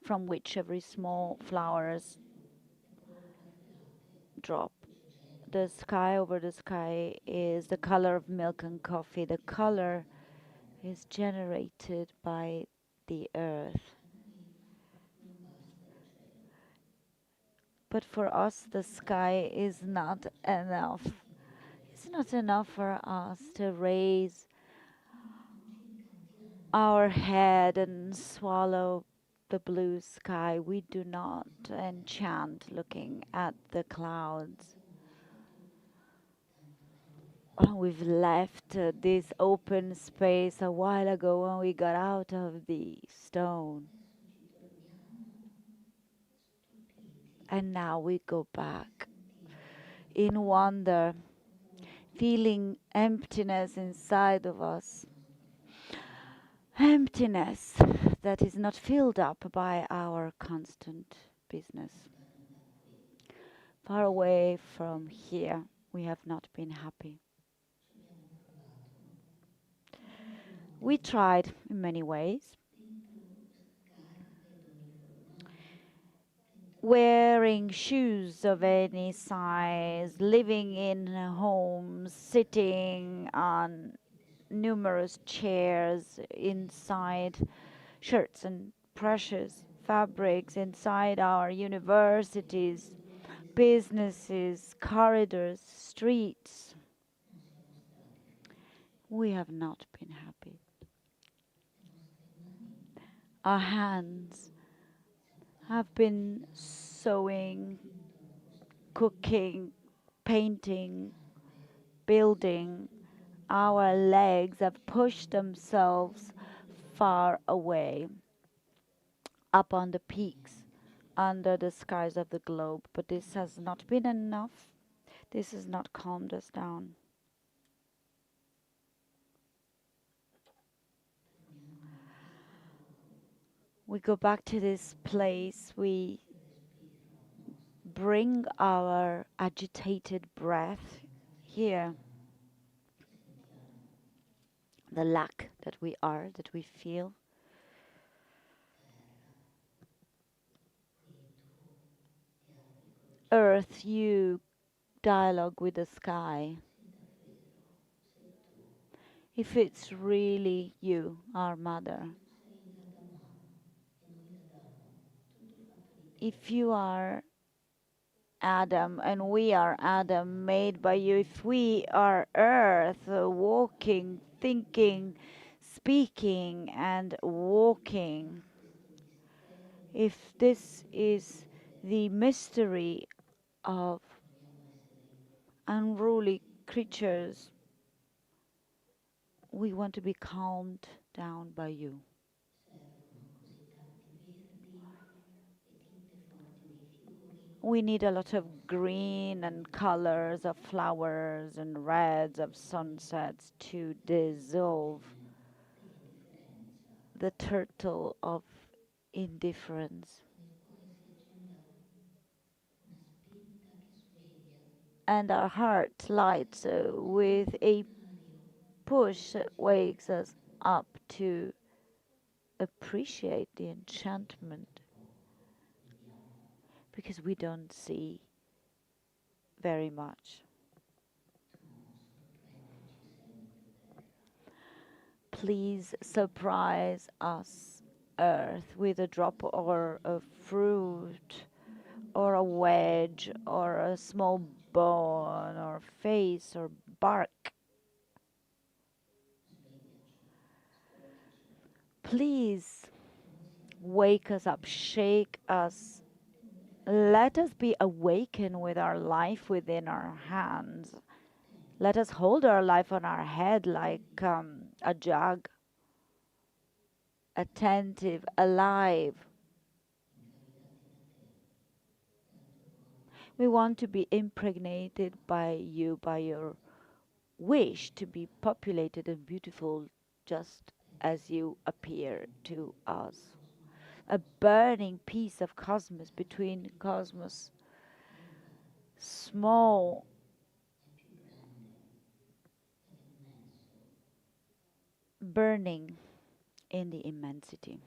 Speaker 7: from which every small flowers drop. The sky over the sky is the color of milk and coffee. The color is generated by the earth. But for us, the sky is not enough. It's not enough for us to raise our head and swallow the blue sky. We do not enchant looking at the clouds. We've left this open space a while ago when we got out of the stone. And now we go back in wonder, feeling emptiness inside of us. Emptiness that is not filled up by our constant business. Far away from here, we have not been happy. We tried in many ways. Wearing shoes of any size, living in homes, sitting on numerous chairs inside shirts and precious fabrics inside our universities, businesses, corridors, streets. We have not been happy. Our hands have been sewing, cooking, painting, building. Our legs have pushed themselves far away, up on the peaks, under the skies of the globe. But this has not been enough. This has not calmed us down. We go back to this place, we bring our agitated breath here. The lack that we are, that we feel. Earth, you dialogue with the sky. If it's really you, our mother. If you are Adam and we are Adam, made by you, if we are earth, walking, thinking, speaking and walking, if this is the mystery of unruly creatures, we want to be calmed down by you. We need a lot of green and colors of flowers and reds of sunsets to dissolve the turtle of indifference. And our heart lights with a push that wakes us up to appreciate the enchantment. Because we don't see very much. Please surprise us, Earth, with a drop or a fruit, or a wedge, or a small bone, or face, or bark. Please wake us up, shake us. Let us be awakened with our life within our hands. Let us hold our life on our head like a jug, attentive, alive. We want to be impregnated by you, by your wish to be populated and beautiful just as you appear to us. A burning piece of cosmos between cosmos, small, burning in the immensity.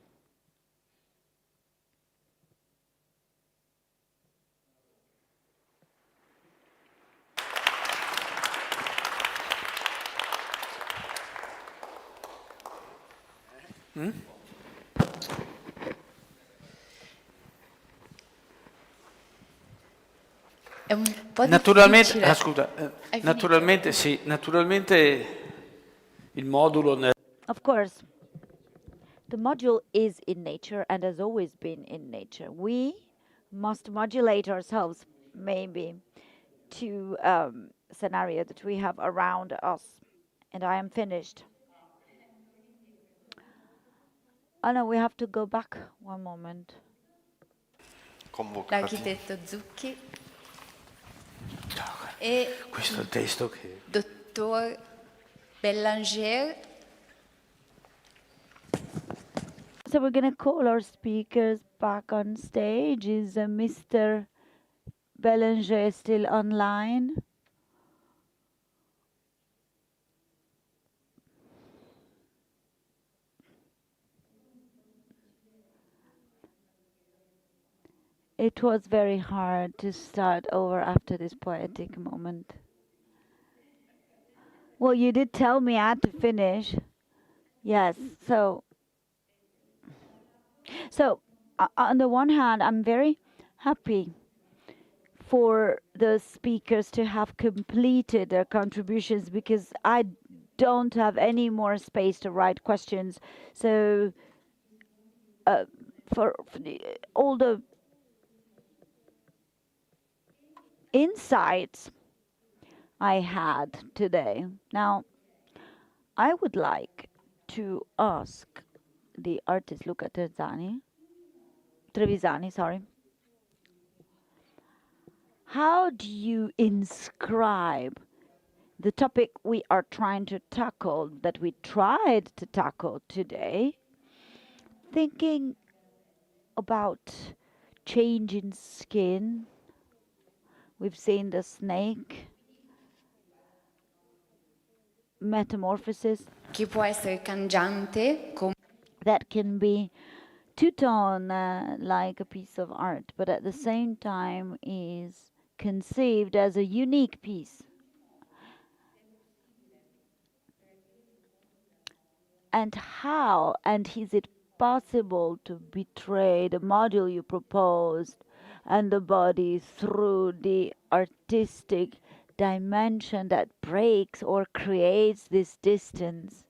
Speaker 16: Naturalmente, naturalmente sì, naturalmente il modulo.
Speaker 7: Of course, the module is in nature and has always been in nature. We must modulate ourselves, maybe, to scenario that we have around us. And I am finished. Oh no, we have to go back one moment.
Speaker 14: Convocati.
Speaker 3: l'architetto Zucchi e
Speaker 16: Questo è il testo che...
Speaker 3: dottor Bellenger.
Speaker 7: So we're going to call our speakers back on stage. Is Mr. Bellenger still online? It was very hard to start over after this poetic moment. Well, you did tell me I had to finish. Yes, so on the one hand, I'm very happy for the speakers to have completed their contributions because I don't have any more space to write questions. So for all the insights I had today. Now, I would like to ask the artist Luca Trevisani, sorry. How do you inscribe the topic we are trying to tackle, that we tried to tackle today, thinking about change in skin? We've seen the snake, metamorphosis.
Speaker 3: Che può essere cangiante,
Speaker 7: that can be two-tone like a piece of art, but at the same time is conceived as a unique piece. And how, and is it possible to betray the model you proposed and the body through the artistic dimension that breaks or creates this distance?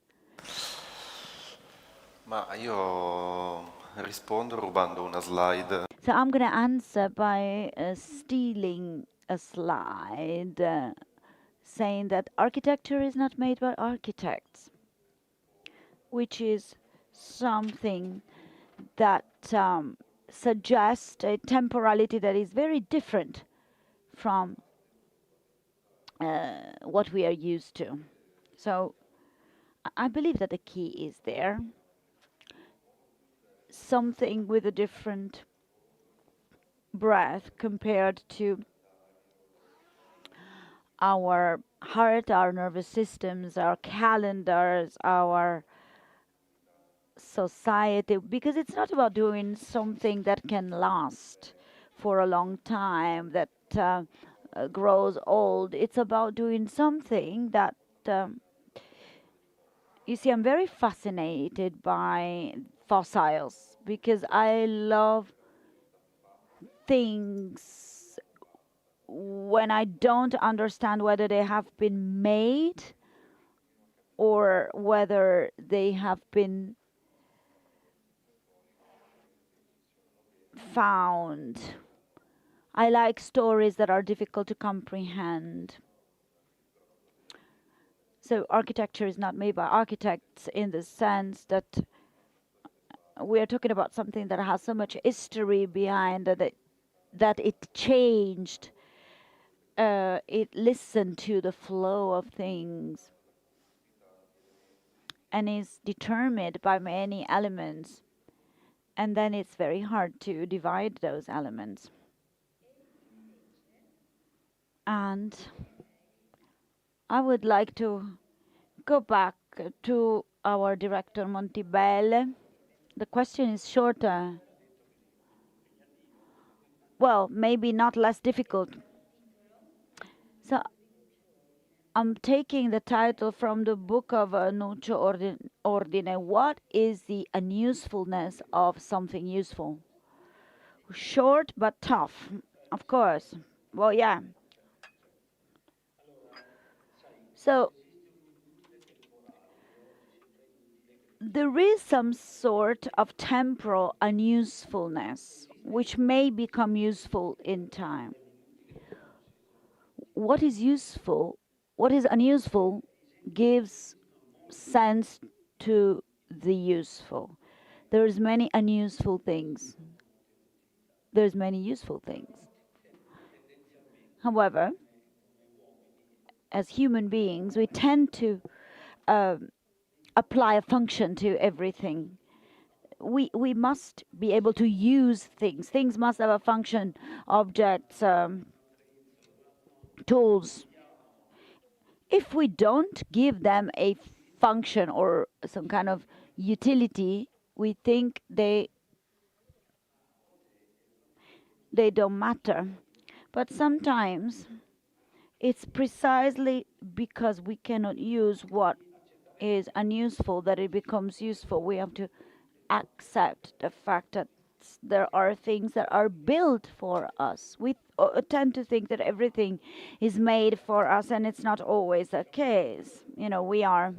Speaker 14: Ma io rispondo rubando una slide.
Speaker 7: So I'm going to answer by stealing a slide, saying that architecture is not made by architects, which is something that suggests a temporality that is very different from what we are used to. So I believe that the key is there. Something with a different breath compared to our heart, our nervous systems, our calendars, our society, because it's not about doing something that can last for a long time, that grows old. It's about doing something that, you see, I'm very fascinated by fossils because I love things when I don't understand whether they have been made or whether they have been found. I like stories that are difficult to comprehend. So architecture is not made by architects in the sense that we are talking about something that has so much history behind that it changed, it listened to the flow of things and is determined by many elements. And then it's very hard to divide those elements. And I would like to go back to our director Montibeller. The question is shorter. Well, maybe not less difficult. So I'm taking the title from the book of Nuccio Ordine. What is the unusefulness of something useful? Short but tough, of course. Well, yeah. So there is some sort of temporal unusefulness which may become useful in time. What is useful, what is unuseful, gives sense to the useful. There's many unuseful things. there's many useful things. However, as human beings, we tend to apply a function to everything. We must be able to use things. Things must have a function, objects, tools. If we don't give them a function or some kind of utility, we think they don't matter. But sometimes it's precisely because we cannot use what is unuseful that it becomes useful. We have to accept the fact that there are things that are built for us. We tend to think that everything is made for us, and it's not always the case. You know, we are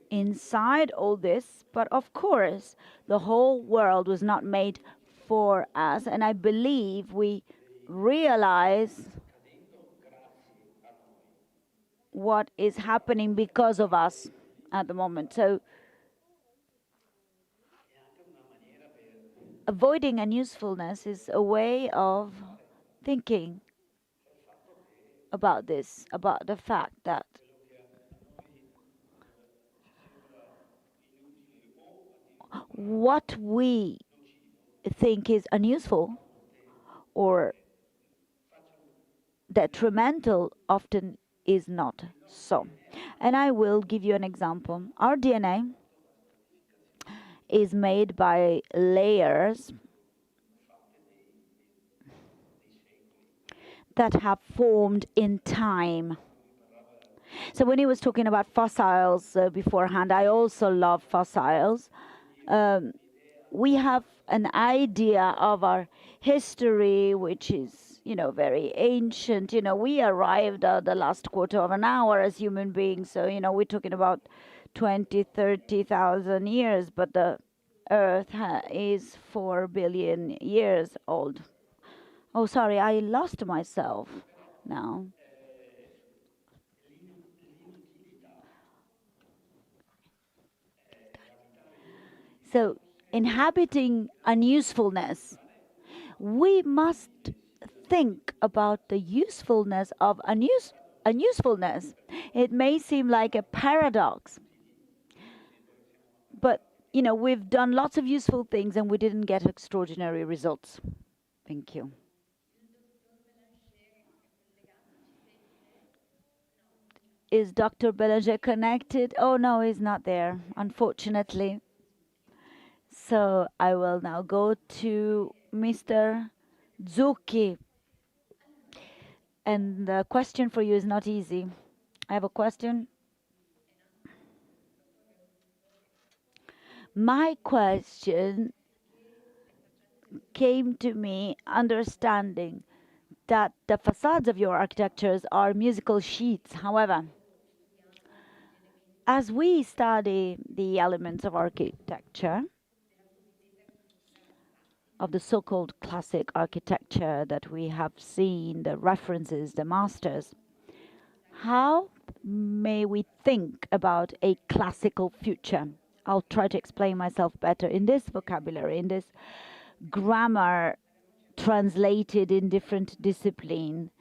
Speaker 7: inside all this, but of course, the whole world was not made for us, and I believe we realize what is happening because of us at the moment. So avoiding unusefulness is a way of thinking about this, about the fact that what we think is unuseful or detrimental often is not so. And I will give you an example. Our DNA is made by layers that have formed in time. So when he was talking about fossils beforehand, I also love fossils. We have an idea of our history, which is, you know, very ancient. You know, we arrived at the last quarter of an hour as human beings. So, you know, we're talking about 20, 30,000 years, but the Earth is 4 billion years old. Oh, sorry, I lost myself now. So, inhabiting unusefulness, we must think about the usefulness of unusefulness. It may seem like a paradox, but, you know, we've done lots of useful things and we didn't get extraordinary results. Thank you. Is Dr. Bellenger connected? Oh, no, he's not there, unfortunately. So I will now go to Mr. Zucchi. And the question for you is not easy. I have a question. My question came to me understanding that the facades of your architectures are musical sheets. However, as we study the elements of architecture, of the so-called classic architecture that we have seen, the references, the masters, how may we think about a classical future? I'll try to explain myself better in this vocabulary, in this grammar translated in different disciplines,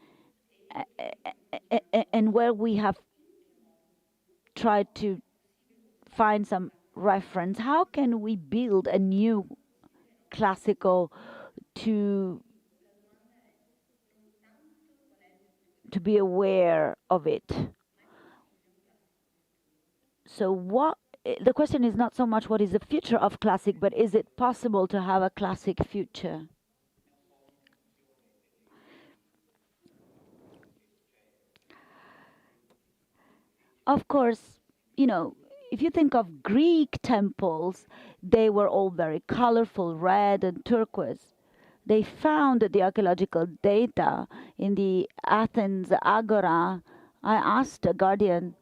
Speaker 7: and where we have tried to find some reference. How can we build a new classical to be aware of it? So what the question is not so much what is the future of classic, but is it possible to have a classic future? Of course, you know, if you think of Greek temples, they were all very colorful, red and turquoise. They found the archaeological data in the Athens Agora. I asked a guardian,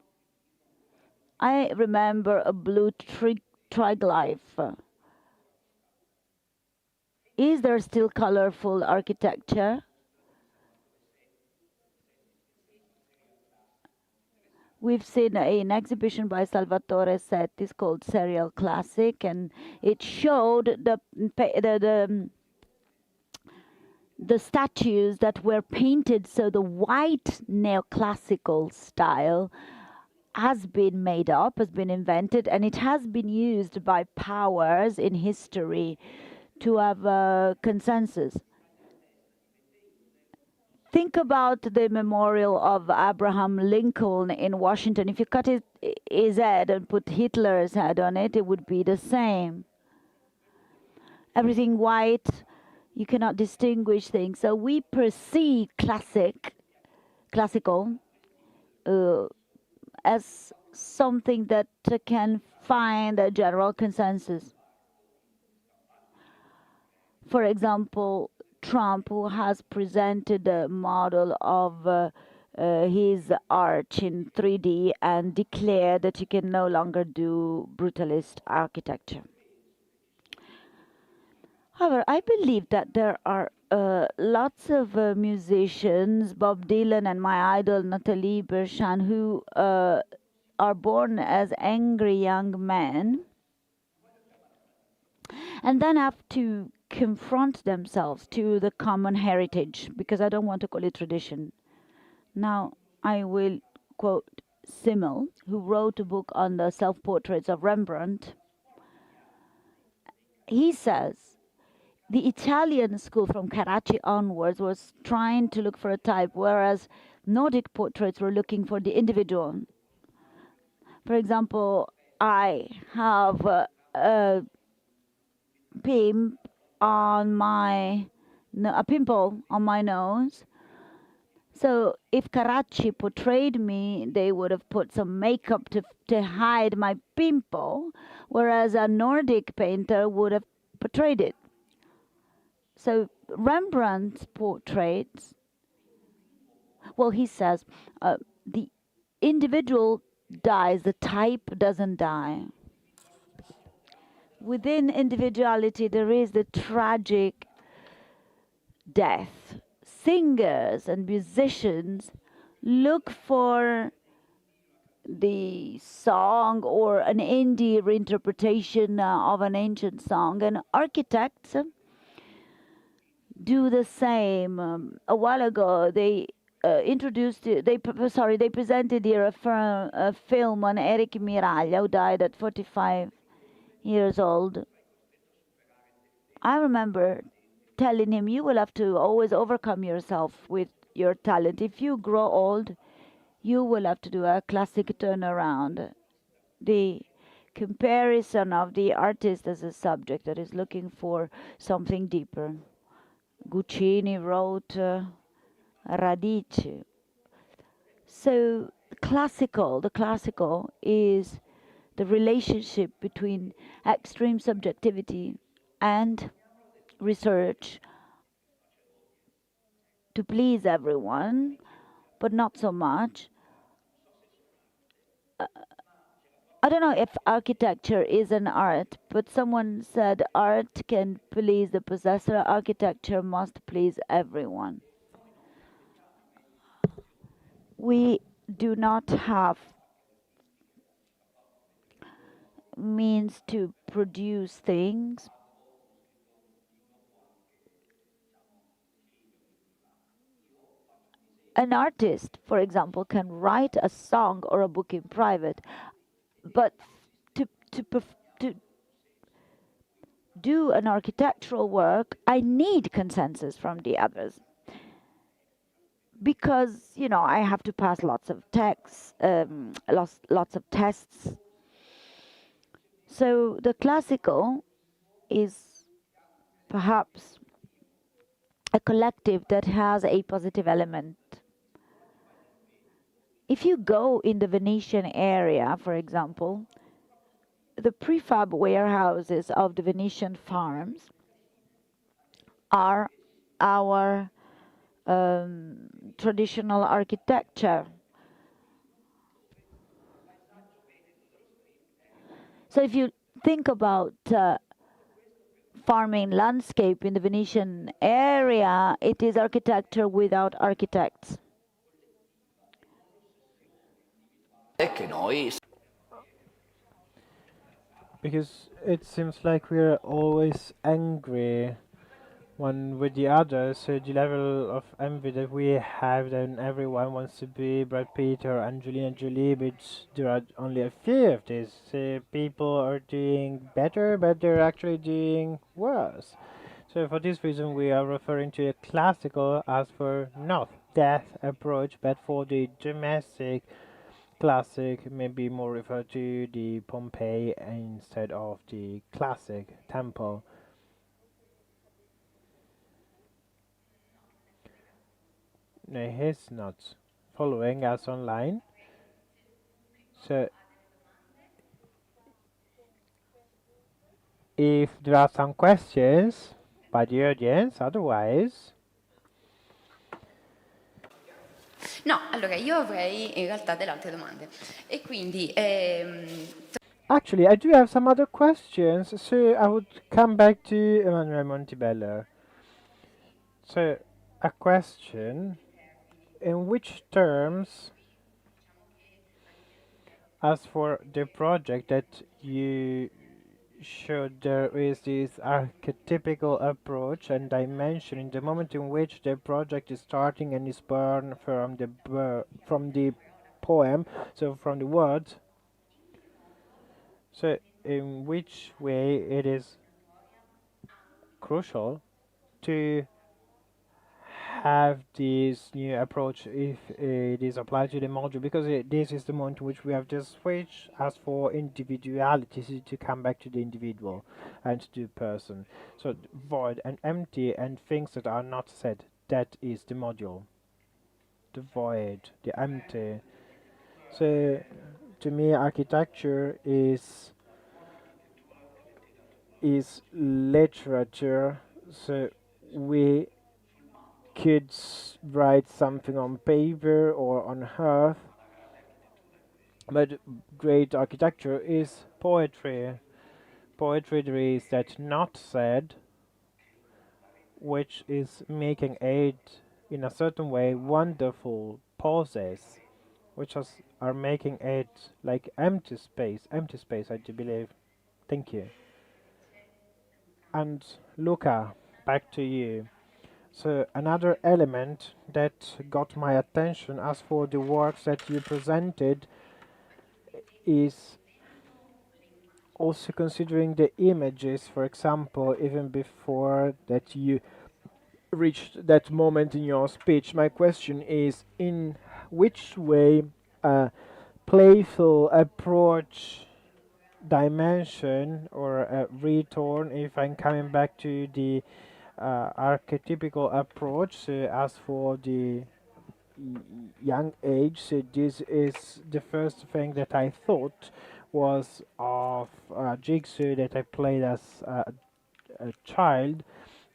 Speaker 7: I remember a blue triglyph. Is there still colorful architecture? We've seen an exhibition by Salvatore Setti called Serial Classic, and it showed the the statues that were painted, so the white neoclassical style has been made up, has been invented, and it has been used by powers in history to have a consensus. Think about the memorial of Abraham Lincoln in Washington. If you cut his head and put Hitler's head on it, it would be the same. Everything white, you cannot distinguish things. So we perceive classical, as something that can find a general consensus. For example, Trump, who has presented a model of his arch in 3D and declared that you can no longer do brutalist architecture. However, I believe that there are lots of musicians, Bob Dylan and my idol Nathalie Berchan, who are born as angry young men and then have to confront themselves to the common heritage, because I don't want to call it tradition. Now I will quote Simmel, who wrote a book on the self-portraits of Rembrandt. He says, the Italian school from Carracci onwards was trying to look for a type, whereas Nordic portraits were looking for the individual. For example, I have a pimple on my nose. So if Carracci portrayed me, they would have put some makeup to hide my pimple, whereas a Nordic painter would have portrayed it. So Rembrandt's portraits, well, he says, the individual dies, the type doesn't die. Within individuality, there is the tragic death. Singers and musicians look for the song or an indie reinterpretation of an ancient song, and architects do the same. A while ago, they presented here a film on Eric Miraglia, who died at 45 years old. I remember telling him, you will have to always overcome yourself with your talent. If you grow old, you will have to do a classic turnaround. The comparison of the artist as a subject that is looking for something deeper. Guccini wrote Radice. So the classical is the relationship between extreme subjectivity and research to please everyone, but not so much. I don't know if architecture is an art, but someone said art can please the possessor, architecture must please everyone. We do not have means to produce things. An artist, for example, can write a song or a book in private, but to do an architectural work, I need consensus from the others. Because, you know, I have to pass lots of texts, lots of tests. So the classical is perhaps a collective that has a positive element. If you go in the Venetian area, for example, the prefab warehouses of the Venetian farms are our traditional architecture. So if you think about farming landscape in the Venetian area, it is architecture without architects.
Speaker 8: Because it seems like we're always angry one with the other. So the level of envy that we have, then everyone wants to be Brad Pitt or Angelina Jolie, but there are only a few of these. People are doing better, but they're actually doing worse. So for this reason, we are referring to a classical as for not death approach, but for the domestic classic, maybe more referred to the Pompeii instead of the classic temple. No, he's not following us online. So if there are some questions by the audience, otherwise.
Speaker 3: No, allora io avrei in realtà delle altre domande. E quindi...
Speaker 8: Actually, I do have some other questions, so I would come back to Emanuele Montibeller. So, a question, in which terms, as for the project that you showed, there is this archetypical approach and dimension in the moment in which the project is starting and is born from the poem, so from the words. So, in which way it is crucial to have this new approach if it is applied to the module, because this is the moment in which we have just switched as for individuality to come back to the individual and to the person. So void and empty and things that are not said, that is the module. The void, the empty. So to me, architecture is literature. So we could write something on paper or on earth, but great architecture is poetry. Poetry there is that not said, which is making it in a certain way wonderful pauses, which are making it like empty space I do believe. Thank you. And Luca, back to you. So another element that got my attention as for the works that you presented is also considering the images, for example, even before that you reached that moment in your speech. My question is, in which way a playful approach dimension or a return, if I'm coming back to the archetypical approach, as for the young age, so this is the first thing that I thought was of jigsaw that I played as a child.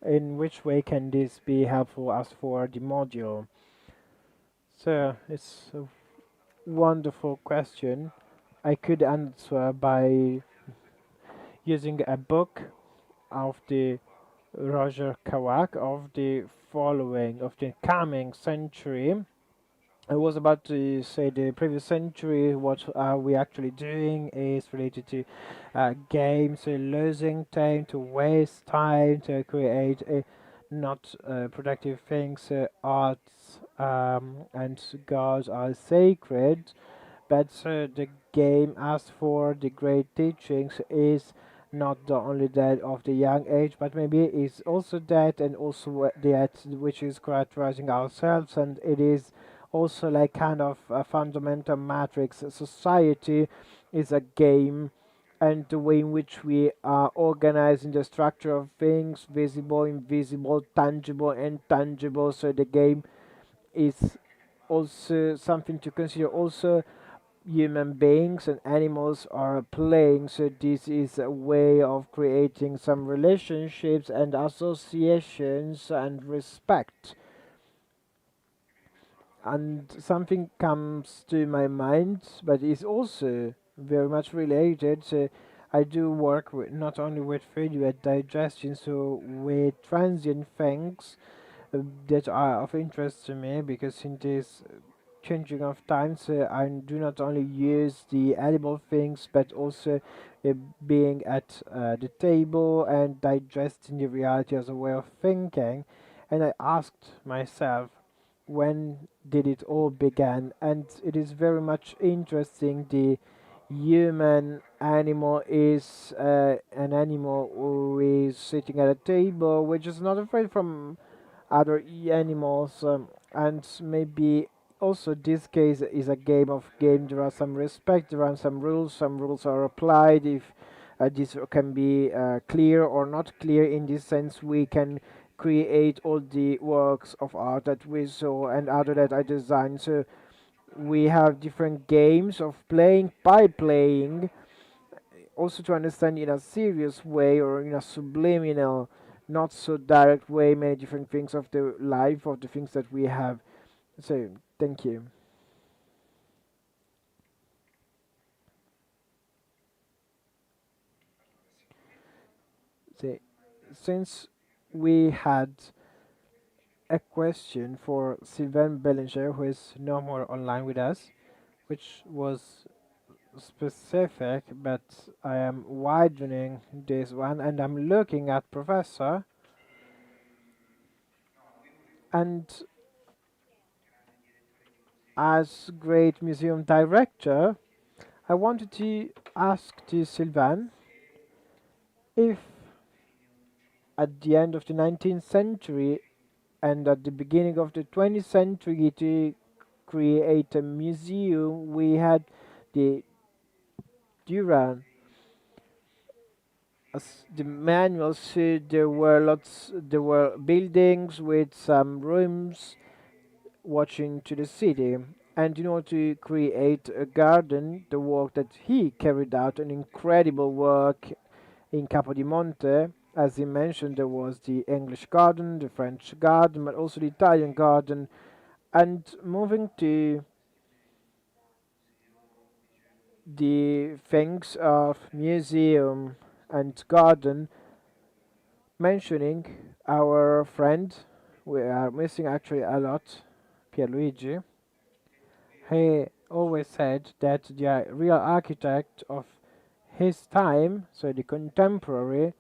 Speaker 8: In which way can this be helpful as for the module? So it's a wonderful question. I could answer by using a book of the Roger Kawak of the coming century. I was about to say the previous century. What are we actually doing is related to games, losing time, to waste time, to create not productive things. Arts and gods are sacred, but the game, as for the great teachings, is not the only that of the young age, but maybe it's also that, and also that which is characterizing ourselves, and it is also like kind of a fundamental matrix. Society is a game, and the way in which we are organizing the structure of things, visible, invisible, tangible, intangible. So the game is also something to consider. Also, human beings and animals are playing, so this is a way of creating some relationships and associations and respect. And something comes to my mind, but is also very much related. So I do work with, not only with food, with digestion, so with transient things that are of interest to me, because in this changing of times. I do not only use the edible things, but also being at the table and digesting the reality as a way of thinking. And I asked myself, when did it all begin? And it is very much interesting. The human animal is an animal who is sitting at a table, which is not afraid from other animals, and maybe also this case is a game. There are some respect, there are some rules are applied. If this can be clear or not clear, in this sense we can create all the works of art that we saw and other that I designed. So we have different games of playing by playing, also to understand in a serious way or in a subliminal, not so direct way, many different things of the life, of the things that we have. So thank you. So, since we had a question for Sylvain Bellenger, who is no more online with us, which was specific, but I am widening this one and I'm looking at Professor, and as great museum director, I wanted to ask to Sylvain if at the end of the 19th century and at the beginning of the 20th century to create a museum, we had the Duran as the manual said. There were buildings with some rooms watching to the city, and in order to create a garden, the work that he carried out, an incredible work in Capodimonte. As he mentioned, there was the English garden, the French garden, but also the Italian garden. And moving to the things of museum and garden, mentioning our friend, we are missing actually a lot, Pierluigi. He always said that the real architect of his time, so the contemporary,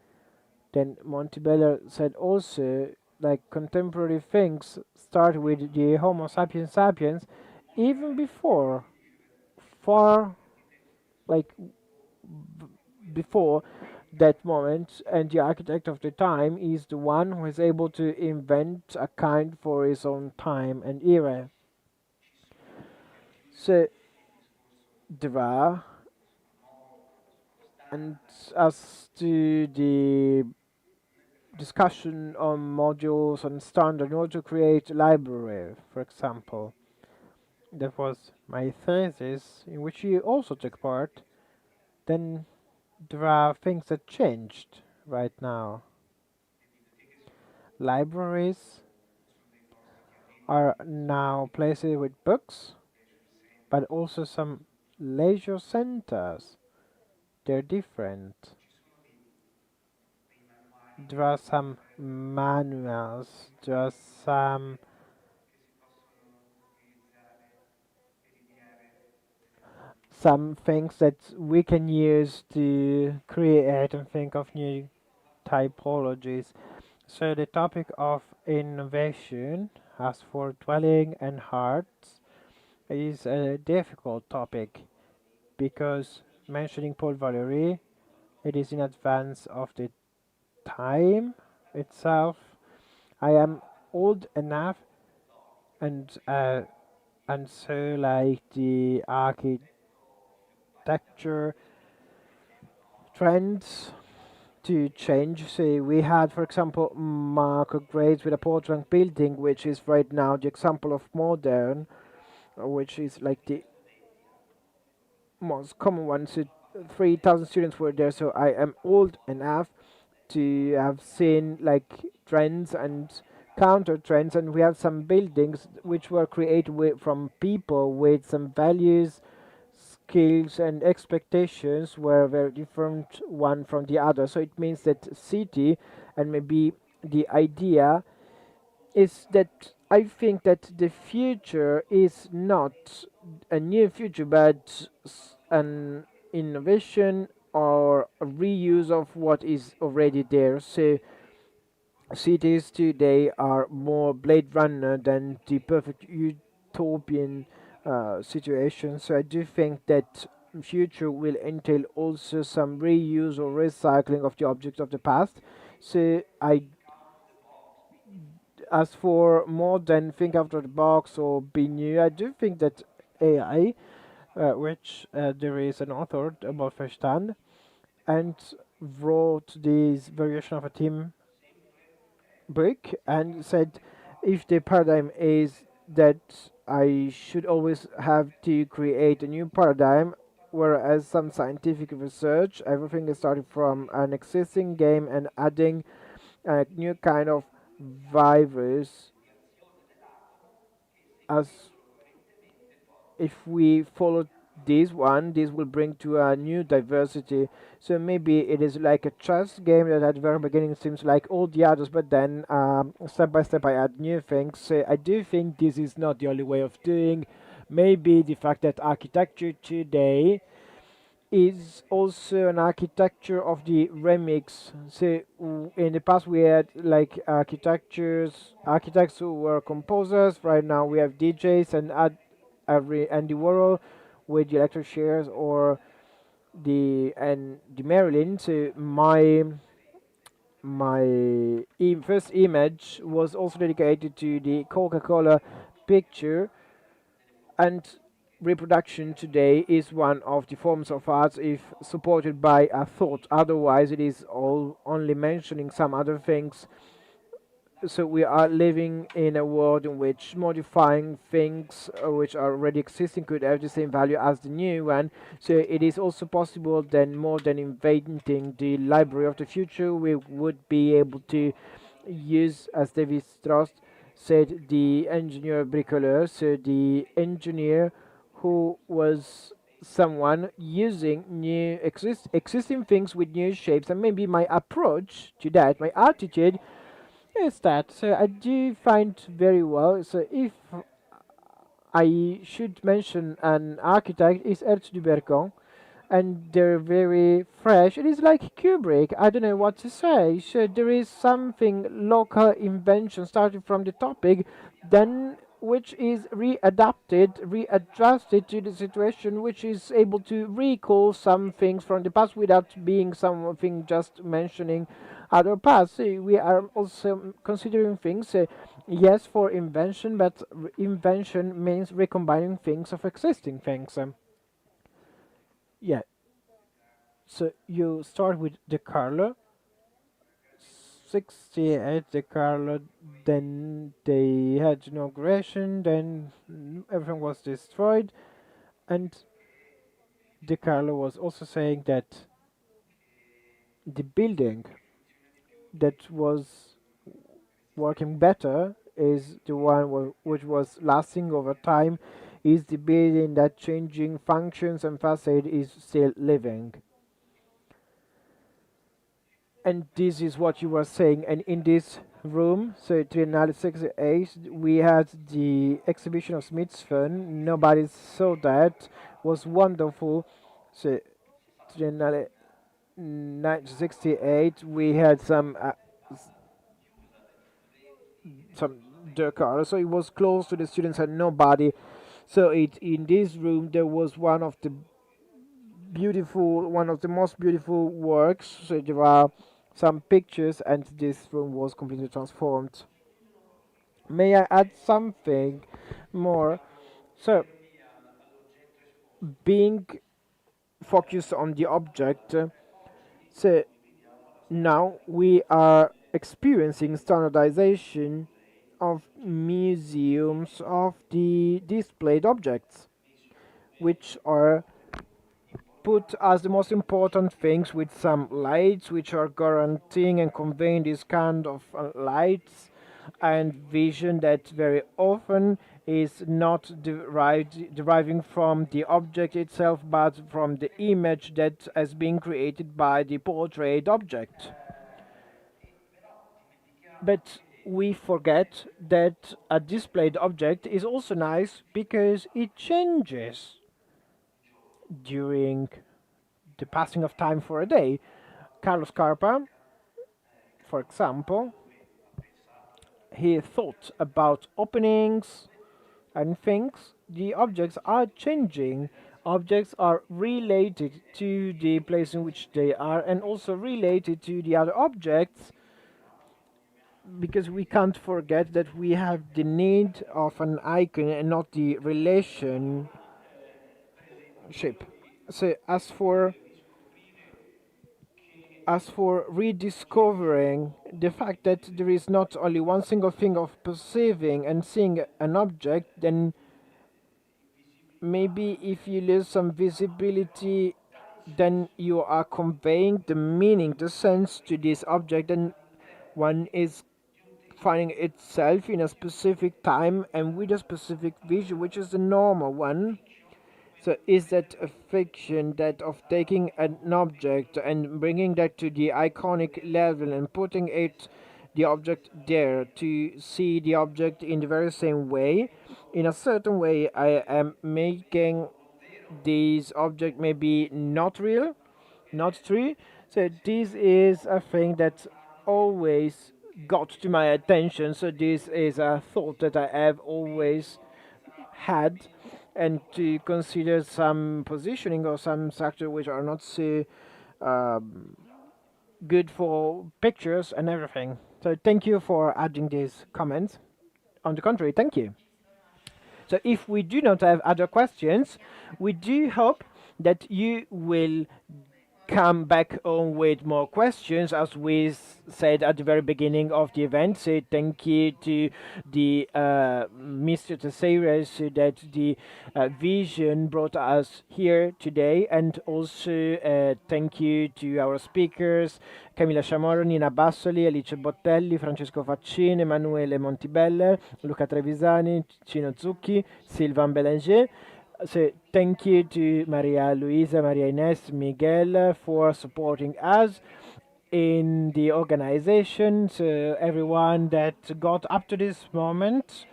Speaker 8: then Montibeller said also, like contemporary things start with the Homo sapiens sapiens, even before, far, like before that moment, and the architect of the time is the one who is able to invent a kind for his own time and era. So there are, and as to the discussion on modules and standard in order to create a library, for example, that was my thesis in which you also took part, then there are things that changed right now. Libraries are now places with books, but also some leisure centers. They're different. There are some manuals, there are some things that we can use to create and think of new typologies. So the topic of innovation as for dwelling and hearts is a difficult topic because mentioning Paul Valéry, it is in advance of the time itself. I am old enough and so like the architecture trends to change. So we had, for example, Marco Graves with a Portland building, which is right now the example of modern, which is like the most common one. So 3,000 students were there. So I am old enough to have seen like trends and counter trends, and we have some buildings which were created from people with some values, skills and expectations were very different one from the other. So it means that city and maybe the idea is that I think that the future is not a new future, but an innovation or a reuse of what is already there. So cities today are more Blade Runner than the perfect utopian situation. So I do think that future will entail also some reuse or recycling of the objects of the past. So as for more than think out of the box or be new, I do think that AI, which there is an author about Verstand, and wrote this variation of a theme book and said if the paradigm is that I should always have to create a new paradigm, whereas some scientific research, everything is starting from an existing game and adding a new kind of virus, as if we follow this one, this will bring to a new diversity. So maybe it is like a chess game that at the very beginning seems like all the others, but then step by step I add new things. So I do think this is not the only way of doing. Maybe the fact that architecture today is also an architecture of the remix. So in the past we had like architects who were composers. Right now we have DJs and Andy Warhol with the electric chairs or the Marilyn. So my first image was also dedicated to the Coca-Cola picture, and reproduction today is one of the forms of art if supported by a thought. Otherwise it is all only mentioning some other things. So we are living in a world in which modifying things which are already existing could have the same value as the new one. So it is also possible that more than inventing the library of the future, we would be able to use, as David Strauss said, the engineer bricoleur, so the engineer who was someone using new existing things with new shapes. And maybe my approach to that, my attitude, is that. So I do find very well. So if I should mention an architect, is Ernst Dubercon, and they're very fresh. It is like Kubrick. I don't know what to say. So there is something local invention starting from the topic, then which is readapted, readjusted to the situation, which is able to recall some things from the past without being something just mentioning other past. So we are also considering things, yes, for invention, but invention means recombining things of existing things. Yeah. So you start with De Carlo, 68 De Carlo, then they had inauguration, then everything was destroyed, and De Carlo was also saying that the building that was working better is the one which was lasting over time, is the building that changing functions and facade is still living. And this is what you were saying. And in this room, so Triennale 68, we had the exhibition of Smith's Fun. Nobody saw that. Was wonderful. So Triennale 1968, we had some Dakar. So it was close to the students and nobody. So in this room there was one of the most beautiful works. So there are some pictures, and this room was completely transformed. May I add something more? So, being focused on the object, so now we are experiencing standardization of museums of the displayed objects, which are put as the most important things with some lights which are guaranteeing and conveying this kind of lights and vision that very often is not deriving from the object itself, but from the image that has been created by the portrayed object. But we forget that a displayed object is also nice because it changes during the passing of time for a day. Carlos Carpa, for example, he thought about openings and things. The objects are changing. Objects are related to the place in which they are and also related to the other objects, because we can't forget that we have the need of an icon and not the relationship. So as for rediscovering the fact that there is not only one single thing of perceiving and seeing an object, then maybe if you lose some visibility, then you are conveying the meaning, the sense to this object, and one is finding itself in a specific time and with a specific vision, which is the normal one. So is that a fiction, that of taking an object and bringing that to the iconic level and putting the object there to see the object in the very same way? In a certain way, I am making this object maybe not real, not true. So this is a thing that always got to my attention. So this is a thought that I have always had, and to consider some positioning or some structure which are not so good for pictures and everything. So thank you for adding these comments. On the contrary, thank you. So if we do not have other questions, we do hope that you will come back on with more questions, as we said at the very beginning of the event. So thank you to the Mr. Teixeira, so that the vision brought us here today, and also thank you to our speakers, Camila Chamorro, Nina Bassoli, Alice Bottelli, Francesco Faccin, Emanuele Montibeller, Luca Trevisani, Cino Zucchi, Sylvain Bellenger. So thank you to Maria Luisa, Maria Ines, Miguel for supporting us in the organization. So everyone that got up to this moment.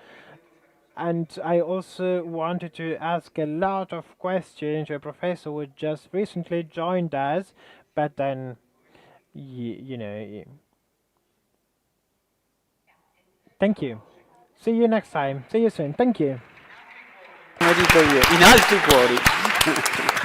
Speaker 8: And I also wanted to ask a lot of questions. A professor who just recently joined us, but then, you know. Thank you. See you next time. See you soon. Thank you.
Speaker 16: Come dico io, in alto i cuori.